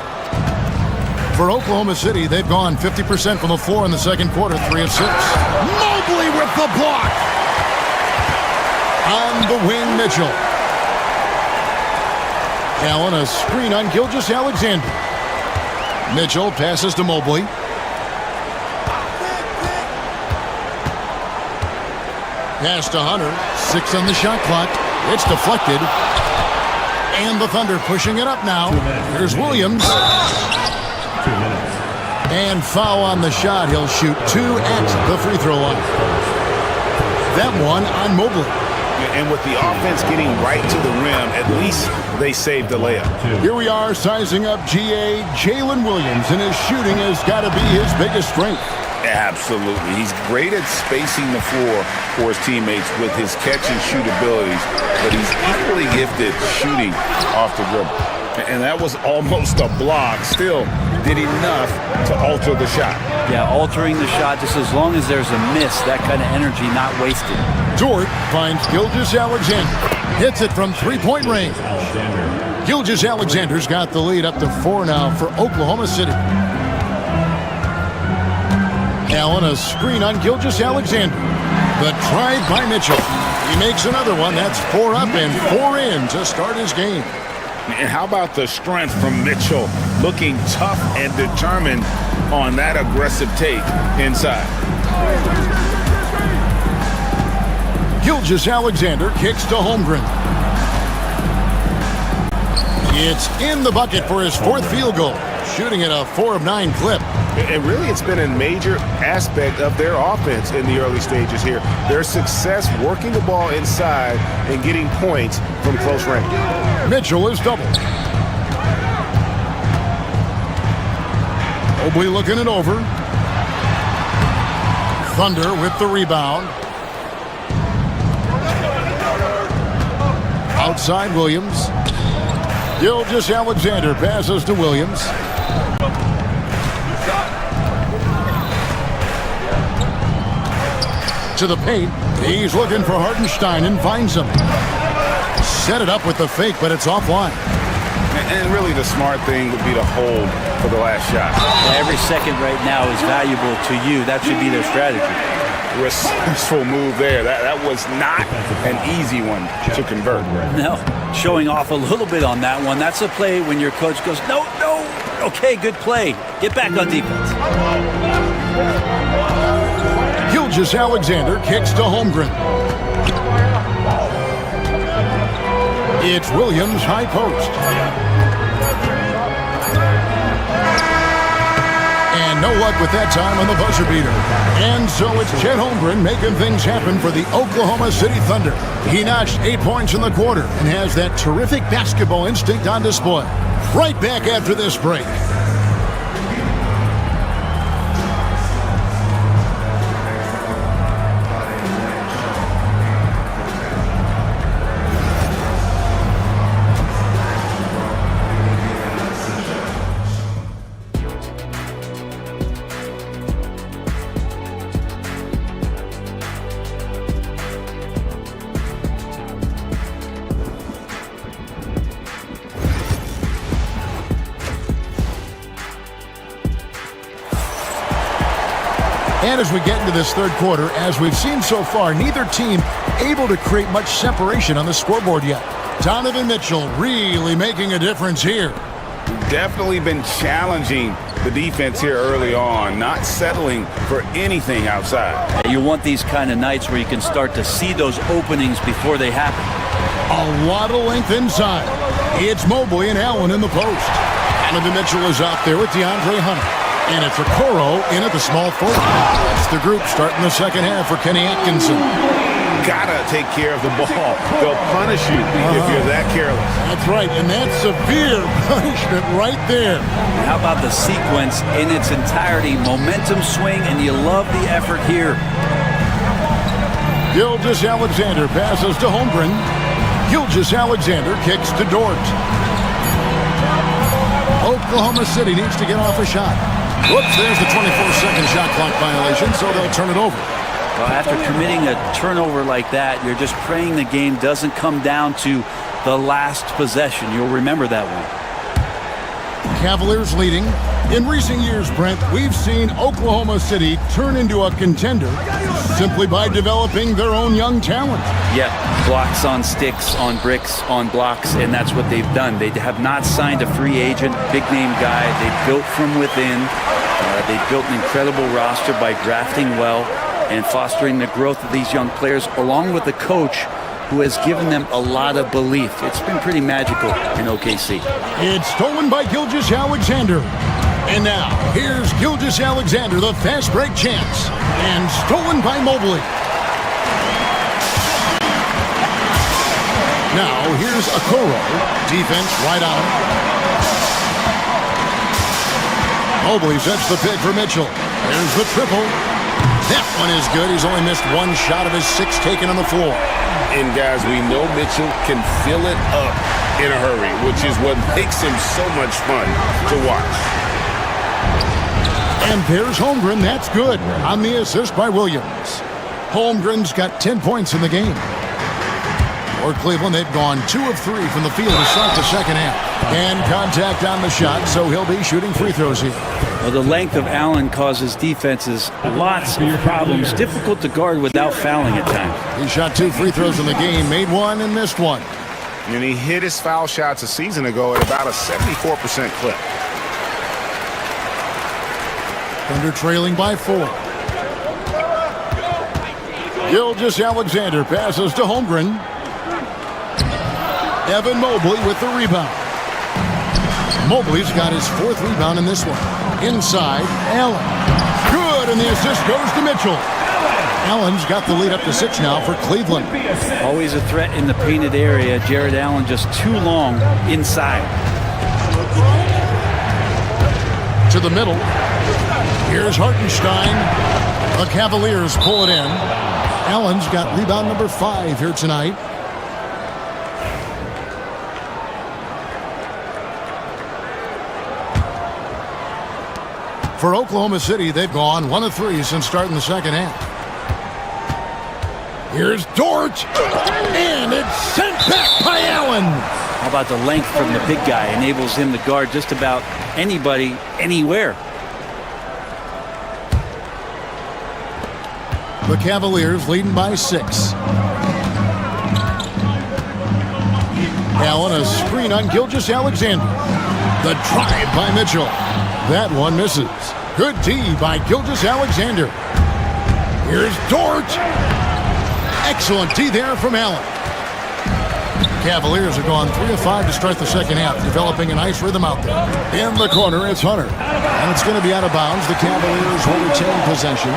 [SPEAKER 9] For Oklahoma City, they've gone 50% from the floor in the second quarter, 3 of 6. Mobley with the block. On the wing, Mitchell. Allen, a screen on Gilgeous-Alexander. Mitchell passes to Mobley. Pass to Hunter. 6 on the shot clock. It's deflected. And the Thunder pushing it up now. Here's Williams.
[SPEAKER 8] 2 minutes.
[SPEAKER 9] And foul on the shot. He'll shoot 2 at the free throw line. That one on Mobley.
[SPEAKER 11] And with the offense getting right to the rim, at least they saved the layup.
[SPEAKER 9] Here we are sizing up GA Jalen Williams, and his shooting has got to be his biggest strength.
[SPEAKER 11] Absolutely. He's great at spacing the floor for his teammates with his catch and shoot abilities, but he's equally gifted shooting off the dribble. And that was almost a block. Still did enough to alter the shot.
[SPEAKER 14] Yeah, altering the shot, just as long as there's a miss, that kind of energy not wasted.
[SPEAKER 9] Dort finds Gilgeous-Alexander. Hits it from 3-point range. Gilgeous-Alexander's got the lead up to 4 now for Oklahoma City. Allen, a screen on Gilgeous-Alexander. The drive by Mitchell. He makes another one. That's 4 up and 4 in to start his game.
[SPEAKER 11] And how about the strength from Mitchell, looking tough and determined on that aggressive take inside.
[SPEAKER 9] Gilgeous-Alexander kicks to Holmgren. It's in the bucket for his 4th field goal, shooting at a 4 of 9 clip.
[SPEAKER 11] And really, it's been a major aspect of their offense in the early stages here. Their success working the ball inside and getting points from close range.
[SPEAKER 9] Mitchell is doubled. Mobley looking it over. Thunder with the rebound. Outside Williams. Gilgeous-Alexander passes to Williams. To the paint. He's looking for Hartenstein and finds him. Set it up with the fake, but it's offline.
[SPEAKER 11] And really the smart thing would be to hold for the last shot.
[SPEAKER 14] Yeah, every second right now is valuable to you. That should be their strategy.
[SPEAKER 11] Resourceful move there. That was not an easy one to convert.
[SPEAKER 14] No, showing off a little bit on that one. That's a play when your coach goes, no, no, okay, good play. Get back on defense.
[SPEAKER 9] Gilgeous-Alexander kicks to Holmgren. It's Williams high post. And no luck with that time on the buzzer beater. And so it's Chet Holmgren making things happen for the Oklahoma City Thunder. He notched 8 points in the quarter and has that terrific basketball instinct on display. Right back after this break. And as we get into this third quarter, as we've seen so far, neither team able to create much separation on the scoreboard yet. Donovan Mitchell really making a difference here.
[SPEAKER 11] Definitely been challenging the defense here early on, not settling for anything outside.
[SPEAKER 14] You want these kind of nights where you can start to see those openings before they happen.
[SPEAKER 9] A lot of length inside. It's Mobley and Allen in the post. Donovan Mitchell is out there with DeAndre Hunter. And it's Okoro in at the small forward. That's the group starting the second half for Kenny Atkinson.
[SPEAKER 11] Gotta take care of the ball. They'll punish you if you're that careless.
[SPEAKER 9] That's right, and that's severe punishment right there.
[SPEAKER 14] How about the sequence in its entirety? Momentum swing, and you love the effort here.
[SPEAKER 9] Gilgeous-Alexander passes to Holmgren. Gilgeous-Alexander kicks to Dort. Oklahoma City needs to get off a shot. Whoops, there's the 24-second shot clock violation, so they'll turn it over.
[SPEAKER 14] Well, after committing a turnover like that, you're just praying the game doesn't come down to the last possession. You'll remember that one.
[SPEAKER 9] Cavaliers leading. In recent years, Brent, we've seen Oklahoma City turn into a contender simply by developing their own young talent.
[SPEAKER 14] Yeah, blocks on sticks, on bricks, on blocks, and that's what they've done. They have not signed a free agent, big-name guy. They built from within. They built an incredible roster by drafting well and fostering the growth of these young players, along with the coach who has given them a lot of belief. It's been pretty magical in OKC.
[SPEAKER 9] It's stolen by Gilgeous-Alexander. And now, here's Gilgeous-Alexander, the fast break chance. And stolen by Mobley. Now, here's Okoro. Defense right on. Mobley sets the pick for Mitchell. There's the triple. That one is good. He's only missed one shot of his 6 taken on the floor.
[SPEAKER 11] And guys, we know Mitchell can fill it up in a hurry, which is what makes him so much fun to watch.
[SPEAKER 9] And there's Holmgren. That's good on the assist by Williams. Holmgren's got 10 points in the game. For Cleveland, they've gone 2 of 3 from the field to start the second half. And contact on the shot, so he'll be shooting free throws here.
[SPEAKER 14] Well, the length of Allen causes defenses lots of problems. Difficult to guard without fouling at times.
[SPEAKER 9] He shot 2 free throws in the game, made 1 and missed 1.
[SPEAKER 11] And he hit his foul shots a season ago at about a 74% clip.
[SPEAKER 9] Thunder trailing by 4. Gilgeous-Alexander passes to Holmgren. Evan Mobley with the rebound. Mobley's got his 4th rebound in this one. Inside, Allen. Good, and the assist goes to Mitchell. Allen's got the lead up to 6 now for Cleveland.
[SPEAKER 14] Always a threat in the painted area. Jared Allen just too long inside.
[SPEAKER 9] To the middle. Here's Hartenstein. The Cavaliers pull it in. Allen's got rebound number 5 here tonight. For Oklahoma City, they've gone 1 of 3 since starting the second half. Here's Dort, and it's sent back by Allen.
[SPEAKER 14] How about the length from the big guy? Enables him to guard just about anybody, anywhere.
[SPEAKER 9] The Cavaliers leading by 6. Allen, a screen on Gilgeous-Alexander. The drive by Mitchell. That one misses. Good D by Gilgeous-Alexander. Here's Dort. Excellent D there from Allen. Cavaliers have gone 3 of 5 to start the second half, developing a nice rhythm out there. In the corner, it's Hunter. And it's going to be out of bounds. The Cavaliers will retain possession.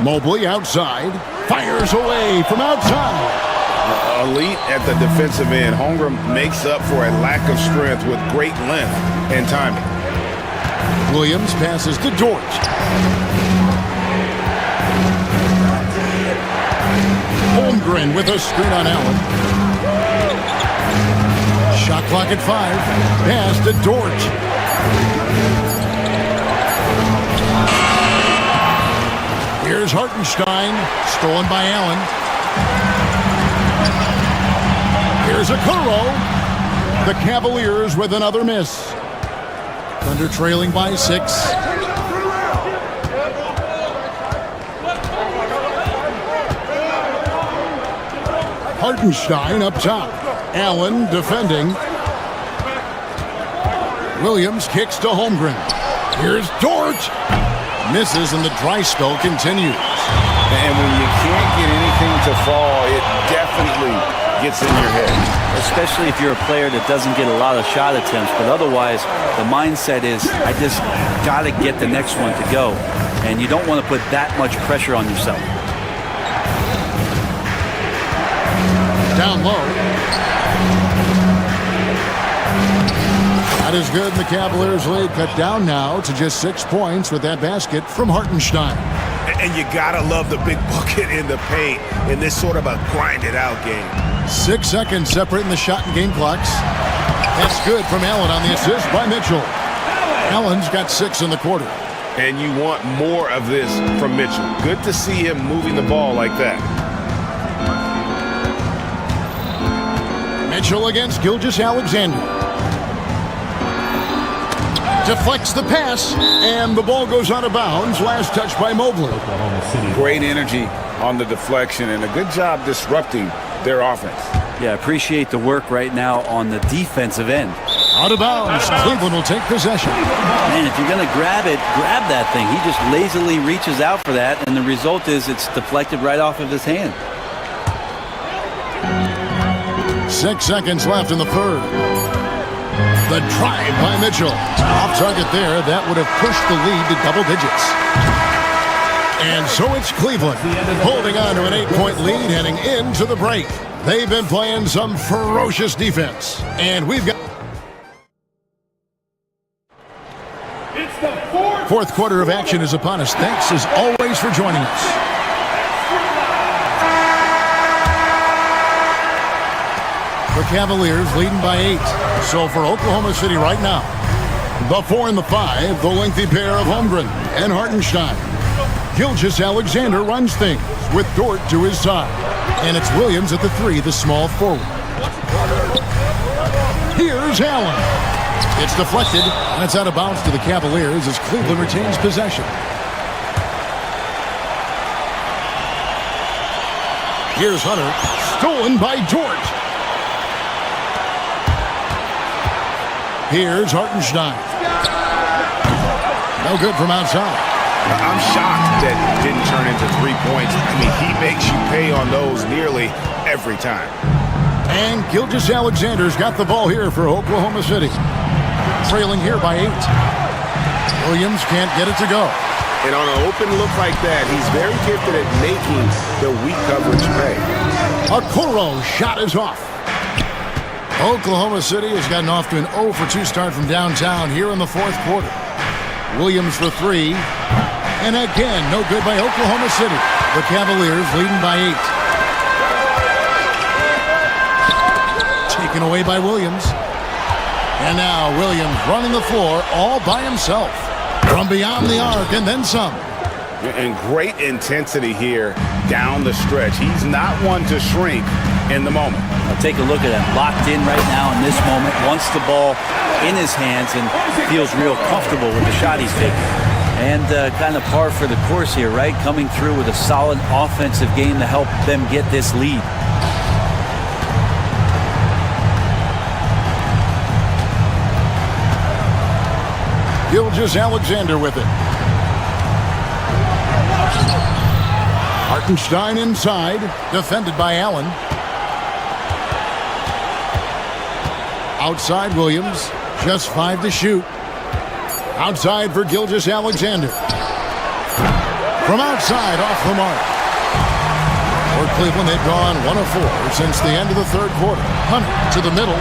[SPEAKER 9] Mobley outside, fires away from outside.
[SPEAKER 11] Elite at the defensive end. Holmgren makes up for a lack of strength with great length and timing.
[SPEAKER 9] Williams passes to Dort. Holmgren with a screen on Allen. Shot clock at 5. Pass to Dort. Here's Hartenstein, stolen by Allen. Here's a Okoro. The Cavaliers with another miss. Thunder trailing by 6. Hartenstein up top. Allen defending. Williams kicks to Holmgren. Here's Dort. Misses and the dry spell continues.
[SPEAKER 11] And when you can't get anything to fall, it definitely gets in your head.
[SPEAKER 14] Especially if you're a player that doesn't get a lot of shot attempts, but otherwise the mindset is, I just got to get the next one to go. And you don't want to put that much pressure on yourself.
[SPEAKER 9] Down low. That is good. The Cavaliers lead cut down now to just 6 points with that basket from Hartenstein.
[SPEAKER 2] And you gotta love the big bucket in the paint in this sort of a grinded-out game.
[SPEAKER 9] 6 seconds separating the shot and game clocks. That's good from Allen on the assist by Mitchell. Allen's got 6 in the quarter.
[SPEAKER 2] And you want more of this from Mitchell. Good to see him moving the ball like that.
[SPEAKER 9] Mitchell against Gilgeous-Alexander. Deflects the pass, and the ball goes out of bounds. Last touch by Mobley.
[SPEAKER 11] Great energy on the deflection, and a good job disrupting their offense.
[SPEAKER 14] Yeah, appreciate the work right now on the defensive end.
[SPEAKER 9] Out of bounds. Cleveland will take possession.
[SPEAKER 14] Man, if you're going to grab it, grab that thing. He just lazily reaches out for that, and the result is it's deflected right off of his hand.
[SPEAKER 9] 6 seconds left in the third. The drive by Mitchell. Off target there. That would have pushed the lead to double digits. And so it's Cleveland holding on to an 8-point lead heading into the break. They've been playing some ferocious defense. And we've got...
[SPEAKER 17] It's the fourth
[SPEAKER 9] quarter of action is upon us. Thanks as always for joining us. The Cavaliers leading by 8. So for Oklahoma City right now, the 4 and the 5, the lengthy pair of Holmgren and Hartenstein. Gilgeous-Alexander runs things with Dort to his side. And it's Williams at the 3, the small forward. Here's Allen. It's deflected. That's out of bounds to the Cavaliers as Cleveland retains possession. Here's Hunter. Stolen by Dort. Here's Hartenstein. No good from outside.
[SPEAKER 2] I'm shocked that it didn't turn into 3 points. I mean, he makes you pay on those nearly every time.
[SPEAKER 9] And Gilgeous-Alexander's got the ball here for Oklahoma City. Trailing here by 8. Williams can't get it to go.
[SPEAKER 2] And on an open look like that, he's very gifted at making the weak coverage pay.
[SPEAKER 9] Okoro shot is off. Oklahoma City has gotten off to an 0-for-2 start from downtown here in the fourth quarter. Williams for 3. And again, no good by Oklahoma City. The Cavaliers leading by 8. Taken away by Williams. And now Williams running the floor all by himself. From beyond the arc and then some.
[SPEAKER 2] And great intensity here down the stretch. He's not one to shrink in the moment.
[SPEAKER 14] I'll take a look at it. Locked in right now in this moment. Wants the ball in his hands and feels real comfortable with the shot he's taking. And kind of par for the course here, right? Coming through with a solid offensive game to help them get this lead.
[SPEAKER 9] Gilgeous-Alexander with it. Hartenstein inside, defended by Allen. Outside Williams, just 5 to shoot. Outside for Gilgeous-Alexander. From outside, off the mark. For Cleveland, they've gone 1 of 4 since the end of the third quarter. Hunter to the middle.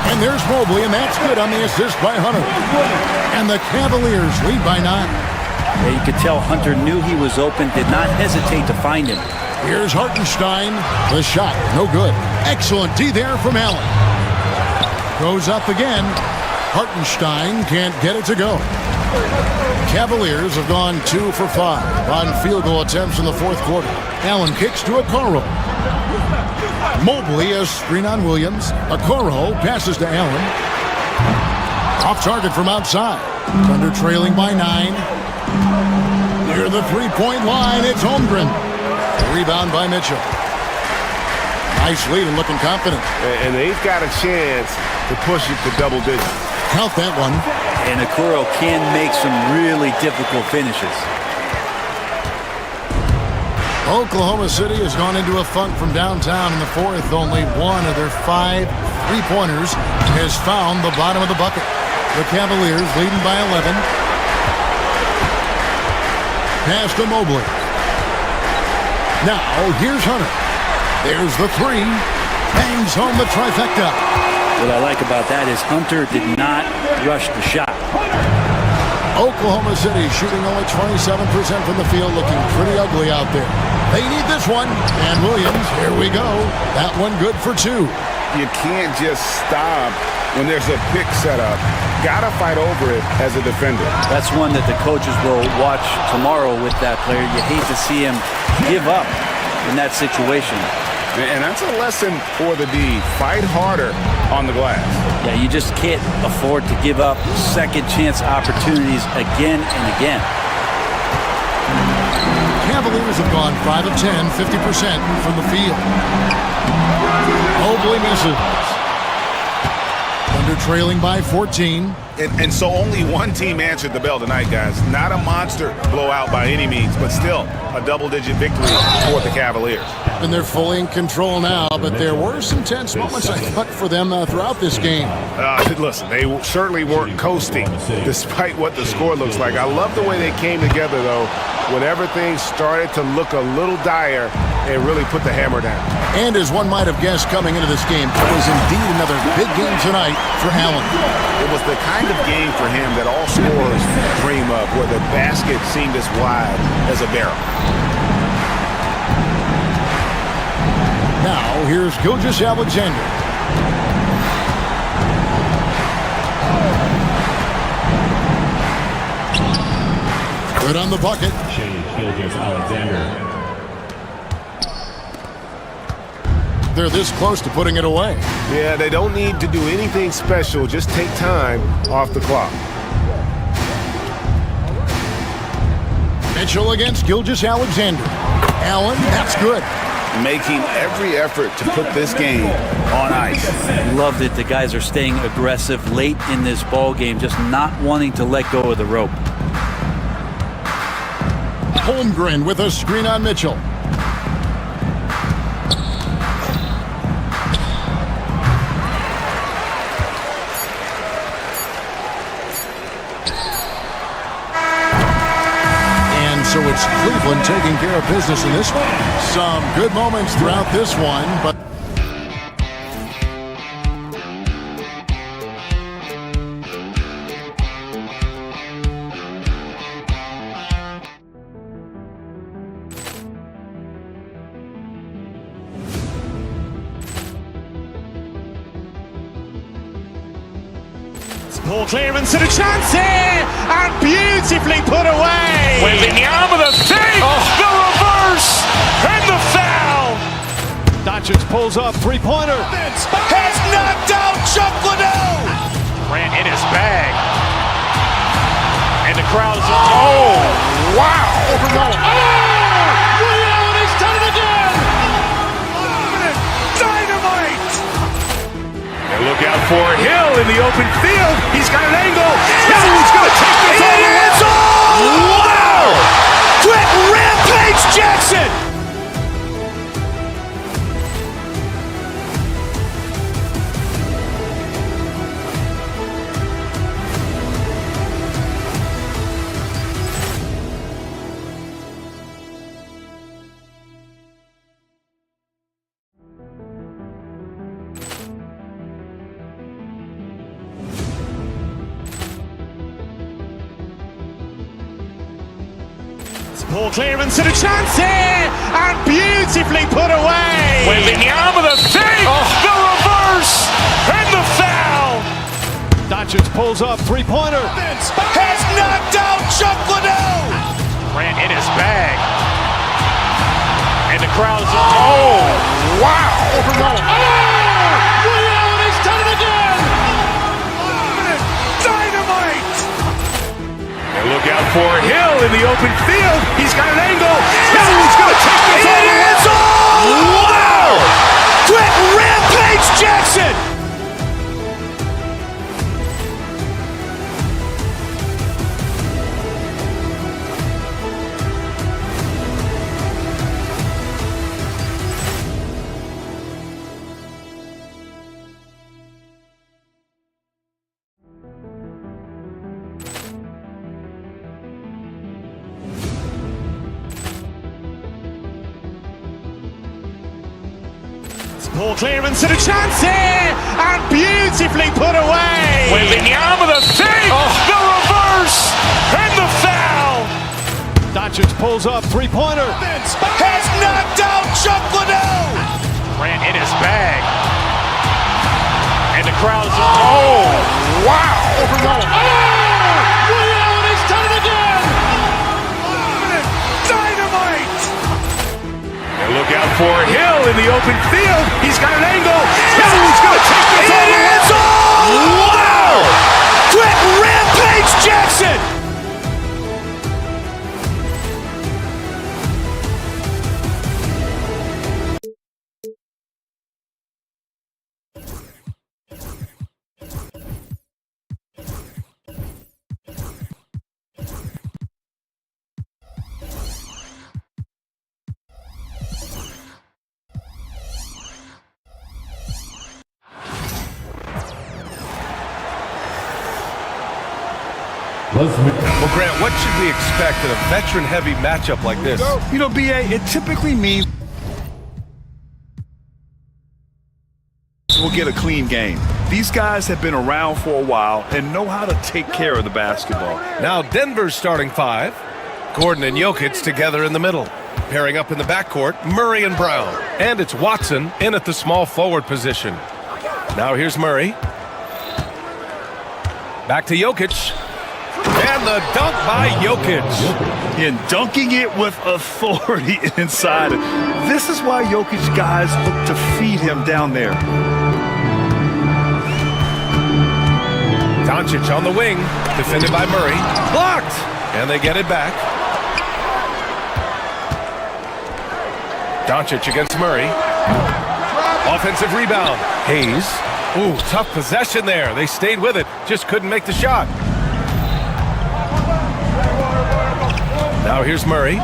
[SPEAKER 9] And there's Mobley, and that's good on the assist by Hunter. And the Cavaliers lead by 9.
[SPEAKER 14] Yeah, you could tell Hunter knew he was open, did not hesitate to find him.
[SPEAKER 9] Here's Hartenstein. The shot, no good. Excellent D there from Allen. Goes up again. Hartenstein can't get it to go. Cavaliers have gone 2 for 5 on field goal attempts in the fourth quarter. Allen kicks to Okoro. Mobley, a screen on Williams. Okoro passes to Allen. Off target from outside. Thunder trailing by 9. Near the three-point line, it's Holmgren. Rebound by Mitchell. Nice lead and looking confident.
[SPEAKER 4] And they've got a chance to push it to double digits.
[SPEAKER 9] Count that one.
[SPEAKER 14] And Okoro can make some really difficult finishes.
[SPEAKER 9] Oklahoma City has gone into a funk from downtown in the fourth. Only one of their 5 three-pointers has found the bottom of the bucket. The Cavaliers leading by 11. Pass to Mobley. Now, here's Hunter. There's the 3. Bangs home the trifecta.
[SPEAKER 14] What I like about that is Hunter did not rush the shot.
[SPEAKER 9] Oklahoma City shooting only 27% from the field, looking pretty ugly out there. They need this one. And Williams, here we go. That one good for 2.
[SPEAKER 11] You can't just stop when there's a pick set up. Gotta fight over it as a defender.
[SPEAKER 14] That's one that the coaches will watch tomorrow with that player. You hate to see him give up in that situation.
[SPEAKER 11] And that's a lesson for the D. Fight harder on the glass.
[SPEAKER 14] Yeah, you just can't afford to give up second chance opportunities again and again.
[SPEAKER 9] Cavaliers have gone 5 of 10, 50% from the field. Mobley misses. Thunder trailing by 14.
[SPEAKER 11] And so only one team answered the bell tonight, guys. Not a monster blowout by any means, but still a double-digit victory for the Cavaliers.
[SPEAKER 9] And they're fully in control now, but there were some tense moments, I thought, for them throughout this game.
[SPEAKER 4] Listen, they certainly weren't coasting, despite what the score looks like. I love the way they came together, though, when everything started to look a little dire and really put the hammer down.
[SPEAKER 9] And as one might have guessed coming into this game, it was indeed another big game tonight for Allen.
[SPEAKER 11] It was the kind of game for him that all scorers dream of, where the basket seemed as wide as a barrel.
[SPEAKER 9] Now, here's Gilgeous-Alexander. Good on the bucket.
[SPEAKER 8] Gilgeous-Alexander.
[SPEAKER 9] They're this close to putting it away.
[SPEAKER 4] Yeah, they don't need to do anything special. Just take time off the clock.
[SPEAKER 9] Mitchell against Gilgeous-Alexander. Allen, that's good.
[SPEAKER 11] Making every effort to put this game on ice.
[SPEAKER 14] Love that the guys are staying aggressive late in this ball game, just not wanting to let go of the rope.
[SPEAKER 9] Holmgren with a screen on Mitchell. So it's Cleveland taking care of business in this one. Some good moments throughout this one, but
[SPEAKER 3] Ball clearance and a chance here, and beautifully put away.
[SPEAKER 2] Wembanyama the fake, the reverse, and the foul.
[SPEAKER 3] Doncic pulls up, three-pointer.
[SPEAKER 2] Has knocked out Chuck Liddell. Ran in his bag. And the crowd is, oh, wow. Ray Allen has done it again. Dynamite. And look out for Hill in the open field. He's got an angle. He's going to take this all the way. Wow! Quick rampage Jackson.
[SPEAKER 3] Ball clearance and a chance here, and beautifully put away.
[SPEAKER 2] Wembanyama the fake, the reverse, and the foul.
[SPEAKER 3] Doncic pulls up, three-pointer.
[SPEAKER 2] Has knocked out Chuck Liddell. Ran in his bag. And the crowd is, oh,
[SPEAKER 9] wow!
[SPEAKER 2] He's done it again! Dynamite!
[SPEAKER 1] And look out for Hill in the open field. He's got an angle. Hill's going to take this all the way.
[SPEAKER 2] Wow! Quick Rampage Jackson!
[SPEAKER 3] Ball clearance and a chance here, and beautifully put away.
[SPEAKER 1] Wembanyama the fake, the reverse, and the foul.
[SPEAKER 3] Doncic pulls up, three-pointer.
[SPEAKER 2] Has knocked out Chuck Liddell.
[SPEAKER 1] Ran in his bag. And the crowd is...
[SPEAKER 9] Wow!
[SPEAKER 2] He's done it again! Dynamite!
[SPEAKER 1] And look out for Hill in the open field. He's got an angle. Hill's going to take this all the way.
[SPEAKER 2] Wow! Quick Rampage Jackson!
[SPEAKER 4] Well, Grant, what should we expect in a veteran-heavy matchup like this?
[SPEAKER 5] You know, BA, it typically means we'll get a clean game. These guys have been around for a while and know how to take care of the basketball.
[SPEAKER 4] Now Denver's starting five. Gordon and Jokic together in the middle. Pairing up in the backcourt, Murray and Brown. And it's Watson in at the small forward position. Now here's Murray. Back to Jokic. And the dunk by Jokic.
[SPEAKER 5] And dunking it with authority inside. This is why Jokic guys look to feed him down there.
[SPEAKER 4] Doncic on the wing, defended by Murray. Blocked! And they get it back. Doncic against Murray. Offensive rebound. Hayes. Ooh, tough possession there. They stayed with it, just couldn't make the shot. Now here's Murray.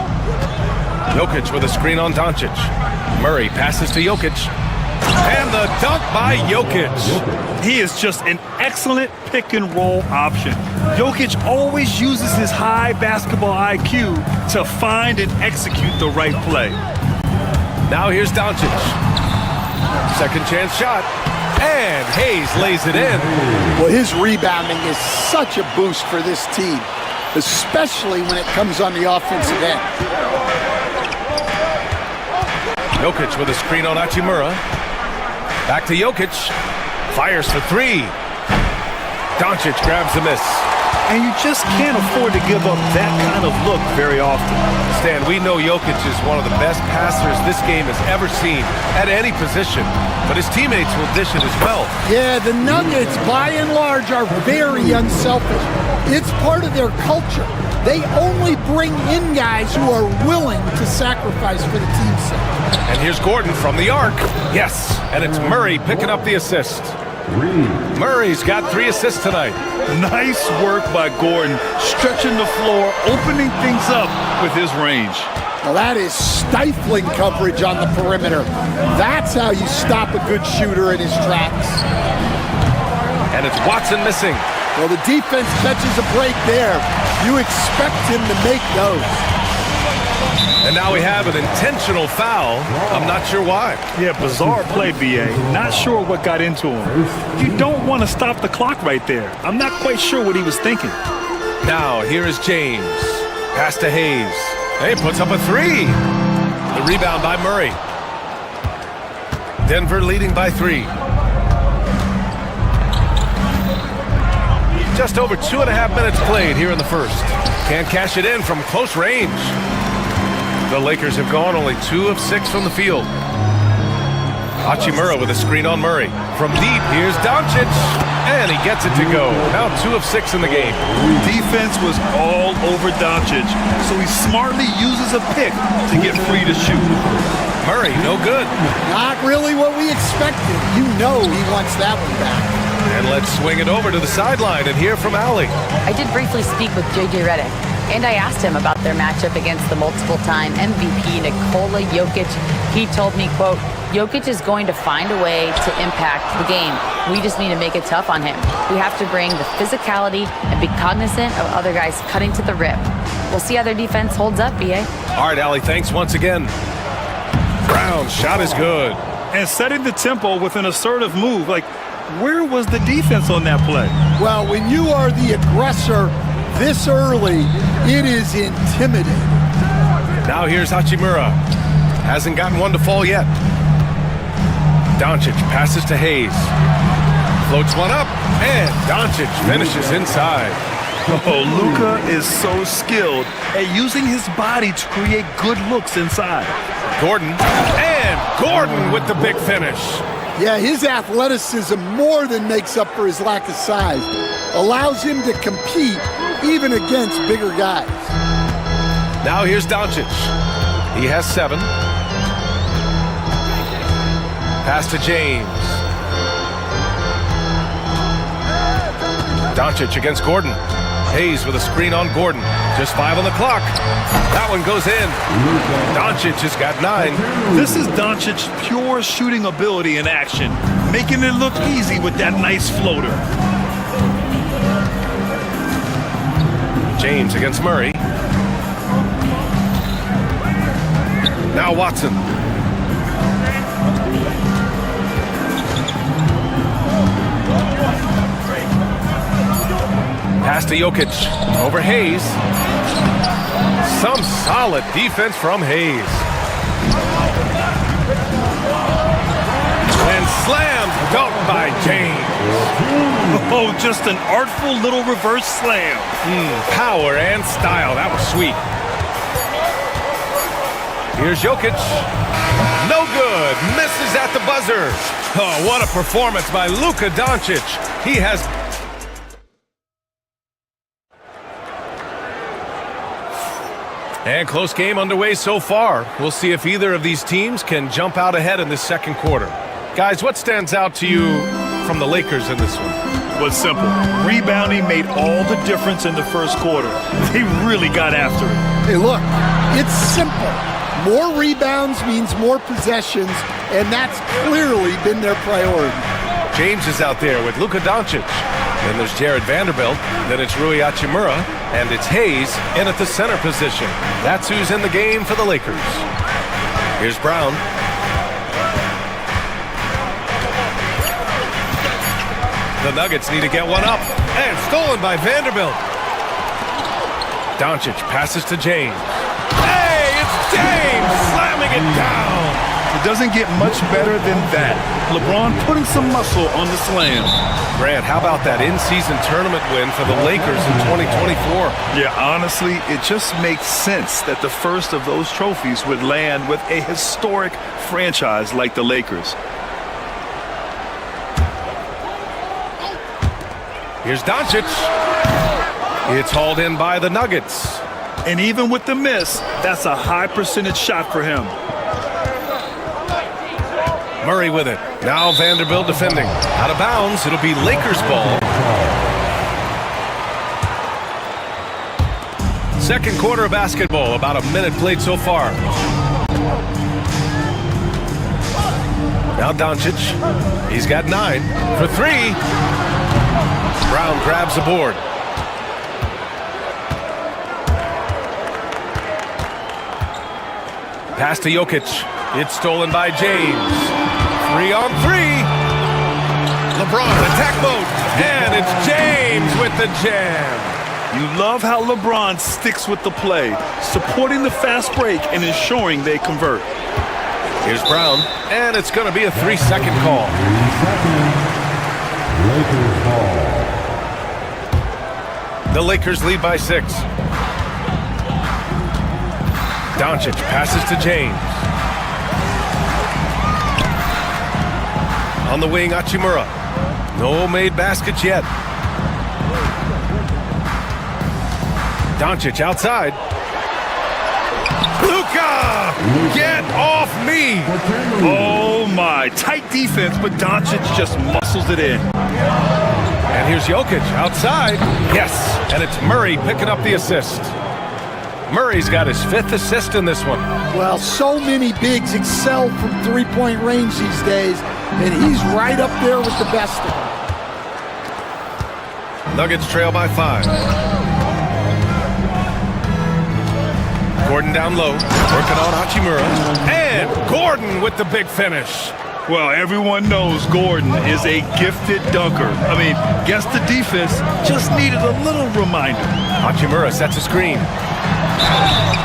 [SPEAKER 4] Jokic with a screen on Doncic. Murray passes to Jokic. And the dunk by Jokic.
[SPEAKER 5] He is just an excellent pick-and-roll option. Jokic always uses his high basketball IQ to find and execute the right play.
[SPEAKER 4] Now here's Doncic. Second chance shot. And Hayes lays it in.
[SPEAKER 15] Well, his rebounding is such a boost for this team, especially when it comes on the offensive end.
[SPEAKER 4] Jokic with a screen on Hachimura. Back to Jokic. Fires for three. Doncic grabs the miss.
[SPEAKER 5] And you just can't afford to give up that kind of look very often.
[SPEAKER 4] Stan, we know Jokic is one of the best passers this game has ever seen at any position, but his teammates will dish it as well.
[SPEAKER 15] Yeah, the Nuggets, by and large, are very unselfish. It's part of their culture. They only bring in guys who are willing to sacrifice for the team's sake.
[SPEAKER 4] And here's Gordon from the arc. Yes, and it's Murray picking up the assist. Murray's got 3 assists tonight.
[SPEAKER 5] Nice work by Gordon, stretching the floor, opening things up with his range.
[SPEAKER 15] Well, that is stifling coverage on the perimeter. That's how you stop a good shooter in his tracks.
[SPEAKER 4] And it's Watson missing.
[SPEAKER 15] Well, the defense catches a break there. You expect him to make those.
[SPEAKER 4] And now we have an intentional foul. I'm not sure why.
[SPEAKER 5] Yeah, bizarre play, BA. Not sure what got into him. You don't want to stop the clock right there. I'm not quite sure what he was thinking.
[SPEAKER 4] Now, here is James. Pass to Hayes. He puts up a 3. The rebound by Murray. Denver leading by 3. Just over 2.5 minutes played here in the first. Can't cash it in from close range. The Lakers have gone only 2 of 6 from the field. Hachimura with a screen on Murray. From deep, here's Doncic. And he gets it to go. Now 2 of 6 in the game.
[SPEAKER 5] Defense was all over Doncic, so he smartly uses a pick to get free to shoot.
[SPEAKER 4] Murray, no good.
[SPEAKER 15] Not really what we expected. You know he wants that one back.
[SPEAKER 4] And let's swing it over to the sideline and hear from Allie.
[SPEAKER 7] I did briefly speak with J.J. Redick, and I asked him about their matchup against the multiple-time MVP Nikola Jokic. He told me, quote, Jokic is going to find a way to impact the game. We just need to make it tough on him. We have to bring the physicality and be cognizant of other guys cutting to the rip. We'll see how their defense holds up, B.A.
[SPEAKER 4] All right, Allie, thanks once again. Brown's shot is good.
[SPEAKER 5] And setting the tempo with an assertive move. Like, where was the defense on that play?
[SPEAKER 15] Well, when you are the aggressor this early, it is intimidating.
[SPEAKER 4] Now here's Hachimura. Hasn't gotten one to fall yet. Doncic passes to Hayes. Floats one up, and Doncic finishes inside.
[SPEAKER 5] Oh, Luka is so skilled at using his body to create good looks inside.
[SPEAKER 4] Gordon with the big finish.
[SPEAKER 15] Yeah, his athleticism more than makes up for his lack of size. Allows him to compete even against bigger guys.
[SPEAKER 4] Now here's Doncic. He has 7. Pass to James. Doncic against Gordon. Hayes with a screen on Gordon. Just 5 on the clock. That one goes in. Doncic has got 9.
[SPEAKER 5] This is Doncic's pure shooting ability in action, making it look easy with that nice floater.
[SPEAKER 4] James against Murray. Now Watson. Pass to Jokic. Over Hayes. Some solid defense from Hayes. And slammed, dunked by James.
[SPEAKER 5] Oh, just an artful little reverse slam.
[SPEAKER 4] Power and style. That was sweet. Here's Jokic. No good. Misses at the buzzer. Oh, what a performance by Luka Doncic. He has... And close game underway so far. We'll see if either of these teams can jump out ahead in this second quarter. Guys, what stands out to you from the Lakers in this one?
[SPEAKER 5] Well, it's simple. Rebounding made all the difference in the first quarter. They really got after it.
[SPEAKER 15] Hey, look, it's simple. More rebounds means more possessions, and that's clearly been their priority.
[SPEAKER 4] James is out there with Luka Doncic. Then there's Jared Vanderbilt. Then it's Rui Hachimura. And it's Hayes in at the center position. That's who's in the game for the Lakers. Here's Brown. The Nuggets need to get one up. And stolen by Vanderbilt. Doncic passes to James. Hey, it's James slamming it down.
[SPEAKER 5] It doesn't get much better than that. LeBron putting some muscle on the slam.
[SPEAKER 4] Grant, how about that in-season tournament win for the Lakers in 2024?
[SPEAKER 5] Yeah, honestly, it just makes sense that the first of those trophies would land with a historic franchise like the Lakers.
[SPEAKER 4] Here's Doncic. It's hauled in by the Nuggets.
[SPEAKER 5] And even with the miss, that's a high percentage shot for him.
[SPEAKER 4] Murray with it. Now Vanderbilt defending. Out of bounds. It'll be Lakers ball. Second quarter of basketball. About a minute played so far. Now Doncic. He's got 9 for 3. Brown grabs the board. Pass to Jokic. It's stolen by James. 3 on 3. LeBron attack mode. And it's James with the jam.
[SPEAKER 5] You love how LeBron sticks with the play, supporting the fast break and ensuring they convert.
[SPEAKER 4] Here's Brown. And it's going to be a 3-second call.
[SPEAKER 8] Lakers ball.
[SPEAKER 4] The Lakers lead by 6. Doncic passes to James. On the wing, Hachimura. No made baskets yet. Doncic outside. Luka! Get off me!
[SPEAKER 5] Oh my, tight defense, but Doncic just muscles it in.
[SPEAKER 4] And here's Jokic outside. Yes, and it's Murray picking up the assist. Murray's got his 5th assist in this one.
[SPEAKER 15] Well, so many bigs excel from three-point range these days, and he's right up there with the best of them.
[SPEAKER 4] Nuggets trail by 5. Gordon down low, working on Hachimura. And Gordon with the big finish.
[SPEAKER 5] Well, everyone knows Gordon is a gifted dunker. I mean, guess the defense just needed a little reminder.
[SPEAKER 4] Hachimura sets a screen.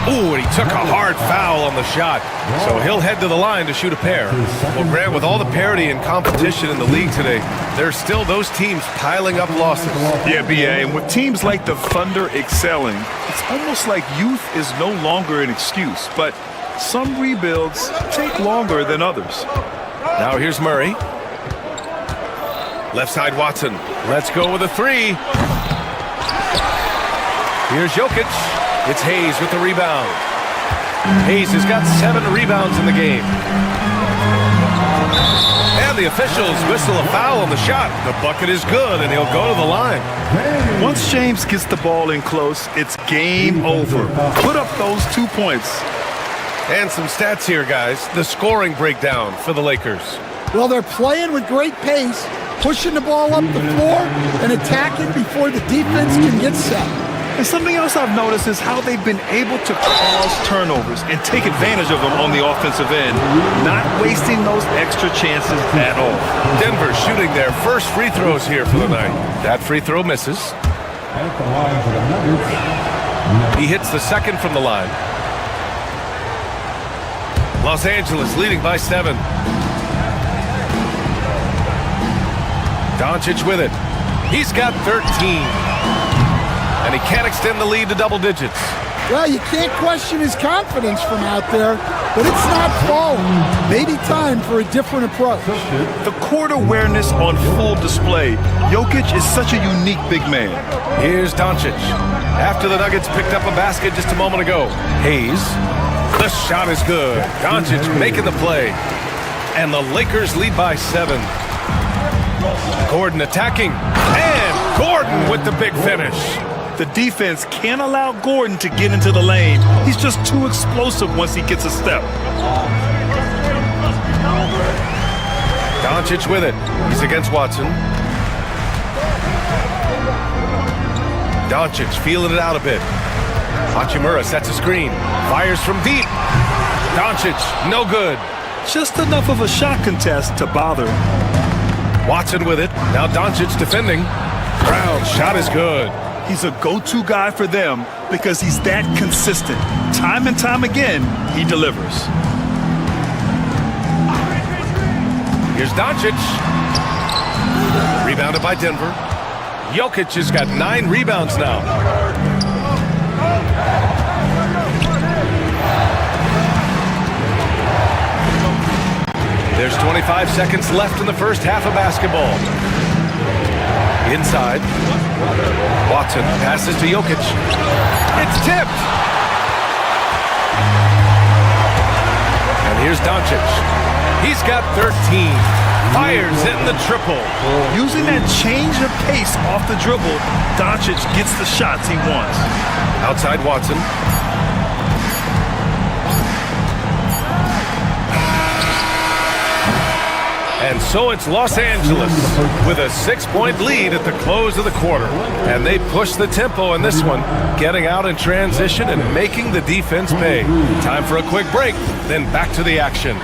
[SPEAKER 4] Ooh, and he took a hard foul on the shot. So he'll head to the line to shoot a pair. Well, Grant, with all the parity and competition in the league today, there's still those teams piling up losses.
[SPEAKER 5] Yeah, B.A., and with teams like the Thunder excelling, it's almost like youth is no longer an excuse. But some rebuilds take longer than others.
[SPEAKER 4] Now here's Murray. Left side Watson. Let's go with a 3. Here's Jokic. It's Hayes with the rebound. Hayes has got 7 rebounds in the game. And the officials whistle a foul on the shot. The bucket is good, and he'll go to the line.
[SPEAKER 5] Once James gets the ball in close, it's game over. Put up those 2 points.
[SPEAKER 4] And some stats here, guys. The scoring breakdown for the Lakers.
[SPEAKER 15] Well, they're playing with great pace, pushing the ball up the floor and attacking before the defense can get set.
[SPEAKER 5] And something else I've noticed is how they've been able to cause turnovers and take advantage of them on the offensive end, not wasting those extra chances at all.
[SPEAKER 4] Denver shooting their first free throws here for the night. That free throw misses. He hits the second from the line. Los Angeles leading by 7. Doncic with it. He's got 13. And he can't extend the lead to double digits.
[SPEAKER 15] Well, you can't question his confidence from out there, but it's not falling. Maybe time for a different approach.
[SPEAKER 5] The court awareness on full display. Jokic is such a unique big man.
[SPEAKER 4] Here's Doncic. After the Nuggets picked up a basket just a moment ago. Hayes. The shot is good. Doncic making the play. And the Lakers lead by 7. Gordon attacking. And Gordon with the big finish.
[SPEAKER 5] The defense can't allow Gordon to get into the lane. He's just too explosive once he gets a step.
[SPEAKER 4] Doncic with it. He's against Watson. Doncic feeling it out a bit. Hachimura sets a screen. Fires from deep. Doncic, no good.
[SPEAKER 5] Just enough of a shot contest to bother.
[SPEAKER 4] Watson with it. Now Doncic defending. Brown's shot is good.
[SPEAKER 5] He's a go-to guy for them because he's that consistent. Time and time again, he delivers.
[SPEAKER 4] Here's Doncic. Rebounded by Denver. Jokic has got 9 rebounds now. There's 25 seconds left in the first half of basketball. Inside. Watson passes to Jokic. It's tipped. And here's Doncic. He's got 13. Fires in the triple.
[SPEAKER 5] Using that change of pace off the dribble, Doncic gets the shots he wants.
[SPEAKER 4] Outside Watson. And so it's Los Angeles with a 6-point lead at the close of the quarter. And they push the tempo in this one, getting out in transition and making the defense pay. Time for a quick break, then back to the action.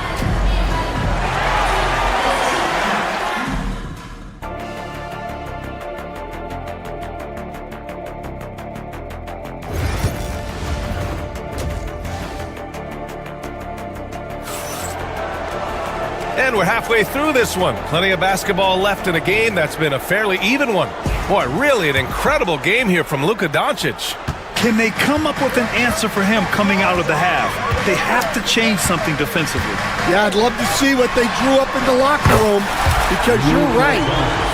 [SPEAKER 4] And we're halfway through this one. Plenty of basketball left in a game that's been a fairly even one. Boy, really an incredible game here from Luka Doncic.
[SPEAKER 5] Can they come up with an answer for him coming out of the half? They have to change something defensively.
[SPEAKER 15] Yeah, I'd love to see what they drew up in the locker room, because you're right.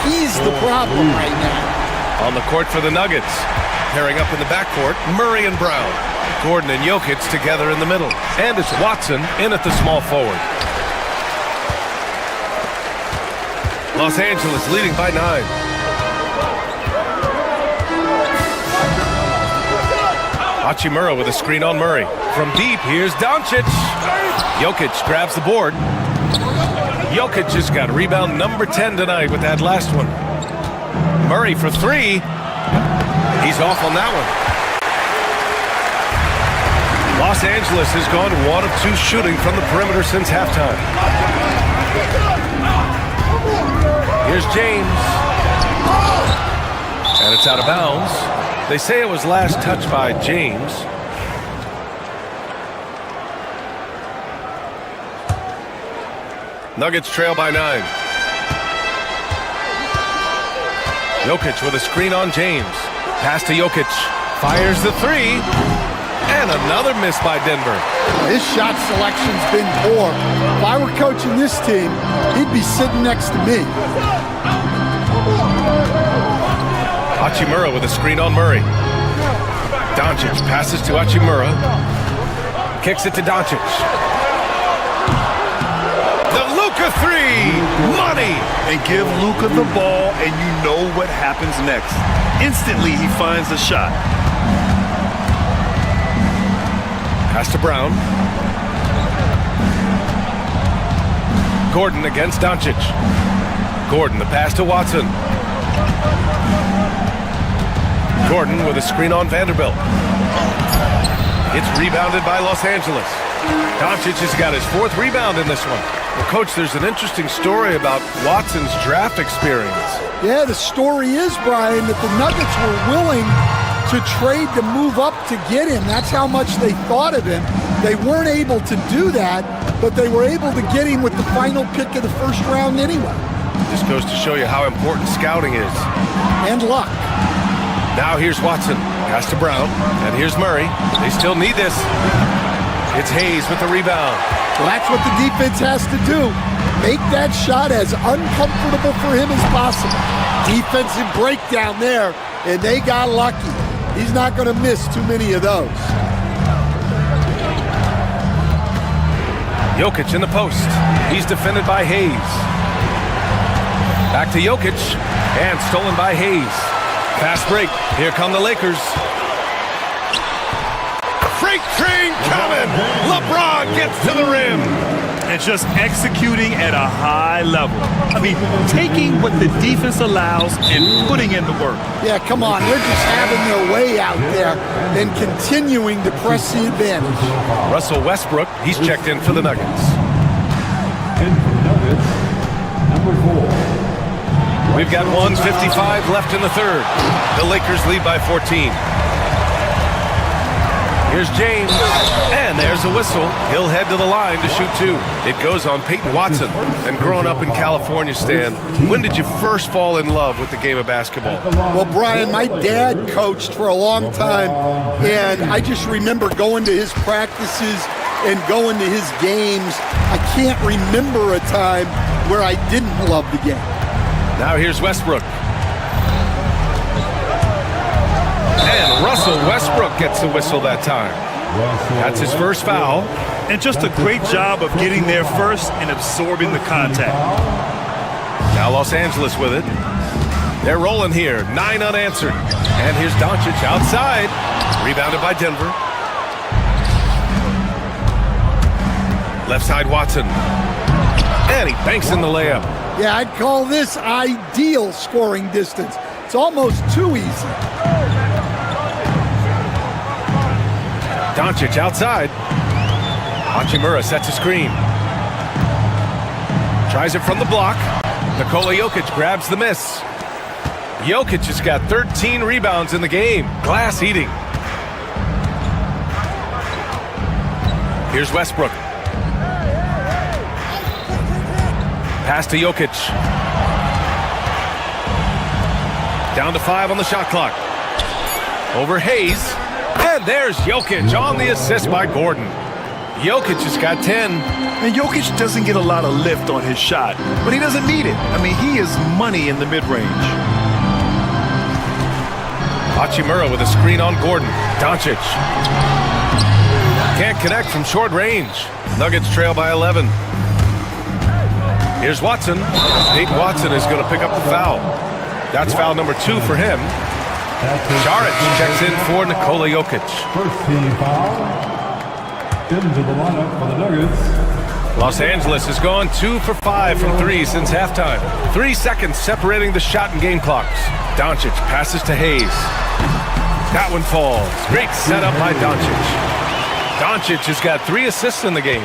[SPEAKER 15] He's the problem right now.
[SPEAKER 4] On the court for the Nuggets. Pairing up in the backcourt, Murray and Brown. Gordon and Jokic together in the middle. And it's Watson in at the small forward. Los Angeles leading by 9. Hachimura with a screen on Murray. From deep, here's Doncic. Jokic grabs the board. Jokic just got rebound number 10 tonight with that last one. Murray for 3. He's off on that one. Los Angeles has gone 1 of 2 shooting from the perimeter since halftime. Here's James. And it's out of bounds. They say it was last touched by James. Nuggets trail by 9. Jokic with a screen on James. Pass to Jokic. Fires the 3. And another miss by Denver.
[SPEAKER 15] His shot selection's been poor. If I were coaching this team, he'd be sitting next to me.
[SPEAKER 4] Hachimura with a screen on Murray. Doncic passes to Hachimura. Kicks it to Doncic. The Luka 3! Money!
[SPEAKER 5] And give Luka the ball, and you know what happens next. Instantly, he finds the shot.
[SPEAKER 4] Pass to Brown. Gordon against Doncic. Gordon, the pass to Watson. Gordon with a screen on Vanderbilt. It's rebounded by Los Angeles. Doncic has got his 4th rebound in this one. Well, Coach, there's an interesting story about Watson's draft experience.
[SPEAKER 15] Yeah, the story is, Brian, that the Nuggets were willing to trade to move up to get him. That's how much they thought of him. They weren't able to do that, but they were able to get him with the final pick of the 1st round anyway.
[SPEAKER 4] This goes to show you how important scouting is.
[SPEAKER 15] And luck.
[SPEAKER 4] Now here's Watson. Pass to Brown. And here's Murray. They still need this. It's Hayes with the rebound.
[SPEAKER 15] Well, that's what the defense has to do. Make that shot as uncomfortable for him as possible. Defensive breakdown there, and they got lucky. He's not going to miss too many of those.
[SPEAKER 4] Jokic in the post. He's defended by Hayes. Back to Jokic. And stolen by Hayes. Fast break. Here come the Lakers. Freight train coming. LeBron gets to the rim.
[SPEAKER 5] And just executing at a high level. I mean, taking what the defense allows and putting in the work.
[SPEAKER 15] Yeah, come on. They're just having their way out there and continuing to press the advantage.
[SPEAKER 4] Russell Westbrook, he's checked in for the Nuggets.
[SPEAKER 8] And for the Nuggets, number 4.
[SPEAKER 4] We've got 1:55 left in the 3rd. The Lakers lead by 14. Here's James, and there's a whistle. He'll head to the line to shoot 2. It goes on Peyton Watson. And growing up in California, Stan, when did you first fall in love with the game of basketball?
[SPEAKER 15] Well, Brian, my dad coached for a long time, and I just remember going to his practices and going to his games. I can't remember a time where I didn't love the game.
[SPEAKER 4] Now here's Westbrook. And Russell Westbrook gets the whistle that time. That's his first foul.
[SPEAKER 5] And just a great job of getting there first and absorbing the contact.
[SPEAKER 4] Now Los Angeles with it. They're rolling here. 9 unanswered. And here's Doncic outside. Rebounded by Denver. Left side Watson. And he banks in the layup.
[SPEAKER 15] Yeah, I'd call this ideal scoring distance. It's almost too easy.
[SPEAKER 4] Doncic outside. Hachimura sets a screen. Tries it from the block. Nikola Jokic grabs the miss. Jokic has got 13 rebounds in the game. Glass eating. Here's Westbrook. Pass to Jokic. Down to 5 on the shot clock. Over Hayes. And there's Jokic on the assist by Gordon. Jokic has got 10.
[SPEAKER 5] And Jokic doesn't get a lot of lift on his shot, but he doesn't need it. I mean, he is money in the mid-range.
[SPEAKER 4] Hachimura with a screen on Gordon. Doncic. Can't connect from short range. Nuggets trail by 11. Here's Watson. Peyton Watson is going to pick up the foul. That's foul number 2 for him. Saric checks in for Nikola Jokic.
[SPEAKER 8] First team foul. Into the lineup for the Nuggets.
[SPEAKER 4] Los Angeles has gone 2 for 5 from 3 since halftime. 3 seconds separating the shot and game clocks. Doncic passes to Hayes. That one falls. Great setup by Doncic. Doncic has got 3 assists in the game.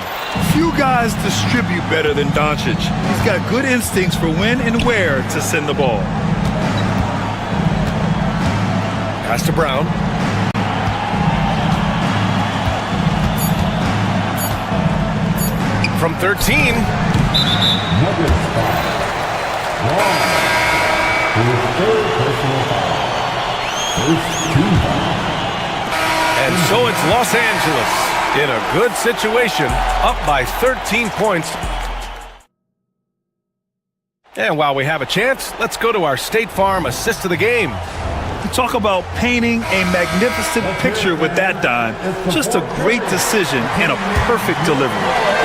[SPEAKER 5] Few guys distribute better than Doncic. He's got good instincts for when and where to send the ball.
[SPEAKER 4] Pass to Brown. From 13.
[SPEAKER 8] Nuggets foul. Long. His third personal foul. First team foul.
[SPEAKER 4] And so it's Los Angeles in a good situation, up by 13 points. And while we have a chance, let's go to our State Farm assist of the game.
[SPEAKER 5] Talk about painting a magnificent picture with that dime. Just a great decision and a perfect delivery.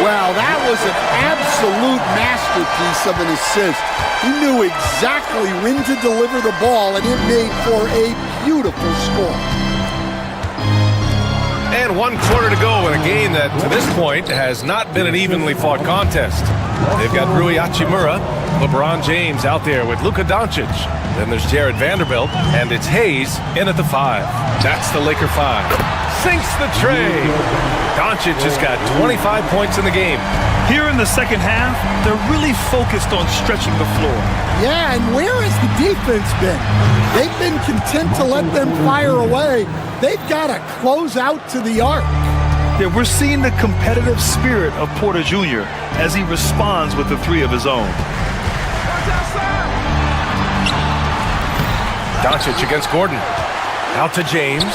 [SPEAKER 15] Well, that was an absolute masterpiece of an assist. He knew exactly when to deliver the ball, and it made for a beautiful score.
[SPEAKER 4] And 1 quarter to go in a game that, to this point, has not been an evenly fought contest. They've got Rui Hachimura, LeBron James out there with Luka Doncic. Then there's Jared Vanderbilt, and it's Hayes in at the 5. That's the Laker 5. Sinks the tray. Doncic has got 25 points in the game.
[SPEAKER 5] Here in the second half, they're really focused on stretching the floor.
[SPEAKER 15] Yeah, and where has the defense been? They've been content to let them fire away. They've got to close out to the arc.
[SPEAKER 5] Yeah, we're seeing the competitive spirit of Porter Jr. as he responds with the 3 of his own.
[SPEAKER 4] Doncic against Gordon. Out to James.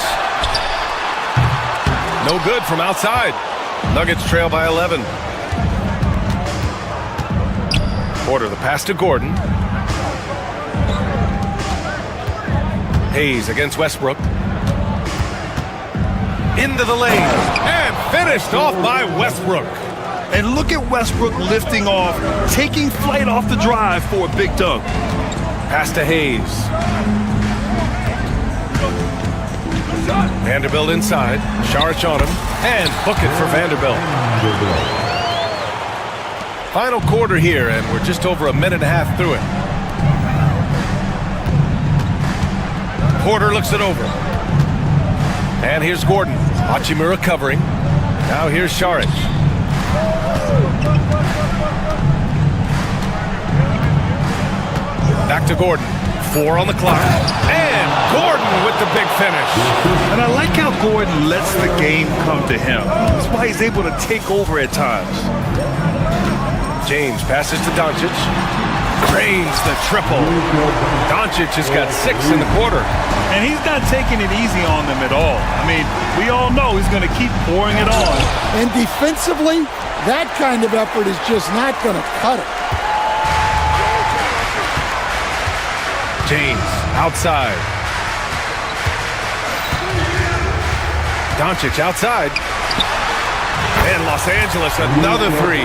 [SPEAKER 4] No good from outside. Nuggets trail by 11. Porter the pass to Gordon. Hayes against Westbrook. Into the lane. And finished off by Westbrook.
[SPEAKER 5] And look at Westbrook lifting off, taking flight off the drive for a big dunk.
[SPEAKER 4] Pass to Hayes. Vanderbilt inside. Saric on him. And book it for Vanderbilt. Final quarter here, and we're just over a minute and a half through it. Porter looks it over. And here's Gordon. Hachimura covering. Now here's Saric. Back to Gordon. 4 on the clock. And Gordon with the big finish.
[SPEAKER 5] And I like how Gordon lets the game come to him. That's why he's able to take over at times.
[SPEAKER 4] James passes to Doncic. Drains the triple. Doncic has got 6 in the quarter.
[SPEAKER 5] And he's not taking it easy on them at all. I mean, we all know he's going to keep pouring it on.
[SPEAKER 15] And defensively, that kind of effort is just not going to cut it.
[SPEAKER 4] James outside. Doncic outside. And Los Angeles another 3.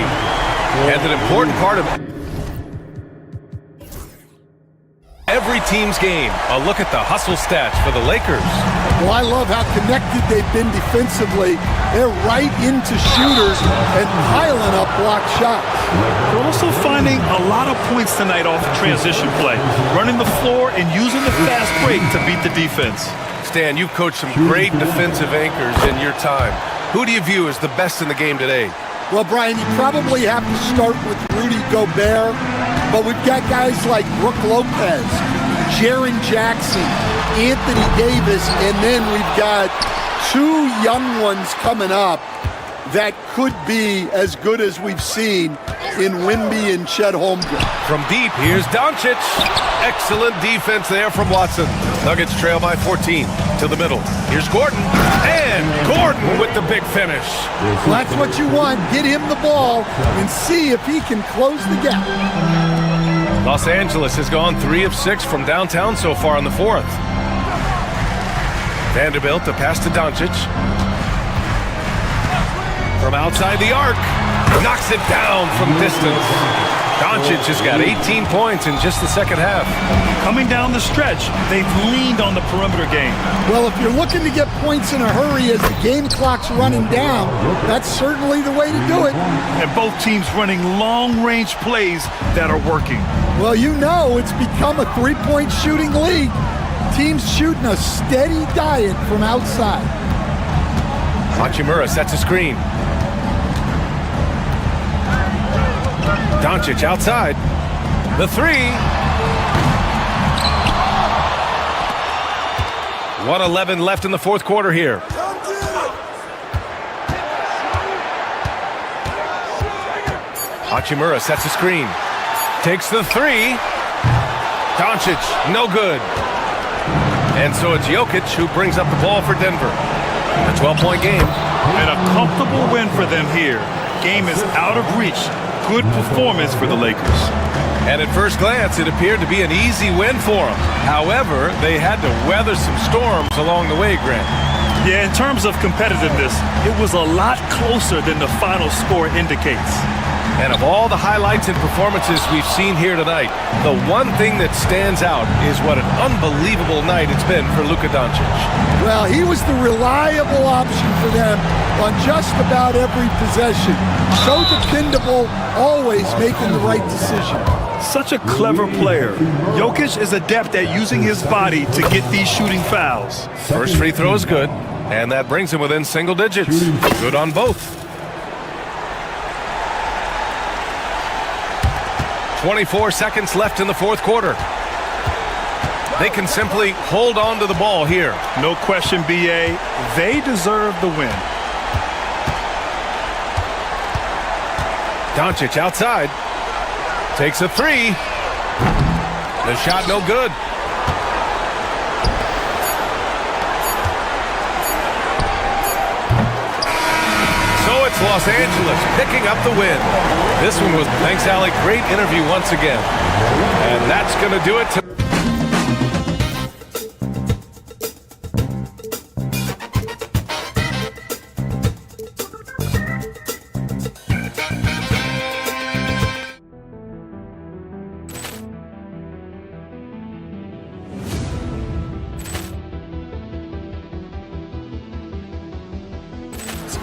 [SPEAKER 4] And an important part of every team's game. A look at the hustle stats for the Lakers.
[SPEAKER 15] Well, I love how connected they've been defensively. They're right into shooters and piling up block shots.
[SPEAKER 5] They're also finding a lot of points tonight off the transition play, running the floor and using the fast break to beat the defense.
[SPEAKER 4] Stan, you've coached some great defensive anchors in your time. Who do you view as the best in the game today?
[SPEAKER 15] Well, Brian, you probably have to start with Rudy Gobert, but we've got guys like Brook Lopez, Jaren Jackson, Anthony Davis, and then we've got 2 young ones coming up that could be as good as we've seen in Wimby and Chet Holmgren.
[SPEAKER 4] From deep, here's Doncic. Excellent defense there from Watson. Nuggets trail by 14 to the middle. Here's Gordon. And Gordon with the big finish.
[SPEAKER 15] Well, that's what you want. Get him the ball and see if he can close the gap.
[SPEAKER 4] Los Angeles has gone 3 of 6 from downtown so far in the fourth. Vanderbilt, the pass to Doncic. From outside the arc, knocks it down from distance. Doncic has got 18 points in just the second half.
[SPEAKER 5] Coming down the stretch, they've leaned on the perimeter game.
[SPEAKER 15] Well, if you're looking to get points in a hurry as the game clock's running down, that's certainly the way to do it.
[SPEAKER 5] And both teams running long-range plays that are working.
[SPEAKER 15] Well, you know it's become a three-point shooting league. Teams shooting a steady diet from outside.
[SPEAKER 4] Hachimura sets a screen. Doncic outside. The three. 1:11 left in the fourth quarter here. Hachimura sets a screen. Takes the three. Doncic, no good. And so it's Jokic who brings up the ball for Denver. A 12-point game.
[SPEAKER 5] And a comfortable win for them here. Game is out of reach. Good performance for the Lakers.
[SPEAKER 4] And at first glance, it appeared to be an easy win for them. However, they had to weather some storms along the way, Grant.
[SPEAKER 5] Yeah, in terms of competitiveness, it was a lot closer than the final score indicates.
[SPEAKER 4] And of all the highlights and performances we've seen here tonight, the one thing that stands out is what an unbelievable night it's been for Luka Doncic.
[SPEAKER 15] Well, he was the reliable option for them on just about every possession. So dependable, always making the right decision.
[SPEAKER 5] Such a clever player. Jokic is adept at using his body to get these shooting fouls.
[SPEAKER 4] First free throw is good, and that brings him within single digits. Good on both. 24 seconds left in the fourth quarter. They can simply hold on to the ball here.
[SPEAKER 5] No question, B.A. They deserve the win.
[SPEAKER 4] Doncic outside. Takes a three. The shot no good. So it's Los Angeles picking up the win. This one was, thanks, Allie. Great interview once again. And that's going to do it.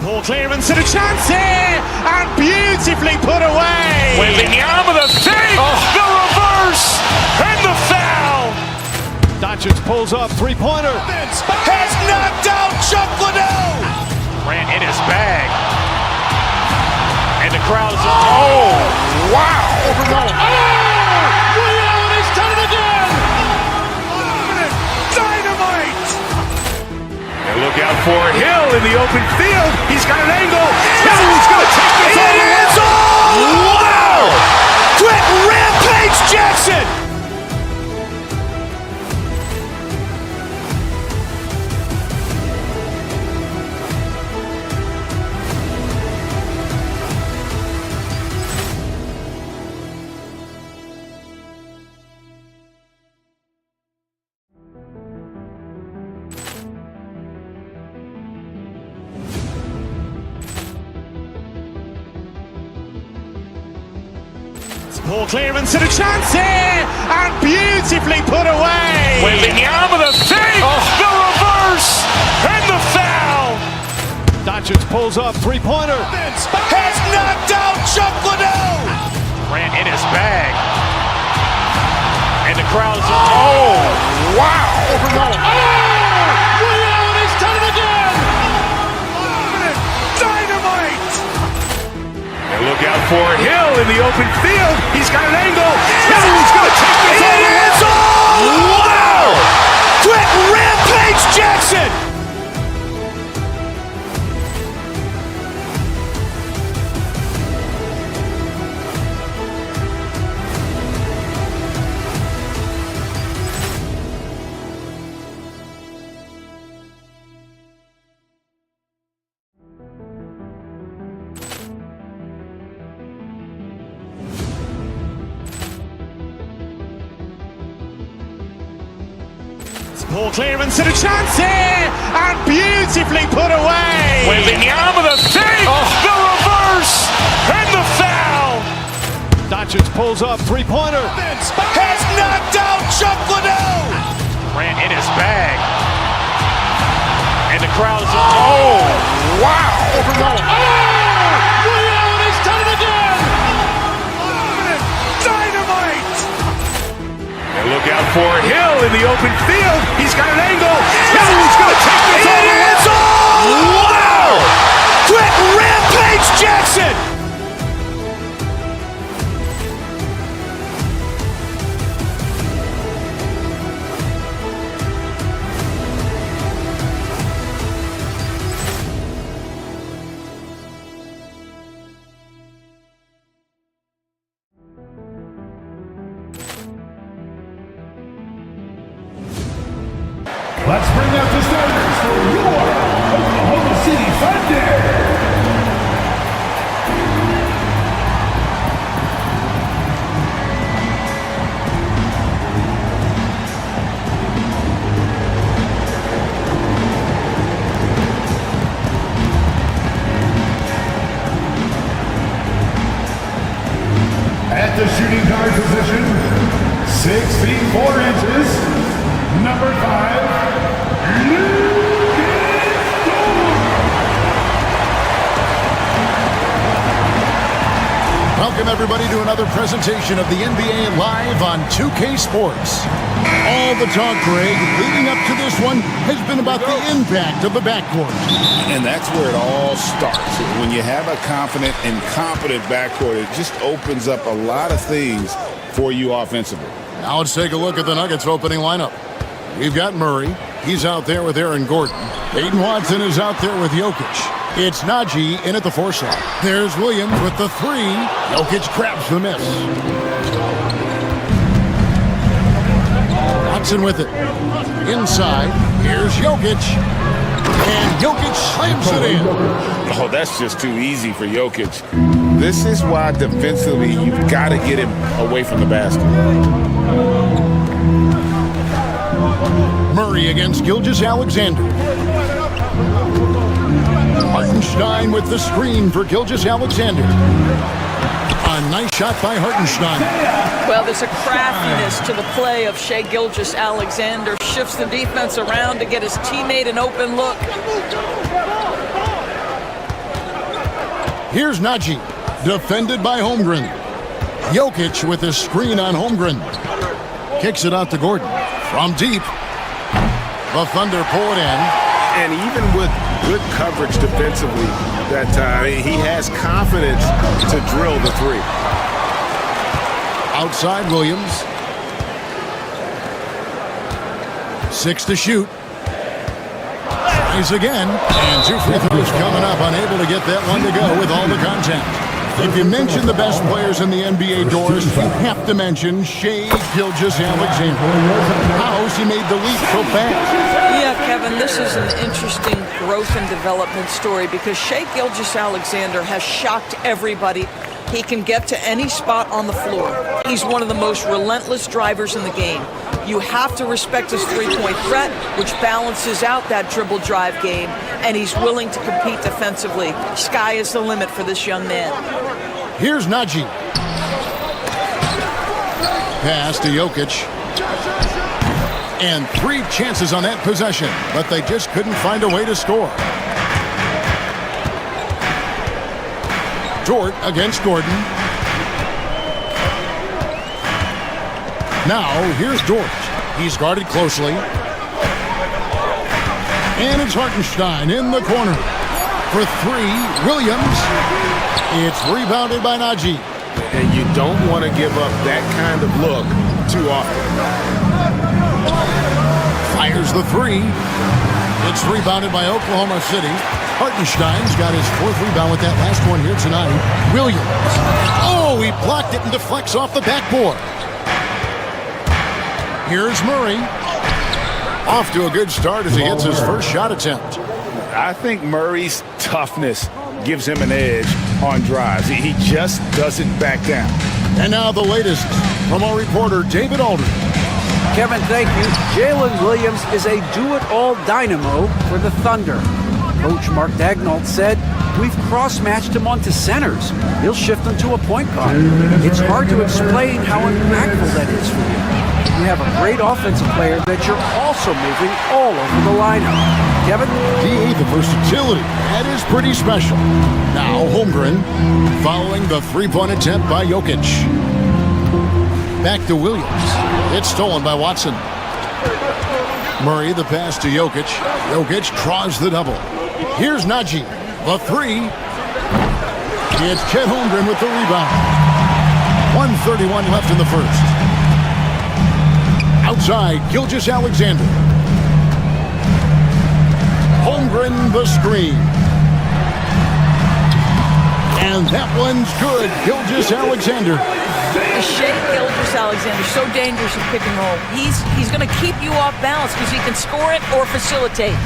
[SPEAKER 3] Ball clearance and a chance here, and beautifully put away.
[SPEAKER 1] Wembanyama the save, the reverse, and the foul.
[SPEAKER 3] Doncic pulls up, three-pointer.
[SPEAKER 2] Has knocked out Chuck Liddell.
[SPEAKER 1] Grant in his bag. And the crowd is, oh, wow.
[SPEAKER 2] He's done it again. Dynamite.
[SPEAKER 1] And look out for Hill in the open field. He's got an angle. Hill's going to take this all the way.
[SPEAKER 2] Wow! Quick rampage Jackson.
[SPEAKER 3] Ball clearance and a chance here, and beautifully put away.
[SPEAKER 1] Wembanyama the save, the reverse, and the foul.
[SPEAKER 3] Doncic pulls up, three-pointer.
[SPEAKER 2] Has knocked out Chuck Liddell.
[SPEAKER 1] Grant in his bag. And the crowd is, oh, wow.
[SPEAKER 2] He's done it again. Dynamite.
[SPEAKER 1] And look out for Hill in the open field. He's got an angle. Hill's going to take this all the way.
[SPEAKER 2] Wow! Quick rampage Jackson.
[SPEAKER 3] Ball clearance and a chance here, and beautifully put away.
[SPEAKER 1] Wembanyama the save, the reverse, and the foul.
[SPEAKER 3] Doncic pulls up, three-pointer.
[SPEAKER 2] Has knocked out Chuck Liddell.
[SPEAKER 1] Grant in his bag. And the crowd is, oh, wow.
[SPEAKER 2] Ray Allen has done it again. Dynamite.
[SPEAKER 1] And look out for Hill in the open field. He's got an angle. Hill's going to take this all the way.
[SPEAKER 2] It's all. Wow. Quick Rampage Jackson.
[SPEAKER 8] Let's bring out the starters for your Oklahoma City Thunder. At the shooting guard position, 6 feet 4 inches. Number 5,
[SPEAKER 9] Welcome everybody to another presentation of the NBA Live on 2K Sports. All the talk, Greg, leading up to this one has been about the impact of the backcourt.
[SPEAKER 11] And that's where it all starts. When you have a confident and competent backcourt, it just opens up a lot of things for you offensively.
[SPEAKER 9] Now let's take a look at the Nuggets opening lineup. We've got Murray. He's out there with Aaron Gordon. Peyton Watson is out there with Jokic. It's Najee in at the 4 slot. There's Williams with the 3. Jokic grabs the miss. Watson with it. Inside. Here's Jokic. And Jokic slams it in.
[SPEAKER 11] Oh, that's just too easy for Jokic. This is why defensively you've got to get him away from the basket.
[SPEAKER 9] Murray against Gilgeous-Alexander. Hartenstein with the screen for Gilgeous-Alexander. A nice shot by Hartenstein.
[SPEAKER 16] Well, there's a craftiness to the play of Shai Gilgeous-Alexander. Shifts the defense around to get his teammate an open look.
[SPEAKER 9] Here's Najee, defended by Holmgren. Jokic with his screen on Holmgren. Kicks it out to Gordon. From deep. The Thunder pull it in.
[SPEAKER 4] And even with good coverage defensively that time, he has confidence to drill the 3.
[SPEAKER 9] Outside Williams. 6 to shoot. Tries again. And 2 free throws coming up. Unable to get that one to go with all the contact. If you mention the best players in the NBA, Doris, you have to mention Shai Gilgeous-Alexander. How he made the leap so fast.
[SPEAKER 16] Yeah, Kevin, this is an interesting growth and development story because Shai Gilgeous-Alexander has shocked everybody. He can get to any spot on the floor. He's one of the most relentless drivers in the game. You have to respect his three-point threat, which balances out that dribble drive game, and he's willing to compete defensively. Sky is the limit for this young man.
[SPEAKER 9] Here's Najee. Pass to Jokic. And 3 chances on that possession, but they just couldn't find a way to score. Dort against Gordon. Now, here's Dort. He's guarded closely. And it's Hartenstein in the corner. For 3, Williams. It's rebounded by Najee.
[SPEAKER 4] And you don't want to give up that kind of look too often.
[SPEAKER 9] Fires the 3. It's rebounded by Oklahoma City. Hartenstein's got his 4th rebound with that last one here tonight. Williams. Oh, he blocked it and deflects off the backboard. Here's Murray. Off to a good start as he hits his first shot attempt.
[SPEAKER 11] I think Murray's toughness gives him an edge on drives. He just doesn't back down.
[SPEAKER 9] And now the latest from our reporter, David Aldridge.
[SPEAKER 12] Kevin, thank you. Jalen Williams is a do-it-all dynamo for the Thunder. Coach Mark Daignault said, "We've cross-matched him onto centers. He'll shift them to a point guard. It's hard to explain how impactful that is for you. You have a great offensive player that you're also moving all over the lineup." Kevin?
[SPEAKER 9] DA, the versatility. That is pretty special. Now Holmgren following the three-point attempt by Jokic. Back to Williams. It's stolen by Watson. Murray, the pass to Jokic. Jokic draws the double. Here's Najee. The three. It's Chet Holmgren with the rebound. 1:31 left in the first. Outside, Gilgeous-Alexander. Holmgren the screen. And that one's good. Gilgeous-Alexander.
[SPEAKER 16] Shea Gilgeous-Alexander, so dangerous in pick and roll. He's going to keep you off balance because he can score it or facilitate.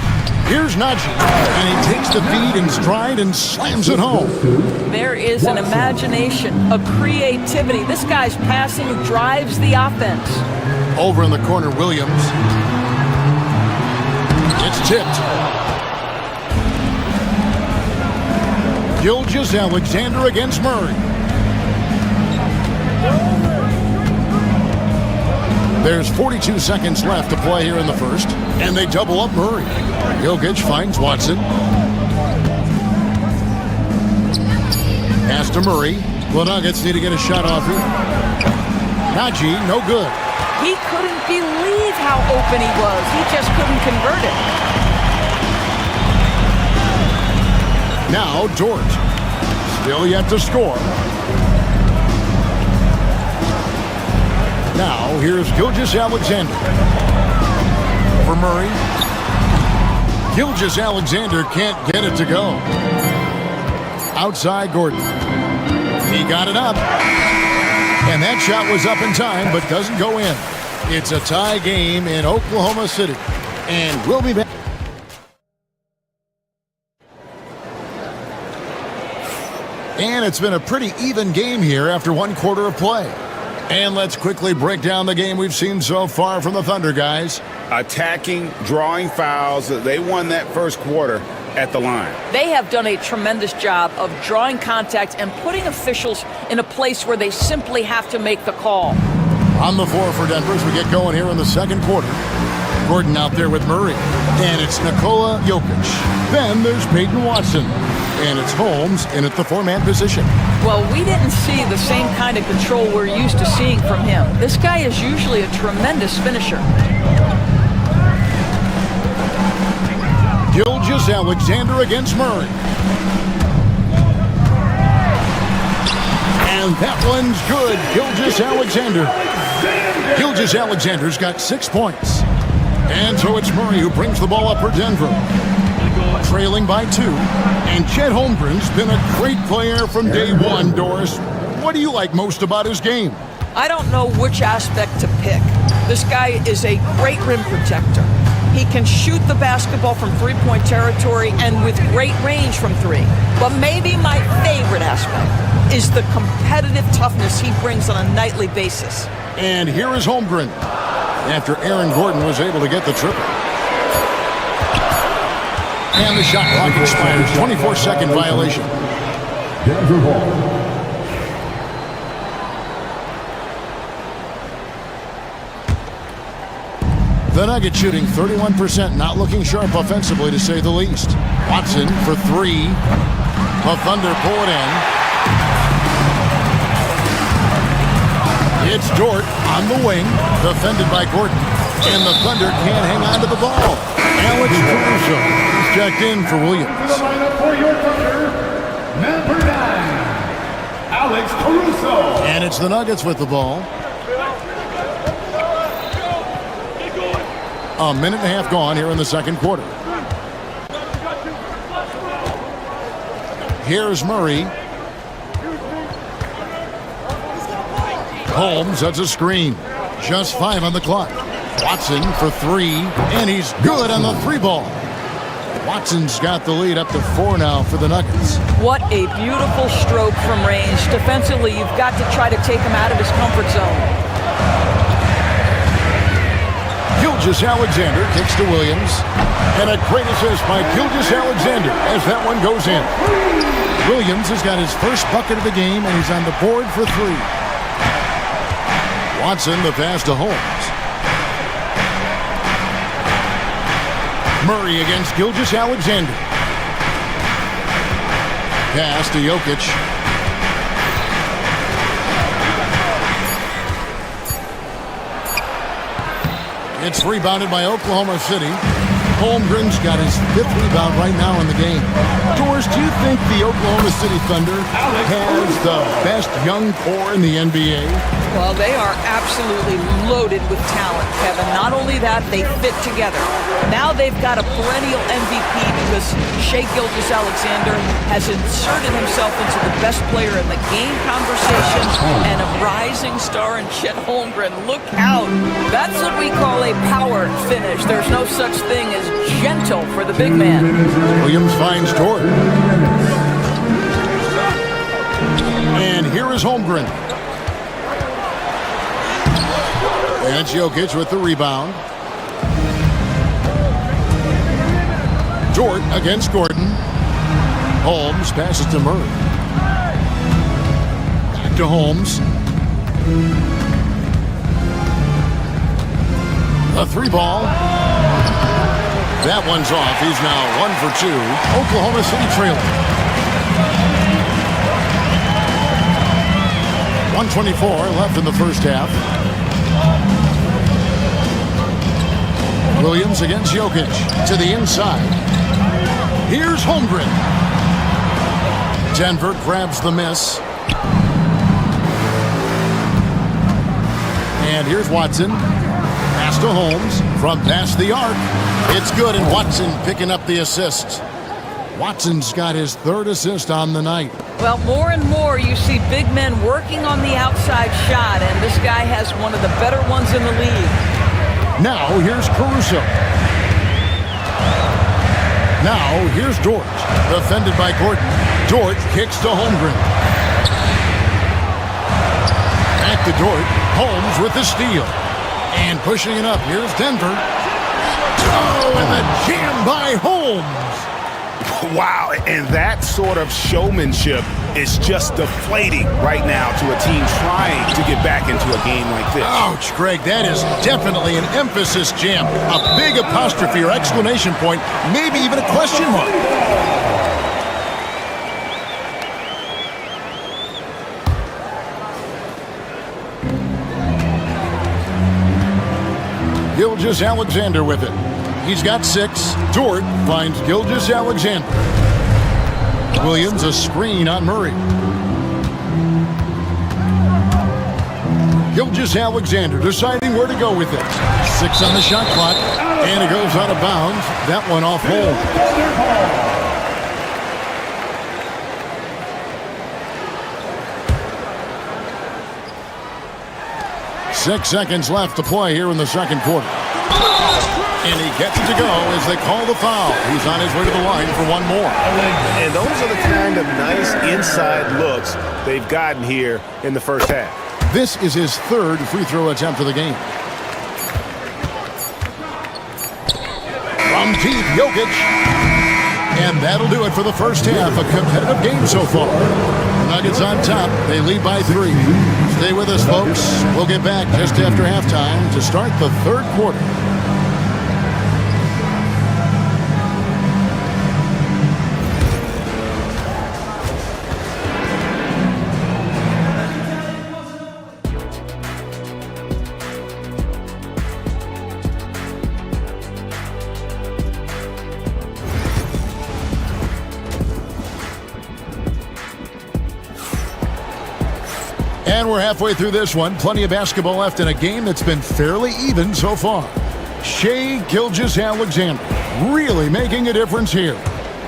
[SPEAKER 9] Here's Najee, and he takes the feed in stride and slams it home.
[SPEAKER 16] There is an imagination, a creativity. This guy's passing drives the offense.
[SPEAKER 9] Over in the corner, Williams. It's tipped. Gilgeous-Alexander against Murray. There's 42 seconds left to play here in the first, and they double up Murray. Jokic finds Watson. Pass to Murray. The Nuggets need to get a shot off here. Najee, no good.
[SPEAKER 16] He couldn't believe how open he was. He just couldn't convert it.
[SPEAKER 9] Now Dort. Still yet to score. Now, here's Gilgeous-Alexander. For Murray. Gilgeous-Alexander can't get it to go. Outside Gordon. He got it up. And that shot was up in time, but doesn't go in. It's a tie game in Oklahoma City. And we'll be back. And it's been a pretty even game here after one quarter of play. And let's quickly break down the game we've seen so far from the Thunder, guys.
[SPEAKER 11] Attacking, drawing fouls. They won that first quarter at the line.
[SPEAKER 16] They have done a tremendous job of drawing contact and putting officials in a place where they simply have to make the call.
[SPEAKER 9] On the floor for Denver as we get going here in the second quarter. Gordon out there with Murray. And it's Nikola Jokic. Then there's Peyton Watson. And it's Holmes in at the four-man position.
[SPEAKER 16] Well, we didn't see the same kind of control we're used to seeing from him. This guy is usually a tremendous finisher.
[SPEAKER 9] Gilgeous-Alexander against Murray. And that one's good. Gilgeous-Alexander. Gilgeous-Alexander's got 6 points. And so it's Murray who brings the ball up for Denver. Trailing by 2. And Chet Holmgren's been a great player from day one, Doris. What do you like most about his game?
[SPEAKER 16] I don't know which aspect to pick. This guy is a great rim protector. He can shoot the basketball from three-point territory and with great range from three. But maybe my favorite aspect is the competitive toughness he brings on a nightly basis.
[SPEAKER 9] And here is Holmgren after Aaron Gordon was able to get the triple. And the shot clock expires. 24-second violation.
[SPEAKER 8] Denver ball.
[SPEAKER 9] The Nuggets shooting 31%, not looking sharp offensively to say the least. Watson for 3. The Thunder pull it in. It's Dort on the wing, defended by Gordon. And the Thunder can't hang on to the ball. Alex Caruso is checked in for Williams.
[SPEAKER 8] The lineup for your Thunder, number 9, Alex Caruso.
[SPEAKER 9] And it's the Nuggets with the ball. A minute and a half gone here in the second quarter. Here's Murray. Holmes, that's a screen. Just 5 on the clock. Watson for 3, and he's good on the 3 ball. Watson's got the lead up to 4 now for the Nuggets.
[SPEAKER 16] What a beautiful stroke from range. Defensively, you've got to try to take him out of his comfort zone.
[SPEAKER 9] Gilgeous-Alexander kicks to Williams. And a great assist by Gilgeous-Alexander as that one goes in. Williams has got his first bucket of the game, and he's on the board for 3. Watson, the pass to Holmes. Murray against Gilgeous-Alexander. Pass to Jokic. It's rebounded by Oklahoma City. Holmgren's got his 5th rebound right now in the game. Doris, do you think the Oklahoma City Thunder has the best young core in the NBA?
[SPEAKER 16] Well, they are absolutely loaded with talent, Kevin. Not only that, they fit together. Now they've got a perennial MVP because Shai Gilgeous-Alexander has inserted himself into the best player in the game conversation and a rising star in Chet Holmgren. Look out. That's what we call a power finish. There's no such thing as gentle for the big man.
[SPEAKER 9] Williams finds Dort. And here is Holmgren. And it's Jokic with the rebound. Dort against Gordon. Holmes passes to Murray. Back to Holmes. A 3-ball. That one's off. He's now 1 for 2. Oklahoma City trailing. 1:24 left in the first half. Williams against Jokic to the inside. Here's Holmgren. Denver grabs the miss. And here's Watson. Pass to Holmes from past the arc. It's good, and Watson picking up the assist. Watson's got his 3rd assist on the night.
[SPEAKER 16] Well, more and more you see big men working on the outside shot, and this guy has one of the better ones in the league.
[SPEAKER 9] Now here's Caruso. Now here's Dort. Defended by Gordon. Dort kicks to Holmgren. Back to Dort. Holmes with the steal. And pushing it up. Here's Denver. Oh, and the jam by Holmes.
[SPEAKER 1] Wow, and that sort of showmanship is just deflating right now to a team trying to get back into a game like this.
[SPEAKER 9] Ouch, Greg, that is definitely an emphasis jam. A big apostrophe or exclamation point, maybe even a question mark. Gilgeous-Alexander with it. He's got 6. Dort finds Gilgeous-Alexander. Williams a screen on Murray. Gilgeous-Alexander deciding where to go with it. 6 on the shot clock, and it goes out of bounds. That one off hold. 6 seconds left to play here in the second quarter. And he gets it to go as they call the foul. He's on his way to the line for one more.
[SPEAKER 1] And those are the kind of nice inside looks they've gotten here in the first half.
[SPEAKER 9] This is his 3rd free throw attempt of the game. From deep, Jokic. And that'll do it for the first half. A competitive game so far. The Nuggets on top. They lead by 3. Stay with us, folks. We'll get back just after halftime to start the third quarter. And we're halfway through this one. Plenty of basketball left in a game that's been fairly even so far. Shai Gilgeous-Alexander really making a difference here.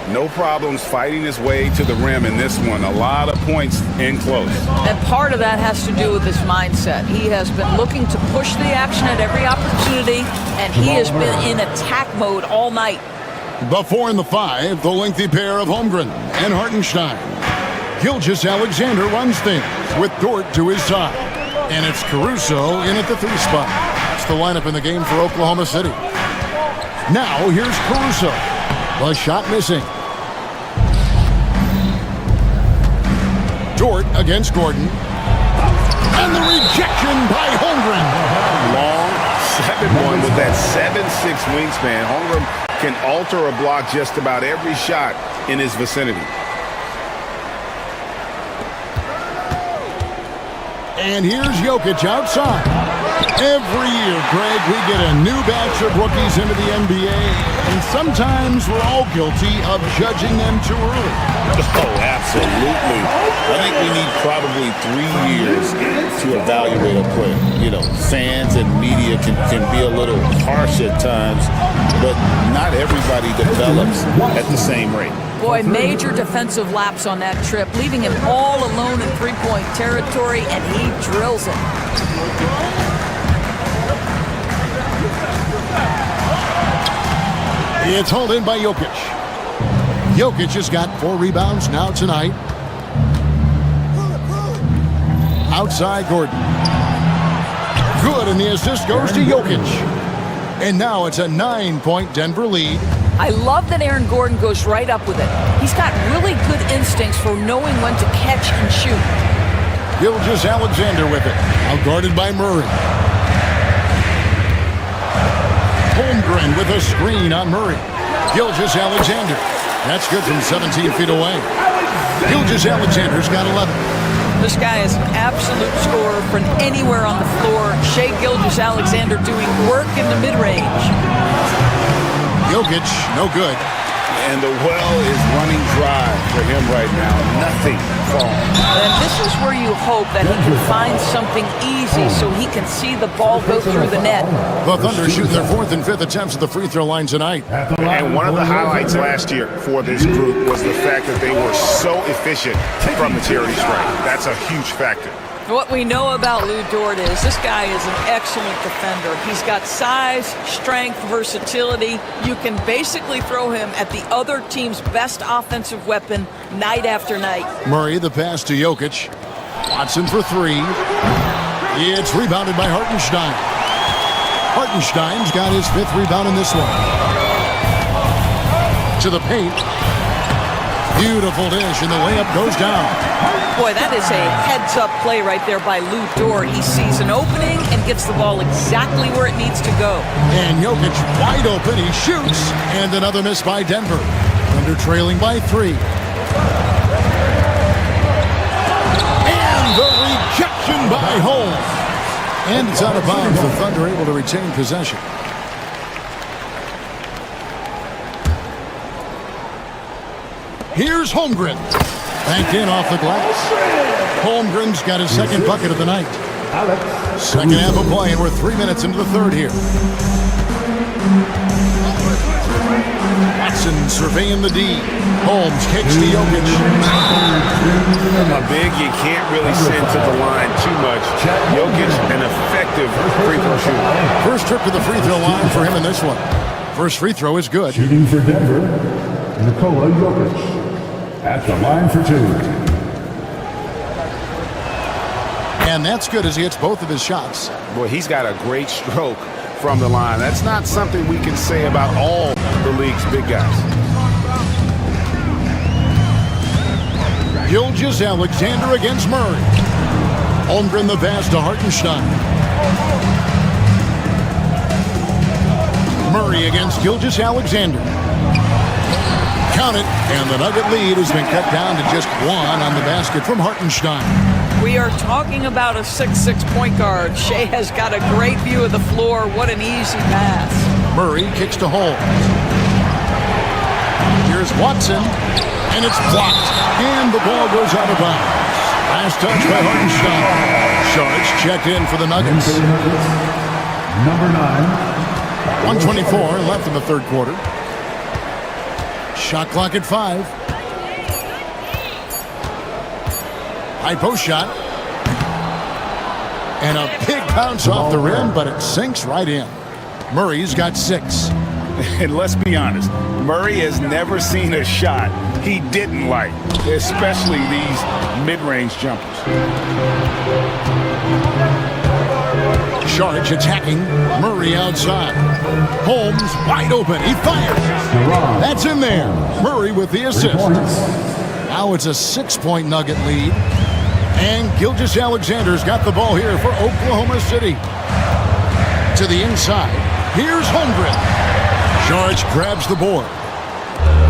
[SPEAKER 1] No problems fighting his way to the rim in this one. A lot of points in close.
[SPEAKER 16] And part of that has to do with his mindset. He has been looking to push the action at every opportunity, and he has been in attack mode all night.
[SPEAKER 9] The 4 and the 5, the lengthy pair of Holmgren and Hartenstein. Gilgeous-Alexander runs things with Dort to his side. And it's Caruso in at the 3 spot. That's the lineup in the game for Oklahoma City. Now, here's Caruso. The shot missing. Dort against Gordon. And the rejection by Holmgren.
[SPEAKER 11] Long 7-1 with that 7'6" wingspan. Holmgren can alter or block just about every shot in his vicinity.
[SPEAKER 9] And here's Jokic outside. Every year, Greg, we get a new batch of rookies into the NBA, and sometimes we're all guilty of judging them too early.
[SPEAKER 11] Oh, absolutely. I think we need probably 3 years to evaluate a player. You know, fans and media can be a little harsh at times, but not everybody develops at the same rate.
[SPEAKER 16] Boy, major defensive lapse on that trip, leaving him all alone in three-point territory, and he drills it.
[SPEAKER 9] It's hauled in by Jokic. Jokic has got 4 rebounds now tonight. Outside Gordon. Good, and the assist goes to Jokic. And now it's a 9-point Denver lead.
[SPEAKER 16] I love that Aaron Gordon goes right up with it. He's got really good instincts for knowing when to catch and shoot.
[SPEAKER 9] Gilgeous-Alexander with it. Outguarded by Murray. Holmgren with a screen on Murray. Gilgeous-Alexander. That's good from 17 feet away. Gilgeous-Alexander's got 11.
[SPEAKER 16] This guy is an absolute scorer from anywhere on the floor. Shai Gilgeous-Alexander doing work in the mid-range.
[SPEAKER 9] Jokic, no good.
[SPEAKER 11] And the well is running dry for him right now. Nothing falling.
[SPEAKER 16] And this is where you hope that he can find something easy so he can see the ball go through the net.
[SPEAKER 9] The Thunder shoot their 4th and 5th attempts at the free throw line tonight.
[SPEAKER 1] And one of the highlights last year for this group was the fact that they were so efficient from the charity stripe. That's a huge factor.
[SPEAKER 16] What we know about Lou Dort is this guy is an excellent defender. He's got size, strength, versatility. You can basically throw him at the other team's best offensive weapon night after night.
[SPEAKER 9] Murray, the pass to Jokic. Watson for 3. It's rebounded by Hartenstein. Hartenstein's got his 5th rebound in this one. To the paint. Beautiful dish, and the layup goes down.
[SPEAKER 16] Boy, that is a heads-up play right there by Lou Dort. He sees an opening and gets the ball exactly where it needs to go.
[SPEAKER 9] And Jokic wide open. He shoots. And another miss by Denver. Thunder trailing by 3. And the rejection by Holmes. And it's out of bounds. The Thunder able to retain possession. Here's Holmgren. Banked in off the glass. Holmgren's got his 2nd bucket of the night. Second half of play, and we're 3 minutes into the 3rd here. Watson surveying the D. Holmes kicks to Jokic.
[SPEAKER 1] A big you can't really send to the line too much. Jokic, an effective free throw shooter.
[SPEAKER 9] First trip to the free throw line for him in this one. First free throw is good.
[SPEAKER 8] Shooting for Denver, Nikola Jokic. At the line for 2.
[SPEAKER 9] And that's good as he hits both of his shots.
[SPEAKER 1] Boy, he's got a great stroke from the line. That's not something we can say about all the league's big guys.
[SPEAKER 9] Gilgeous-Alexander against Murray. Holmgren the pass to Hartenstein. Murray against Gilgeous-Alexander. Count it, and the Nugget lead has been cut down to just 1 on the basket from Hartenstein.
[SPEAKER 16] We are talking about a 6'6" point guard. Shai has got a great view of the floor. What an easy pass.
[SPEAKER 9] Murray kicks to Holmes. Here's Watson, and it's blocked. And the ball goes out of bounds. Last touch by Hartenstein. Sharks checked in for the Nuggets.
[SPEAKER 8] Number 9.
[SPEAKER 9] 1:24 left in the 3rd quarter. Shot clock at 5. High post shot. And a big bounce off the rim, but it sinks right in. Murray's got 6.
[SPEAKER 1] And let's be honest, Murray has never seen a shot he didn't like, especially these mid-range jumpers.
[SPEAKER 9] Saric attacking. Murray outside. Holmes wide open. He fires. That's in there. Murray with the assist. Now it's a 6-point Nugget lead. And Gilgeous-Alexander's got the ball here for Oklahoma City. To the inside. Here's Holmgren. Saric grabs the board.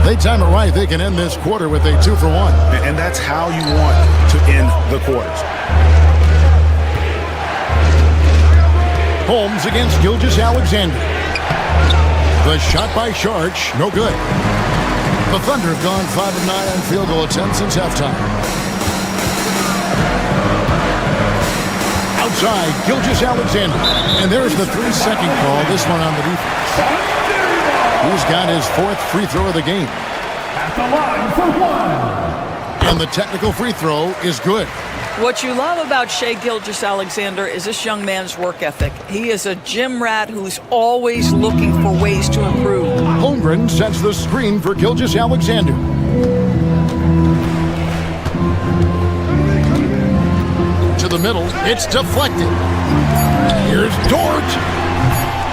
[SPEAKER 9] They time it right. They can end this quarter with a 2-for-1.
[SPEAKER 5] And that's how you want to end the quarters.
[SPEAKER 9] Holmes against Gilgeous-Alexander. The shot by Saric, no good. The Thunder have gone 5 of 9 on field goal attempts since halftime. Outside, Gilgeous-Alexander. And there's the 3-second call, this one on the defense. He's got his 4th free throw of the game.
[SPEAKER 8] At the line for 1.
[SPEAKER 9] And the technical free throw is good.
[SPEAKER 16] What you love about Shai Gilgeous-Alexander is this young man's work ethic. He is a gym rat who's always looking for ways to improve.
[SPEAKER 9] Holmgren sets the screen for Gilgeous-Alexander. To the middle, it's deflected. Here's Dort.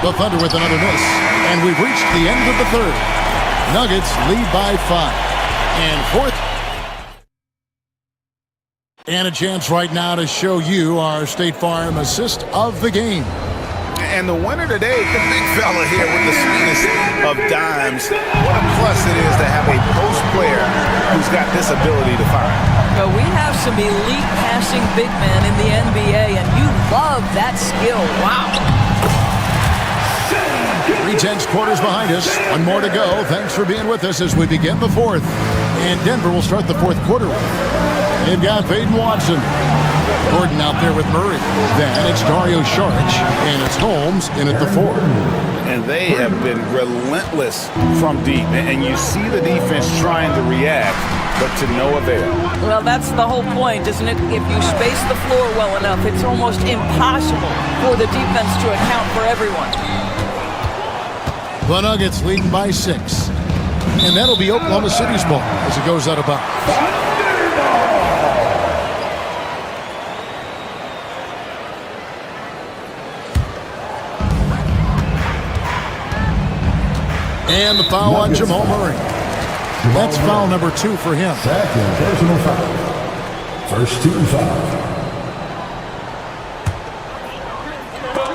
[SPEAKER 9] The Thunder with another miss. And we've reached the end of the third. Nuggets lead by 5. And fourth. And a chance right now to show you our State Farm assist of the game.
[SPEAKER 11] And the winner today, the big fella here with the sweetest of dimes. What a plus it is to have a post player who's got this ability to fire.
[SPEAKER 16] But we have some elite passing big men in the NBA, and you love that skill. Wow.
[SPEAKER 9] 3/10 quarters behind us. One more to go. Thanks for being with us as we begin the fourth. And Denver will start the fourth quarter. They've got Peyton Watson. Gordon out there with Murray. Then it's Dario Saric. And it's Holmes in at the 4.
[SPEAKER 11] And they have been relentless from deep. And you see the defense trying to react, but to no avail.
[SPEAKER 16] Well, that's the whole point, isn't it? If you space the floor well enough, it's almost impossible for the defense to account for everyone.
[SPEAKER 9] The Nuggets leading by 6. And that'll be Oklahoma City's ball as it goes out of bounds. And the foul on Jamal Murray. That's foul number 2 for him.
[SPEAKER 8] Second personal foul. First team foul.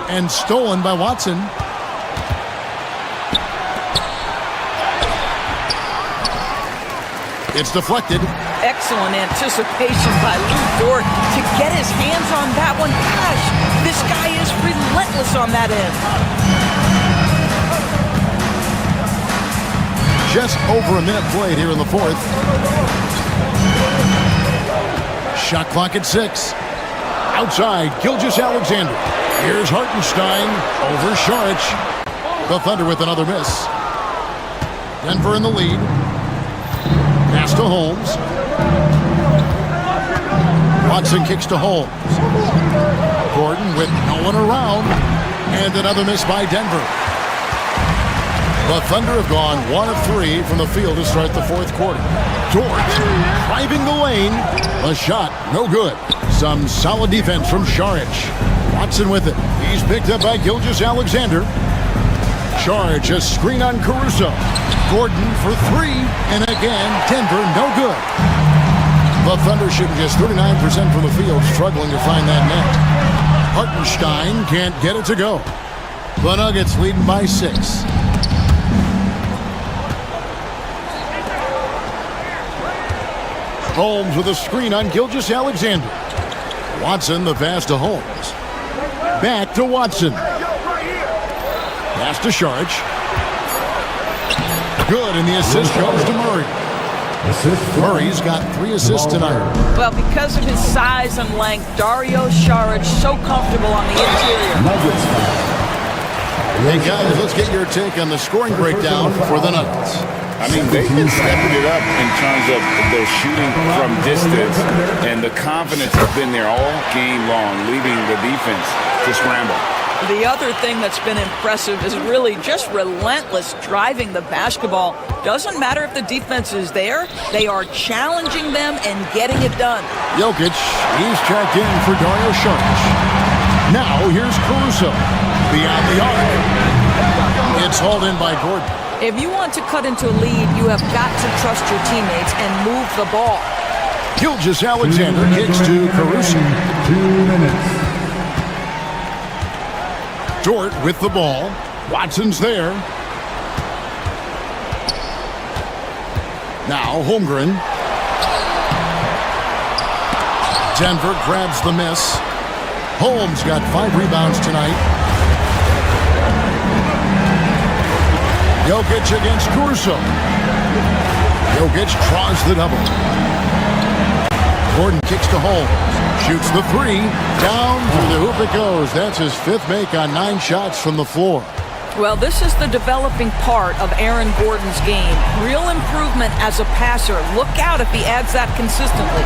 [SPEAKER 9] And stolen by Watson. It's deflected.
[SPEAKER 16] Excellent anticipation by Lou Dort to get his hands on that one. Gosh, this guy is relentless on that end.
[SPEAKER 9] Just over a minute played here in the fourth. Shot clock at 6. Outside, Gilgeous-Alexander. Here's Hartenstein over Saric. The Thunder with another miss. Denver in the lead. Pass to Holmes. Watson kicks to Holmes. Gordon with no one around. And another miss by Denver. The Thunder have gone 1 of 3 from the field to start the fourth quarter. Dort driving the lane. A shot, no good. Some solid defense from Saric. Watson with it. He's picked up by Gilgeous-Alexander. Saric, a screen on Caruso. Gordon for 3. And again, Denver, no good. The Thunder shooting just 39% from the field, struggling to find that net. Hartenstein can't get it to go. The Nuggets leading by 6. Holmes with a screen on Gilgeous-Alexander. Watson, the pass to Holmes. Back to Watson. Pass to Saric. Good, and the assist goes to Murray. Murray's got 3 assists tonight.
[SPEAKER 16] Well, because of his size and length, Dario Saric so comfortable on the interior.
[SPEAKER 9] Hey guys, let's get your take on the scoring breakdown for the Nuggets.
[SPEAKER 11] I mean, they've been stepping it up in terms of their shooting from distance, and the confidence has been there all game long, leaving the defense to scramble.
[SPEAKER 16] The other thing that's been impressive is really just relentless driving the basketball. Doesn't matter if the defense is there, they are challenging them and getting it done.
[SPEAKER 9] Jokic, he's checked in for Dario Saric. Now here's Caruso. Beyond the arc. It's hauled in by Gordon.
[SPEAKER 16] If you want to cut into a lead, you have got to trust your teammates and move the ball.
[SPEAKER 9] Gilgeous-Alexander kicks to Caruso.
[SPEAKER 8] 2 minutes.
[SPEAKER 9] Dort with the ball. Watson's there. Now Holmgren. Denver grabs the miss. Holmes got 5 rebounds tonight. Jokic against Caruso. Jokic draws the double. Gordon kicks to Holmes. Shoots the 3. Down through the hoop it goes. That's his 5th make on 9 shots from the floor.
[SPEAKER 16] Well, this is the developing part of Aaron Gordon's game. Real improvement as a passer. Look out if he adds that consistently.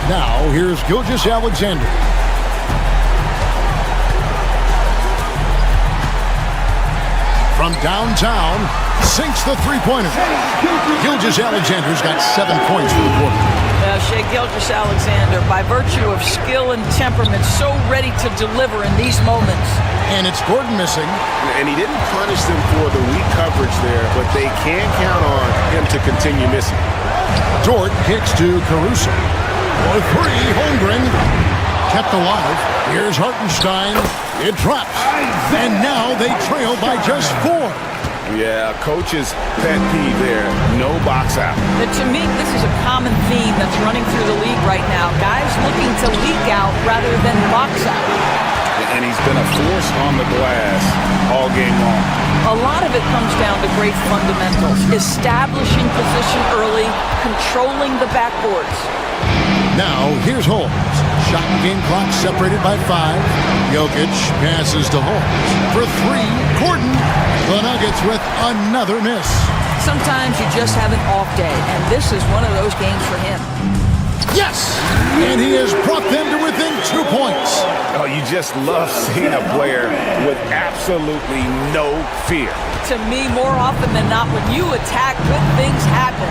[SPEAKER 9] Now, here's Gilgeous-Alexander. From downtown, sinks the 3-pointer. Gilgeous-Alexander's got 7 points for the quarter.
[SPEAKER 16] Shai Gilgeous-Alexander, by virtue of skill and temperament, so ready to deliver in these moments.
[SPEAKER 9] And it's Gordon missing.
[SPEAKER 2] And he didn't punish them for the weak coverage there, but they can count on him to continue missing.
[SPEAKER 9] Dort kicks to Caruso. For 3, Holmgren kept alive. Here's Hartenstein. It drops. And now they trail by just 4.
[SPEAKER 2] Yeah, coach's pet peeve there. No box out.
[SPEAKER 16] But to me, this is a common theme that's running through the league right now. Guys looking to leak out rather than box out.
[SPEAKER 2] And he's been a force on the glass all game long.
[SPEAKER 16] A lot of it comes down to great fundamentals. Establishing position early, controlling the backboards.
[SPEAKER 9] Now, here's Holmes. Shot and game clock separated by 5. Jokic passes to Holmes. For 3, Gordon. The Nuggets with another miss.
[SPEAKER 16] Sometimes you just have an off day, and this is one of those games for him.
[SPEAKER 9] Yes! And he has brought them to within 2 points.
[SPEAKER 2] Oh, you just love seeing a player with absolutely no fear.
[SPEAKER 16] To me, more often than not, when you attack, good things happen.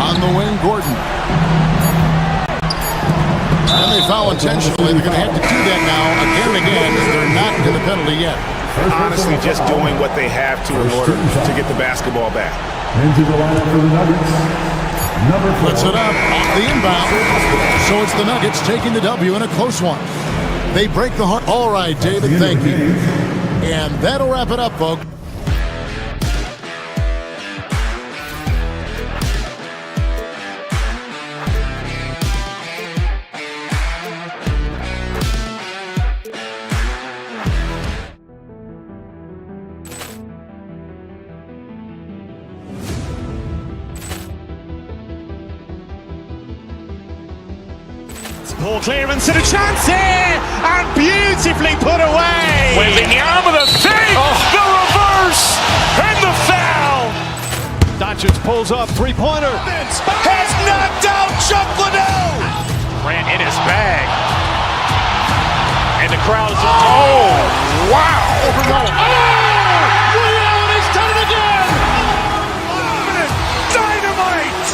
[SPEAKER 9] On the wing, Gordon. And they foul intentionally. They're going to have to do that now again and again. They're not to the penalty yet.
[SPEAKER 2] Honestly, just doing what they have to in order to get the basketball back.
[SPEAKER 8] Into the lineup for the Nuggets. Number 4.
[SPEAKER 9] Puts it up off the inbound. So it's the Nuggets taking the W in a close one. They break the heart. All right, David, thank you. And that'll wrap it up, folks.
[SPEAKER 3] Ball clearance and a chance here, and beautifully put away.
[SPEAKER 1] Wembanyama the fake, the reverse, and the foul.
[SPEAKER 3] Doncic pulls up, 3-pointer.
[SPEAKER 1] Has knocked out Chuck Liddell. Ran in his bag. And the crowd is... Oh, wow.
[SPEAKER 3] He's done it again.
[SPEAKER 1] Dynamite.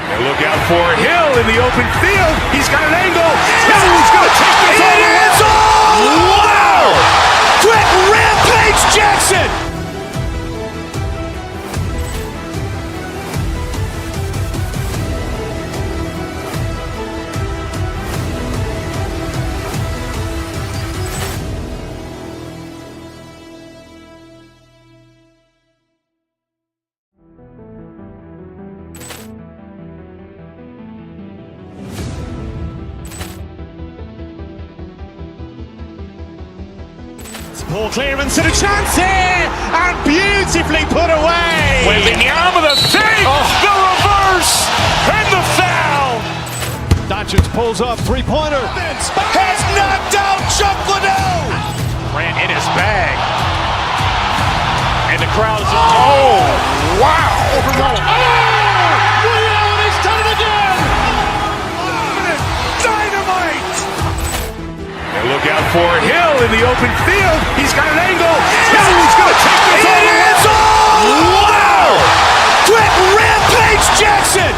[SPEAKER 1] And look out for Hill in the open field. He's got an angle. He's going to take this all the way. Wow! Quick rampage Jackson.
[SPEAKER 3] Ball clearance and a chance here, and beautifully put away.
[SPEAKER 1] Wembanyama the fake, the reverse, and the foul.
[SPEAKER 3] Doncic pulls up, 3-pointer.
[SPEAKER 1] Has knocked out Chuck Liddell. Ran in his bag. And the crowd is... Oh, wow.
[SPEAKER 3] He's done it again.
[SPEAKER 1] Dynamite. And look out for Hill in the open field. He's got an angle. He's going to take this all the way. Wow! Quick rampage Jackson.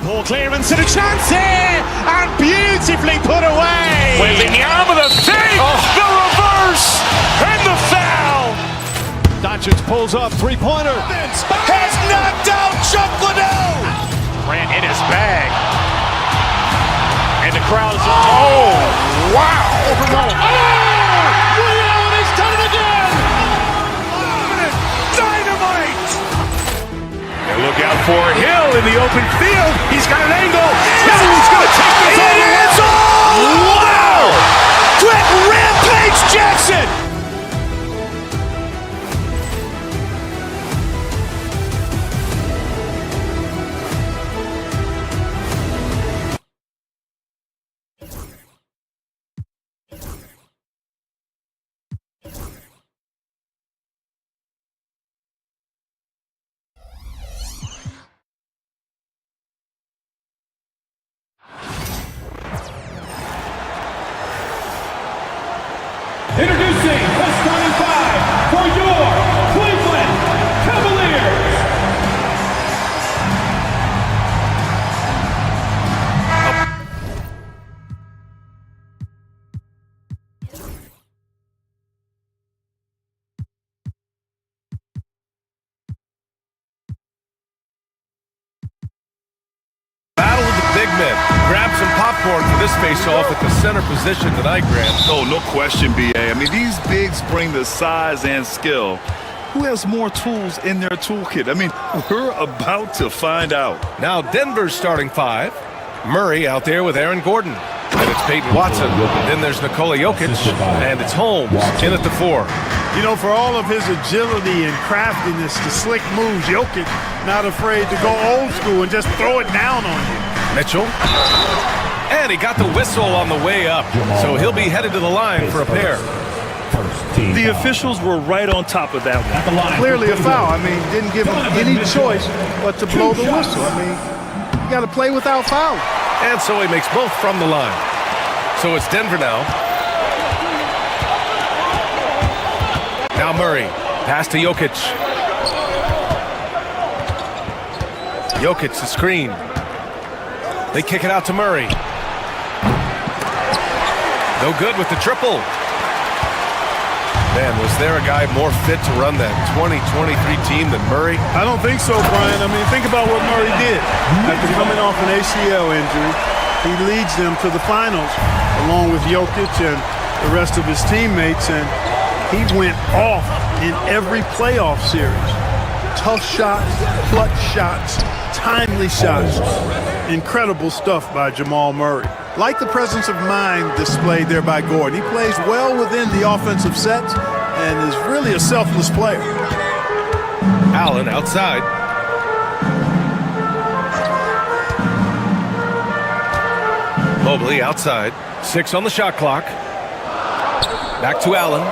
[SPEAKER 3] Ball clearance and a chance here, and beautifully put away.
[SPEAKER 2] Wembanyama the save, the reverse, and the foul.
[SPEAKER 3] Doncic pulls up, three-pointer.
[SPEAKER 2] Has knocked out Chuck Liddell. Ran in his bag. And the crowd is, oh, wow.
[SPEAKER 3] Ray Allen has done it again.
[SPEAKER 2] Dynamite. And look out for Hill in the open field. He's got an angle. Hill's going to take this all the way. Wow. Quick rampage Jackson.
[SPEAKER 8] Introducing the starting five for your Cleveland Cavaliers.
[SPEAKER 4] Battle of the big men. Grab some popcorn for this face-off at the center position tonight, Grant.
[SPEAKER 5] Oh, no question, B.A. I mean, these bigs bring the size and skill. Who has more tools in their toolkit? I mean, we're about to find out.
[SPEAKER 4] Now Denver's starting five. Murray out there with Aaron Gordon. And it's Peyton Watson. Then there's Nikola Jokic. And it's Holmes in at the 4.
[SPEAKER 6] You know, for all of his agility and craftiness, the slick moves, Jokic not afraid to go old school and just throw it down on you.
[SPEAKER 4] Mitchell. And he got the whistle on the way up. So he'll be headed to the line for a pair.
[SPEAKER 5] The officials were right on top of that one.
[SPEAKER 6] Clearly a foul. I mean, didn't give him any choice but to blow the whistle. I mean, you got to play without foul.
[SPEAKER 4] And so he makes both from the line. So it's Denver now. Now Murray. Pass to Jokic. Jokic the screen. They kick it out to Murray. No good with the triple. Man, was there a guy more fit to run that 2023 team than Murray?
[SPEAKER 6] I don't think so, Brian. I mean, think about what Murray did. After coming off an ACL injury, he leads them to the finals along with Jokic and the rest of his teammates, and he went off in every playoff series. Tough shots, clutch shots, timely shots. Incredible stuff by Jamal Murray. Like the presence of mind displayed there by Gordon. He plays well within the offensive sets and is really a selfless player.
[SPEAKER 4] Allen outside. Mobley outside. 6 on the shot clock. Back to Allen.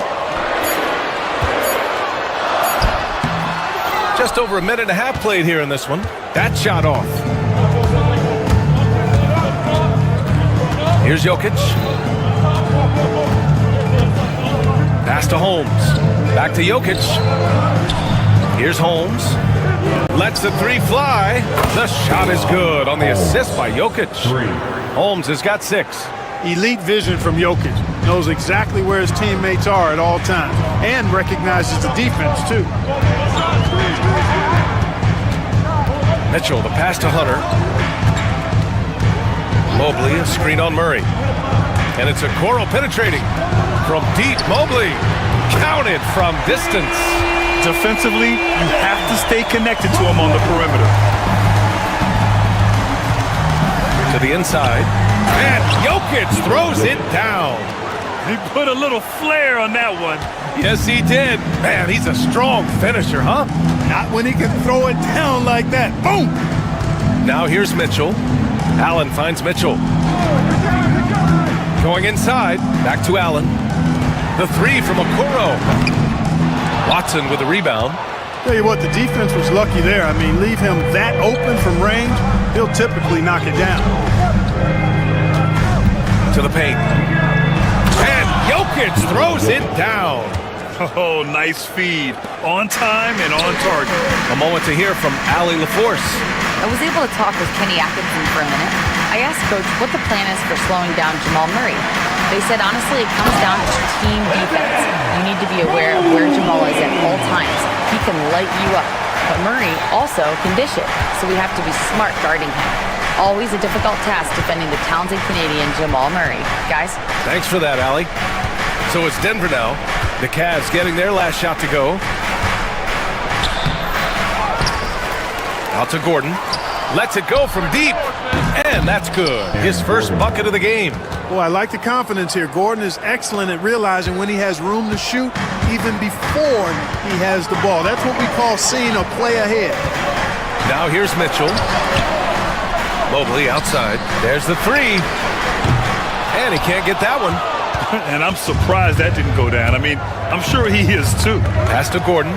[SPEAKER 4] Just over a minute and a half played here in this one. That shot off. Here's Jokic. Pass to Holmes. Back to Jokic. Here's Holmes. Lets the 3 fly. The shot is good on the assist by Jokic. Holmes has got 6.
[SPEAKER 6] Elite vision from Jokic. Knows exactly where his teammates are at all times. And recognizes the defense, too.
[SPEAKER 4] Mitchell, the pass to Hunter. Mobley, a screen on Murray. And it's a Okoro penetrating from deep. Mobley, counted from distance.
[SPEAKER 5] Defensively, you have to stay connected to him on the perimeter.
[SPEAKER 4] To the inside. And Jokic throws it down.
[SPEAKER 5] He put a little flair on that one.
[SPEAKER 4] Yes, he did. Man, he's a strong finisher, huh?
[SPEAKER 6] Not when he can throw it down like that. Boom!
[SPEAKER 4] Now here's Mitchell. Allen finds Mitchell. Going inside. Back to Allen. The 3 from Okoro. Watson with the rebound.
[SPEAKER 6] Tell you what, the defense was lucky there. I mean, leave him that open from range, he'll typically knock it down.
[SPEAKER 4] To the paint. And Jokic throws it down.
[SPEAKER 5] Oh, nice feed. On time and on target.
[SPEAKER 4] A moment to hear from Allie LaForce.
[SPEAKER 7] I was able to talk with Kenny Atkinson for a minute. I asked Coach what the plan is for slowing down Jamal Murray. They said, honestly, it comes down to team defense. You need to be aware of where Jamal is at all times. He can light you up, but Murray also can dish it, so we have to be smart guarding him. Always a difficult task defending the talented Canadian Jamal Murray. Guys?
[SPEAKER 4] Thanks for that, Allie. So it's Denver now. The Cavs getting their last shot to go. Out to Gordon. Lets it go from deep. And that's good. His first bucket of the game.
[SPEAKER 6] Boy, I like the confidence here. Gordon is excellent at realizing when he has room to shoot, even before he has the ball. That's what we call seeing a play ahead.
[SPEAKER 4] Now here's Mitchell. Mobley outside. There's the three. And he can't get that one.
[SPEAKER 5] And I'm surprised that didn't go down. I mean, I'm sure he is too.
[SPEAKER 4] Pass to Gordon.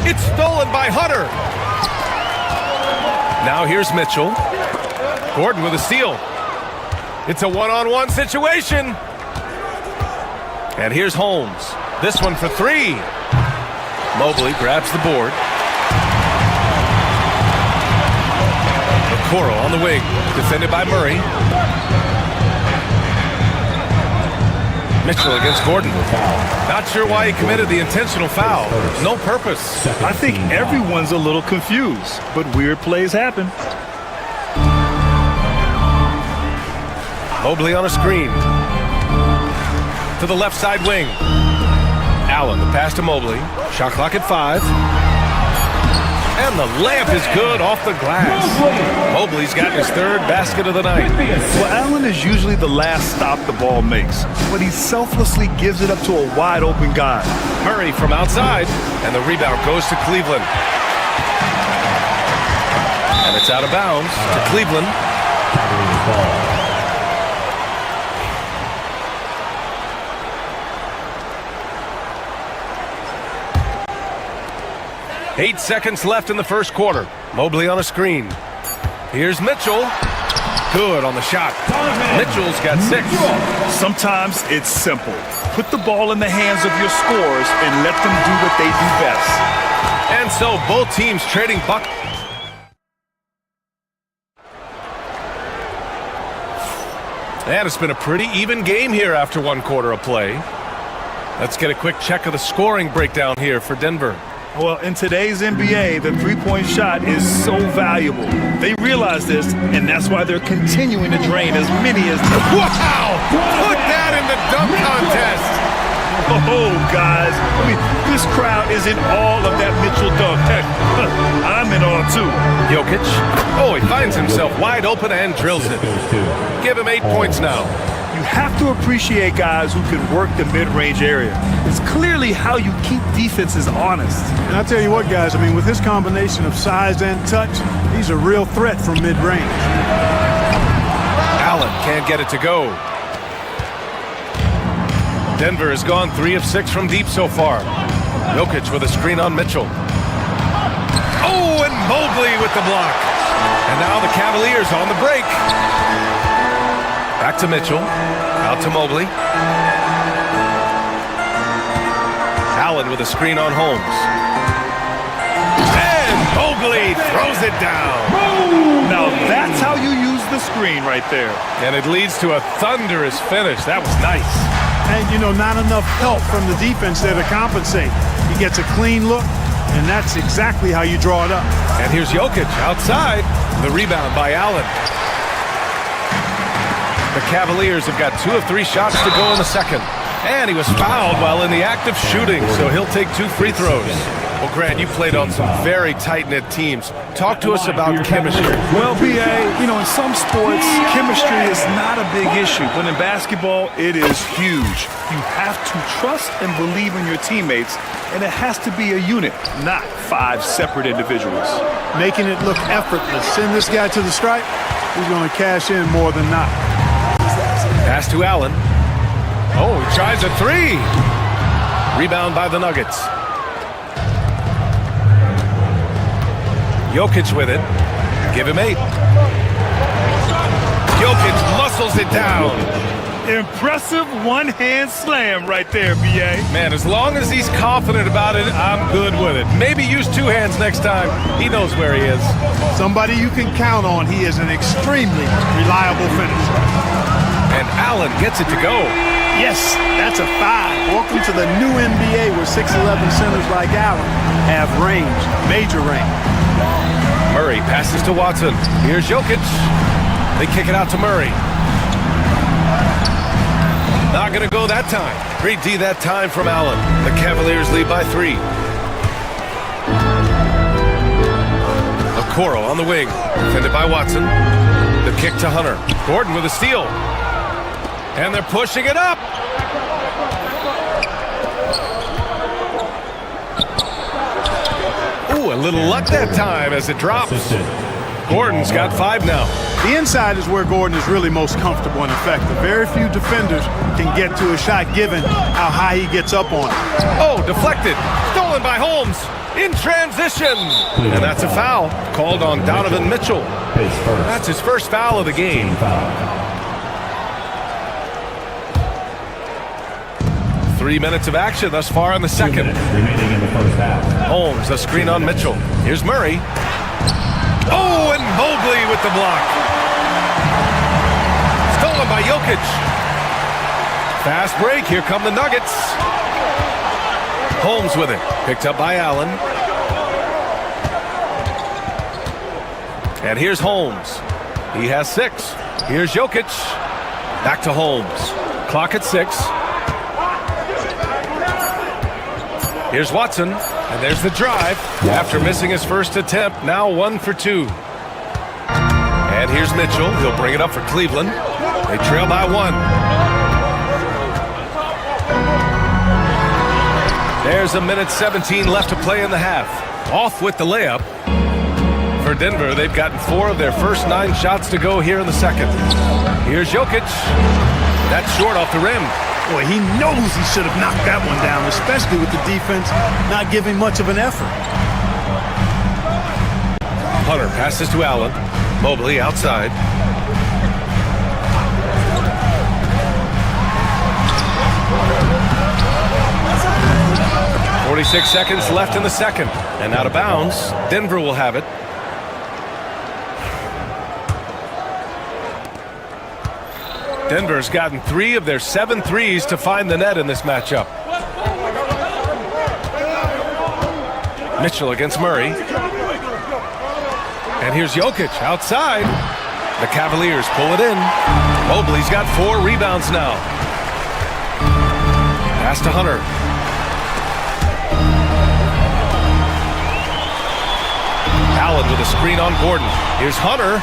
[SPEAKER 4] It's stolen by Hunter. Now here's Mitchell. Gordon with a steal. It's a one-on-one situation. And here's Holmes. This one for three. Mobley grabs the board. Okoro on the wing. Defended by Murray. Mitchell against Gordon. Not sure why he committed the intentional foul. No purpose.
[SPEAKER 5] I think everyone's a little confused, but weird plays happen.
[SPEAKER 4] Mobley on a screen. To the left side wing. Allen, the pass to Mobley. Shot clock at 5. And the layup is good off the glass. Mobley's got his third basket of the night.
[SPEAKER 5] Well, Allen is usually the last stop the ball makes, but he selflessly gives it up to a wide open guy.
[SPEAKER 4] Murray from outside, and the rebound goes to Cleveland. And it's out of bounds to Cleveland. 8 seconds left in the first quarter. Mobley on a screen. Here's Mitchell. Good on the shot. Mitchell's got 6.
[SPEAKER 5] Sometimes it's simple. Put the ball in the hands of your scorers and let them do what they do best.
[SPEAKER 4] And so both teams trading buck. And it's been a pretty even game here after 1 quarter of play. Let's get a quick check of the scoring breakdown here for Denver.
[SPEAKER 5] Well, in today's NBA, the three-point shot is so valuable. They realize this, and that's why they're continuing to drain as many as...
[SPEAKER 4] Wow! Put that in the dunk contest!
[SPEAKER 5] Oh, guys. I mean, this crowd is in awe of that Mitchell dunk. Heck, I'm in awe, too.
[SPEAKER 4] Jokic. Oh, he finds himself wide open and drills it. Give him 8 points now.
[SPEAKER 5] You have to appreciate guys who can work the mid-range area. It's clearly how you keep defenses honest.
[SPEAKER 6] And I'll tell you what, guys, I mean, with his combination of size and touch, he's a real threat from mid-range.
[SPEAKER 4] Allen can't get it to go. Denver has gone 3 of 6 from deep so far. Jokic with a screen on Mitchell. Oh, and Mobley with the block. And now the Cavaliers on the break. Back to Mitchell. Out to Mobley. Allen with a screen on Holmes. And Mobley throws it down.
[SPEAKER 5] Now that's how you use the screen right there.
[SPEAKER 4] And it leads to a thunderous finish. That was nice.
[SPEAKER 6] And, you know, not enough help from the defense there to compensate. He gets a clean look, and that's exactly how you draw it up.
[SPEAKER 4] And here's Jokic outside. The rebound by Allen. The Cavaliers have got 2 of 3 shots to go in the second. And he was fouled while in the act of shooting, so he'll take 2 free throws. Well, Grant, you played on some very tight-knit teams. Talk to us about chemistry.
[SPEAKER 5] Well, BA, you know, in some sports, chemistry is not a big issue, but in basketball, it is huge. You have to trust and believe in your teammates, and it has to be a unit, not 5 separate individuals.
[SPEAKER 6] Making it look effortless. Send this guy to the stripe, he's going to cash in more than not.
[SPEAKER 4] Pass to Allen. Oh, he tries a 3. Rebound by the Nuggets. Jokic with it. Give him 8. Jokic must whistles it down.
[SPEAKER 5] Impressive one-hand slam right there, B.A.
[SPEAKER 4] Man, as long as he's confident about it, I'm good with it. Maybe use two hands next time. He knows where he is.
[SPEAKER 6] Somebody you can count on. He is an extremely reliable finisher.
[SPEAKER 4] And Allen gets it to go.
[SPEAKER 6] Yes, that's a 5. Welcome to the new NBA where 6'11 centers like Allen have range, major range.
[SPEAKER 4] Murray passes to Watson. Here's Jokic. They kick it out to Murray. Not going to go that time. Great D that time from Allen. The Cavaliers lead by 3. Okoro on the wing. Defended by Watson. The kick to Hunter. Gordon with a steal. And they're pushing it up. Ooh, a little luck that time as it drops. Gordon's got 5 now.
[SPEAKER 6] The inside is where Gordon is really most comfortable and effective. Very few defenders can get to a shot given how high he gets up on it.
[SPEAKER 4] Oh, deflected. Stolen by Holmes. In transition. And that's a foul called on Donovan Mitchell. That's his first foul of the game. 3 minutes of action thus far in the second.
[SPEAKER 8] Remaining in the first half.
[SPEAKER 4] Holmes, a screen on Mitchell. Here's Murray. Oh, and Mobley with the block. Stolen by Jokic. Fast break. Here come the Nuggets. Holmes with it. Picked up by Allen. And here's Holmes. He has 6. Here's Jokic. Back to Holmes. Clock at 6. Here's Watson, and there's the drive. After missing his first attempt, now 1 for 2. And here's Mitchell. He'll bring it up for Cleveland. They trail by 1. There's a minute 17 left to play in the half. Off with the layup. For Denver, they've gotten 4 of their first 9 shots to go here in the second. Here's Jokic. That's short off the rim.
[SPEAKER 6] Boy, he knows he should have knocked that one down, especially with the defense not giving much of an effort.
[SPEAKER 4] Hunter passes to Allen. Mobley outside. .46 seconds left in the second. And out of bounds. Denver will have it. Denver's gotten 3 of their 7 threes to find the net in this matchup. Mitchell against Murray. And here's Jokic outside. The Cavaliers pull it in. Mobley's got 4 rebounds now. Pass to Hunter. Allen with a screen on Gordon. Here's Hunter.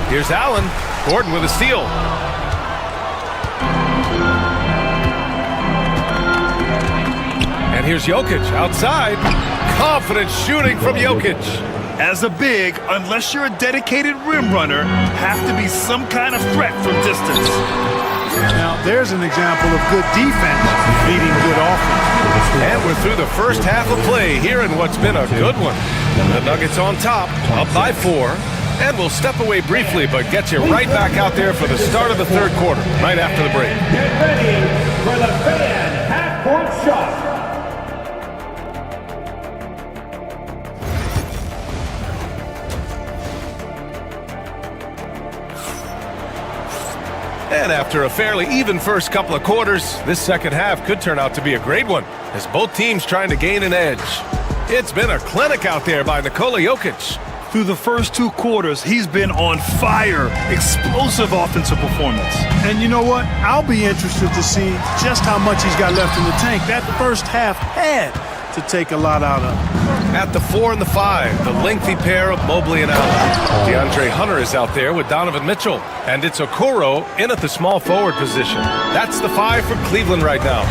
[SPEAKER 4] Here's Allen. Gordon with a steal. And here's Jokic outside. Confident shooting from Jokic.
[SPEAKER 5] As a big, unless you're a dedicated rim runner, have to be some kind of threat from distance.
[SPEAKER 6] Now, there's an example of good defense beating good offense.
[SPEAKER 4] And we're through the first half of play here in what's been a good one. The Nuggets on top, up by 4. And we'll step away briefly, but get you right back out there for the start of the third quarter, right after the break.
[SPEAKER 8] Get ready for the fan half-court shot.
[SPEAKER 4] And after a fairly even first couple of quarters, this second half could turn out to be a great one, as both teams trying to gain an edge. It's been a clinic out there by Nikola Jokic.
[SPEAKER 5] Through the first 2 quarters, he's been on fire. Explosive offensive performance.
[SPEAKER 6] And you know what? I'll be interested to see just how much he's got left in the tank. That first half had to take a lot out of him.
[SPEAKER 4] At the 4 and the 5, the lengthy pair of Mobley and Allen. DeAndre Hunter is out there with Donovan Mitchell. And it's Okoro in at the small forward position. That's the 5 for Cleveland right now.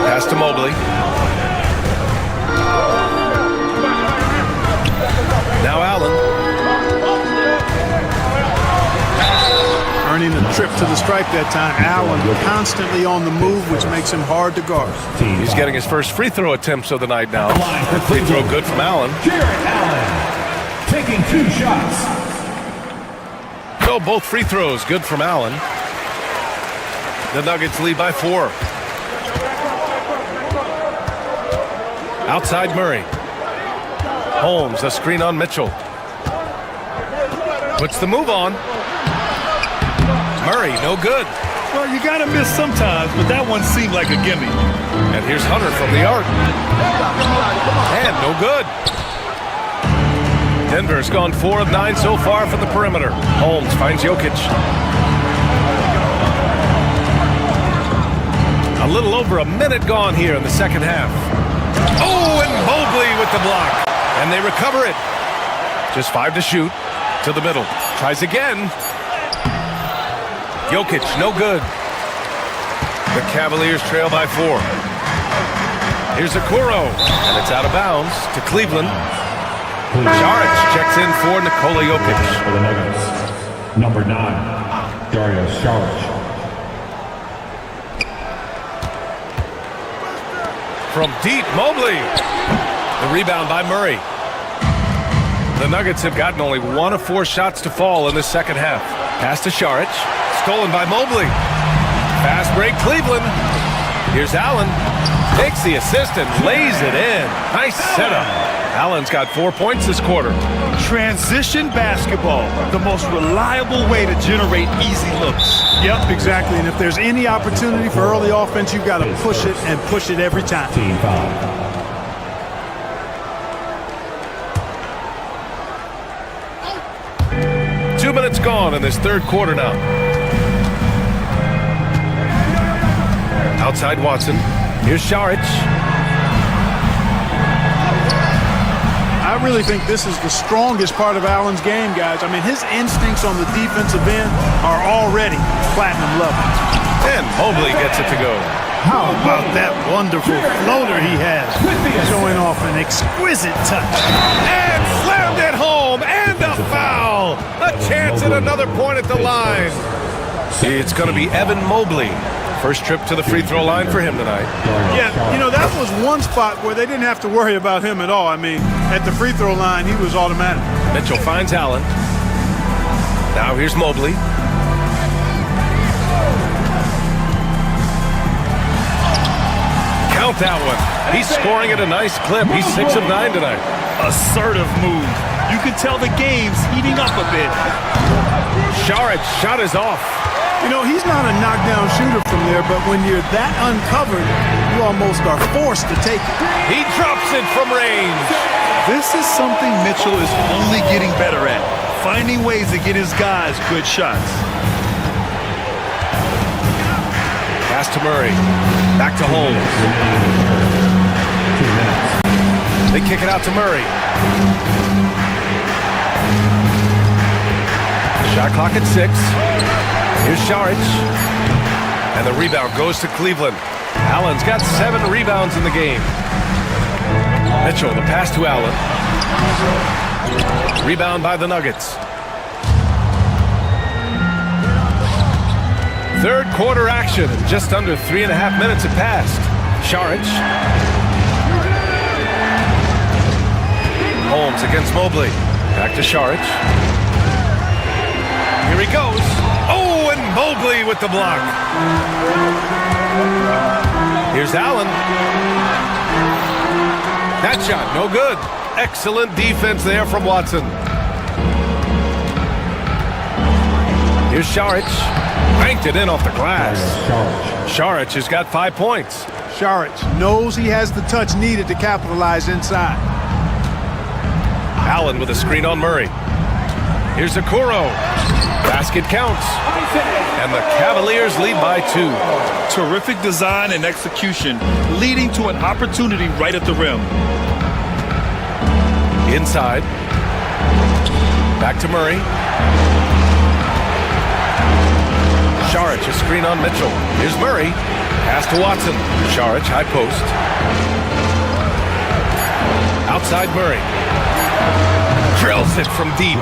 [SPEAKER 4] Pass to Mobley. Now Allen.
[SPEAKER 6] Earning a trip to to the stripe that time. Allen constantly on the move, which makes him hard to guard.
[SPEAKER 4] He's getting his first free throw attempts of the night now. Free throw good from Allen.
[SPEAKER 8] Jared Allen taking 2 shots.
[SPEAKER 4] So both free throws good from Allen. The Nuggets lead by 4. Outside Murray. Holmes, a screen on Mitchell. Puts the move on. Murray, no good.
[SPEAKER 5] Well, you got to miss sometimes, but that one seemed like a gimme.
[SPEAKER 4] And here's Hunter from the arc. And no good. Denver's gone 4 of 9 so far from the perimeter. Holmes finds Jokic. A little over a minute gone here in the second half. Oh, and Mobley with the block. And they recover it. Just 5 to shoot. To the middle. Tries again. Jokic, no good. The Cavaliers trail by 4. Here's Okoro. And it's out of bounds to Cleveland. Saric checks in for Nikola Jokic.
[SPEAKER 8] For the Nuggets, number 9, Dario Saric.
[SPEAKER 4] From deep, Mobley. The rebound by Murray. The Nuggets have gotten only 1 of 4 shots to fall in the second half. Pass to Saric. Stolen by Mobley. Fast break, Cleveland. Here's Allen. Takes the assist and lays it in. Nice setup. Allen's got 4 points this quarter.
[SPEAKER 5] Transition basketball, the most reliable way to generate easy looks.
[SPEAKER 6] Yep, exactly. And if there's any opportunity for early offense, you've got to push it and push it every time.
[SPEAKER 8] Team foul.
[SPEAKER 4] Minutes gone in this third quarter now. Outside Watson. Here's Saric.
[SPEAKER 6] I really think this is the strongest part of Allen's game, guys. I mean, his instincts on the defensive end are already platinum level.
[SPEAKER 4] And Mobley gets it to go.
[SPEAKER 6] How about that wonderful floater he has? Showing off an exquisite touch.
[SPEAKER 4] And slammed it home. And a foul. A chance at another point at the line. It's going to be Evan Mobley. First trip to the free throw line for him tonight.
[SPEAKER 6] Yeah, you know, that was one spot where they didn't have to worry about him at all. I mean, at the free throw line, he was automatic.
[SPEAKER 4] Mitchell finds Allen. Now here's Mobley. Count that one. He's scoring at a nice clip. He's 6 of 9 tonight.
[SPEAKER 5] Assertive move. You can tell the game's heating up a bit.
[SPEAKER 4] Saric shot is off.
[SPEAKER 6] You know, he's not a knockdown shooter from there, but when you're that uncovered, you almost are forced to take it.
[SPEAKER 4] He drops it from range.
[SPEAKER 5] This is something Mitchell is only getting better at, finding ways to get his guys good shots.
[SPEAKER 4] Pass to Murray. Back to Holmes.
[SPEAKER 8] 2 minutes.
[SPEAKER 4] They kick it out to Murray. Shot clock at 6. Here's Saric. And the rebound goes to Cleveland. Allen's got 7 rebounds in the game. Mitchell, the pass to Allen. Rebound by the Nuggets. Third quarter action. Just under 3.5 minutes have passed. Saric. Holmes against Mobley. Back to Saric. Here he goes. Oh, and Mobley with the block. Here's Allen. That shot, no good. Excellent defense there from Watson. Here's Saric. Banked it in off the glass. Saric has got 5 points.
[SPEAKER 6] Saric knows he has the touch needed to capitalize inside.
[SPEAKER 4] Allen with a screen on Murray. Here's Okoro. Basket counts. And the Cavaliers lead by 2.
[SPEAKER 5] Terrific design and execution, leading to an opportunity right at the rim.
[SPEAKER 4] Inside. Back to Murray. Saric, a screen on Mitchell. Here's Murray. Pass to Watson. Saric, high post. Outside Murray. Drills it from deep.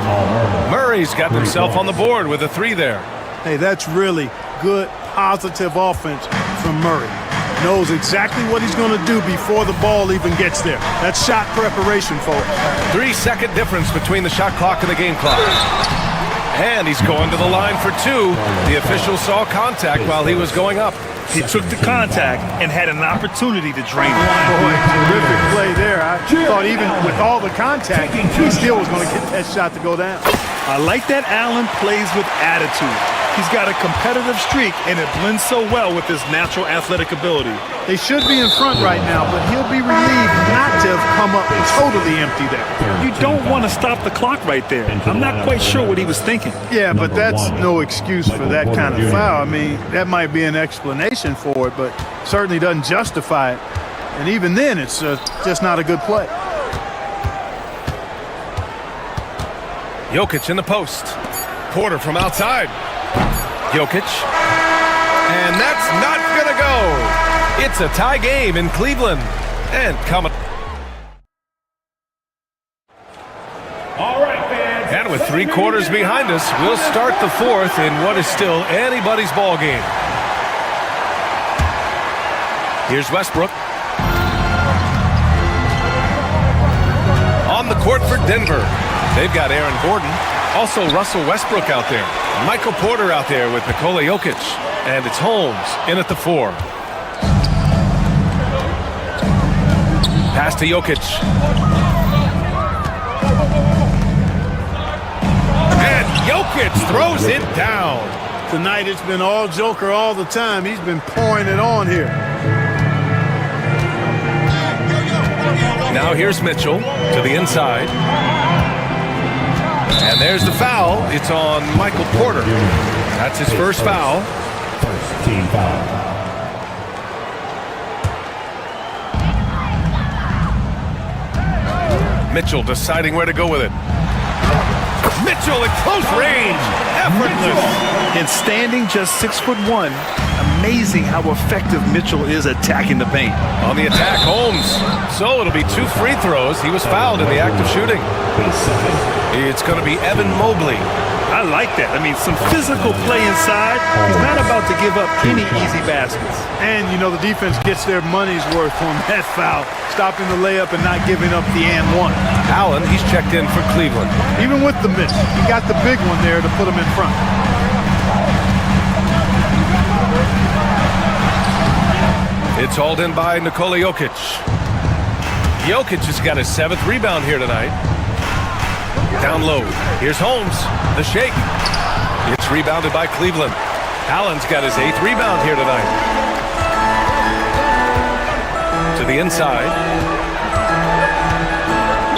[SPEAKER 4] Murray's got himself on the board with a 3 there.
[SPEAKER 6] Hey, that's really good, positive offense from Murray. Knows exactly what he's going to do before the ball even gets there. That's shot preparation, folks.
[SPEAKER 4] 3-second difference between the shot clock and the game clock. And he's going to the line for two. The official saw contact while he was going up.
[SPEAKER 5] He took the contact and had an opportunity to drain it.
[SPEAKER 6] Boy, terrific play there. I thought even with all the contact, he still was going to get that shot to go down.
[SPEAKER 5] I like that Allen plays with attitude. He's got a competitive streak, and it blends so well with his natural athletic ability.
[SPEAKER 6] They should be in front right now, but he'll be relieved not to have come up totally empty there.
[SPEAKER 5] You don't want to stop the clock right there. I'm not quite sure what he was thinking.
[SPEAKER 6] Yeah, but that's no excuse for that kind of foul. I mean, that might be an explanation for it, but certainly doesn't justify it. And even then, it's just not a good play.
[SPEAKER 4] Jokic in the post. Porter from outside. Jokic. And that's not going to go. It's a tie game in Cleveland. And coming.
[SPEAKER 8] All right, fans.
[SPEAKER 4] And with 3 quarters behind us, we'll start the fourth in what is still anybody's ball game. Here's Westbrook. On the court for Denver. They've got Aaron Gordon. Also Russell Westbrook out there. Michael Porter out there with Nikola Jokic. And it's Holmes in at the 4. Pass to Jokic. And Jokic throws it down.
[SPEAKER 6] Tonight it's been all Joker all the time. He's been pouring it on here.
[SPEAKER 4] Now here's Mitchell to the inside. And there's the foul. It's on Michael Porter. That's his first foul.
[SPEAKER 8] First team foul.
[SPEAKER 4] Mitchell deciding where to go with it. Mitchell at close range. Effortless.
[SPEAKER 5] And standing just 6'1", amazing how effective Mitchell is attacking the paint.
[SPEAKER 4] On the attack, Holmes. So it'll be 2 free throws. He was fouled in the act of shooting. It's going to be Evan Mobley.
[SPEAKER 5] I like that. I mean, some physical play inside. He's not about to give up any easy baskets.
[SPEAKER 6] And, you know, the defense gets their money's worth on that foul, stopping the layup and not giving up the and one.
[SPEAKER 4] Allen, he's checked in for Cleveland.
[SPEAKER 6] Even with the miss, he got the big one there to put him in front.
[SPEAKER 4] It's hauled in by Nikola Jokic. Jokic has got his 7th rebound here tonight. Down low. Here's Holmes. The shake. It's rebounded by Cleveland. Allen's got his 8th rebound here tonight. To the inside.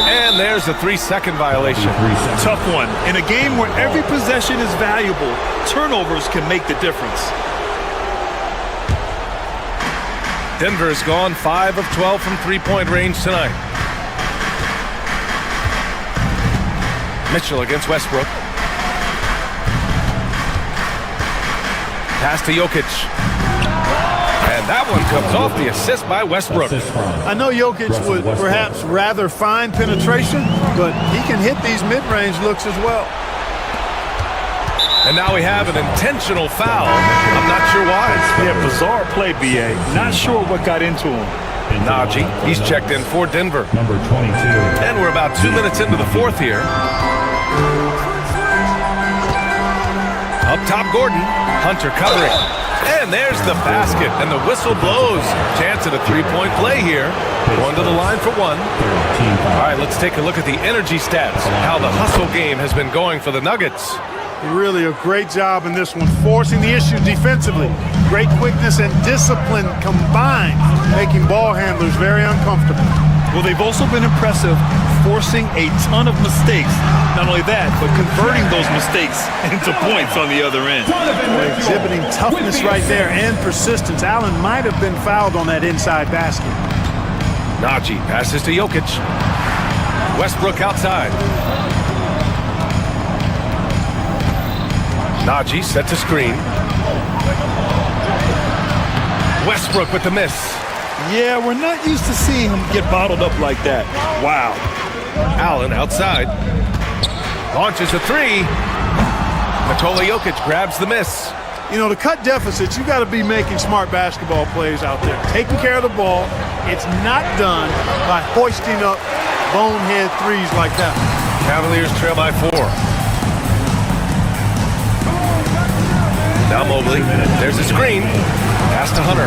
[SPEAKER 4] And there's a 3-second violation.
[SPEAKER 5] Tough one. In a game where every possession is valuable, turnovers can make the difference.
[SPEAKER 4] Denver has gone 5 of 12 from 3-point range tonight. Mitchell against Westbrook. Pass to Jokic. And that one comes off the assist by Westbrook.
[SPEAKER 6] I know Jokic would perhaps rather find penetration, but he can hit these mid-range looks as well.
[SPEAKER 4] And now we have an intentional foul. I'm not sure why.
[SPEAKER 5] Yeah, bizarre play, B.A. Not sure what got into him.
[SPEAKER 4] Najee, he's checked in for Denver.
[SPEAKER 8] Number 22.
[SPEAKER 4] And we're about 2 minutes into the fourth here. Up top, Gordon. Hunter covering. And there's the basket, and the whistle blows. Chance at a 3-point play here. Going to the line for 1. All right, let's take a look at the energy stats, how the hustle game has been going for the Nuggets.
[SPEAKER 6] Really a great job in this one, forcing the issue defensively. Great quickness and discipline combined, making ball handlers very uncomfortable.
[SPEAKER 5] Well, they've also been impressive, forcing a ton of mistakes. Not only that, but converting those mistakes into points on the other end.
[SPEAKER 6] They're exhibiting toughness right there and persistence. Allen might have been fouled on that inside basket.
[SPEAKER 4] Najee passes to Jokic. Westbrook outside. Najee sets a screen. Westbrook with the miss.
[SPEAKER 5] Yeah, we're not used to seeing him get bottled up like that. Wow.
[SPEAKER 4] Allen outside. Launches a 3. Nikola Jokic grabs the miss.
[SPEAKER 6] You know, to cut deficits, you got to be making smart basketball plays out there. Taking care of the ball. It's not done by hoisting up bonehead threes like that.
[SPEAKER 4] Cavaliers trail by 4. Now Mobley. There's a screen. Pass to Hunter.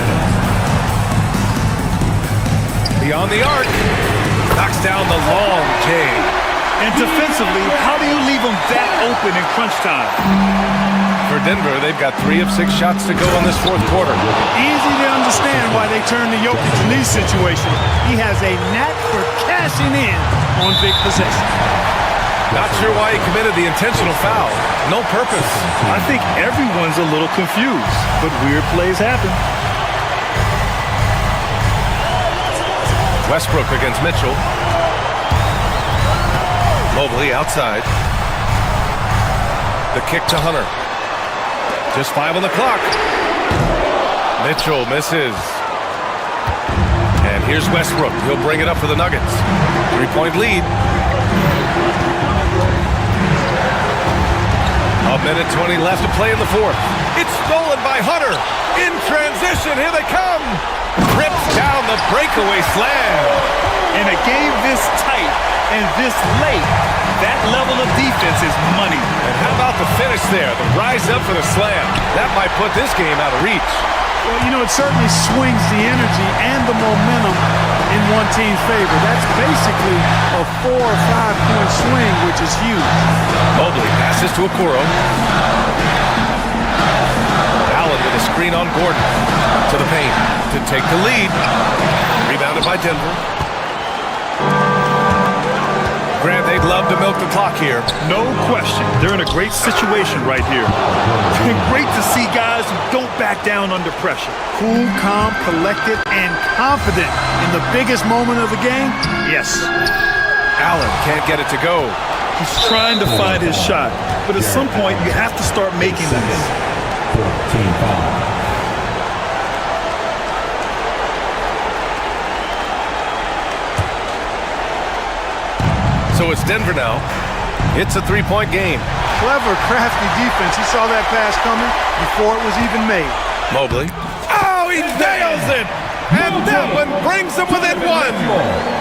[SPEAKER 4] Beyond the arc. Knocks down the long J.
[SPEAKER 5] And defensively, how do you leave them that open in crunch time?
[SPEAKER 4] For Denver, they've got 3 of 6 shots to go in this fourth quarter.
[SPEAKER 6] Easy to understand why they turn to Jokic in these situations. He has a knack for cashing in on big possessions.
[SPEAKER 4] Not sure why he committed the intentional foul. No purpose.
[SPEAKER 5] I think everyone's a little confused, but weird plays happen.
[SPEAKER 4] Westbrook against Mitchell. Mobley outside. The kick to Hunter. Just 5 on the clock. Mitchell misses. And here's Westbrook. He'll bring it up for the Nuggets. 3-point lead. A minute 20 left to play in the fourth. It's stolen by Hunter. In transition, here they come. Rips down the breakaway slam.
[SPEAKER 5] In a game this tight and this late, that level of defense is money.
[SPEAKER 4] And how about the finish there? The rise up for the slam. That might put this game out of reach.
[SPEAKER 6] Well, you know, it certainly swings the energy and the momentum in one team's favor. That's basically a 4 or 5 point swing, which is huge.
[SPEAKER 4] Mobley passes to Okoro. Allen with a screen on Gordon. To the paint to take the lead. Rebounded by Denver. Grant, they'd love to milk the clock here.
[SPEAKER 5] No question. They're in a great situation right here. Great to see guys who don't back down under pressure.
[SPEAKER 6] Cool, calm, collected, and confident in the biggest moment of the game? Yes.
[SPEAKER 4] Allen can't get it to go.
[SPEAKER 5] He's trying to find his shot, but at some point you have to start making them.
[SPEAKER 8] 14 foul.
[SPEAKER 4] So it's Denver now. It's a 3-point game.
[SPEAKER 6] Clever, crafty defense. He saw that pass coming before it was even made.
[SPEAKER 4] Mobley. Oh, he nails it! And that one brings him within 1.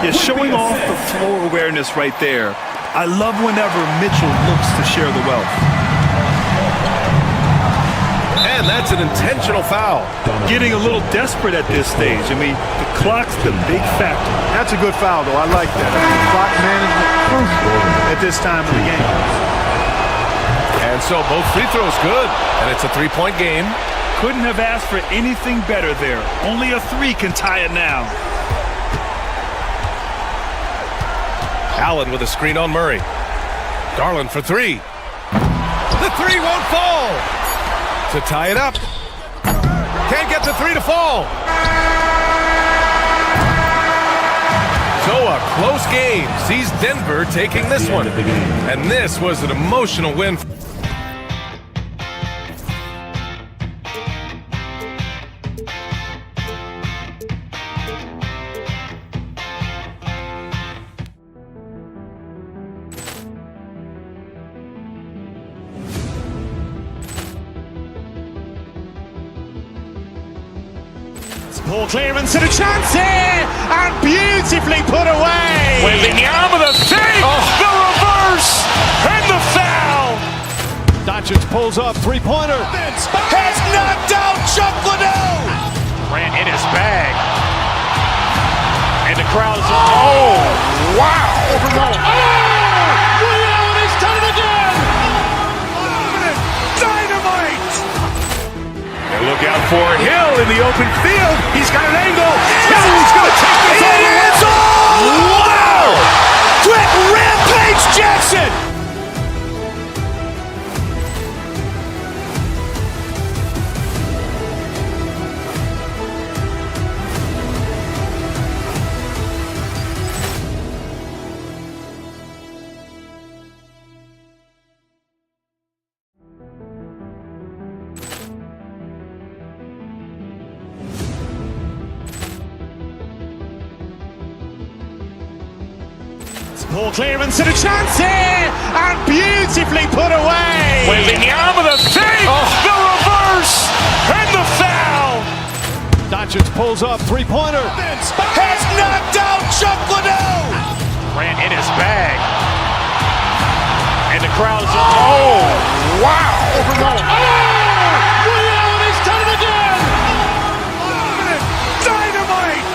[SPEAKER 5] Yeah, showing off the floor awareness right there. I love whenever Mitchell looks to share the wealth.
[SPEAKER 4] And that's an intentional foul.
[SPEAKER 5] Getting a little desperate at this stage. I mean, the clock's the big factor.
[SPEAKER 6] That's a good foul, though. I like that. Clock management crucial at this time of the game.
[SPEAKER 4] And so both free throws good. And it's a 3-point game.
[SPEAKER 5] Couldn't have asked for anything better there. Only a 3 can tie it now.
[SPEAKER 4] Allen with a screen on Murray. Garland for 3. The 3 won't fall. To tie it up. Can't get the 3 to fall. So a close game sees Denver taking this one. And this was an emotional win.
[SPEAKER 3] Ball clearance and a chance here, and beautifully put away.
[SPEAKER 1] Wembanyama the fake, the reverse, and the foul.
[SPEAKER 3] Doncic pulls up, three-pointer.
[SPEAKER 1] Has knocked out Chuck Liddell.
[SPEAKER 3] Grant in his bag. And the crowd is...
[SPEAKER 1] Oh, wow.
[SPEAKER 3] He's done it again.
[SPEAKER 1] Dynamite. And look out for Hill in the open field. He's got an angle. He's going to take this all the way. Wow! Quick rampage Jackson.
[SPEAKER 3] Ball clearance and a chance here, and beautifully put away.
[SPEAKER 1] Wembanyama the save, the reverse, and the foul.
[SPEAKER 3] Doncic pulls up, three-pointer.
[SPEAKER 1] Has knocked out Chuck Liddell. Grant in his bag. And the crowd is, oh, wow.
[SPEAKER 3] He's done it again.
[SPEAKER 1] Dynamite.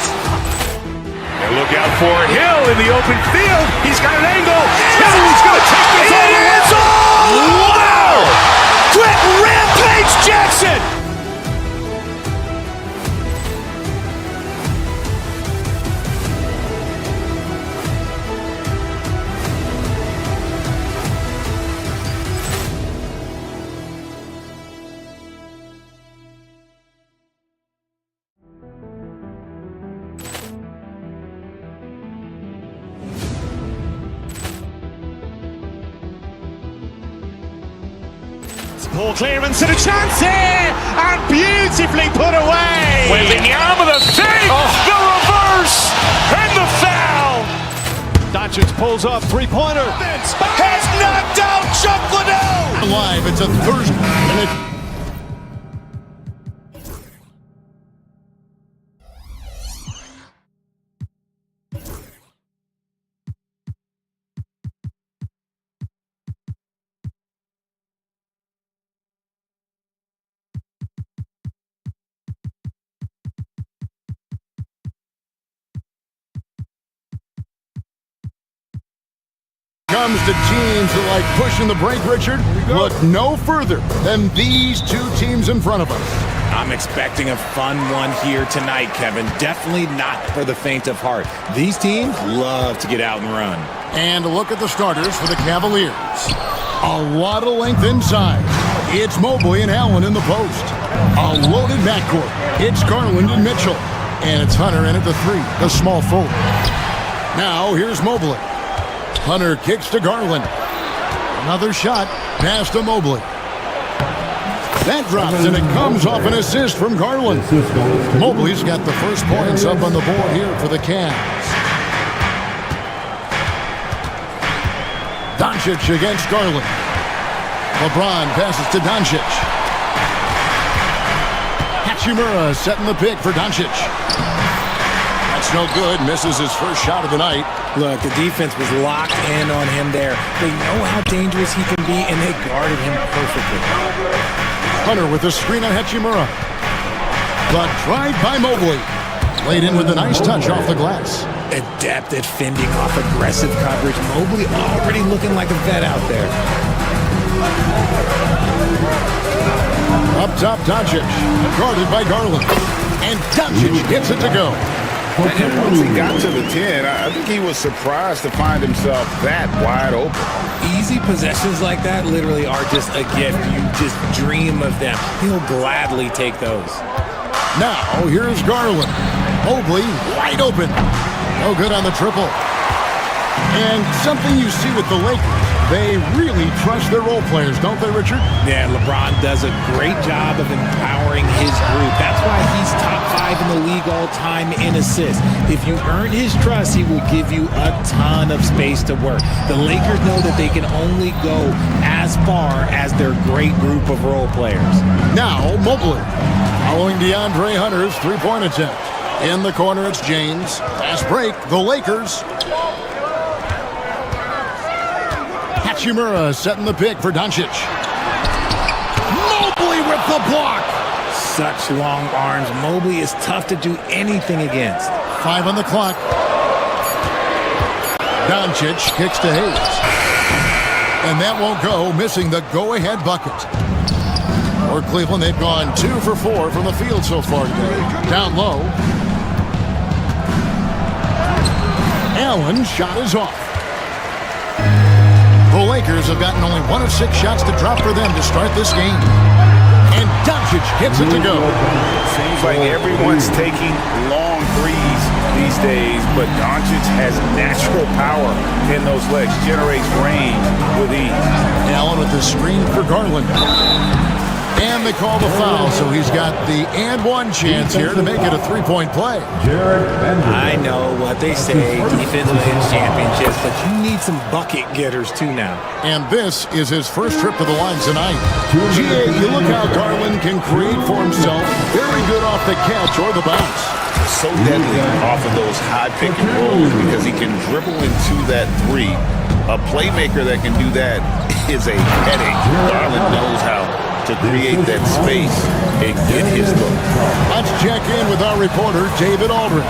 [SPEAKER 1] And look out for Hill in the open field. He's got an angle. Hill's going to take this all the way. Wow. Quick rampage Jackson.
[SPEAKER 3] Ball clearance and a chance here, and beautifully put away.
[SPEAKER 1] Wembanyama the save, the reverse, and the foul.
[SPEAKER 3] Doncic pulls up, three-pointer.
[SPEAKER 1] Has knocked out Chuck Liddell.
[SPEAKER 9] Live, it's a Thursday. And comes to teams that like pushing the break, Richard, look no further than these two teams in front of us.
[SPEAKER 10] I'm expecting a fun one here tonight, Kevin. Definitely not for the faint of heart. These teams love to get out and run.
[SPEAKER 9] And look at the starters for the Cavaliers. A lot of length inside. It's Mobley and Allen in the post. A loaded backcourt. It's Garland and Mitchell. And it's Hunter in at the three, the small forward. Now here's Mobley. Hunter kicks to Garland. Another shot, pass to Mobley. That drops, and it comes off an assist from Garland. Mobley's got the first points up on the board here for the Cavs. Doncic against Garland. LeBron passes to Doncic. Hachimura setting the pick for Doncic. That's no good. Misses his first shot of the night.
[SPEAKER 10] Look, the defense was locked in on him there. They know how dangerous he can be, and they guarded him perfectly.
[SPEAKER 9] Hunter with a screen on Hachimura. The drive by Mobley. Laid in with a nice touch off the glass.
[SPEAKER 10] Adept at fending off aggressive coverage. Mobley already looking like a vet out there.
[SPEAKER 9] Up top, Doncic. Guarded by Garland. And Doncic gets it to go.
[SPEAKER 11] And once he got to the 10, I think he was surprised to find himself that wide open.
[SPEAKER 10] Easy possessions like that literally are just a gift. You just dream of them. He'll gladly take those.
[SPEAKER 9] Now, here's Garland. Mobley wide open. No good on the triple. And something you see with the Lakers, they really trust their role players, don't they, Richard?
[SPEAKER 10] Yeah, LeBron does a great job of empowering his group. That's why he's top 5 in the league all time in assists. If you earn his trust, he will give you a ton of space to work. The Lakers know that they can only go as far as their great group of role players.
[SPEAKER 9] Now, Mobley, following DeAndre Hunter's three-point attempt. In the corner, it's James. Fast break, the Lakers. Hachimura setting the pick for Doncic. Mobley with the block.
[SPEAKER 10] Such long arms. Mobley is tough to do anything against.
[SPEAKER 9] 5 on the clock. Doncic kicks to Hayes. And that won't go, missing the go-ahead bucket. For Cleveland, they've gone 2 for 4 from the field so far today. Down low. Allen shot is off. The Lakers have gotten only 1 of 6 shots to drop for them to start this game. And Doncic hits it to go.
[SPEAKER 11] Seems like everyone's taking long threes these days, but Doncic has natural power in those legs, generates range with ease.
[SPEAKER 9] Allen with the screen for Garland. And they call the foul, so he's got the and one chance here to make it a three-point play.
[SPEAKER 10] I know what they say, defense wins championships, but you need some bucket getters too now.
[SPEAKER 9] And this is his first trip to the line tonight. GA, you look how Garland can create for himself. Very good off the catch or the bounce.
[SPEAKER 11] So deadly off of those high pick and rolls because he can dribble into that three. A playmaker that can do that is a headache. Garland knows how to create that space and get his look.
[SPEAKER 9] Let's check in with our reporter, David Aldridge.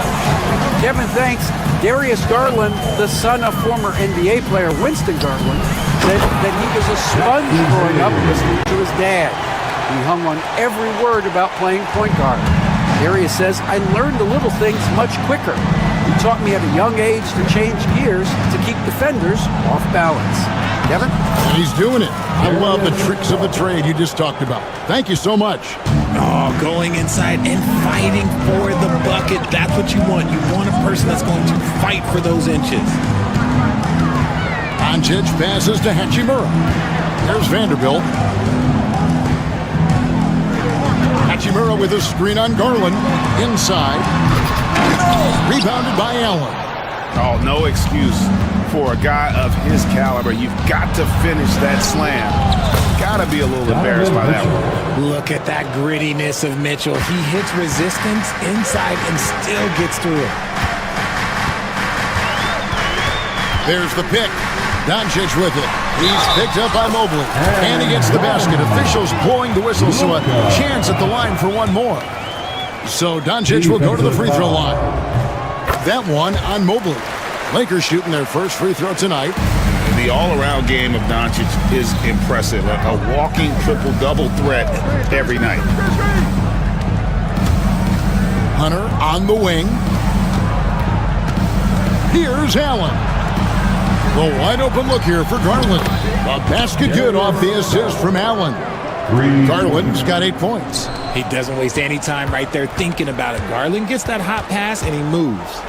[SPEAKER 12] Kevin, thanks. Darius Garland, the son of former NBA player Winston Garland, said that he was a sponge growing up listening to his dad. He hung on every word about playing point guard. Darius says, I learned the little things much quicker. He taught me at a young age to change gears to keep defenders off balance. Kevin?
[SPEAKER 9] And he's doing it. I love the tricks of the trade you just talked about. Thank you so much.
[SPEAKER 10] Oh, going inside and fighting for the bucket. That's what you want. You want a person that's going to fight for those inches.
[SPEAKER 9] Doncic passes to Hachimura. There's Vanderbilt. Hachimura with a screen on Garland. Inside. Rebounded by Allen.
[SPEAKER 2] Oh, no excuse for a guy of his caliber. You've got to finish that slam. Got to be a little embarrassed by that one.
[SPEAKER 10] Look at that grittiness of Mitchell. He hits resistance inside and still gets through it.
[SPEAKER 9] There's the pick. Doncic with it. He's picked up by Mobley. And he gets the basket. Officials blowing the whistle, so a chance at the line for one more. So Doncic will go to the free throw line. That one on Mobley. Lakers shooting their first free throw tonight.
[SPEAKER 11] The all-around game of Doncic is impressive. A walking triple-double threat every night.
[SPEAKER 9] Hunter on the wing. Here's Allen. The wide-open look here for Garland. A basket good off the assist from Allen. Garland's got 8 points.
[SPEAKER 10] He doesn't waste any time right there thinking about it. Garland gets that hot pass and he moves.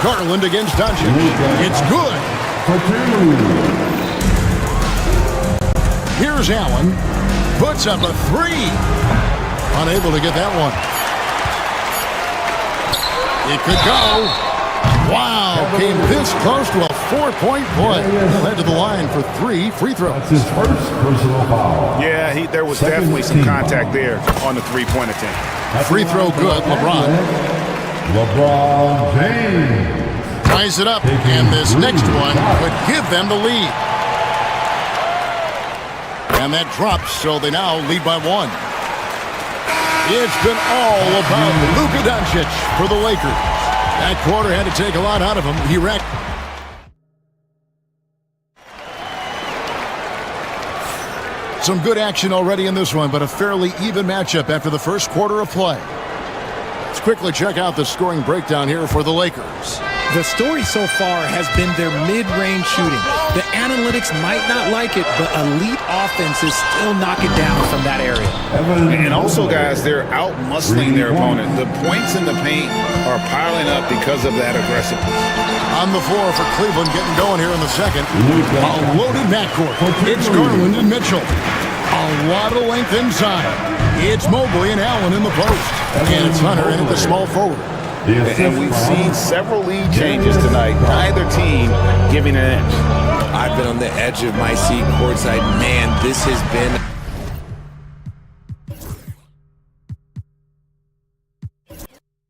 [SPEAKER 9] Garland against Doncic. It's good. Here's Allen. Puts up a three. Unable to get that one. It could go. Wow. Came this close to a 4-point play. Led to the line for 3 free throws.
[SPEAKER 8] That's his first personal foul.
[SPEAKER 2] Yeah, there was definitely some contact there on the three-point attempt.
[SPEAKER 9] Free throw good. LeBron
[SPEAKER 8] James
[SPEAKER 9] ties it up, and this next one could give them the lead. And that drops, so they now lead by 1. It's been all about Luka Doncic for the Lakers. That quarter had to take a lot out of him. He wrecked. Some good action already in this one, but a fairly even matchup after the first quarter of play. Let's quickly check out the scoring breakdown here for the Lakers.
[SPEAKER 10] The story so far has been their mid-range shooting. The analytics might not like it, but elite offenses still knock it down from that area.
[SPEAKER 11] And also, guys, they're out-muscling their opponent. The points in the paint are piling up because of that aggressiveness.
[SPEAKER 9] On the floor for Cleveland, getting going here in the second. A loaded backcourt. It's Garland and Mitchell. A lot of length inside. It's Mobley and Allen in the post. And it's Hunter in at the small forward.
[SPEAKER 11] And we've seen several lead changes tonight. Neither team giving an edge.
[SPEAKER 10] I've been on the edge of my seat courtside. Man, this has been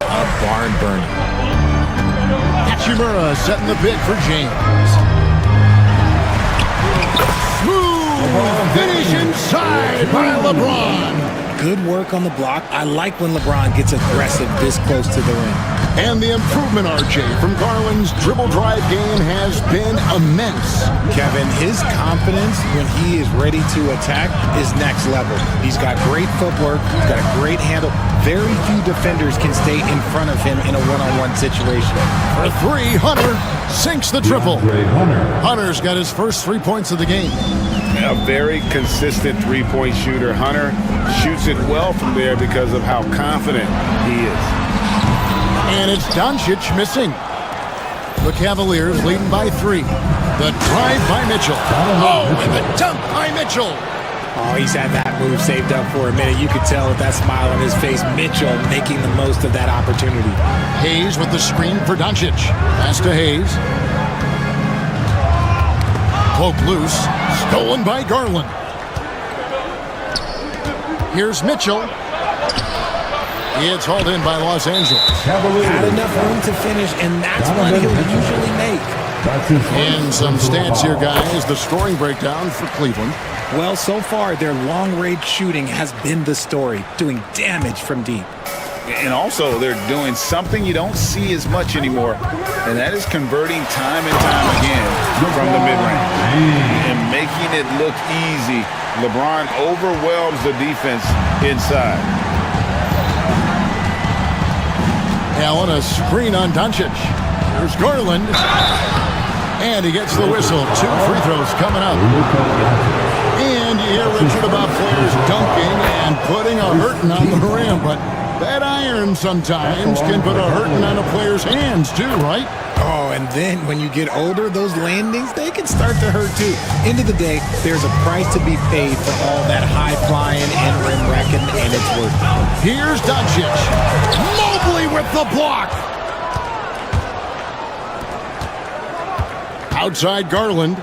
[SPEAKER 10] a barn burner.
[SPEAKER 9] Hachimura setting the pick for James. Smooth finish inside by LeBron.
[SPEAKER 10] Good work on the block. I like when LeBron gets aggressive this close to the rim.
[SPEAKER 9] And the improvement, RJ, from Garland's dribble drive game has been immense.
[SPEAKER 10] Kevin, his confidence when he is ready to attack is next level. He's got great footwork. He's got a great handle. Very few defenders can stay in front of him in a one-on-one situation.
[SPEAKER 9] For 3, Hunter sinks the triple. Hunter's got his first 3 points of the game.
[SPEAKER 2] A very consistent three-point shooter. Hunter shoots it well from there because of how confident he is.
[SPEAKER 9] And it's Doncic missing. The Cavaliers leading by 3. The drive by Mitchell. Oh, and the dunk by Mitchell.
[SPEAKER 10] Oh, he's had that move saved up for a minute. You could tell with that smile on his face, Mitchell making the most of that opportunity.
[SPEAKER 9] Hayes with the screen for Doncic. Pass to Hayes. Poke loose. Stolen by Garland. Here's Mitchell. It's hauled in by Los Angeles.
[SPEAKER 10] Had enough room to finish, and that's what he'll usually make.
[SPEAKER 9] And some stats here, guys. The scoring breakdown for Cleveland.
[SPEAKER 10] Well, so far, their long-range shooting has been the story, doing damage from deep.
[SPEAKER 11] And also, they're doing something you don't see as much anymore, and that is converting time and time again from the mid-range and making it look easy. LeBron overwhelms the defense inside.
[SPEAKER 9] Allen, a screen on Doncic. There's Garland. And he gets the whistle. 2 free throws coming up. And you hear Richard about players dunking and putting a hurting on the rim, but that iron sometimes can put a hurting on a player's hands too, right?
[SPEAKER 10] Oh, and then when you get older, those landings, they can start to hurt too. End of the day, there's a price to be paid for all that high-flying and rim wrecking, and it's worth it.
[SPEAKER 9] Here's Doncic. Mobley with the block. Outside Garland.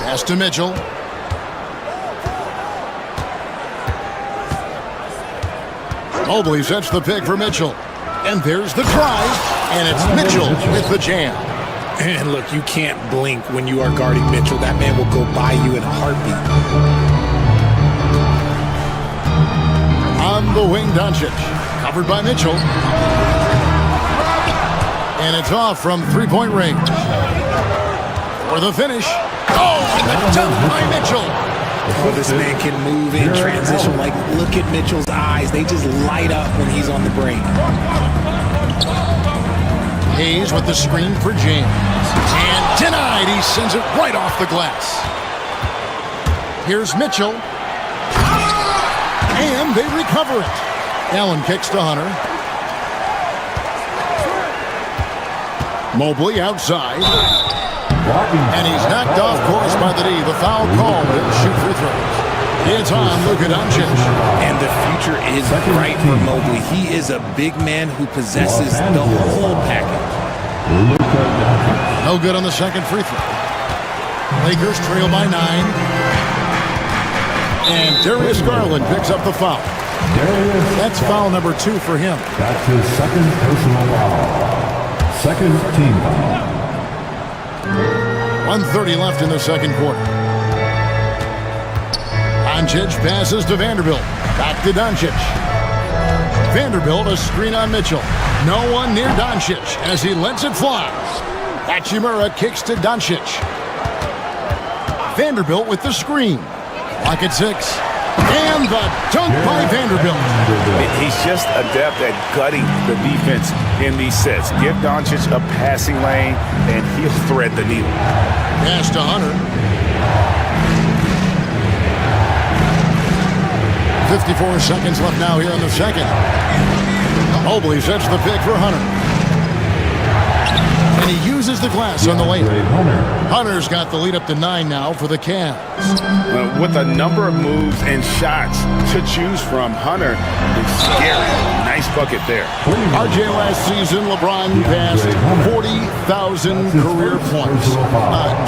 [SPEAKER 9] Pass to Mitchell. Mobley sets the pick for Mitchell. And there's the drive. And it's Mitchell with the jam.
[SPEAKER 10] And look, you can't blink when you are guarding Mitchell. That man will go by you in a heartbeat.
[SPEAKER 9] On the wing, Doncic. Covered by Mitchell. And it's off from three-point range. For the finish. Oh, and the dunk by Mitchell.
[SPEAKER 10] Oh, this man can move in transition. Like, look at Mitchell's eyes. They just light up when he's on the break.
[SPEAKER 9] Hayes with the screen for James. And denied. He sends it right off the glass. Here's Mitchell. And they recover it. Allen kicks to Hunter. Mobley outside. And he's knocked off course by the D. The foul called and shoot free throws. It's on Luka Doncic.
[SPEAKER 10] And the future is bright for Mobley. He is a big man who possesses the whole package.
[SPEAKER 9] No good on the second free throw. Lakers trail by 9. And Darius Garland picks up the foul. That's foul number 2 for him.
[SPEAKER 8] That's his second personal foul. Second team foul.
[SPEAKER 9] 1:30 left in the second quarter. Doncic passes to Vanderbilt. Back to Doncic. Vanderbilt a screen on Mitchell. No one near Doncic as he lets it fly. Hachimura kicks to Doncic. Vanderbilt with the screen. Lock at 6. And the dunk by Vanderbilt.
[SPEAKER 11] He's just adept at gutting the defense in these sets. Give Doncic a passing lane, and he'll thread the needle.
[SPEAKER 9] Pass to Hunter. 54 seconds left now here in the second. Mobley sets the pick for Hunter. And he uses the glass on the lane. Hunter's got the lead up to 9 now for the Cavs.
[SPEAKER 11] With a number of moves and shots to choose from, Hunter is scary. Nice bucket there.
[SPEAKER 9] RJ, last season, LeBron passed 40,000 career points.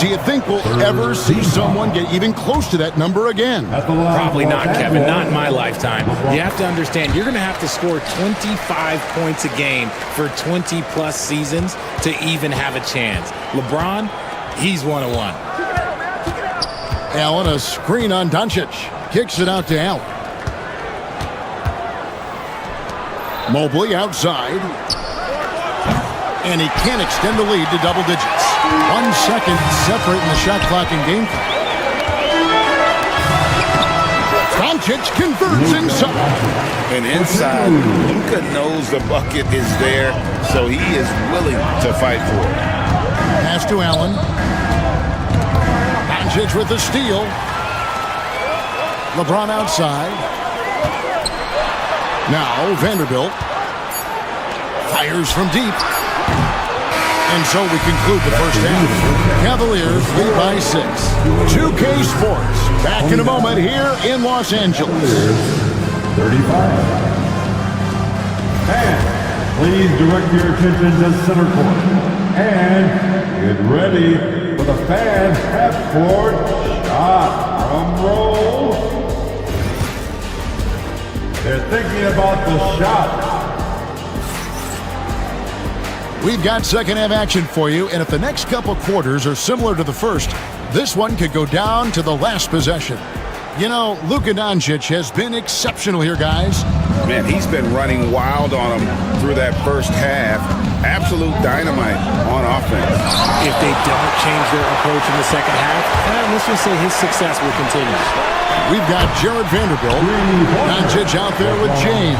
[SPEAKER 9] Do you think we'll ever see someone get even close to that number again?
[SPEAKER 10] Probably not, Kevin. Not in my lifetime. You have to understand, you're going to have to score 25 points a game for 20-plus seasons to even have a chance. LeBron, he's 1-1.
[SPEAKER 9] Allen, a screen on Doncic. Kicks it out to Allen. Mobley outside. And he can't extend the lead to double digits. 1 second separating the shot clock and game clock. Doncic converts inside.
[SPEAKER 11] And inside, Luka knows the bucket is there, so he is willing to fight for it.
[SPEAKER 9] Pass to Allen. Doncic with the steal. LeBron outside. Now Vanderbilt fires from deep. And so we conclude the first half. Cavaliers lead by 6. 2K Sports. Back in a moment here in Los Angeles.
[SPEAKER 8] 35. Fans, please direct your attention to center court. And get ready for the fans half-court shot. Drum roll. They're thinking about the shot.
[SPEAKER 9] We've got second half action for you, and if the next couple quarters are similar to the first, this one could go down to the last possession. You know, Luka Doncic has been exceptional here, guys.
[SPEAKER 11] Man, he's been running wild on them through that first half. Absolute dynamite on offense.
[SPEAKER 10] If they don't change their approach in the second half, let's just say his success will continue.
[SPEAKER 9] We've got Jared Vanderbilt, Doncic out there with James.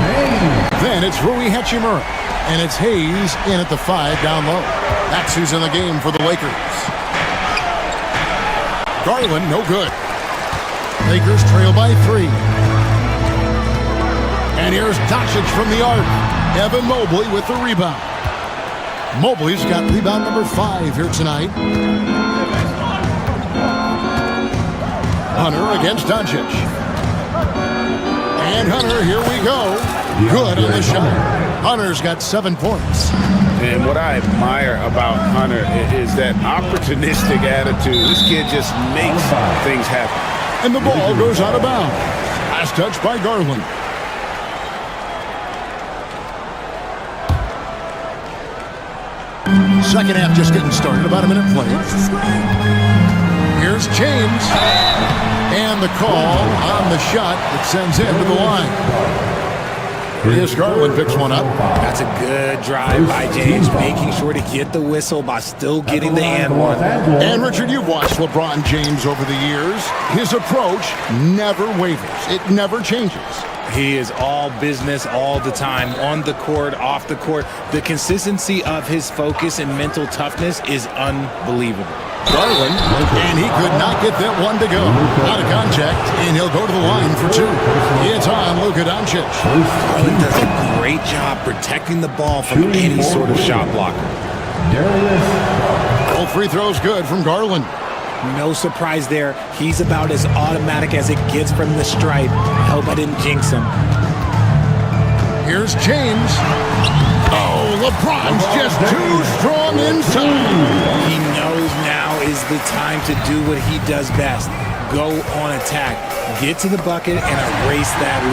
[SPEAKER 9] Then it's Rui Hachimura, and it's Hayes in at the 5 down low. That's who's in the game for the Lakers. Garland, no good. Lakers trail by 3. And here's Doncic from the arc. Evan Mobley with the rebound. Mobley's got rebound number 5 here tonight. Hunter against Doncic. And Hunter, here we go. Good on the shot. Hunter's got 7 points.
[SPEAKER 11] And what I admire about Hunter is that opportunistic attitude. This kid just makes things happen.
[SPEAKER 9] And the ball goes out of bounds. Last touch by Garland. Second half just getting started. About a minute played. Here's James. And the call on the shot that sends him to the line. Here's Garland picks one up.
[SPEAKER 10] That's a good drive by James, making sure to get the whistle by still getting the and one.
[SPEAKER 9] And Richard, you've watched LeBron James over the years. His approach never wavers. It never changes.
[SPEAKER 10] He is all business all the time, on the court, off the court. The consistency of his focus and mental toughness is unbelievable.
[SPEAKER 9] Garland, and he could not get that one to go. Out of contact, and he'll go to the line for 2. It's on Luka Doncic.
[SPEAKER 10] Garland does a great job protecting the ball from any sort of shot blocker.
[SPEAKER 9] Both free throws good from Garland.
[SPEAKER 10] No surprise there. He's about as automatic as it gets from the stripe. Hope I didn't jinx him.
[SPEAKER 9] Here's James. Oh, LeBron's just too strong inside.
[SPEAKER 10] He knows now is the time to do what he does best. Go on attack. Get to the bucket and erase that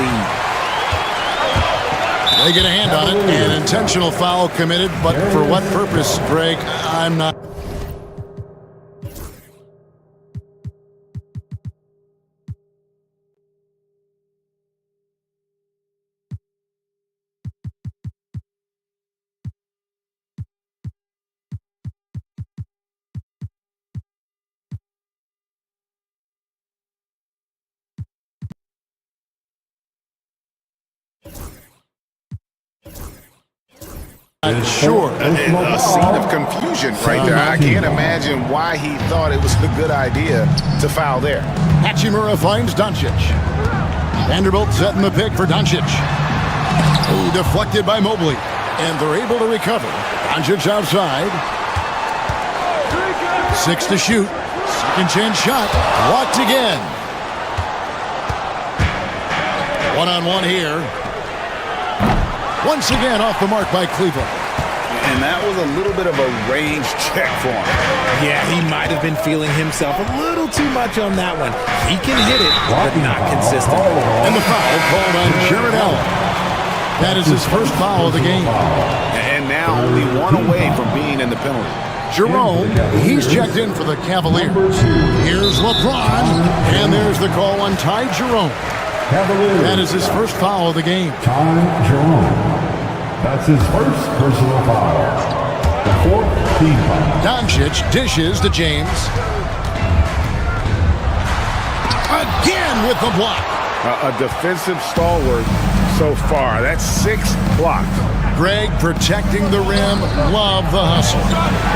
[SPEAKER 9] lead. They get a hand on it. An intentional foul committed, but for what purpose, Greg? I'm not.
[SPEAKER 11] Sure, a scene of confusion right there. I can't imagine why he thought it was a good idea to foul there.
[SPEAKER 9] Hachimura finds Doncic. Vanderbilt setting the pick for Doncic. Oh, deflected by Mobley. And they're able to recover. Doncic outside. 6 to shoot. Second chance shot. Blocked again. One-on-one here. Once again off the mark by Cleveland.
[SPEAKER 11] And that was a little bit of a range check for him.
[SPEAKER 10] Yeah, he might have been feeling himself a little too much on that one. He can hit it, but not consistent.
[SPEAKER 9] And the foul called on Jared Allen. That is his first foul of the game.
[SPEAKER 11] And now only 1 away from being in the penalty.
[SPEAKER 9] Jerome, he's checked in for the Cavaliers. Here's LeBron, and there's the call on Ty Jerome. That is his first foul of the game.
[SPEAKER 8] Ty Jerome. That's his first personal foul. The 4th team foul.
[SPEAKER 9] Doncic dishes to James. Again with the block.
[SPEAKER 11] A defensive stalwart so far. That's 6 blocked.
[SPEAKER 9] Greg protecting the rim. Love the hustle.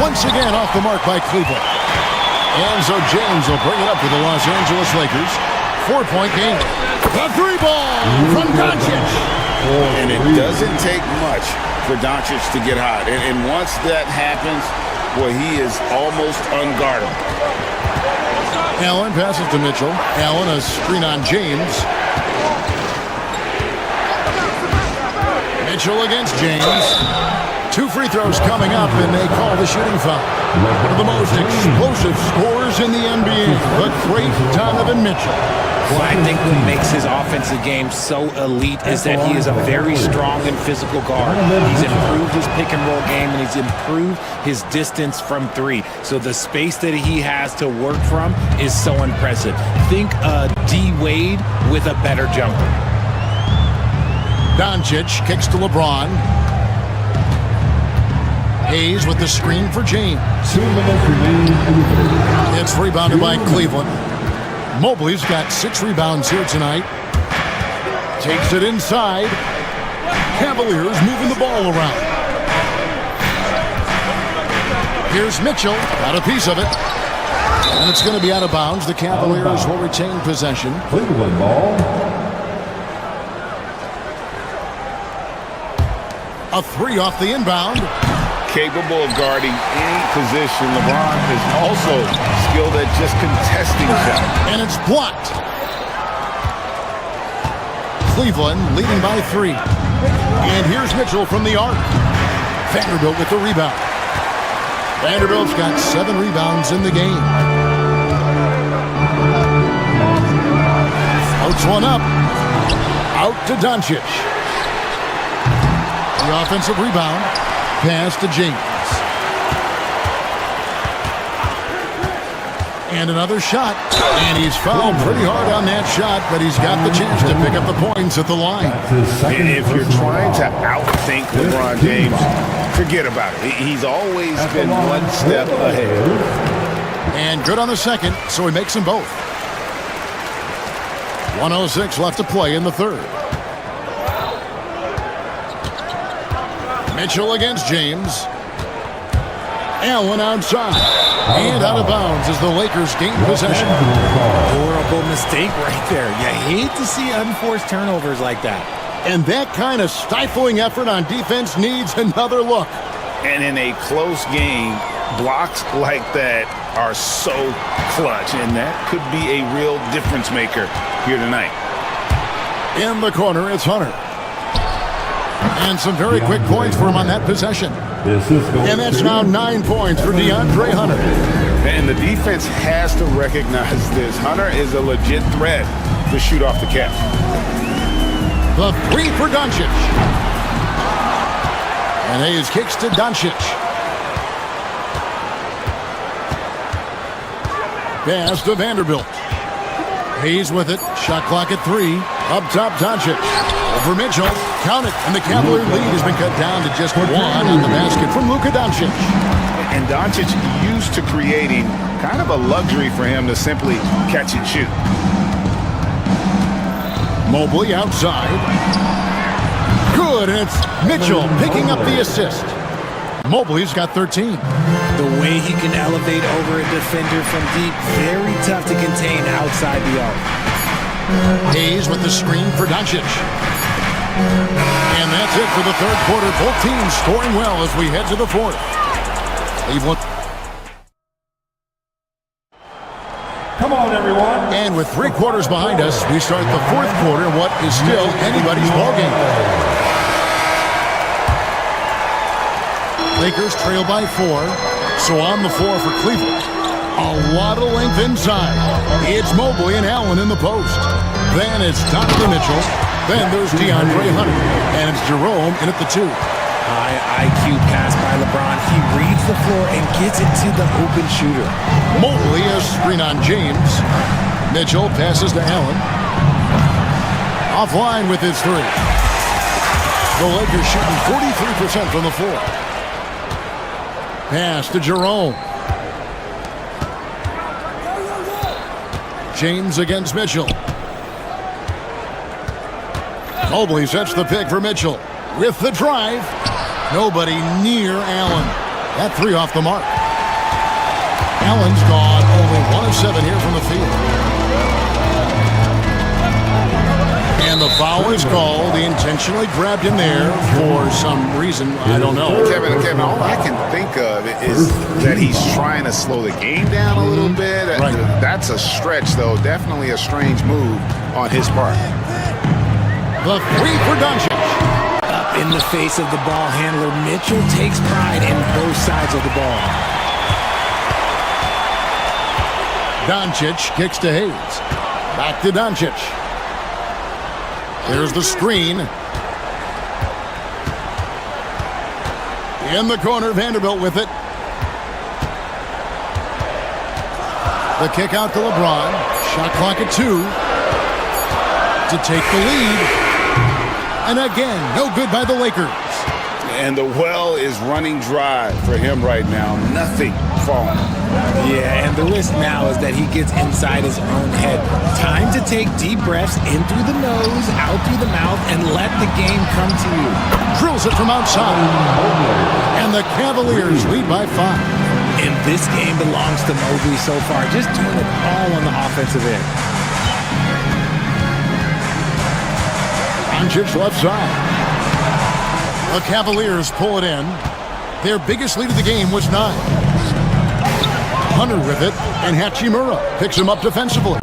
[SPEAKER 9] Once again off the mark by Cleveland. And so James will bring it up for the Los Angeles Lakers. 4-point game. The 3-ball from Doncic.
[SPEAKER 11] And it doesn't take much for Doncic to get hot. And once that happens, where he is almost unguardable.
[SPEAKER 9] Allen passes to Mitchell. Allen, a screen on James. Mitchell against James. 2 free throws coming up, and they call the shooting foul. One of the most explosive scorers in the NBA, the great Donovan Mitchell.
[SPEAKER 10] Well, I think what makes his offensive game so elite is that he is a very strong and physical guard. He's improved his pick and roll game, and he's improved his distance from 3. So the space that he has to work from is so impressive. Think D. Wade with a better jumper.
[SPEAKER 9] Doncic kicks to LeBron. Hayes with the screen for James.
[SPEAKER 8] 2 minutes remaining in the third.
[SPEAKER 9] It's rebounded by Cleveland. Mobley's got 6 rebounds here tonight. Takes it inside. Cavaliers moving the ball around. Here's Mitchell. Got a piece of it. And it's going to be out of bounds. The Cavaliers will retain possession.
[SPEAKER 8] Cleveland ball.
[SPEAKER 9] A 3 off the inbound.
[SPEAKER 11] Capable of guarding any position. LeBron is also skilled at just contesting shots.
[SPEAKER 9] And it's blocked. Cleveland leading by 3. And here's Mitchell from the arc. Vanderbilt with the rebound. Vanderbilt's got 7 rebounds in the game. Outs one up. Out to Doncic. The offensive rebound. Pass to James. And another shot. And he's fouled pretty hard on that shot, but he's got the chance to pick up the points at the line.
[SPEAKER 11] And if you're trying to outthink LeBron James, forget about it. He's always been one step ahead.
[SPEAKER 9] And good on the second, so he makes them both. 1:06 left to play in the third. Mitchell against James. Allen outside. And out of bounds as the Lakers gain possession.
[SPEAKER 10] Horrible mistake right there. You hate to see unforced turnovers like that.
[SPEAKER 9] And that kind of stifling effort on defense needs another look.
[SPEAKER 11] And in a close game, blocks like that are so clutch, and that could be a real difference maker here tonight.
[SPEAKER 9] In the corner, it's Hunter. And some very quick points for him on that possession. And that's now 9 points for DeAndre Hunter.
[SPEAKER 11] And the defense has to recognize this. Hunter is a legit threat to shoot off the cap.
[SPEAKER 9] The 3 for Doncic. And Hayes kicks to Doncic. Pass to Vanderbilt. Hayes with it. Shot clock at 3. Up top, Doncic. Over Mitchell. Count it. And the Cavalier lead has been cut down to just 1 on the basket from Luka Doncic.
[SPEAKER 11] And Doncic used to creating kind of a luxury for him to simply catch and shoot.
[SPEAKER 9] Mobley outside. Good, and it's Mitchell picking up the assist. Mobley's got 13.
[SPEAKER 10] The way he can elevate over a defender from deep, very tough to contain outside the arc.
[SPEAKER 9] Hayes with the screen for Doncic. And that's it for the third quarter. Both teams scoring well as we head to the fourth. Cleveland.
[SPEAKER 8] Come on, everyone.
[SPEAKER 9] And with 3 quarters behind us, we start the fourth quarter, what is still anybody's ballgame. Lakers trail by 4, so on the floor for Cleveland. A lot of length inside. It's Mobley and Allen in the post. Then it's Donovan Mitchell. Then there's DeAndre Hunter. And it's Jerome in at the 2.
[SPEAKER 10] High IQ pass by LeBron. He reads the floor and gets it to the open shooter.
[SPEAKER 9] Mobley a screen on James. Mitchell passes to Allen. Offline with his 3. The Lakers shooting 43% from the floor. Pass to Jerome. James against Mitchell. Mobley sets the pick for Mitchell. With the drive. Nobody near Allen. That 3 off the mark. Allen's gone only 1 of 7 here from the field. And the Foul is called. He intentionally grabbed him there for some reason. I don't know.
[SPEAKER 11] Kevin, all I can think of is that he's trying to slow the game down a little bit.
[SPEAKER 9] Right.
[SPEAKER 11] That's a stretch, though. Definitely a strange move on his part.
[SPEAKER 9] The three for Doncic.
[SPEAKER 10] Up in the face of the ball handler, Mitchell takes pride in both sides of the ball.
[SPEAKER 9] Doncic kicks to Hayes. Back to Doncic. There's the screen. In the corner, Vanderbilt with it. The kick out to LeBron. Shot clock at 2. To take the lead. And again, no good by the Lakers.
[SPEAKER 11] And the well is running dry for him right now. Nothing falling.
[SPEAKER 10] Yeah, and the risk now is that he gets inside his own head. Time to take deep breaths in through the nose, out through the mouth, and let the game come to you.
[SPEAKER 9] Drills it from outside. And the Cavaliers lead by 5.
[SPEAKER 10] And this game belongs to Mobley so far, just doing it all on the offensive end.
[SPEAKER 9] Doncic left side. The Cavaliers pull it in. Their biggest lead of the game was 9. Hunter with it, and Hachimura picks him up defensively.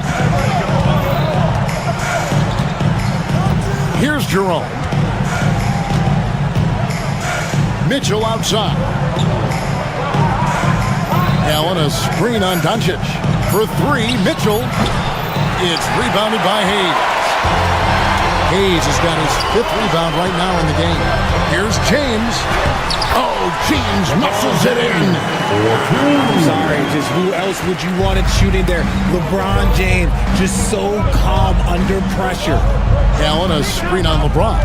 [SPEAKER 9] Here's Jerome. Mitchell outside. Allen, a screen on Doncic. For 3, Mitchell. It's rebounded by Hayes. Hayes has got his 5th rebound right now in the game. Here's James. Oh, James muscles it in.
[SPEAKER 10] I'm sorry, just who else would you want it shooting there? LeBron James, just so calm under pressure.
[SPEAKER 9] Allen, a screen on LeBron.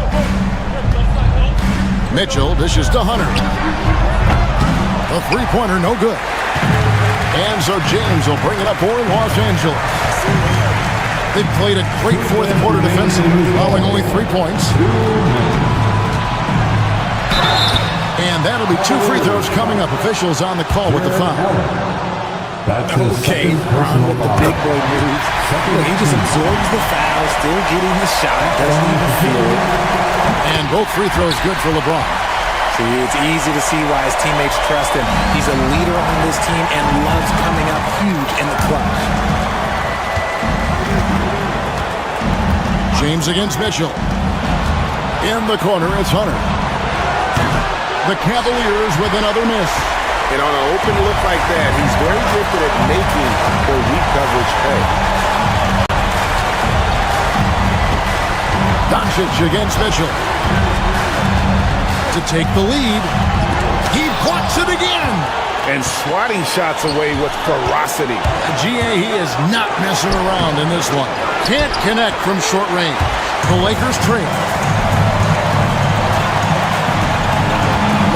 [SPEAKER 9] Mitchell dishes to Hunter. A three-pointer, no good. And so James will bring it up for Los Angeles. They've played a great fourth quarter defensively, allowing only 3 points. And that'll be 2 free throws coming up. Officials on the call with the foul.
[SPEAKER 10] Okay, Ron with the big boy moves. Look, he just absorbs the foul, still getting the shot, doesn't even feel it.
[SPEAKER 9] And both free throws good for LeBron.
[SPEAKER 10] See, it's easy to see why his teammates trust him. He's a leader on this team and loves coming up huge in the clutch.
[SPEAKER 9] James against Mitchell. In the corner, it's Hunter. The Cavaliers with another miss.
[SPEAKER 11] And on an open look like that, he's very gifted at making the weak coverage pay.
[SPEAKER 9] Doncic against Mitchell. To take the lead. He blocks it again.
[SPEAKER 11] And swatting shots away with ferocity.
[SPEAKER 9] GA, he is not messing around in this one. Can't connect from short range. The Lakers trail.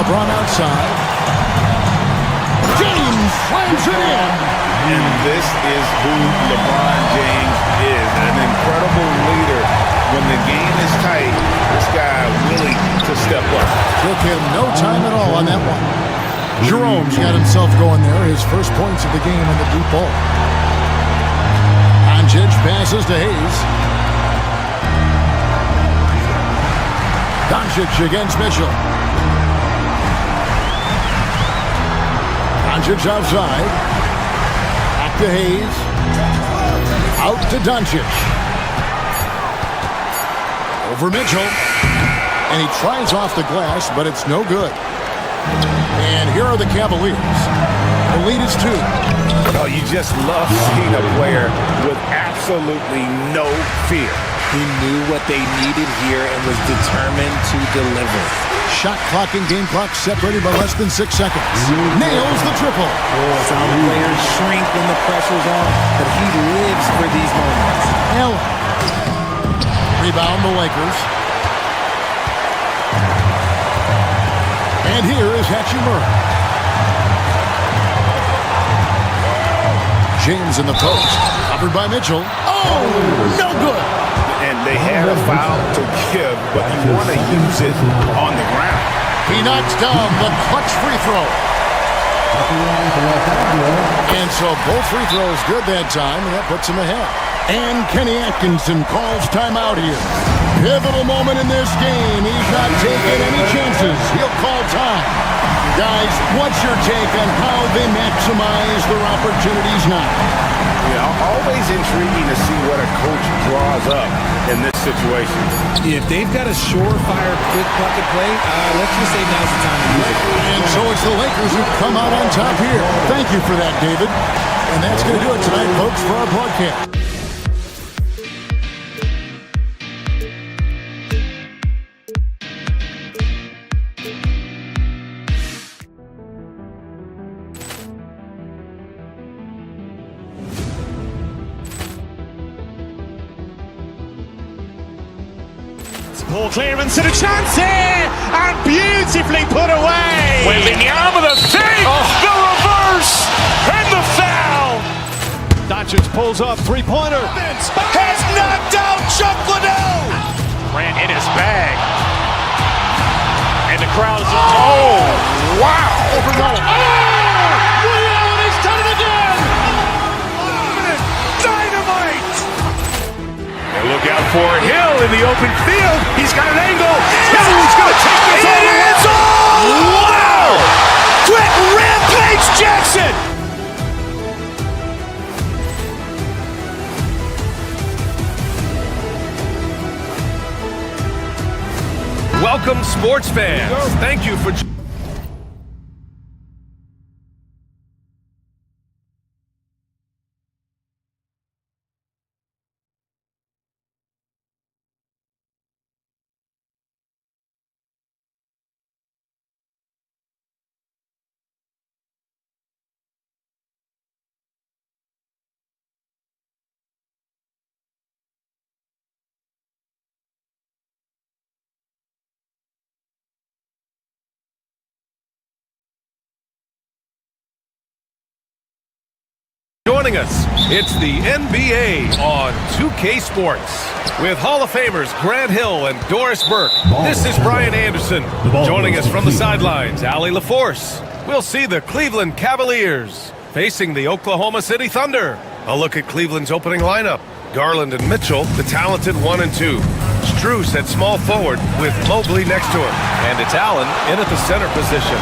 [SPEAKER 9] LeBron outside. James slams it in.
[SPEAKER 11] And this is who LeBron James is. An incredible leader. When the game is tight, this guy willing to step up.
[SPEAKER 9] Took him no time at all on that one. Jerome's got himself going there. His first points of the game in the deep ball. Doncic passes to Hayes. Doncic against Mitchell. Doncic outside. Back to Hayes. Out to Doncic. Over Mitchell. And he tries off the glass, but it's no good. And here are the Cavaliers. The lead is 2.
[SPEAKER 11] Oh, you just love seeing a player with absolutely no fear.
[SPEAKER 10] He knew what they needed here and was determined to deliver.
[SPEAKER 9] Shot clock and game clock separated by less than 6 seconds. Nails the triple.
[SPEAKER 10] Some players shrink when the pressure's on, but he lives for these moments.
[SPEAKER 9] Allen. Rebound the Lakers. And here is Hachimura. James in the post. Covered by Mitchell. Oh, no good.
[SPEAKER 11] And they had a foul to give, but you want to use it on the ground.
[SPEAKER 9] He knocks down the clutch free throw. And so both free throws good that time, and that puts him ahead. And Kenny Atkinson calls timeout here. Pivotal moment in this game. He's not taking any chances. He'll call time. Guys, what's your take on how they maximize their opportunities now?
[SPEAKER 11] Always intriguing to see what a coach draws up in this situation.
[SPEAKER 10] If they've got a surefire, quick bucket play, let's just say now's the time to use it.
[SPEAKER 9] And so it's the Lakers who come out on top here. Thank you for that, David. And that's going to do it tonight, folks, for our broadcast.
[SPEAKER 3] Ball clearance and a chance here, and beautifully put away.
[SPEAKER 2] Wembanyama the save, the reverse, and the foul.
[SPEAKER 3] Doncic pulls up, three-pointer.
[SPEAKER 2] Has knocked out Chuck Liddell. Ran in his bag. And the crowd is... Oh, wow.
[SPEAKER 9] Overgoal.
[SPEAKER 2] He's done it again. Dynamite. And look out for Hill in the open field. He's got an angle. Hill's going to take this all the way. Wow. Quick rampage Jackson.
[SPEAKER 4] Welcome, sports fans. Thank you for... Joining us, it's the NBA on 2K Sports with Hall of Famers Grant Hill and Doris Burke. This is Brian Anderson. Joining us from the sidelines, Allie LaForce. We'll see the Cleveland Cavaliers facing the Oklahoma City Thunder. A look at Cleveland's opening lineup. Garland and Mitchell, the talented 1 and 2. Strus at small forward with Mobley next to him. And it's Allen in at the center position.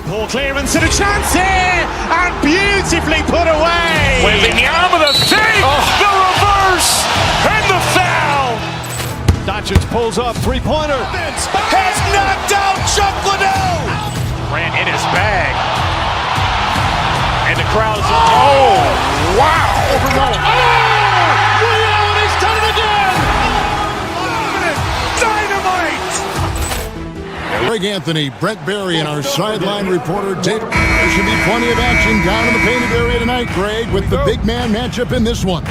[SPEAKER 3] Ball clearance and a chance here, and beautifully put away.
[SPEAKER 2] Wembanyama the save, the reverse, and the foul.
[SPEAKER 3] Doncic pulls up, three-pointer.
[SPEAKER 2] Has knocked out Chuck Liddell. Ran in his bag. And the crowd is... Oh, wow.
[SPEAKER 9] Overgoal.
[SPEAKER 2] He's done it again. Dynamite.
[SPEAKER 9] Greg Anthony, Brett Berry, and our sideline reporter, Dick. There should be plenty of action down in the painted area tonight, Greg, with the big man matchup in this one.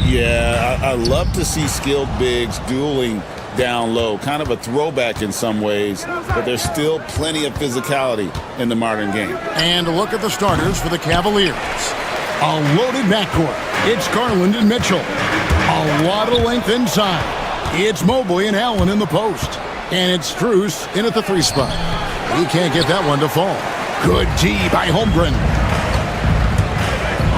[SPEAKER 11] Yeah, I love to see skilled bigs dueling down low. Kind of a throwback in some ways, but there's still plenty of physicality in the modern game.
[SPEAKER 9] And a look at the starters for the Cavaliers. A loaded backcourt. It's Garland and Mitchell. A lot of length inside. It's Mobley and Allen in the post. And it's Strus in at the 3 spot. He can't get that one to fall. Good D by Holmgren.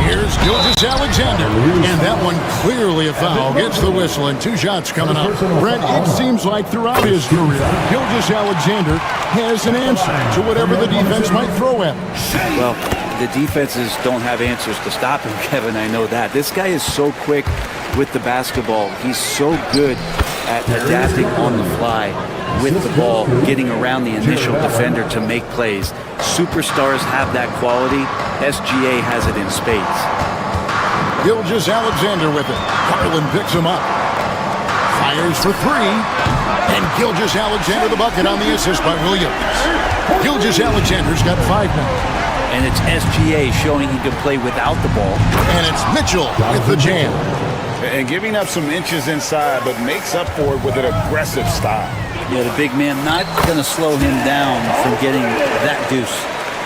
[SPEAKER 9] Here's Gilgeous-Alexander. And that one clearly a foul. Gets the whistle and 2 shots coming up. Brent, it seems like throughout his career, Gilgeous-Alexander has an answer to whatever the defense might throw at him.
[SPEAKER 14] Well, the defenses don't have answers to stop him, Kevin. I know that. This guy is so quick with the basketball. He's so good at adapting on the fly with the ball, getting around the initial defender to make plays. Superstars have that quality. SGA has it in spades.
[SPEAKER 9] Gilgeous-Alexander with it. Garland picks him up. Fires for 3. And Gilgeous-Alexander the bucket on the assist by Williams. Gilgeous-Alexander's got 5 now.
[SPEAKER 14] And it's SGA showing he can play without the ball.
[SPEAKER 9] And it's Mitchell with the jam.
[SPEAKER 11] And giving up some inches inside, but makes up for it with an aggressive style.
[SPEAKER 14] Yeah, the big man not going to slow him down from getting that deuce.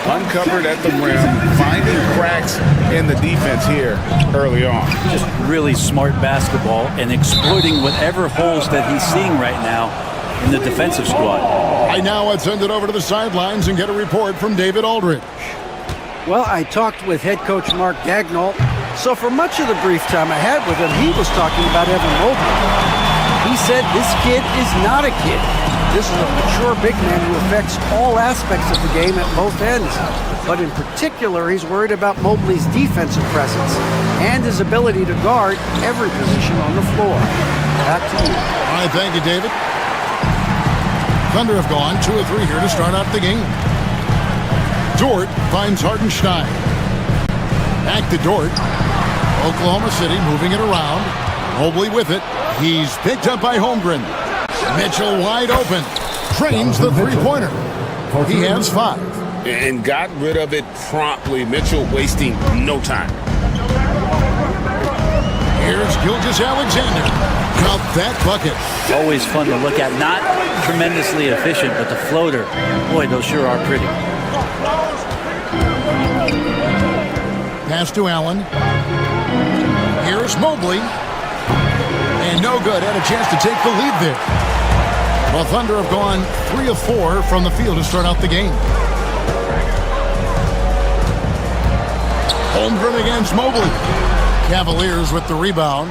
[SPEAKER 11] uncovered at the rim, finding cracks in the defense here early on.
[SPEAKER 14] Just really smart basketball and exploiting whatever holes that he's seeing right now in the defensive squad.
[SPEAKER 9] Right now, let's send it over to the sidelines and get a report from David Aldridge.
[SPEAKER 12] Well, I talked with head coach Mark Dagnall, so for much of the brief time I had with him, he was talking about Evan Mobley. He said this kid is not a kid. This is a mature big man who affects all aspects of the game at both ends. But in particular, he's worried about Mobley's defensive presence and his ability to guard every position on the floor. Back to you.
[SPEAKER 9] All right, thank you, David. Thunder have gone 2 of 3 here to start out the game. Dort finds Hartenstein. Back to Dort. Oklahoma City moving it around. Mobley with it. He's picked up by Holmgren. Mitchell wide open. Trains the three-pointer. He has 5.
[SPEAKER 11] And got rid of it promptly. Mitchell wasting no time.
[SPEAKER 9] Here's Gilgeous-Alexander. Count that bucket.
[SPEAKER 14] Always fun to look at. Not tremendously efficient, but the floater, boy, those sure are pretty.
[SPEAKER 9] Pass to Allen. Here's Mobley. And no good. Had a chance to take the lead there. Well, Thunder have gone 3 of 4 from the field to start out the game. Holmgren against Mobley. Cavaliers with the rebound.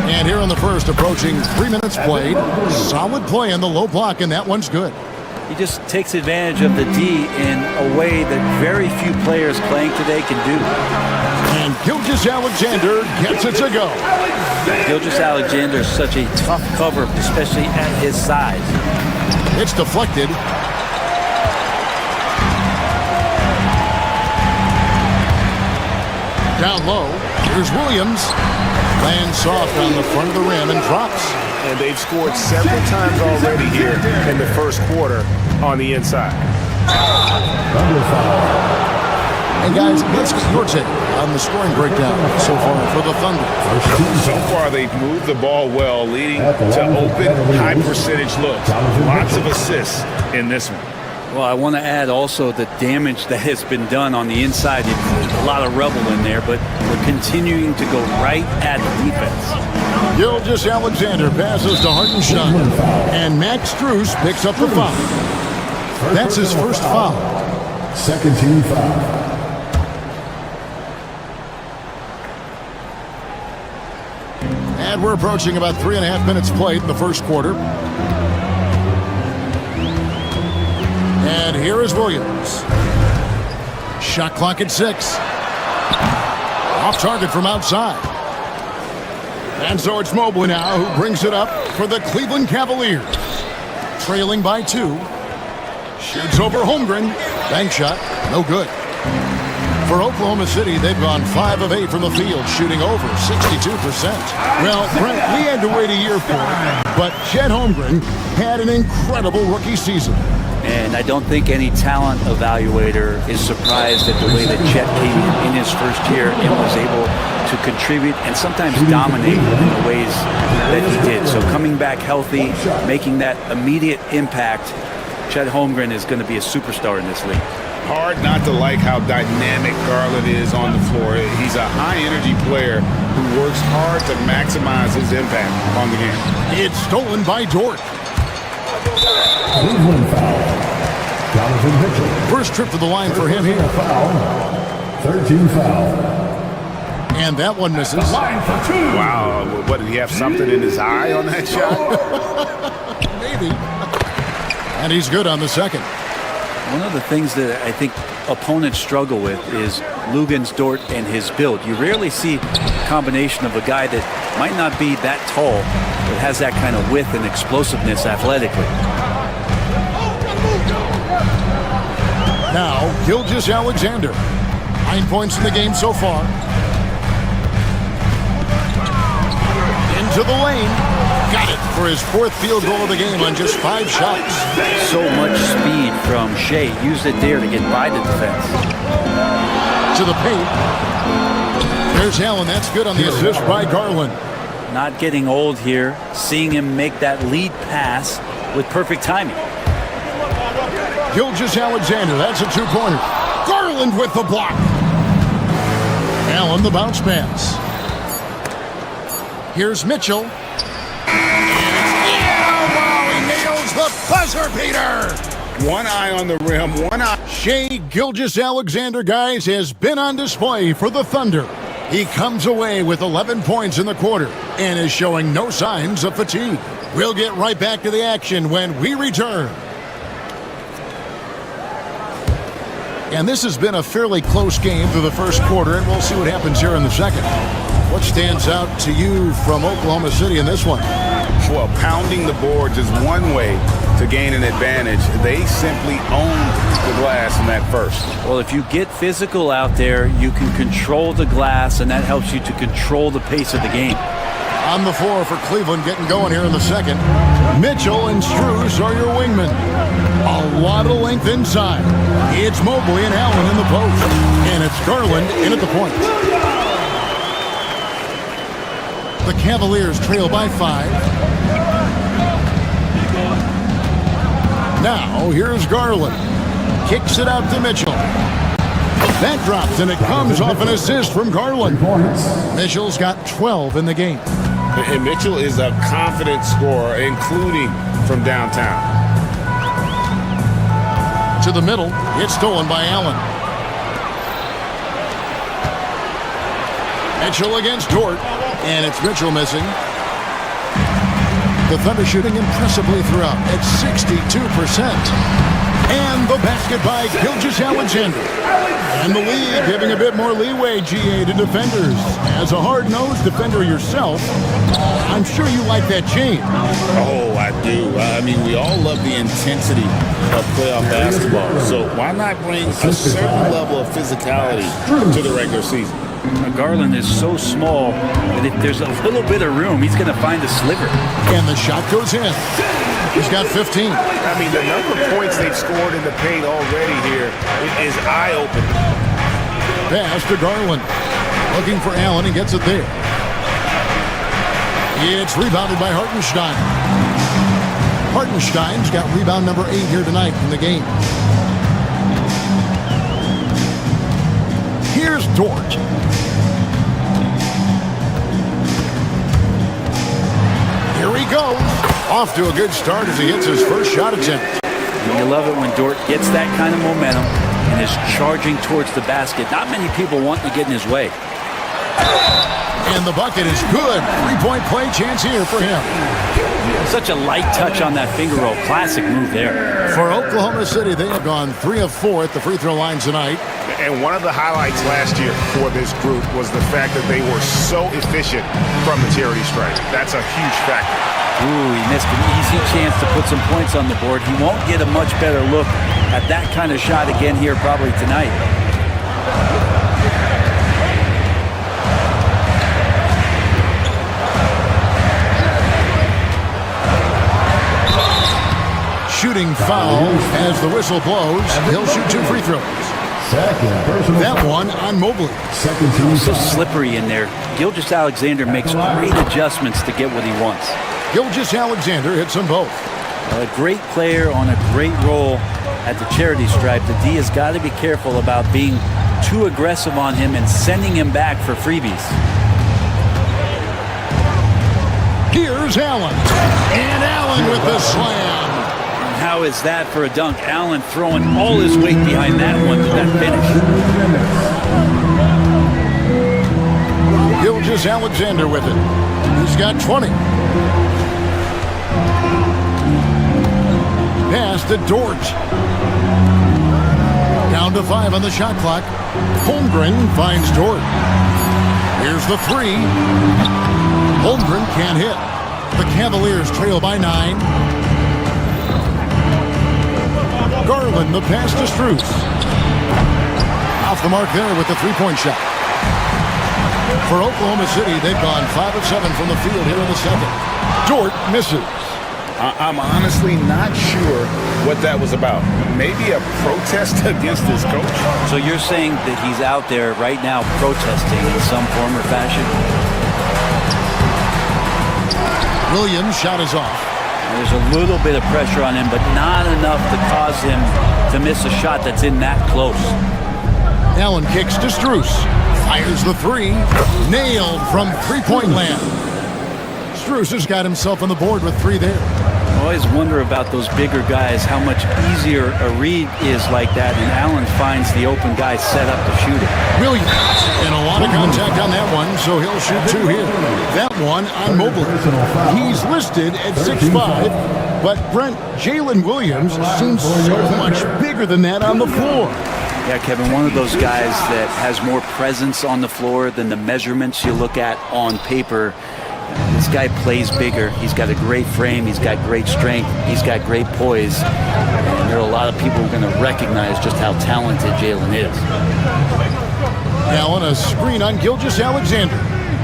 [SPEAKER 9] And here in the first, approaching 3 minutes played. Solid play in the low block, and that one's good.
[SPEAKER 14] He just takes advantage of the D in a way that very few players playing today can do.
[SPEAKER 9] And Gilgeous-Alexander gets it to go.
[SPEAKER 14] Gilgeous-Alexander is such a tough cover, especially at his size.
[SPEAKER 9] It's deflected. Down low, here's Williams. Lands soft on the front of the rim and drops.
[SPEAKER 4] And they've scored several times already here in the first quarter on the inside.
[SPEAKER 9] And guys, let's get your take on the scoring breakdown so far for the Thunder.
[SPEAKER 11] So far, they've moved the ball well, leading to open, high-percentage looks. Lots of assists in this one.
[SPEAKER 14] Well, I want to add also the damage that has been done on the inside. There's a lot of rubble in there, but we're continuing to go right at the defense.
[SPEAKER 9] Gilgeous-Alexander passes to Hartenstein, and Max Strus picks up the foul. That's his first foul.
[SPEAKER 8] Second team foul.
[SPEAKER 9] And we're approaching about 3.5 minutes played in the first quarter. And here is Williams. Shot clock at 6. Off target from outside. And so it's Mobley now who brings it up for the Cleveland Cavaliers. Trailing by 2. Shoots over Holmgren. Bank shot. No good. For Oklahoma City, they've gone 5 of 8 from the field, shooting over 62%. Well, Brent, we had to wait a year for it, but Chet Holmgren had an incredible rookie season.
[SPEAKER 14] And I don't think any talent evaluator is surprised at the way that Chet came in his first year and was able to contribute and sometimes dominate in the ways that he did. So coming back healthy, making that immediate impact, Chet Holmgren is going to be a superstar in this league.
[SPEAKER 11] Hard not to like how dynamic Garland is on the floor. He's a high-energy player who works hard to maximize his impact on the game.
[SPEAKER 9] It's stolen by Dort.
[SPEAKER 8] Cleveland foul. Donovan Mitchell.
[SPEAKER 9] First trip to the line for him here.
[SPEAKER 8] Third team foul.
[SPEAKER 9] And that one misses.
[SPEAKER 8] Line for 2.
[SPEAKER 11] Wow, what, did he have something in his eye on that shot?
[SPEAKER 9] Maybe. And he's good on the second.
[SPEAKER 14] One of the things that I think opponents struggle with is Luguentz Dort and his build. You rarely see a combination of a guy that might not be that tall, but has that kind of width and explosiveness athletically.
[SPEAKER 9] Now, Gilgeous-Alexander. 9 points in the game so far. Into the lane. Got it for his 4th field goal of the game on just 5 shots.
[SPEAKER 14] So much speed from Shea. Used it there to get by the defense.
[SPEAKER 9] To the paint. There's Allen. That's good on the assist by Garland.
[SPEAKER 14] Not getting old here. Seeing him make that lead pass with perfect timing.
[SPEAKER 9] Gilgeous-Alexander, that's a two-pointer. Garland with the block. Allen the bounce pass. Here's Mitchell. He nails the buzzer beater.
[SPEAKER 11] One eye on the rim, one eye.
[SPEAKER 9] Shai Gilgeous-Alexander, guys, has been on display for the Thunder. He comes away with 11 points in the quarter and is showing no signs of fatigue. We'll get right back to the action when we return. And this has been a fairly close game through the first quarter, and we'll see what happens here in the second. What stands out to you from Oklahoma City in this one?
[SPEAKER 11] Well, pounding the boards is one way to gain an advantage. They simply owned the glass in that first.
[SPEAKER 14] Well, if you get physical out there, you can control the glass, and that helps you to control the pace of the game.
[SPEAKER 9] On the floor for Cleveland, getting going here in the second. Mitchell and Strus are your wingmen. A lot of length inside. It's Mobley and Allen in the post. And it's Garland in at the point. The Cavaliers trail by 5. Now, here's Garland. Kicks it out to Mitchell. That drops, and it comes off an assist from Garland. Mitchell's got 12 in the game.
[SPEAKER 11] And Mitchell is a confident scorer, including from downtown.
[SPEAKER 9] To the middle, it's stolen by Allen. Mitchell against Dort, and it's Mitchell missing. The Thunder shooting impressively throughout at 62%. And the basket by Gilgeous-Alexander. And the league giving a bit more leeway, GA, to defenders. As a hard-nosed defender yourself, I'm sure you like that change.
[SPEAKER 11] Oh, I do. I mean, we all love the intensity of playoff basketball. So why not bring a certain level of physicality to the regular season?
[SPEAKER 14] Garland is so small that if there's a little bit of room, he's going to find a sliver.
[SPEAKER 9] And the shot goes in. He's got 15.
[SPEAKER 2] I mean, the number of points they've scored in the paint already here is eye-opening.
[SPEAKER 9] Pass to Garland. Looking for Allen and gets it there. It's rebounded by Hartenstein. Hartenstein's got rebound number 8 here tonight in the game. Here's Dort. Here he goes. Off to a good start as he hits his first shot attempt.
[SPEAKER 14] You love it when Dort gets that kind of momentum and is charging towards the basket. Not many people want to get in his way.
[SPEAKER 9] And the bucket is good. 3-point play chance here for him.
[SPEAKER 14] Such a light touch on that finger roll. Classic move there.
[SPEAKER 9] For Oklahoma City, they have gone 3 of 4 at the free throw line tonight.
[SPEAKER 2] And one of the highlights last year for this group was the fact that they were so efficient from the charity stripe. That's a huge factor.
[SPEAKER 14] Ooh, he missed an easy chance to put some points on the board. He won't get a much better look at that kind of shot again here probably tonight.
[SPEAKER 9] Shooting foul as the whistle blows. He'll shoot 2 free throws. That one on Mobley.
[SPEAKER 14] So slippery in there. Gilgeous-Alexander makes great adjustments to get what he wants.
[SPEAKER 9] Gilgeous-Alexander hits them both.
[SPEAKER 14] A great player on a great role at the charity stripe. The D has got to be careful about being too aggressive on him and sending him back for freebies.
[SPEAKER 9] Here's Allen. And Allen with the slam.
[SPEAKER 14] How is that for a dunk? Allen throwing all his weight behind that one to that finish.
[SPEAKER 9] Gilgeous-Alexander with it. He's got 20. Pass to Dort. Down to 5 on the shot clock. Holmgren finds Dort. Here's the 3. Holmgren can't hit. The Cavaliers trail by 9. Garland, the pass to Strus. Off the mark there with the 3-point shot. For Oklahoma City, they've gone 5 of 7 from the field here in the second. Dort misses.
[SPEAKER 11] I'm honestly not sure what that was about. Maybe a protest against his coach?
[SPEAKER 14] So you're saying that he's out there right now protesting in some form or fashion?
[SPEAKER 9] Williams' shot is off.
[SPEAKER 14] There's a little bit of pressure on him, but not enough to cause him to miss a shot that's in that close.
[SPEAKER 9] Allen kicks to Strus. Fires the three. Nailed from three-point land. Strus has got himself on the board with 3 there.
[SPEAKER 14] I always wonder about those bigger guys, how much easier a read is like that, and Allen finds the open guy set up to shoot it.
[SPEAKER 9] Williams, and a lot of contact on that one, so he'll shoot 2 here. That one on Mobley. He's listed at 6'5", but Brent, Jalen Williams seems so much bigger than that on the floor.
[SPEAKER 14] Yeah, Kevin, one of those guys that has more presence on the floor than the measurements you look at on paper. This guy plays bigger. He's got a great frame. He's got great strength. He's got great poise. And there are a lot of people who are going to recognize just how talented Jalen is.
[SPEAKER 9] Allen, a screen on Gilgeous-Alexander.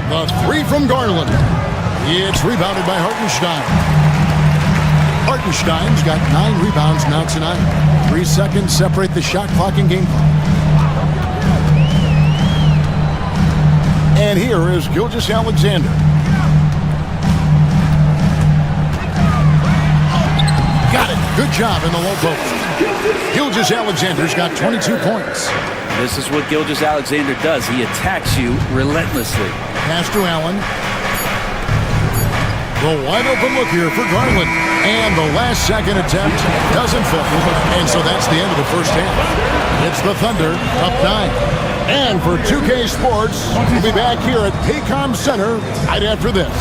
[SPEAKER 9] The 3 from Garland. It's rebounded by Hartenstein. Hartenstein's got 9 rebounds now tonight. 3 seconds separate the shot clock and game clock. And here is Gilgeous-Alexander. Got it. Good job in the low post. Gilgeous-Alexander's got 22 points.
[SPEAKER 14] This is what Gilgeous-Alexander does. He attacks you relentlessly.
[SPEAKER 9] Pass to Allen. The wide open look here for Garland. And the last second attempt doesn't fall. And so that's the end of the first half. It's the Thunder up 9. And for 2K Sports, we'll be back here at Paycom Center right after this.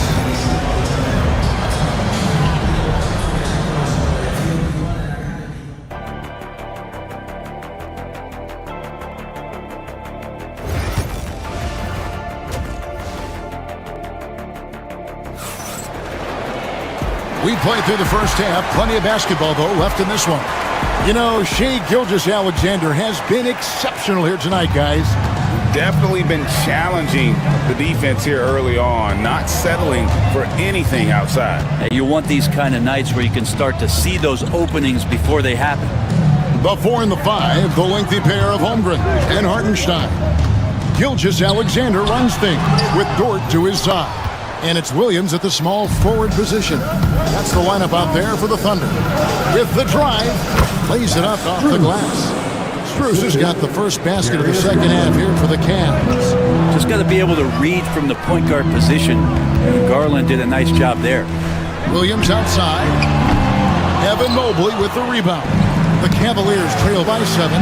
[SPEAKER 9] We played through the first half. Plenty of basketball, though, left in this one. You know, Shai Gilgeous-Alexander has been exceptional here tonight, guys.
[SPEAKER 11] Definitely been challenging the defense here early on, not settling for anything outside.
[SPEAKER 14] You want these kind of nights where you can start to see those openings before they happen.
[SPEAKER 9] The 4 and the 5, the lengthy pair of Holmgren and Hartenstein. Gilgeous-Alexander runs things with Dort to his side. And it's Williams at the small forward position. That's the lineup out there for the Thunder. With the drive, lays it up off the glass. Strus has got the first basket of the second half here for the Cavs.
[SPEAKER 14] Just got to be able to read from the point guard position. And Garland did a nice job there.
[SPEAKER 9] Williams outside. Evan Mobley with the rebound. The Cavaliers trail by 7.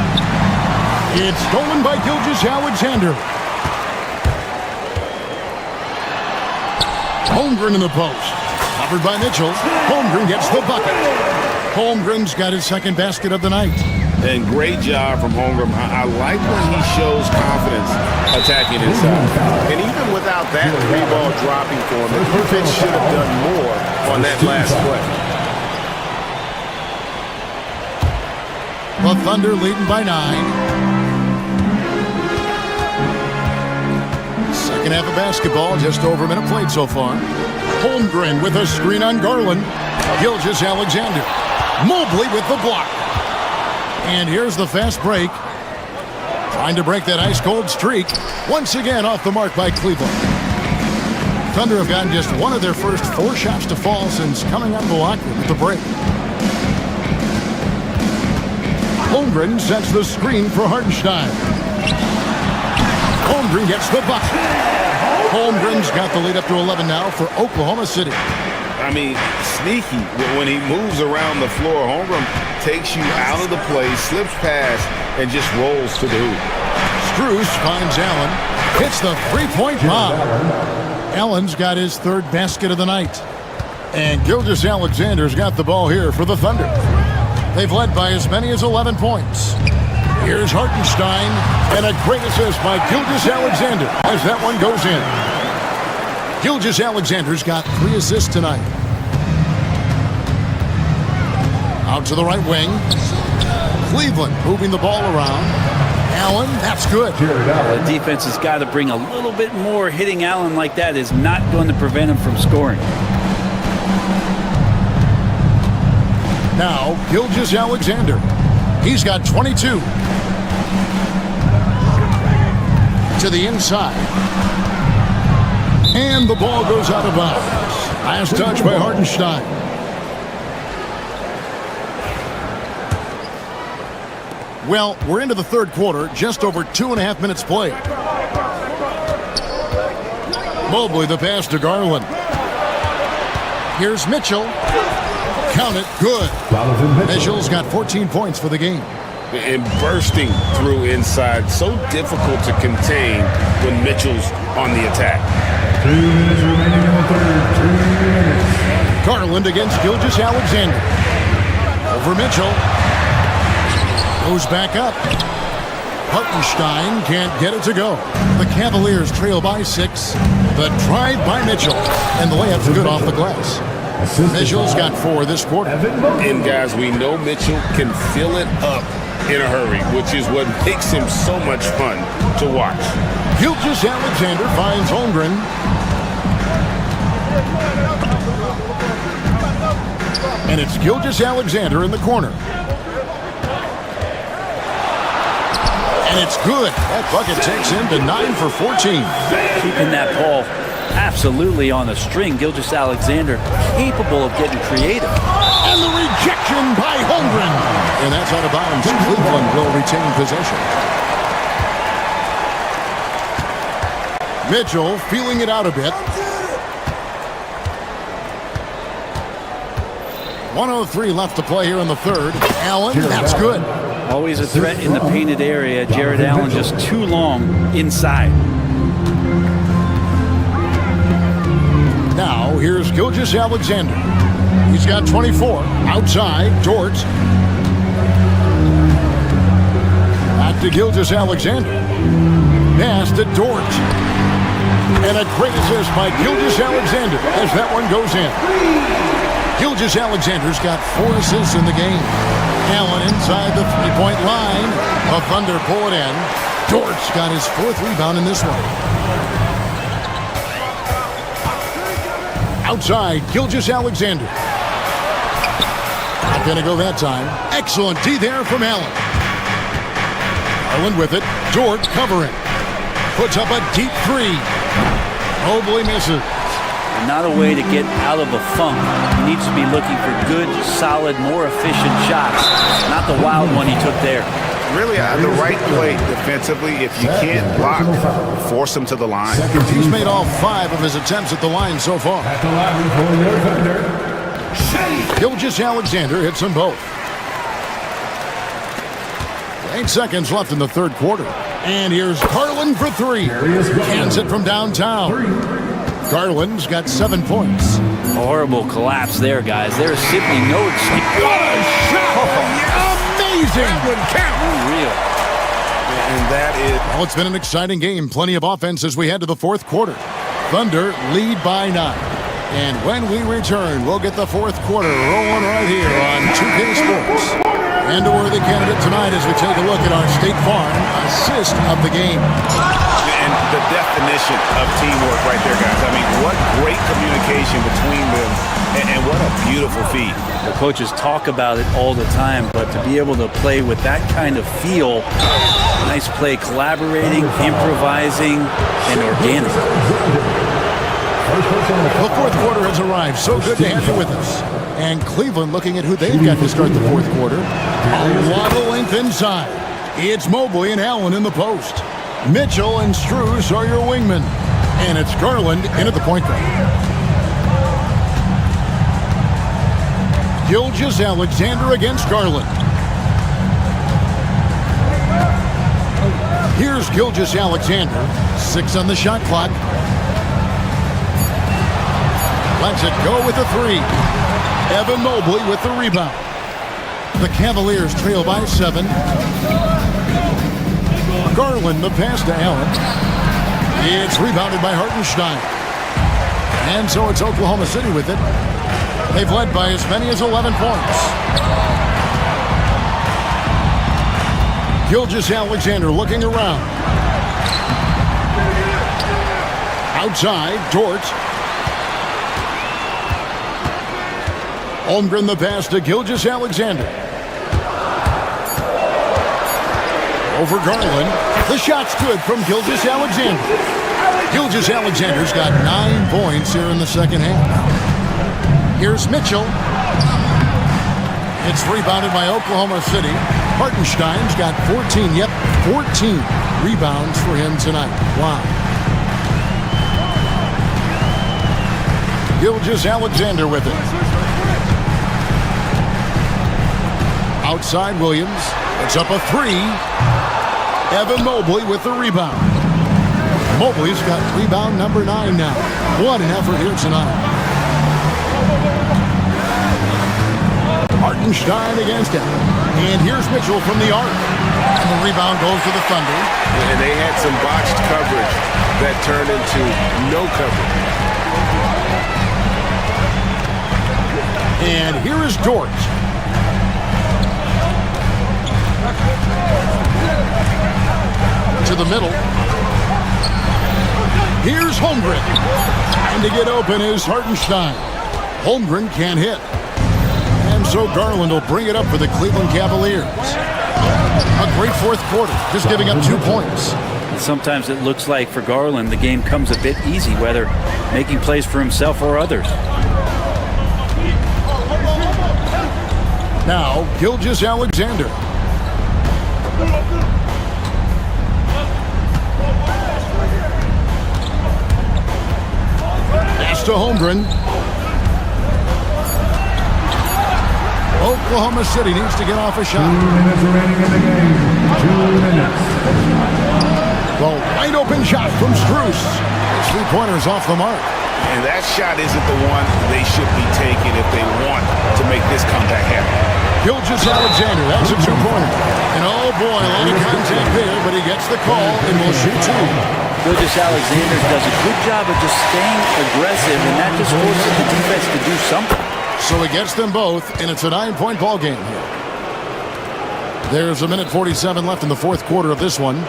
[SPEAKER 9] It's stolen by Gilgeous-Alexander. Holmgren in the post. Covered by Mitchell. Holmgren gets the bucket. Holmgren's got his second basket of the night.
[SPEAKER 11] And great job from Holmgren. I like when he shows confidence attacking inside. And even without that 3-ball dropping for him, the defense should have done more on that last play.
[SPEAKER 9] The Thunder leading by 9. Second half of basketball, just over a minute played so far. Holmgren with a screen on Garland. Gilgeous-Alexander. Mobley with the block. And here's the fast break. Trying to break that ice-cold streak. Once again off the mark by Cleveland. Thunder have gotten just one of their first 4 shots to fall since coming out of the locker room at the break. Holmgren sets the screen for Hartenstein. Holmgren gets the bucket. Holmgren's got the lead up to 11 now for Oklahoma City.
[SPEAKER 11] I mean, sneaky. When he moves around the floor, Holmgren takes you out of the play, slips past, and just rolls to the hoop.
[SPEAKER 9] Strus finds Allen. Hits the 3-point bomb. Allen's got his 3rd basket of the night. And Gilgeous-Alexander's got the ball here for the Thunder. They've led by as many as 11 points. Here's Hartenstein, and a great assist by Gilgeous-Alexander as that one goes in. Gilgeous-Alexander's got 3 assists tonight. Out to the right wing. Cleveland moving the ball around. Allen, that's good.
[SPEAKER 14] The defense has got to bring a little bit more. Hitting Allen like that is not going to prevent him from scoring.
[SPEAKER 9] Now, Gilgeous-Alexander. He's got 22. To the inside. And the ball goes out of bounds. Last touch by Hartenstein. Well, we're into the third quarter, just over 2.5 minutes played. Mobley, the pass to Garland. Here's Mitchell. Count it, good. Mitchell's got 14 points for the game.
[SPEAKER 11] And bursting through inside, so difficult to contain when Mitchell's on the attack.
[SPEAKER 8] 2 minutes remaining in the third. 2 minutes.
[SPEAKER 9] Garland against Gilgeous-Alexander. Over Mitchell. Goes back up. Hartenstein can't get it to go. The Cavaliers trail by 6. The drive by Mitchell. And the layup's good off the glass. Mitchell's got 4 this quarter.
[SPEAKER 11] And guys, we know Mitchell can fill it up in a hurry, which is what makes him so much fun to watch.
[SPEAKER 9] Gilgeous-Alexander finds Holmgren. And it's Gilgeous-Alexander in the corner. And it's good. That bucket takes him to 9 for 14.
[SPEAKER 14] Keeping that ball absolutely on the string. Gilgeous-Alexander capable of getting creative.
[SPEAKER 9] And the rejection by Holmgren. And that's out of bounds. Cleveland will retain possession. Mitchell feeling it out a bit. 1:03 left to play here in the third. Allen, that's good.
[SPEAKER 14] Always a threat in the painted area. Jared Allen just too long inside.
[SPEAKER 9] Now, here's Gilgeous-Alexander. He's got 24. Outside, Dort. Back to Gilgeous-Alexander. Pass to Dort. And a great assist by Gilgeous-Alexander as that one goes in. Gilgeous-Alexander's got 4 assists in the game. Allen inside the three-point line. The Thunder pull it in. Dort's got his 4th rebound in this one. Outside, Gilgeous-Alexander. Not going to go that time. Excellent D there from Allen. Garland with it. Dort covering. Puts up a deep 3. Mobley misses.
[SPEAKER 14] Not a way to get out of a funk. He needs to be looking for good, solid, more efficient shots. Not the wild one he took there.
[SPEAKER 11] Really, the right play defensively. If you can't block, force him to the line.
[SPEAKER 9] He's made all 5 of his attempts at the line so far.
[SPEAKER 8] At the line for your Thunder,
[SPEAKER 9] Gilgeous-Alexander hits them both. 8 seconds left in the third quarter. And here's Garland for 3. Cans it from downtown. Garland's got 7 points.
[SPEAKER 14] Horrible collapse there, guys. There's simply no excuse.
[SPEAKER 9] What a shot! Amazing!
[SPEAKER 11] That would count.
[SPEAKER 14] Unreal.
[SPEAKER 11] And that is...
[SPEAKER 9] Well, it's been an exciting game. Plenty of offense as we head to the fourth quarter. Thunder lead by 9. And when we return, we'll get the fourth quarter rolling right here on 2K Sports. And a worthy candidate tonight as we take a look at our State Farm assist of the game.
[SPEAKER 11] And the definition of teamwork right there, guys. I mean, what great communication between them, and what a beautiful feat.
[SPEAKER 14] The coaches talk about it all the time, but to be able to play with that kind of feel, nice play, collaborating, improvising, and organic.
[SPEAKER 9] The fourth quarter has arrived. So good to have you with us. And Cleveland looking at who they've got to start the fourth quarter. A lot of length inside. It's Mobley and Allen in the post. Mitchell and Strus are your wingmen. And it's Garland in at the point guard. Gilgeous-Alexander against Garland. Here's Gilgeous-Alexander. 6 on the shot clock. Lets it go with the 3. Evan Mobley with the rebound. The Cavaliers trail by 7. Garland the pass to Allen. It's rebounded by Hartenstein. And so it's Oklahoma City with it. They've led by as many as 11 points. Gilgeous-Alexander looking around. Outside, Dort. Holmgren the pass to Gilgeous-Alexander. Over Garland. The shot's good from Gilgeous-Alexander. Gilgeous-Alexander's got 9 points here in the second half. Here's Mitchell. It's rebounded by Oklahoma City. Hartenstein's got 14. Yep, 14 rebounds for him tonight. Wow. Gilgeous-Alexander with it. Outside Williams. It's up a three. Evan Mobley with the rebound. Mobley's got rebound number 9 now. What an effort here tonight. Hartenstein against him. And here's Mitchell from the arc. And the rebound goes to the Thunder.
[SPEAKER 4] And they had some botched coverage that turned into no coverage.
[SPEAKER 9] And here is Dort. To the middle. Here's Holmgren. And to get open is Hartenstein. Holmgren can't hit. And so Garland will bring it up for the Cleveland Cavaliers. A great fourth quarter, just giving up 2 points.
[SPEAKER 14] Sometimes it looks like for Garland the game comes a bit easy, whether making plays for himself or others.
[SPEAKER 9] Now, Gilgeous-Alexander. Pass to Holmgren. Oklahoma City needs to get off a shot.
[SPEAKER 8] 2 minutes remaining in the game. 2 minutes.
[SPEAKER 9] Well, wide open shot from Strus. His 3-pointer's off the mark.
[SPEAKER 11] And that shot isn't the one they should be taking if they want to make this comeback happen.
[SPEAKER 9] Gilgeous-Alexander, that's a 2-pointer. And oh boy, a lot of contact there, but he gets the call and will shoot 2.
[SPEAKER 14] Gilgeous-Alexander does a good job of just staying aggressive, and that just forces the defense to do something.
[SPEAKER 9] So he gets them both, and it's a 9-point ball game here. There's a minute 47 left in the fourth quarter of this one.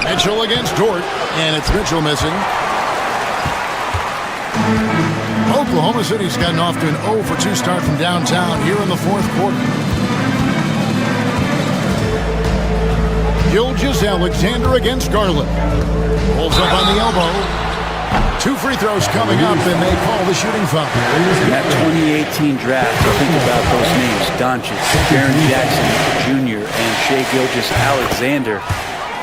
[SPEAKER 9] Mitchell against Dort, and it's Mitchell missing. Oklahoma City's gotten off to an 0-for-2 start from downtown here in the fourth quarter. Gilgeous-Alexander against Garland. Pulls up on the elbow. 2 free throws coming up, and they call the shooting foul.
[SPEAKER 14] In that 2018 draft, I think about those names: Doncic, Jaren Jackson Jr., and Shai Gilgeous-Alexander.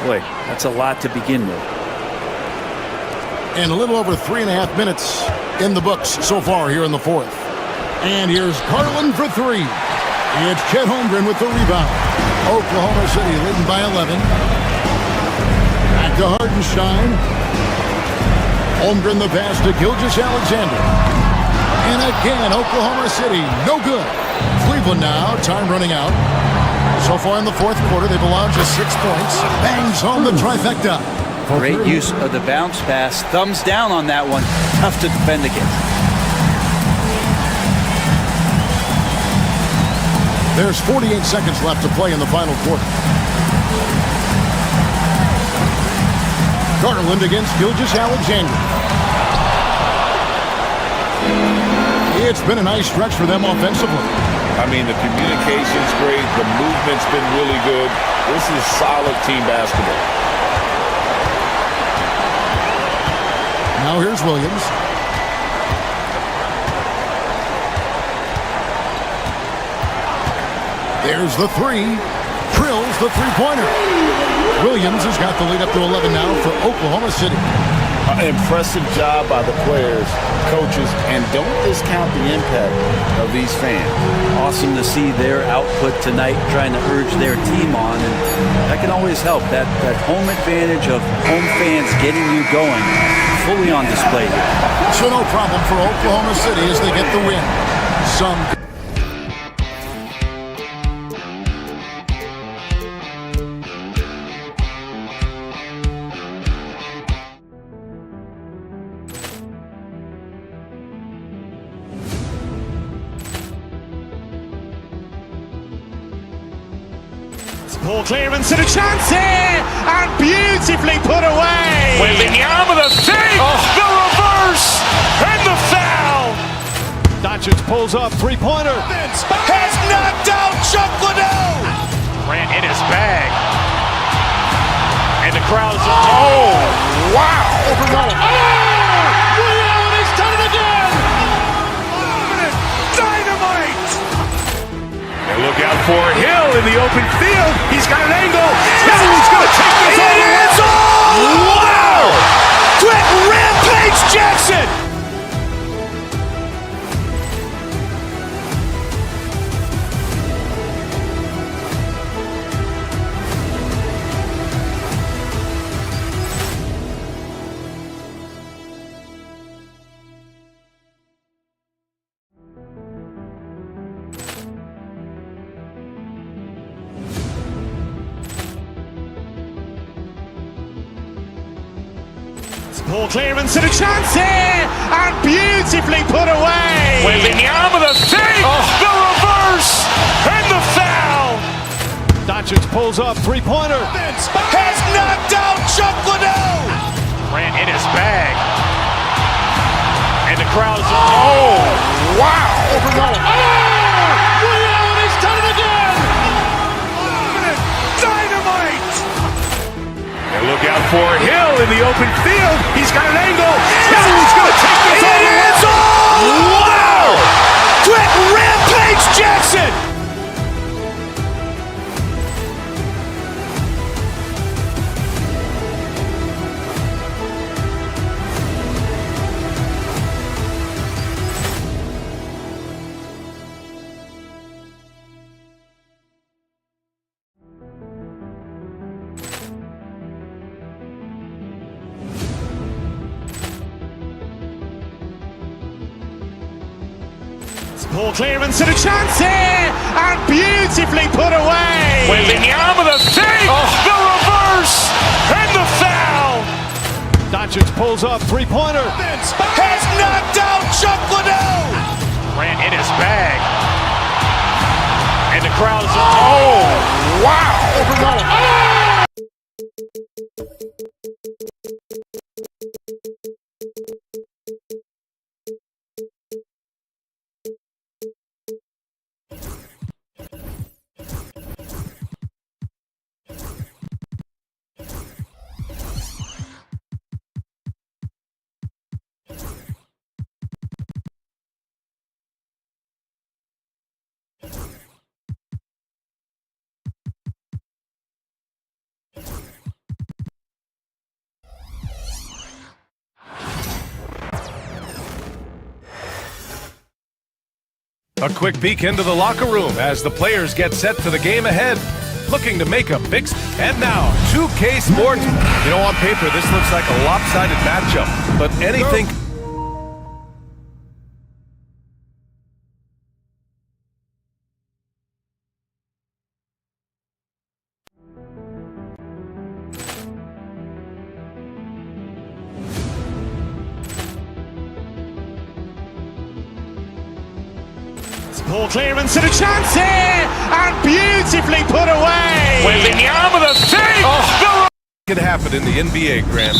[SPEAKER 14] Boy, that's a lot to begin with.
[SPEAKER 9] And a little over 3.5 minutes in the books so far here in the fourth. And here's Garland for 3. It's Chet Holmgren with the rebound. Oklahoma City leading by 11. Back to Hartenstein. Holmgren the pass to Gilgeous-Alexander. And again, Oklahoma City, no good. Cleveland now, time running out. So far in the fourth quarter, they've allowed just 6 points. Bangs home the trifecta.
[SPEAKER 14] Great use of the bounce pass. Thumbs down on that one. Tough to defend against.
[SPEAKER 9] There's 48 seconds left to play in the final quarter. Garland against Gilgeous-Alexander. It's been a nice stretch for them offensively.
[SPEAKER 11] I mean, the communication's great. The movement's been really good. This is solid team basketball.
[SPEAKER 9] Now here's Williams. There's the 3. Drills the 3-pointer. Williams has got the lead up to 11 now for Oklahoma City.
[SPEAKER 11] Impressive job by the players, coaches, and don't discount the impact of these fans.
[SPEAKER 14] Awesome to see their output tonight, trying to urge their team on, and that can always help. That home advantage of home fans getting you going, fully on display here.
[SPEAKER 9] So no problem for Oklahoma City as they get the win. Some
[SPEAKER 3] Ball clearance and a chance here, and beautifully put away.
[SPEAKER 2] Wembanyama the save, the reverse, and the foul.
[SPEAKER 3] Doncic pulls up, 3-pointer.
[SPEAKER 2] Has knocked out Chuck Liddell. Ran in his bag. And the crowd is... Oh, wow.
[SPEAKER 3] Reality's done it again. Ball clearance and a chance here, and beautifully put away.
[SPEAKER 1] Wembanyama the save, the reverse, and the foul.
[SPEAKER 3] Doncic pulls up, three-pointer.
[SPEAKER 1] Has knocked out Chuck Liddell. Grant in his bag. And the crowd is, oh, wow.
[SPEAKER 3] Leon has done it again.
[SPEAKER 1] Dynamite. And look out for Hill in the open field. He's got an angle. He's going to take this all the way. Wow. Quick rampage Jackson.
[SPEAKER 3] Ball clearance and a chance here, and beautifully put away.
[SPEAKER 1] Wembanyama the save, the reverse, and the foul.
[SPEAKER 3] Doncic pulls up, three-pointer.
[SPEAKER 1] Has knocked out Chuck Liddell. Grant in his bag. And the crowd is, oh, wow.
[SPEAKER 4] A quick peek into the locker room as the players get set for the game ahead. Looking to make a big... And now, 2K Sports. You know, on paper, this looks like a lopsided matchup, but anything...
[SPEAKER 3] Ball clearance and a chance here, and beautifully put away.
[SPEAKER 1] Wembanyama the save.
[SPEAKER 4] Can happen in the NBA, Grant.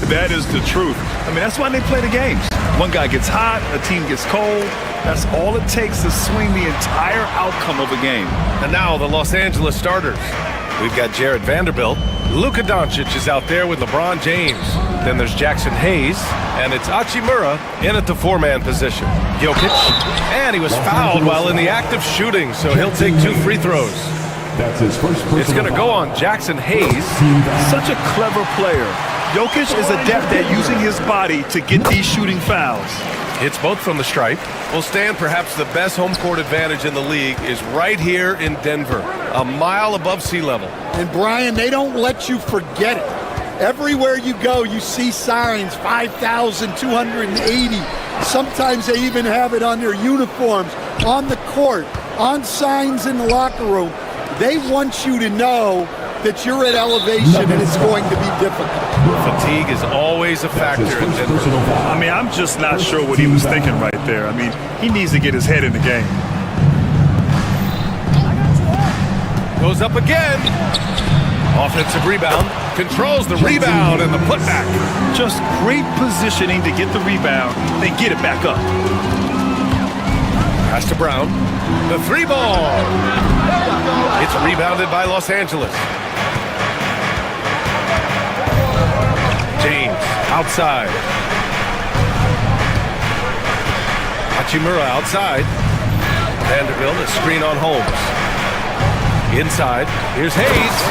[SPEAKER 5] That is the truth. I mean, that's why they play the games. One guy gets hot, a team gets cold. That's all it takes to swing the entire outcome of a game.
[SPEAKER 4] And now the Los Angeles starters. We've got Jared Vanderbilt. Luka Doncic is out there with LeBron James. Then there's Jackson Hayes, and it's Hachimura in at the four-man position. Jokic, and he was fouled while in the act of shooting, so he'll take 2 free throws.
[SPEAKER 8] That's his first.
[SPEAKER 4] It's going to go on Jackson Hayes.
[SPEAKER 5] Such a clever player. Jokic is adept at using his body to get these shooting fouls.
[SPEAKER 4] Hits both from the stripe. Will stand perhaps the best home court advantage in the league is right here in Denver, a mile above sea level.
[SPEAKER 15] And Brian, they don't let you forget it. Everywhere you go, you see signs, 5,280. Sometimes they even have it on their uniforms, on the court, on signs in the locker room. They want you to know that you're at elevation and it's going to be difficult.
[SPEAKER 4] Fatigue is always a factor in Denver.
[SPEAKER 5] I mean, I'm just not sure what he was thinking right there. I mean, he needs to get his head in the game.
[SPEAKER 4] Goes up again. Offensive rebound. Controls the rebound and the putback.
[SPEAKER 5] Just great positioning to get the rebound, then get it back up.
[SPEAKER 4] Pass to Brown. The 3 ball. It's rebounded by Los Angeles. James outside. Hachimura outside. Vanderbilt, a screen on Holmes. Inside. Here's Hayes.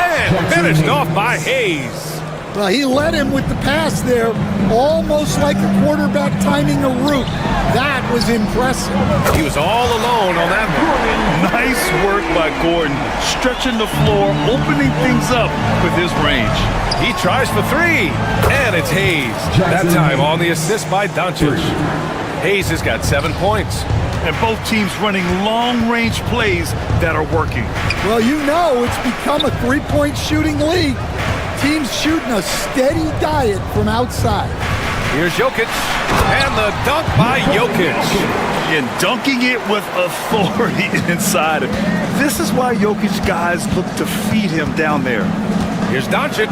[SPEAKER 4] And finished off by Hayes.
[SPEAKER 15] Well, he led him with the pass there, almost like a quarterback timing a route. That was impressive.
[SPEAKER 4] He was all alone on that one.
[SPEAKER 5] Nice work by Gordon, stretching the floor, opening things up with his range.
[SPEAKER 4] He tries for 3, and it's Hayes. That time on the assist by Doncic. Hayes has got 7 points.
[SPEAKER 5] And both teams running long-range plays that are working.
[SPEAKER 15] Well, you know it's become a three-point shooting league. team's shooting a steady diet from outside.
[SPEAKER 4] Here's Jokic, and the dunk by Jokic.
[SPEAKER 5] And dunking it with authority inside. This is why Jokic guys look to feed him down there.
[SPEAKER 4] Here's Doncic.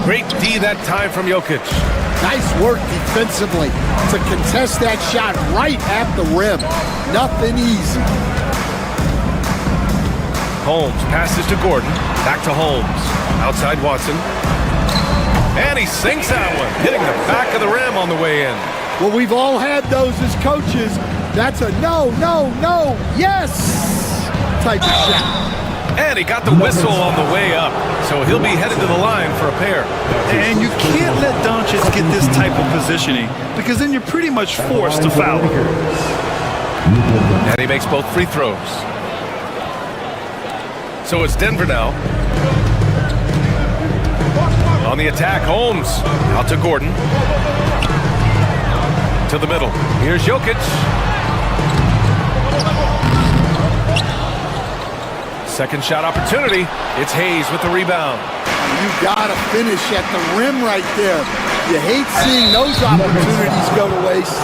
[SPEAKER 4] Great D that time from Jokic.
[SPEAKER 15] Nice work defensively to contest that shot right at the rim. Nothing easy.
[SPEAKER 4] Holmes passes to Gordon. Back to Holmes. Outside Watson. And he sinks that one, hitting the back of the rim on the way in.
[SPEAKER 15] Well, we've all had those as coaches. That's a no, no, no, yes type of shot.
[SPEAKER 4] And he got the whistle on the way up, so he'll be headed to the line for a pair.
[SPEAKER 5] And you can't let Doncic get this type of positioning because then you're pretty much forced to foul him.
[SPEAKER 4] And he makes both free throws. So it's Denver now. On the attack, Holmes. Out to Gordon. To the middle. Here's Jokic. Second shot opportunity. It's Hayes with the rebound.
[SPEAKER 15] You gotta finish at the rim right there. You hate seeing those opportunities go to waste.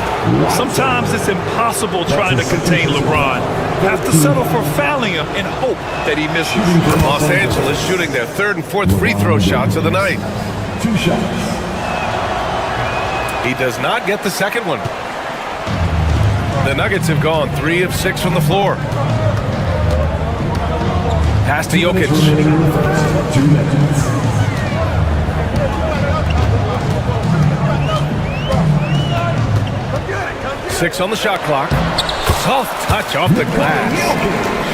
[SPEAKER 5] Sometimes it's impossible trying to contain LeBron. Have to settle for fouling him and hope that he misses.
[SPEAKER 4] Los Angeles shooting their third and fourth free throw shots of the night.
[SPEAKER 8] 2 shots.
[SPEAKER 4] He does not get the second one. The Nuggets have gone 3 of 6 from the floor. Pass to Jokic.
[SPEAKER 8] 2 minutes.
[SPEAKER 4] Six on the shot clock. Soft touch off the glass.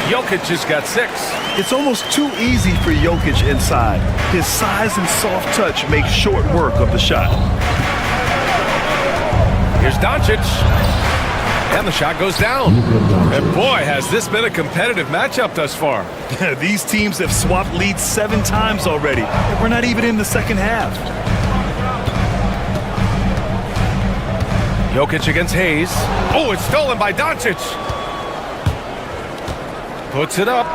[SPEAKER 4] Jokic has got 6.
[SPEAKER 5] It's almost too easy for Jokic inside. His size and soft touch make short work of the shot.
[SPEAKER 4] Here's Doncic. And the shot goes down. And boy, has this been a competitive matchup thus far.
[SPEAKER 5] These teams have swapped leads 7 times already. And we're not even in the second half.
[SPEAKER 4] Jokic against Hayes. Oh, it's stolen by Doncic. Puts it up.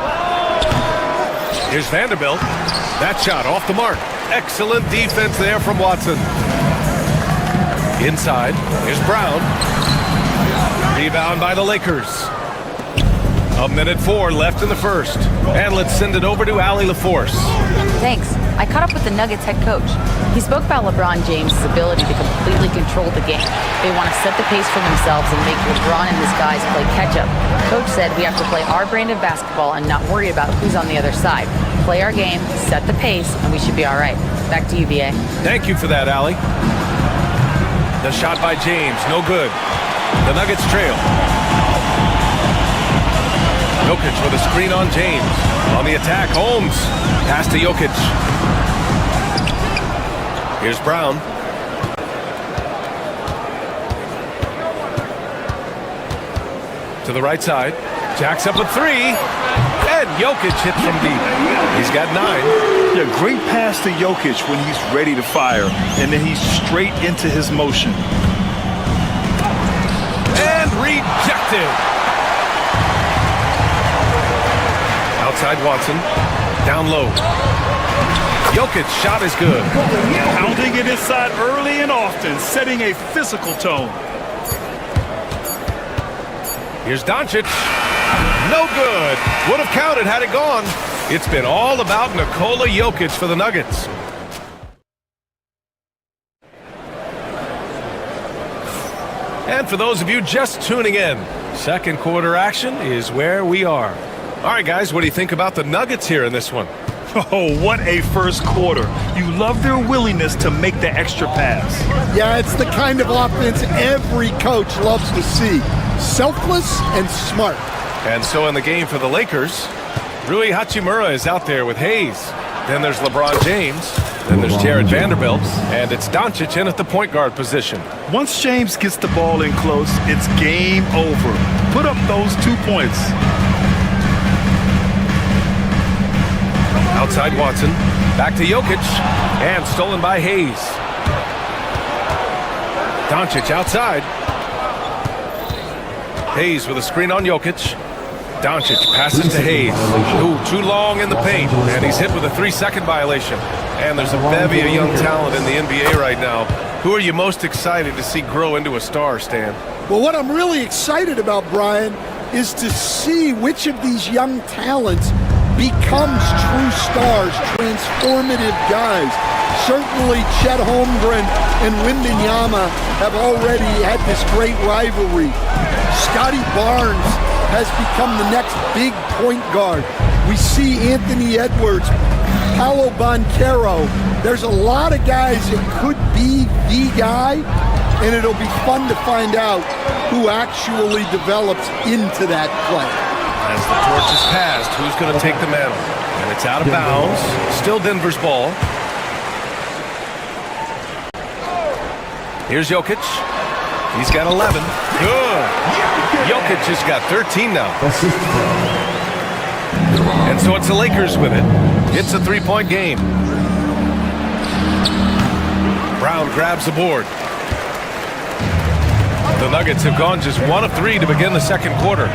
[SPEAKER 4] Here's Vanderbilt. That shot off the mark. Excellent defense there from Watson. Inside. Here's Brown. Rebound by the Lakers. 1:04 left in the first. And let's send it over to Allie LaForce.
[SPEAKER 7] Thanks. I caught up with the Nuggets head coach. He spoke about LeBron James' ability to completely control the game. They want to set the pace for themselves and make LeBron and his guys play catch-up. Coach said we have to play our brand of basketball and not worry about who's on the other side. Play our game, set the pace, and we should be all right. Back to you, VA.
[SPEAKER 4] Thank you for that, Allie. The shot by James, no good. The Nuggets trail. Jokic with a screen on James. On the attack, Holmes. Pass to Jokic. Here's Brown. To the right side. Jacks up a 3. And Jokic hits from deep. He's got 9.
[SPEAKER 5] Yeah, great pass to Jokic when he's ready to fire. And then he's straight into his motion.
[SPEAKER 4] And rejected. Outside Watson. Down low. Jokic shot is good.
[SPEAKER 5] Pounding it inside early and often, setting a physical tone.
[SPEAKER 4] Here's Doncic. No good. Would have counted had it gone. It's been all about Nikola Jokic for the Nuggets. And for those of you just tuning in, second quarter action is where we are. All right, guys, what do you think about the Nuggets here in this one?
[SPEAKER 5] Oh, what a first quarter. You love their willingness to make the extra pass.
[SPEAKER 15] Yeah, it's the kind of offense every coach loves to see. Selfless and smart.
[SPEAKER 4] And so in the game for the Lakers, Rui Hachimura is out there with Hayes. Then there's LeBron James. Then there's Jared Vanderbilt. And it's Doncic in at the point guard position.
[SPEAKER 5] Once James gets the ball in close, it's game over. Put up those 2 points.
[SPEAKER 4] Outside Watson. Back to Jokic. And stolen by Hayes. Doncic outside. Hayes with a screen on Jokic. Doncic passes to Hayes. Ooh, too long in the paint, and he's hit with a 3-second violation. And there's a bevy of young talent in the NBA right now. Who are you most excited to see grow into a star, Stan?
[SPEAKER 15] Well, what I'm really excited about, Brian, is to see which of these young talents becomes true stars, transformative guys. Certainly Chet Holmgren and Wembanyama have already had this great rivalry. Scotty Barnes has become the next big point guard. We see Anthony Edwards, Paolo Banchero. There's a lot of guys that could be the guy, and it'll be fun to find out who actually develops into that play.
[SPEAKER 4] As the torch is passed, who's going to take the mantle? And it's out of bounds. Still Denver's ball. Here's Jokic. He's got 11. Good. Jokic has got 13 now. And so it's the Lakers with it. It's a 3-point game. Brown grabs the board. The Nuggets have gone just 1 of 3 to begin the second quarter.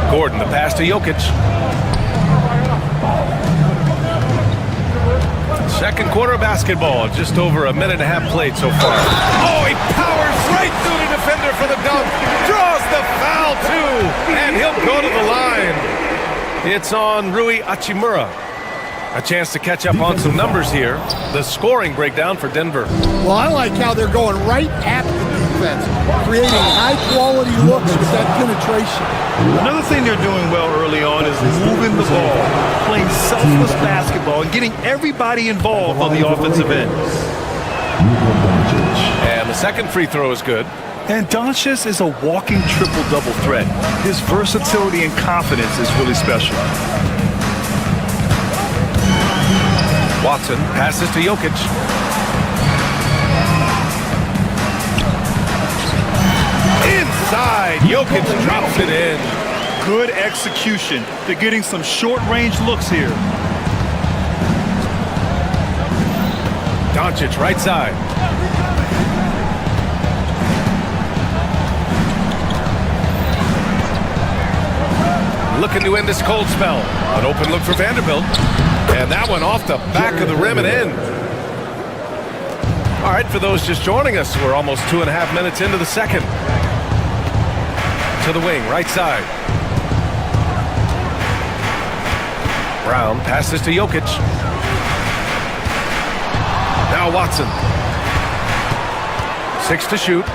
[SPEAKER 4] Gordon, the pass to Jokic. Second quarter of basketball, just over a minute and a half played so far. Oh, he powers right through the defender for the dunk. Draws the foul, too. And he'll go to the line. It's on Rui Hachimura. A chance to catch up on some numbers here. The scoring breakdown for Denver.
[SPEAKER 15] Well, I like how they're going right at the defense, creating high-quality looks with that penetration.
[SPEAKER 5] Another thing they're doing well early on is moving the ball, playing selfless basketball, and getting everybody involved on the offensive end.
[SPEAKER 4] And the second free throw is good.
[SPEAKER 5] And Doncic is a walking triple-double threat. His versatility and confidence is really special.
[SPEAKER 4] Watson passes to Jokic. Inside, Jokic drops it in.
[SPEAKER 5] Good execution. They're getting some short-range looks here.
[SPEAKER 4] Doncic, right side. Looking to end this cold spell. An open look for Vanderbilt. And that one off the back of the rim and in. All right, for those just joining us, we're almost 2.5 minutes into the second. To the wing, right side. Brown passes to Jokic. Now Watson. 6 to shoot.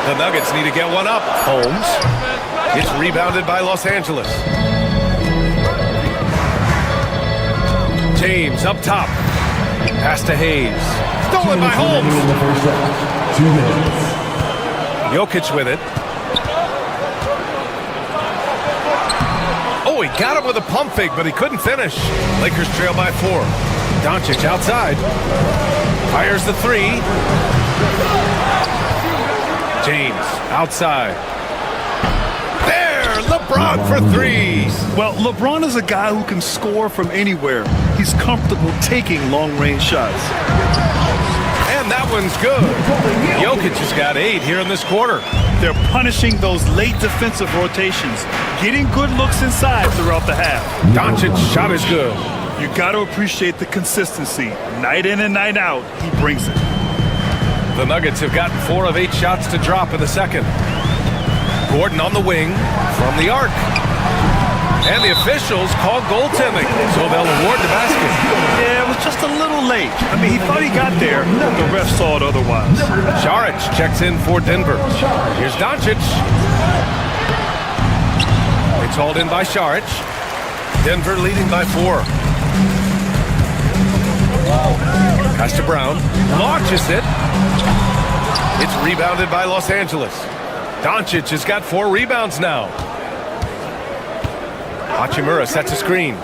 [SPEAKER 4] The Nuggets need to get one up. Holmes. It's rebounded by Los Angeles. James up top. Pass to Hayes. Stolen by Holmes.
[SPEAKER 8] 2 minutes.
[SPEAKER 4] Jokic with it. Oh, he got him with a pump fake, but he couldn't finish. Lakers trail by 4. Doncic outside. Fires the 3. James outside. There, LeBron for 3.
[SPEAKER 5] Well, LeBron is a guy who can score from anywhere. He's comfortable taking long-range shots.
[SPEAKER 4] And that one's good. Jokic has got 8 here in this quarter.
[SPEAKER 5] They're punishing those late defensive rotations, getting good looks inside throughout the half.
[SPEAKER 4] Doncic's shot is good.
[SPEAKER 5] You got to appreciate the consistency. Night in and night out, he brings it.
[SPEAKER 4] The Nuggets have gotten 4 of 8 shots to drop in the second. Gordon on the wing from the arc. And the officials call goaltending, so they'll award the basket.
[SPEAKER 5] Yeah, it was just a little late. I mean, he thought he got there. The ref saw it otherwise.
[SPEAKER 4] Saric checks in for Denver. Here's Doncic. It's hauled in by Saric. Denver leading by 4. Pass to Brown. Launches it. It's rebounded by Los Angeles. Doncic has got 4 rebounds now. Hachimura sets a screen.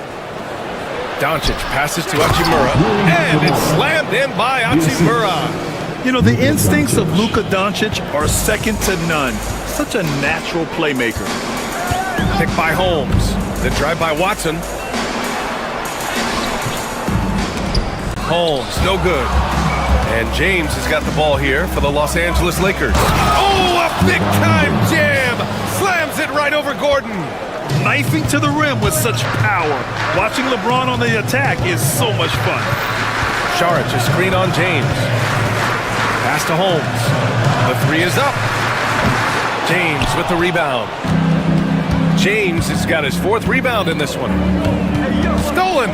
[SPEAKER 4] Doncic passes to Hachimura. And it's slammed in by Hachimura.
[SPEAKER 5] You know, the instincts of Luka Doncic are second to none. Such a natural playmaker.
[SPEAKER 4] Picked by Holmes. Then drive by Watson. Holmes, no good. And James has got the ball here for the Los Angeles Lakers. Oh, a big-time jam Right over Gordon.
[SPEAKER 5] Knifing to the rim with such power. Watching LeBron on the attack is so much fun.
[SPEAKER 4] Saric, a screen on James. Pass to Holmes. The three is up. James with the rebound. James has got his 4th rebound in this one. Stolen.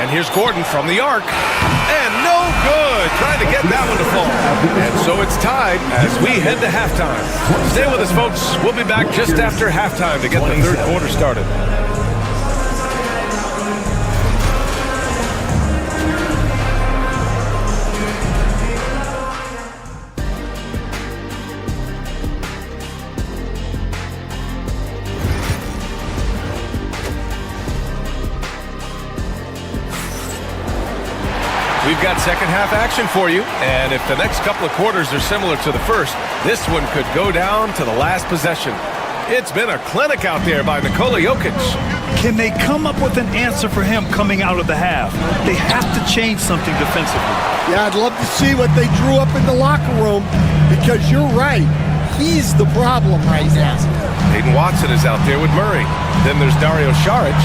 [SPEAKER 4] And here's Gordon from the arc. And no good. Trying to get that one to fall. And so it's tied as we head to halftime. Stay with us, folks. We'll be back just after halftime to get the 3rd quarter started. We've got second half action for you, and if the next couple of quarters are similar to the first, this one could go down to the last possession. It's been a clinic out there by Nikola Jokic.
[SPEAKER 5] Can they come up with an answer for him coming out of the half? They have to change something defensively.
[SPEAKER 15] Yeah, I'd love to see what they drew up in the locker room, because you're right. He's the problem right now.
[SPEAKER 4] Hayden Watson is out there with Murray. Then there's Dario Saric.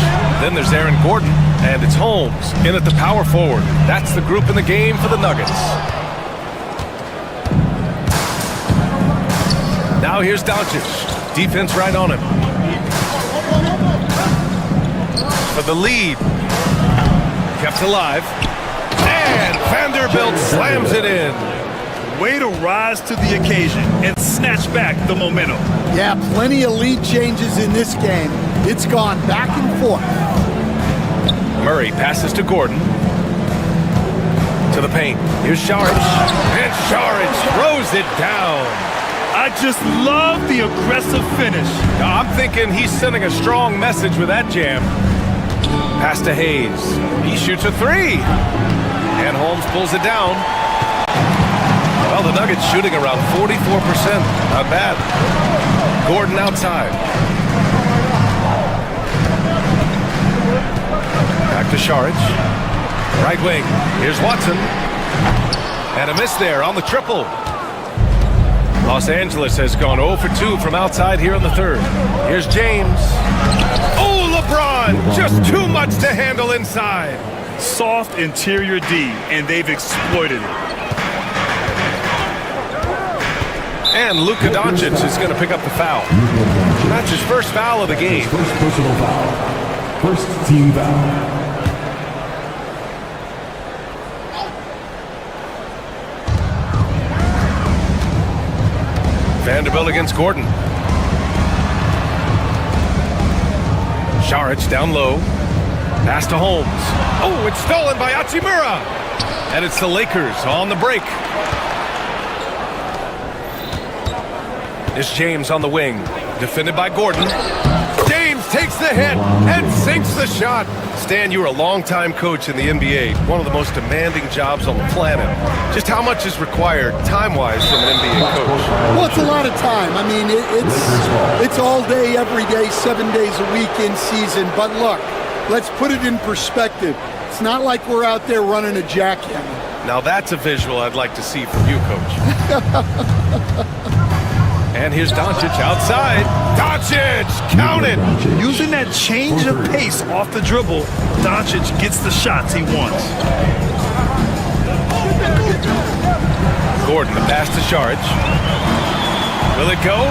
[SPEAKER 4] Then there's Aaron Gordon. And it's Holmes in at the power forward. That's the group in the game for the Nuggets. Now here's Doncic. Defense right on him. For the lead. Kept alive. And Vanderbilt slams it in.
[SPEAKER 5] Way to rise to the occasion and snatch back the momentum.
[SPEAKER 15] Yeah, plenty of lead changes in this game. It's gone back and forth.
[SPEAKER 4] Murray passes to Gordon. To the paint. Here's Saric. And Saric throws it down.
[SPEAKER 5] I just love the aggressive finish.
[SPEAKER 4] I'm thinking he's sending a strong message with that jam. Pass to Hayes. He shoots a 3. And Holmes pulls it down. Well, the Nuggets shooting around 44%. Not bad. Gordon outside. Back to Saric. Right wing. Here's Watson. And a miss there on the triple. Los Angeles has gone 0 for 2 from outside here in the 3rd. Here's James. Oh, LeBron! Just too much to handle inside.
[SPEAKER 5] Soft interior D, and they've exploited it.
[SPEAKER 4] And Luka Doncic is going to pick up the foul. That's his first foul of the game.
[SPEAKER 8] First personal foul. First team foul.
[SPEAKER 4] Vanderbilt against Gordon. Saric down low. Pass to Holmes. Oh, it's stolen by Hachimura. And it's the Lakers on the break. It's James on the wing. Defended by Gordon. James takes the hit and sinks the shot. Stan, you were a longtime coach in the NBA, one of the most demanding jobs on the planet. Just how much is required time-wise from an NBA coach?
[SPEAKER 15] Well, it's a lot of time. I mean, it's all day, every day, 7 days a week in season. But look, let's put it in perspective. It's not like we're out there running a jackhammer.
[SPEAKER 4] Now that's a visual I'd like to see from you, Coach. And here's Doncic outside. Doncic, count it!
[SPEAKER 5] Using that change of pace off the dribble, Doncic gets the shots he wants.
[SPEAKER 4] Gordon, the pass to Saric. Will it go?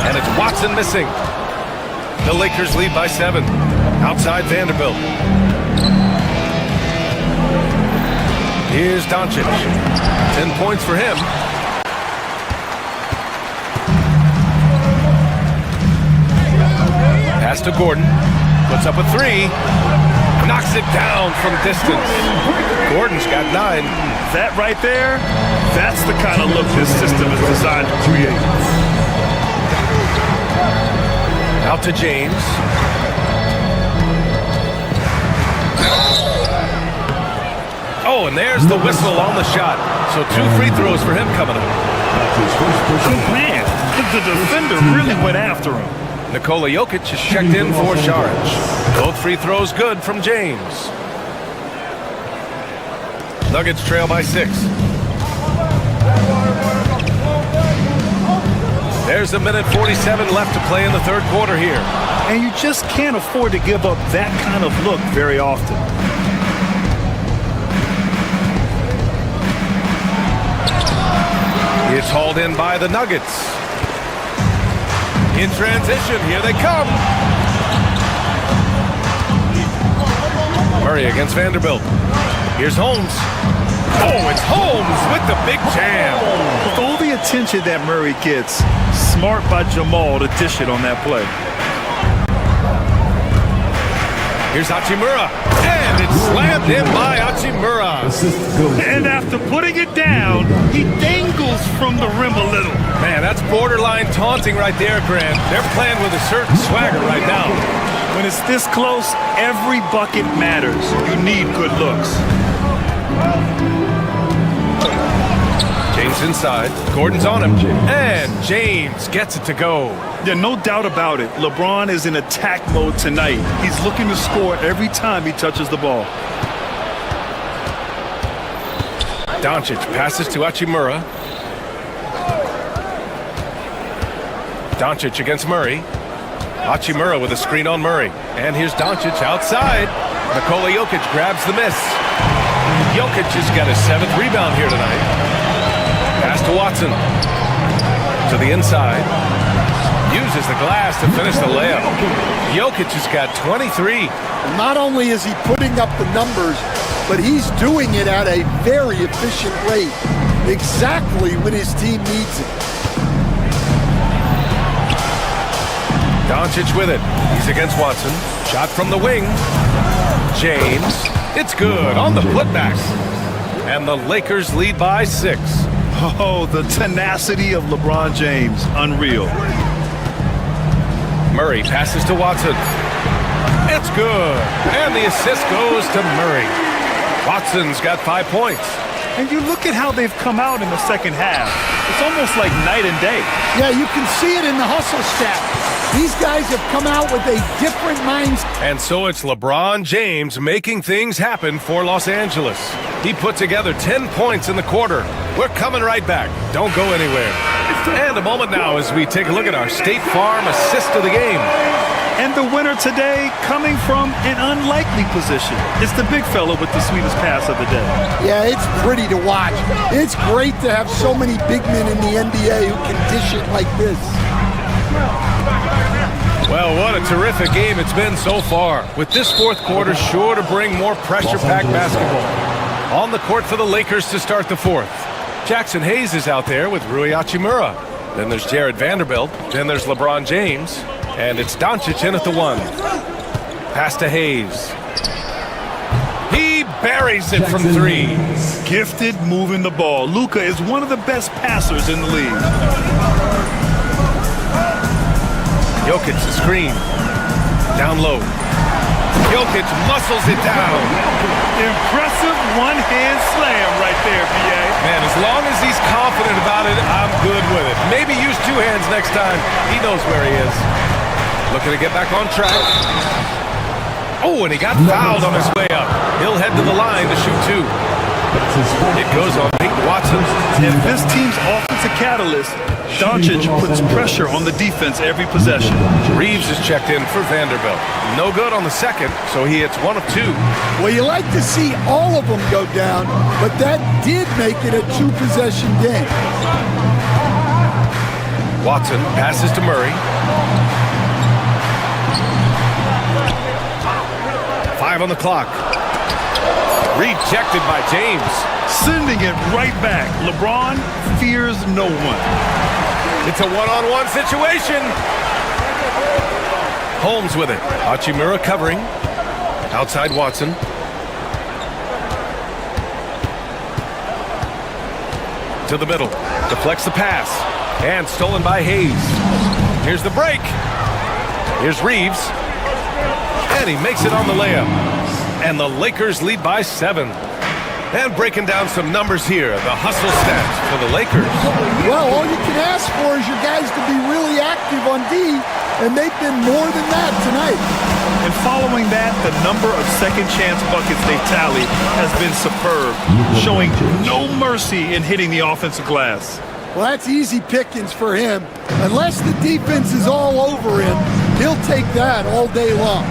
[SPEAKER 4] And it's Watson missing. The Lakers lead by 7. Outside Vanderbilt. Here's Doncic. 10 points for him. Pass to Gordon. Puts up a 3. Knocks it down from distance. Gordon's got 9.
[SPEAKER 5] That right there, that's the kind of look this system is designed to create.
[SPEAKER 4] Out to James. Oh, and there's the whistle on the shot. So 2 free throws for him coming up.
[SPEAKER 5] Man, the defender really went after him.
[SPEAKER 4] Nikola Jokic is checked in for Saric. Both free throws good from James. Nuggets trail by 6. There's a minute 47 left to play in the third quarter here.
[SPEAKER 5] And you just can't afford to give up that kind of look very often.
[SPEAKER 4] It's hauled in by the Nuggets. In transition, here they come. Murray against Vanderbilt. Here's Holmes. Oh, it's Holmes with the big jam.
[SPEAKER 5] With all the attention that Murray gets, smart by Jamal to dish it on that play.
[SPEAKER 4] Here's Hachimura, and it's slammed in by Hachimura.
[SPEAKER 5] And after putting it down, he dangles from the rim a little.
[SPEAKER 4] Man, that's borderline taunting right there, Grant. They're playing with a certain swagger right now.
[SPEAKER 5] When it's this close, every bucket matters. You need good looks.
[SPEAKER 4] James inside. Gordon's on him. And James gets it to go.
[SPEAKER 5] Yeah, no doubt about it. LeBron is in attack mode tonight. He's looking to score every time he touches the ball.
[SPEAKER 4] Doncic passes to Hachimura. Doncic against Murray. Hachimura with a screen on Murray. And here's Doncic outside. Nikola Jokic grabs the miss. Jokic has got his 7th rebound here tonight. Pass to Watson. To the inside. Uses the glass to finish the layup. Jokic has got 23.
[SPEAKER 15] Not only is he putting up the numbers, but he's doing it at a very efficient rate. Exactly when his team needs it.
[SPEAKER 4] Doncic with it. He's against Watson. Shot from the wing. James. It's good on the putback. And the Lakers lead by 6.
[SPEAKER 5] Oh, the tenacity of LeBron James. Unreal.
[SPEAKER 4] Murray passes to Watson. It's good. And the assist goes to Murray. Watson's got 5 points.
[SPEAKER 5] And you look at how they've come out in the second half. It's almost like night and day.
[SPEAKER 15] Yeah, you can see it in the hustle stat. These guys have come out with a different mindset.
[SPEAKER 4] And so it's LeBron James making things happen for Los Angeles. He put together 10 points in the quarter. We're coming right back. Don't go anywhere. And a moment now as we take a look at our State Farm assist of the game.
[SPEAKER 5] And the winner today coming from an unlikely position. It's the big fella with the sweetest pass of the day.
[SPEAKER 15] Yeah, it's pretty to watch. It's great to have so many big men in the NBA who can dish it like this.
[SPEAKER 4] Well, what a terrific game it's been so far. With this fourth quarter sure to bring more pressure-packed basketball. On the court for the Lakers to start the fourth. Jackson Hayes is out there with Rui Hachimura. Then there's Jared Vanderbilt. Then there's LeBron James. And it's Doncic in at the 1. Pass to Hayes. He buries it from 3.
[SPEAKER 5] Gifted moving the ball. Luka is one of the best passers in the league.
[SPEAKER 4] Jokic the screen. Down low. Jokic muscles it down.
[SPEAKER 5] Impressive one-hand slam right there, B.A.
[SPEAKER 4] Man, as long as he's confident about it, I'm good with it. Maybe use 2 hands next time. He knows where he is. Looking to get back on track. Oh, and he got fouled on his way up. He'll head to the line to shoot 2. It goes on Peyton Watson.
[SPEAKER 5] And this team's offensive catalyst, Doncic puts pressure on the defense every possession.
[SPEAKER 4] Reeves is checked in for Vanderbilt. No good on the second, so he hits 1 of 2.
[SPEAKER 15] Well, you like to see all of them go down, but that did make it a 2-possession game.
[SPEAKER 4] Watson passes to Murray. 5 on the clock. Rejected by James.
[SPEAKER 5] Sending it right back. LeBron fears no one.
[SPEAKER 4] It's a one-on-one situation. Holmes with it. Hachimura covering. Outside Watson. To the middle. Deflects the pass. And stolen by Hayes. Here's the break. Here's Reeves. And he makes it on the layup. And the Lakers lead by 7. And breaking down some numbers here, the hustle stats for the Lakers.
[SPEAKER 15] Well, all you can ask for is your guys to be really active on D, and they've been more than that tonight.
[SPEAKER 5] And following that, the number of second-chance buckets they tallied has been superb, showing no mercy in hitting the offensive glass.
[SPEAKER 15] Well, that's easy pickings for him. Unless the defense is all over him, he'll take that all day long.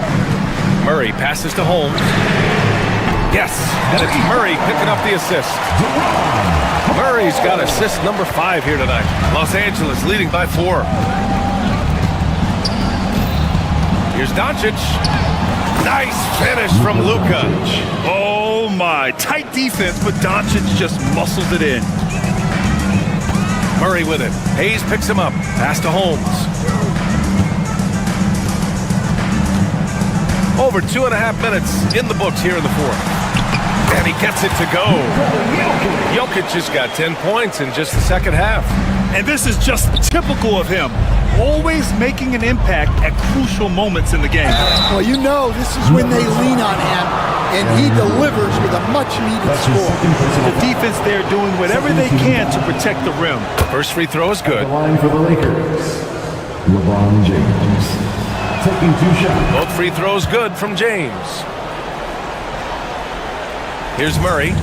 [SPEAKER 4] Murray passes to Holmes. Yes, and it's Murray picking up the assist. Murray's got assist number 5 here tonight. Los Angeles leading by 4. Here's Doncic. Nice finish from Luka.
[SPEAKER 5] Oh my, tight defense, but Doncic just muscled it in.
[SPEAKER 4] Murray with it. Hayes picks him up. Pass to Holmes. Over 2.5 minutes in the books here in the fourth. And he gets it to go. Jokic just got 10 points in just the second half.
[SPEAKER 5] And this is just typical of him. Always making an impact at crucial moments in the game.
[SPEAKER 15] Well, you know this is when they lean on him, and he delivers with a much-needed score.
[SPEAKER 5] The defense there doing whatever they can to protect the rim.
[SPEAKER 4] First free throw is good.
[SPEAKER 8] The line for the Lakers, LeBron James. Taking 2 shots.
[SPEAKER 4] Both free throws good from James. Here's Murray.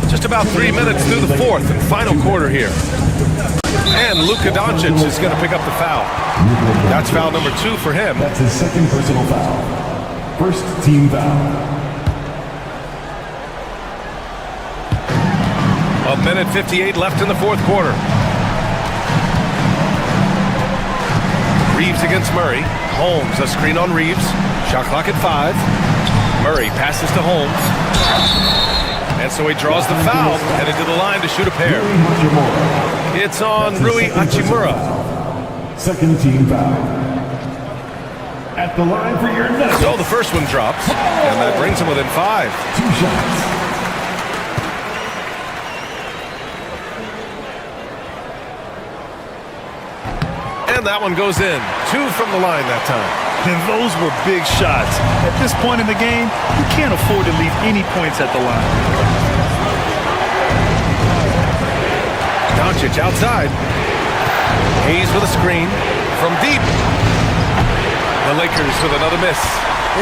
[SPEAKER 4] Just about 3 minutes through the fourth and final quarter here. And Luka Doncic is going to pick up the foul. That's foul number 2 for him.
[SPEAKER 8] That's his second personal foul. First team foul.
[SPEAKER 4] 1:58 left in the fourth quarter. Reeves against Murray. Holmes, a screen on Reeves. Shot clock at 5. Murray passes to Holmes. And so he draws the foul, headed to the line to shoot a pair. It's on Rui Hachimura.
[SPEAKER 8] Second team foul. At the line for your next.
[SPEAKER 4] So the first one drops, and that brings him within 5.
[SPEAKER 8] 2 shots.
[SPEAKER 4] And that one goes in. 2 from the line that time.
[SPEAKER 5] And those were big shots. At this point in the game, you can't afford to leave any points at the line.
[SPEAKER 4] Doncic outside. Hayes with a screen from deep. The Lakers with another miss.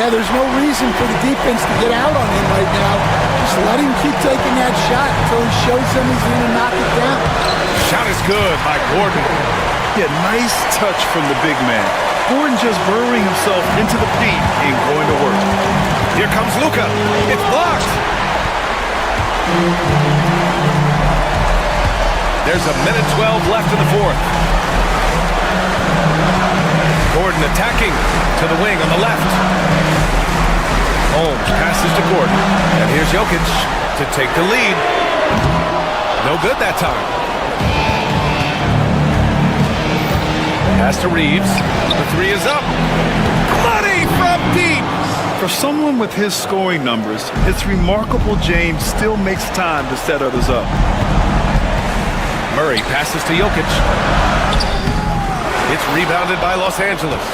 [SPEAKER 15] Yeah, there's no reason for the defense to get out on him right now. Just let him keep taking that shot until he shows them he's going to knock it down.
[SPEAKER 4] Shot is good by Gordon.
[SPEAKER 5] Yeah, nice touch from the big man. Gordon just burrowing himself into the paint and going to work.
[SPEAKER 4] Here comes Luka. It's blocked. There's 1:12 left in the fourth. Gordon attacking to the wing on the left. Holmes passes to Gordon. And here's Jokic to take the lead. No good that time. Pass to Reeves. The 3 is up. Money from deep.
[SPEAKER 5] For someone with his scoring numbers, it's remarkable James still makes time to set others up.
[SPEAKER 4] Murray passes to Jokic. It's rebounded by Los Angeles.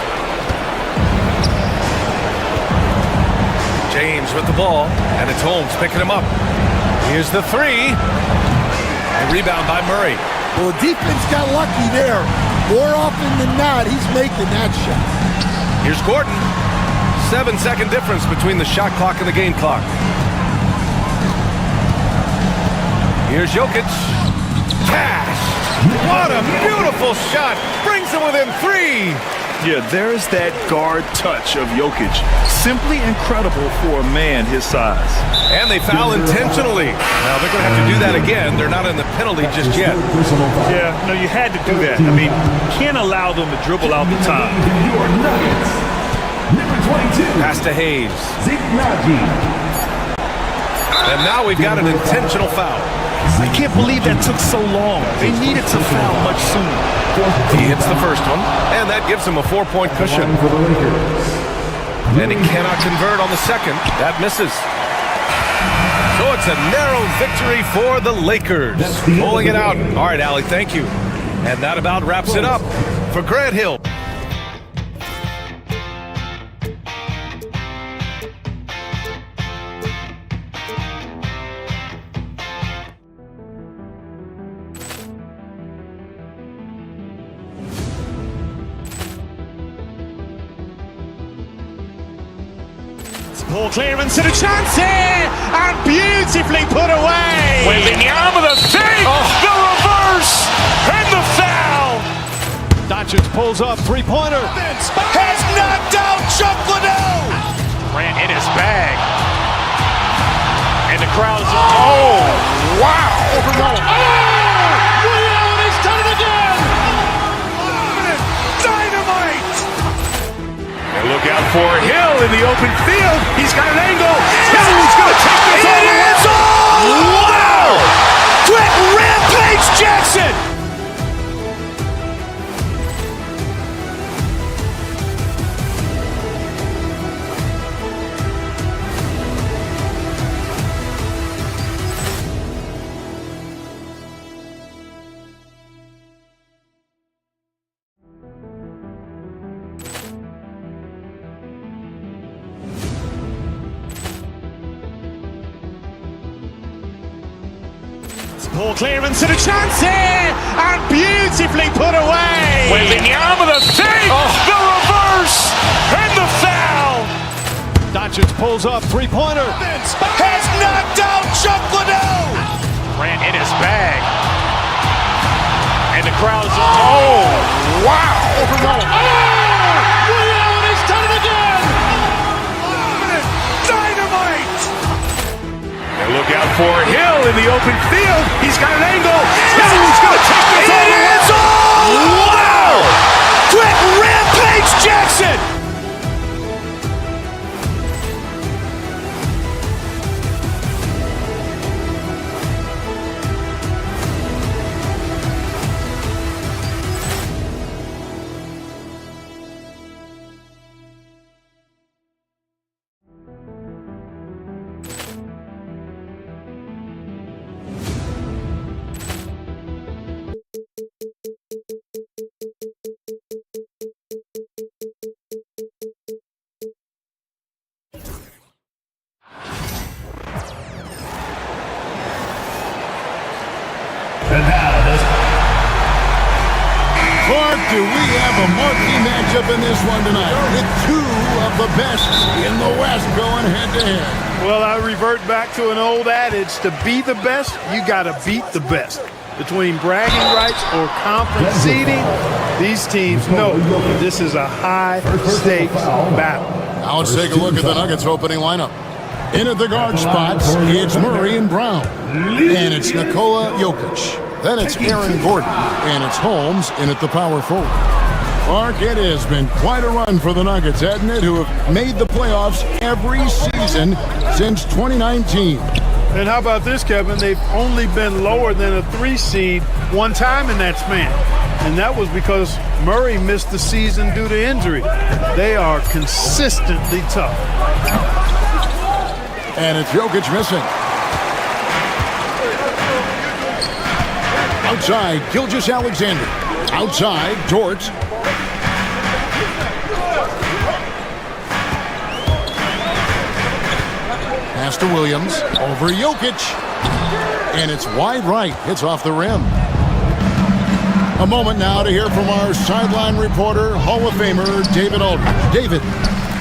[SPEAKER 4] James with the ball, and it's Holmes picking him up. Here's the 3. A rebound by Murray.
[SPEAKER 15] Well, the defense got lucky there. More often than not, he's making that shot.
[SPEAKER 4] Here's Gordon. 7-second difference between the shot clock and the game clock. Here's Jokic. Cash! What a beautiful shot! Brings him within 3!
[SPEAKER 5] Yeah, there's that guard touch of Jokic. Simply incredible for a man his size.
[SPEAKER 4] And they foul intentionally. Now they're going to have to do that again. They're not in the penalty just yet.
[SPEAKER 5] Yeah, no, you had to do that. I mean, you can't allow them to dribble out the time.
[SPEAKER 4] Pass to Hayes. And now we've got an intentional foul.
[SPEAKER 5] I can't believe that took so long. They needed to foul much sooner.
[SPEAKER 4] He hits the first one, and that gives him a 4-point cushion. And he cannot convert on the second. That misses. So it's a narrow victory for the Lakers. Pulling it out. All right, Allie, thank you. And that about wraps it up for Grant Hill.
[SPEAKER 3] Ball clearance and a chance here, and beautifully put away.
[SPEAKER 2] Wembanyama the save, the reverse, and the foul.
[SPEAKER 3] Doncic pulls up, three-pointer.
[SPEAKER 2] Has knocked out Chuck Liddell. Grant in his bag. And the crowd is, oh, wow.
[SPEAKER 3] He's done it again.
[SPEAKER 2] Dynamite. And look out for Hill in the open field. He's got an angle. Hill's going to take this all the way. Wow. Quick rampage Jackson.
[SPEAKER 3] Ball clearance and a chance here, and beautifully put away.
[SPEAKER 2] Wembanyama the save, the reverse, and the foul.
[SPEAKER 3] Doncic pulls up, three-pointer.
[SPEAKER 2] Has knocked out Chuck Liddell. Grant in his bag. And the crowd is, oh, wow.
[SPEAKER 3] He's done it again.
[SPEAKER 2] Dynamite. And look out for Hill in the open field. He's got an angle. Hill's going to take this all the way. Wow. Quick rampage Jackson.
[SPEAKER 9] Clark, do we have a marquee matchup in this one tonight with two of the best in the West going head-to-head?
[SPEAKER 6] Well, I revert back to an old adage, to be the best, you got to beat the best. Between bragging rights or conference seeding, these teams know this is a high-stakes battle.
[SPEAKER 9] Now let's take a look at the Nuggets opening lineup. In at the guard spots, it's Murray and Brown. And it's Nikola Jokic. Then it's Aaron Gordon. And it's Holmes in at the power forward. Clark, it has been quite a run for the Nuggets, hasn't it, who have made the playoffs every season since 2019.
[SPEAKER 6] And how about this, Kevin? They've only been lower than a 3 seed one time in that span. And that was because Murray missed the season due to injury. They are consistently tough.
[SPEAKER 9] And it's Jokic missing. Outside, Gilgeous-Alexander. Outside, Dort. Pass to Williams. Over Jokic. And it's wide right. It's off the rim. A moment now to hear from our sideline reporter, Hall of Famer, David Aldridge. David.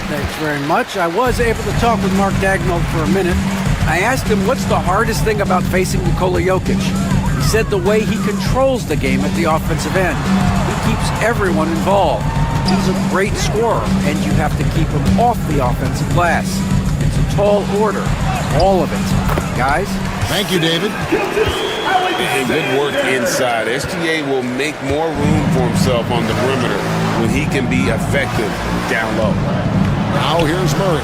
[SPEAKER 12] Thanks very much. I was able to talk with Mark Dagnall for a minute. I asked him what's the hardest thing about facing Nikola Jokic. He said the way he controls the game at the offensive end. He keeps everyone involved. He's a great scorer, and you have to keep him off the offensive glass. It's a tall order, all of it. Guys?
[SPEAKER 9] Thank you, David.
[SPEAKER 11] And good work inside. SGA will make more room for himself on the perimeter when he can be effective down low.
[SPEAKER 9] Now here's Murray.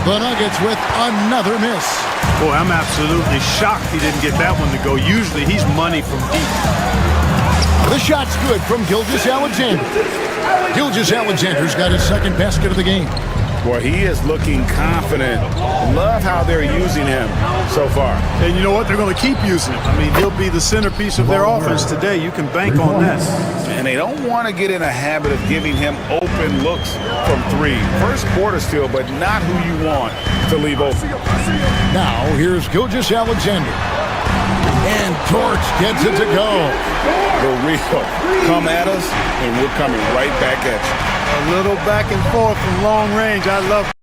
[SPEAKER 9] The Nuggets with another miss.
[SPEAKER 6] Boy, I'm absolutely shocked he didn't get that one to go. Usually he's money from deep.
[SPEAKER 9] The shot's good from Gilgeous-Alexander. Gilgeous-Alexander's got his second basket of the game.
[SPEAKER 11] Boy, he is looking confident. Love how they're using him so far.
[SPEAKER 6] And you know what? They're going to keep using him. I mean, he'll be the centerpiece of their offense today. You can bank on that.
[SPEAKER 11] And they don't want to get in a habit of giving him open looks from 3. First quarter still, but not who you want to leave open.
[SPEAKER 9] Now, here's Gilgeous-Alexander. And Torch gets it to go.
[SPEAKER 11] The real. Come at us, and we're coming right back at you.
[SPEAKER 6] A little back and forth from long range. I love it.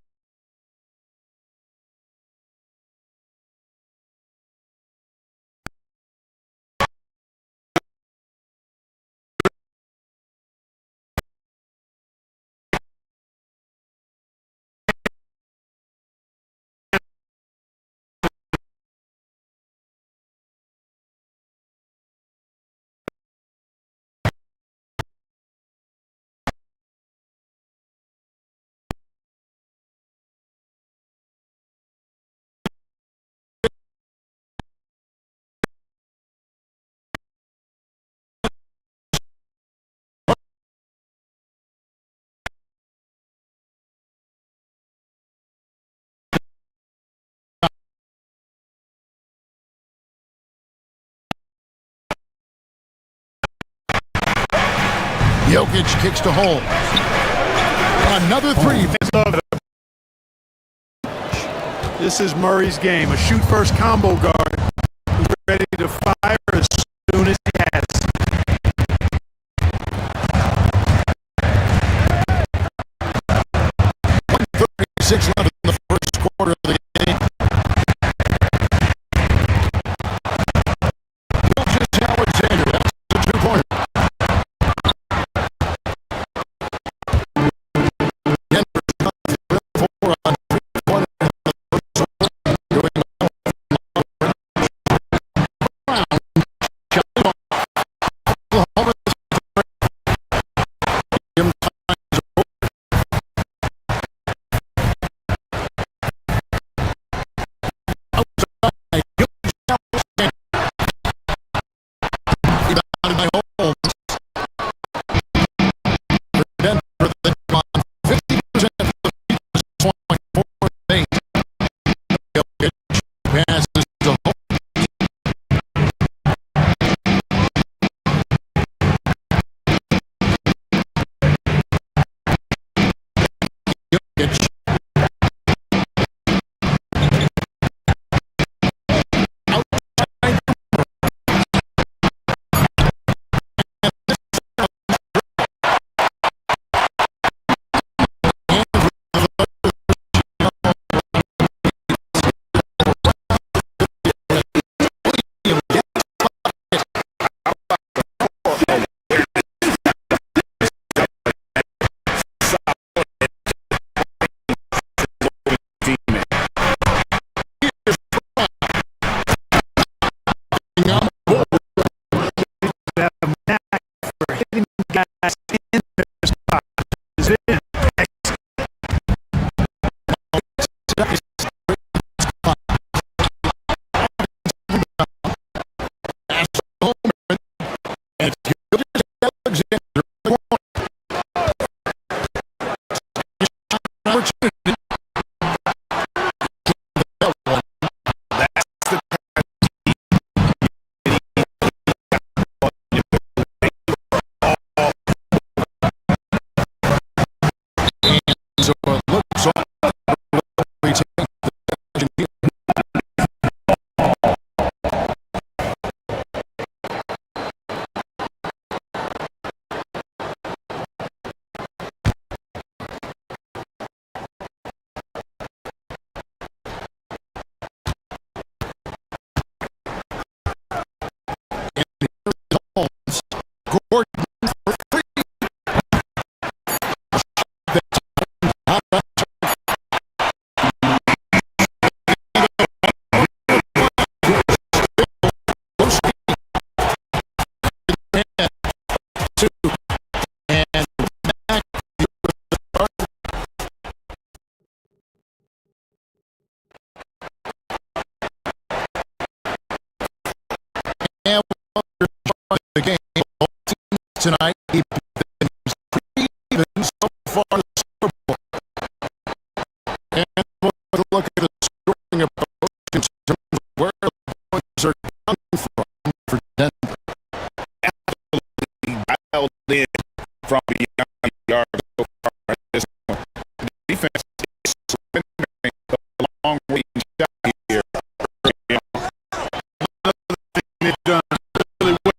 [SPEAKER 9] Jokic kicks to hole. Another three.
[SPEAKER 6] This is Murray's game. A shoot-first combo guard who's ready to fire as soon as he has.
[SPEAKER 9] Six left in the first quarter of the game. Just Alexander, that's the two-pointer. Denver's 4 on 3-pointer in the first quarter. Doing well. Oklahoma. The game tonight, even so far in the Super Bowl. And we'll look at the scoring approach in terms of where the points are coming from for Denver.
[SPEAKER 11] Absolutely dialed in from beyond the arc so far at this point. The defense is surrendering the long-range shot here.
[SPEAKER 6] Another thing they've done really well.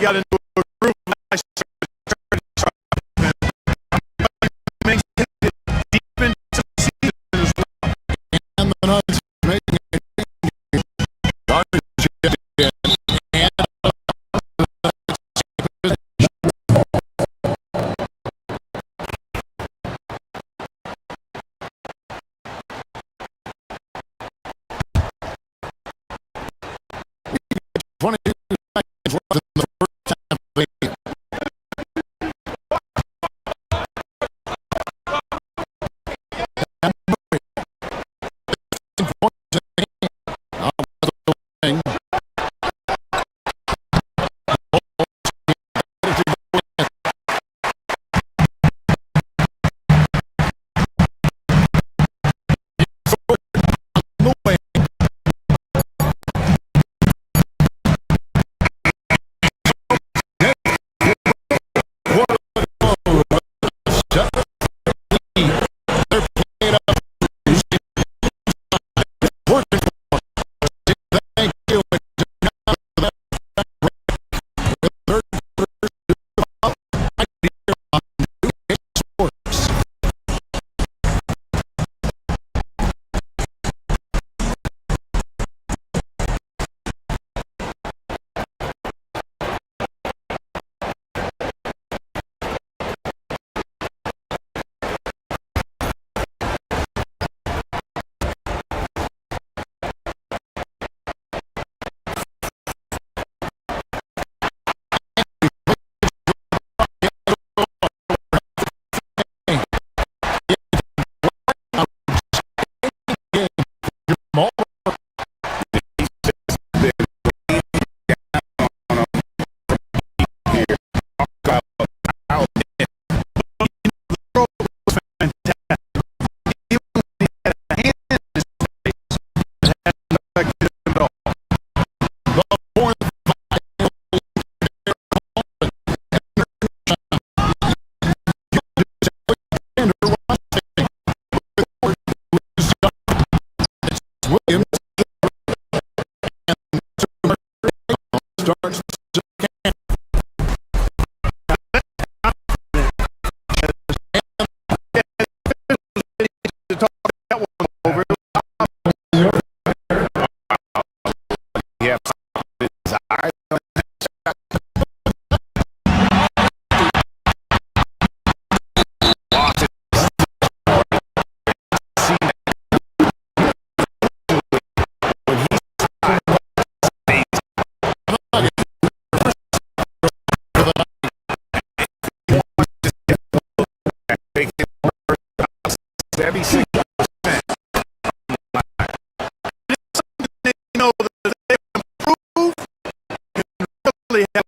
[SPEAKER 6] got into a group of guys deep into the season as well.
[SPEAKER 9] And the Nuggets making
[SPEAKER 6] have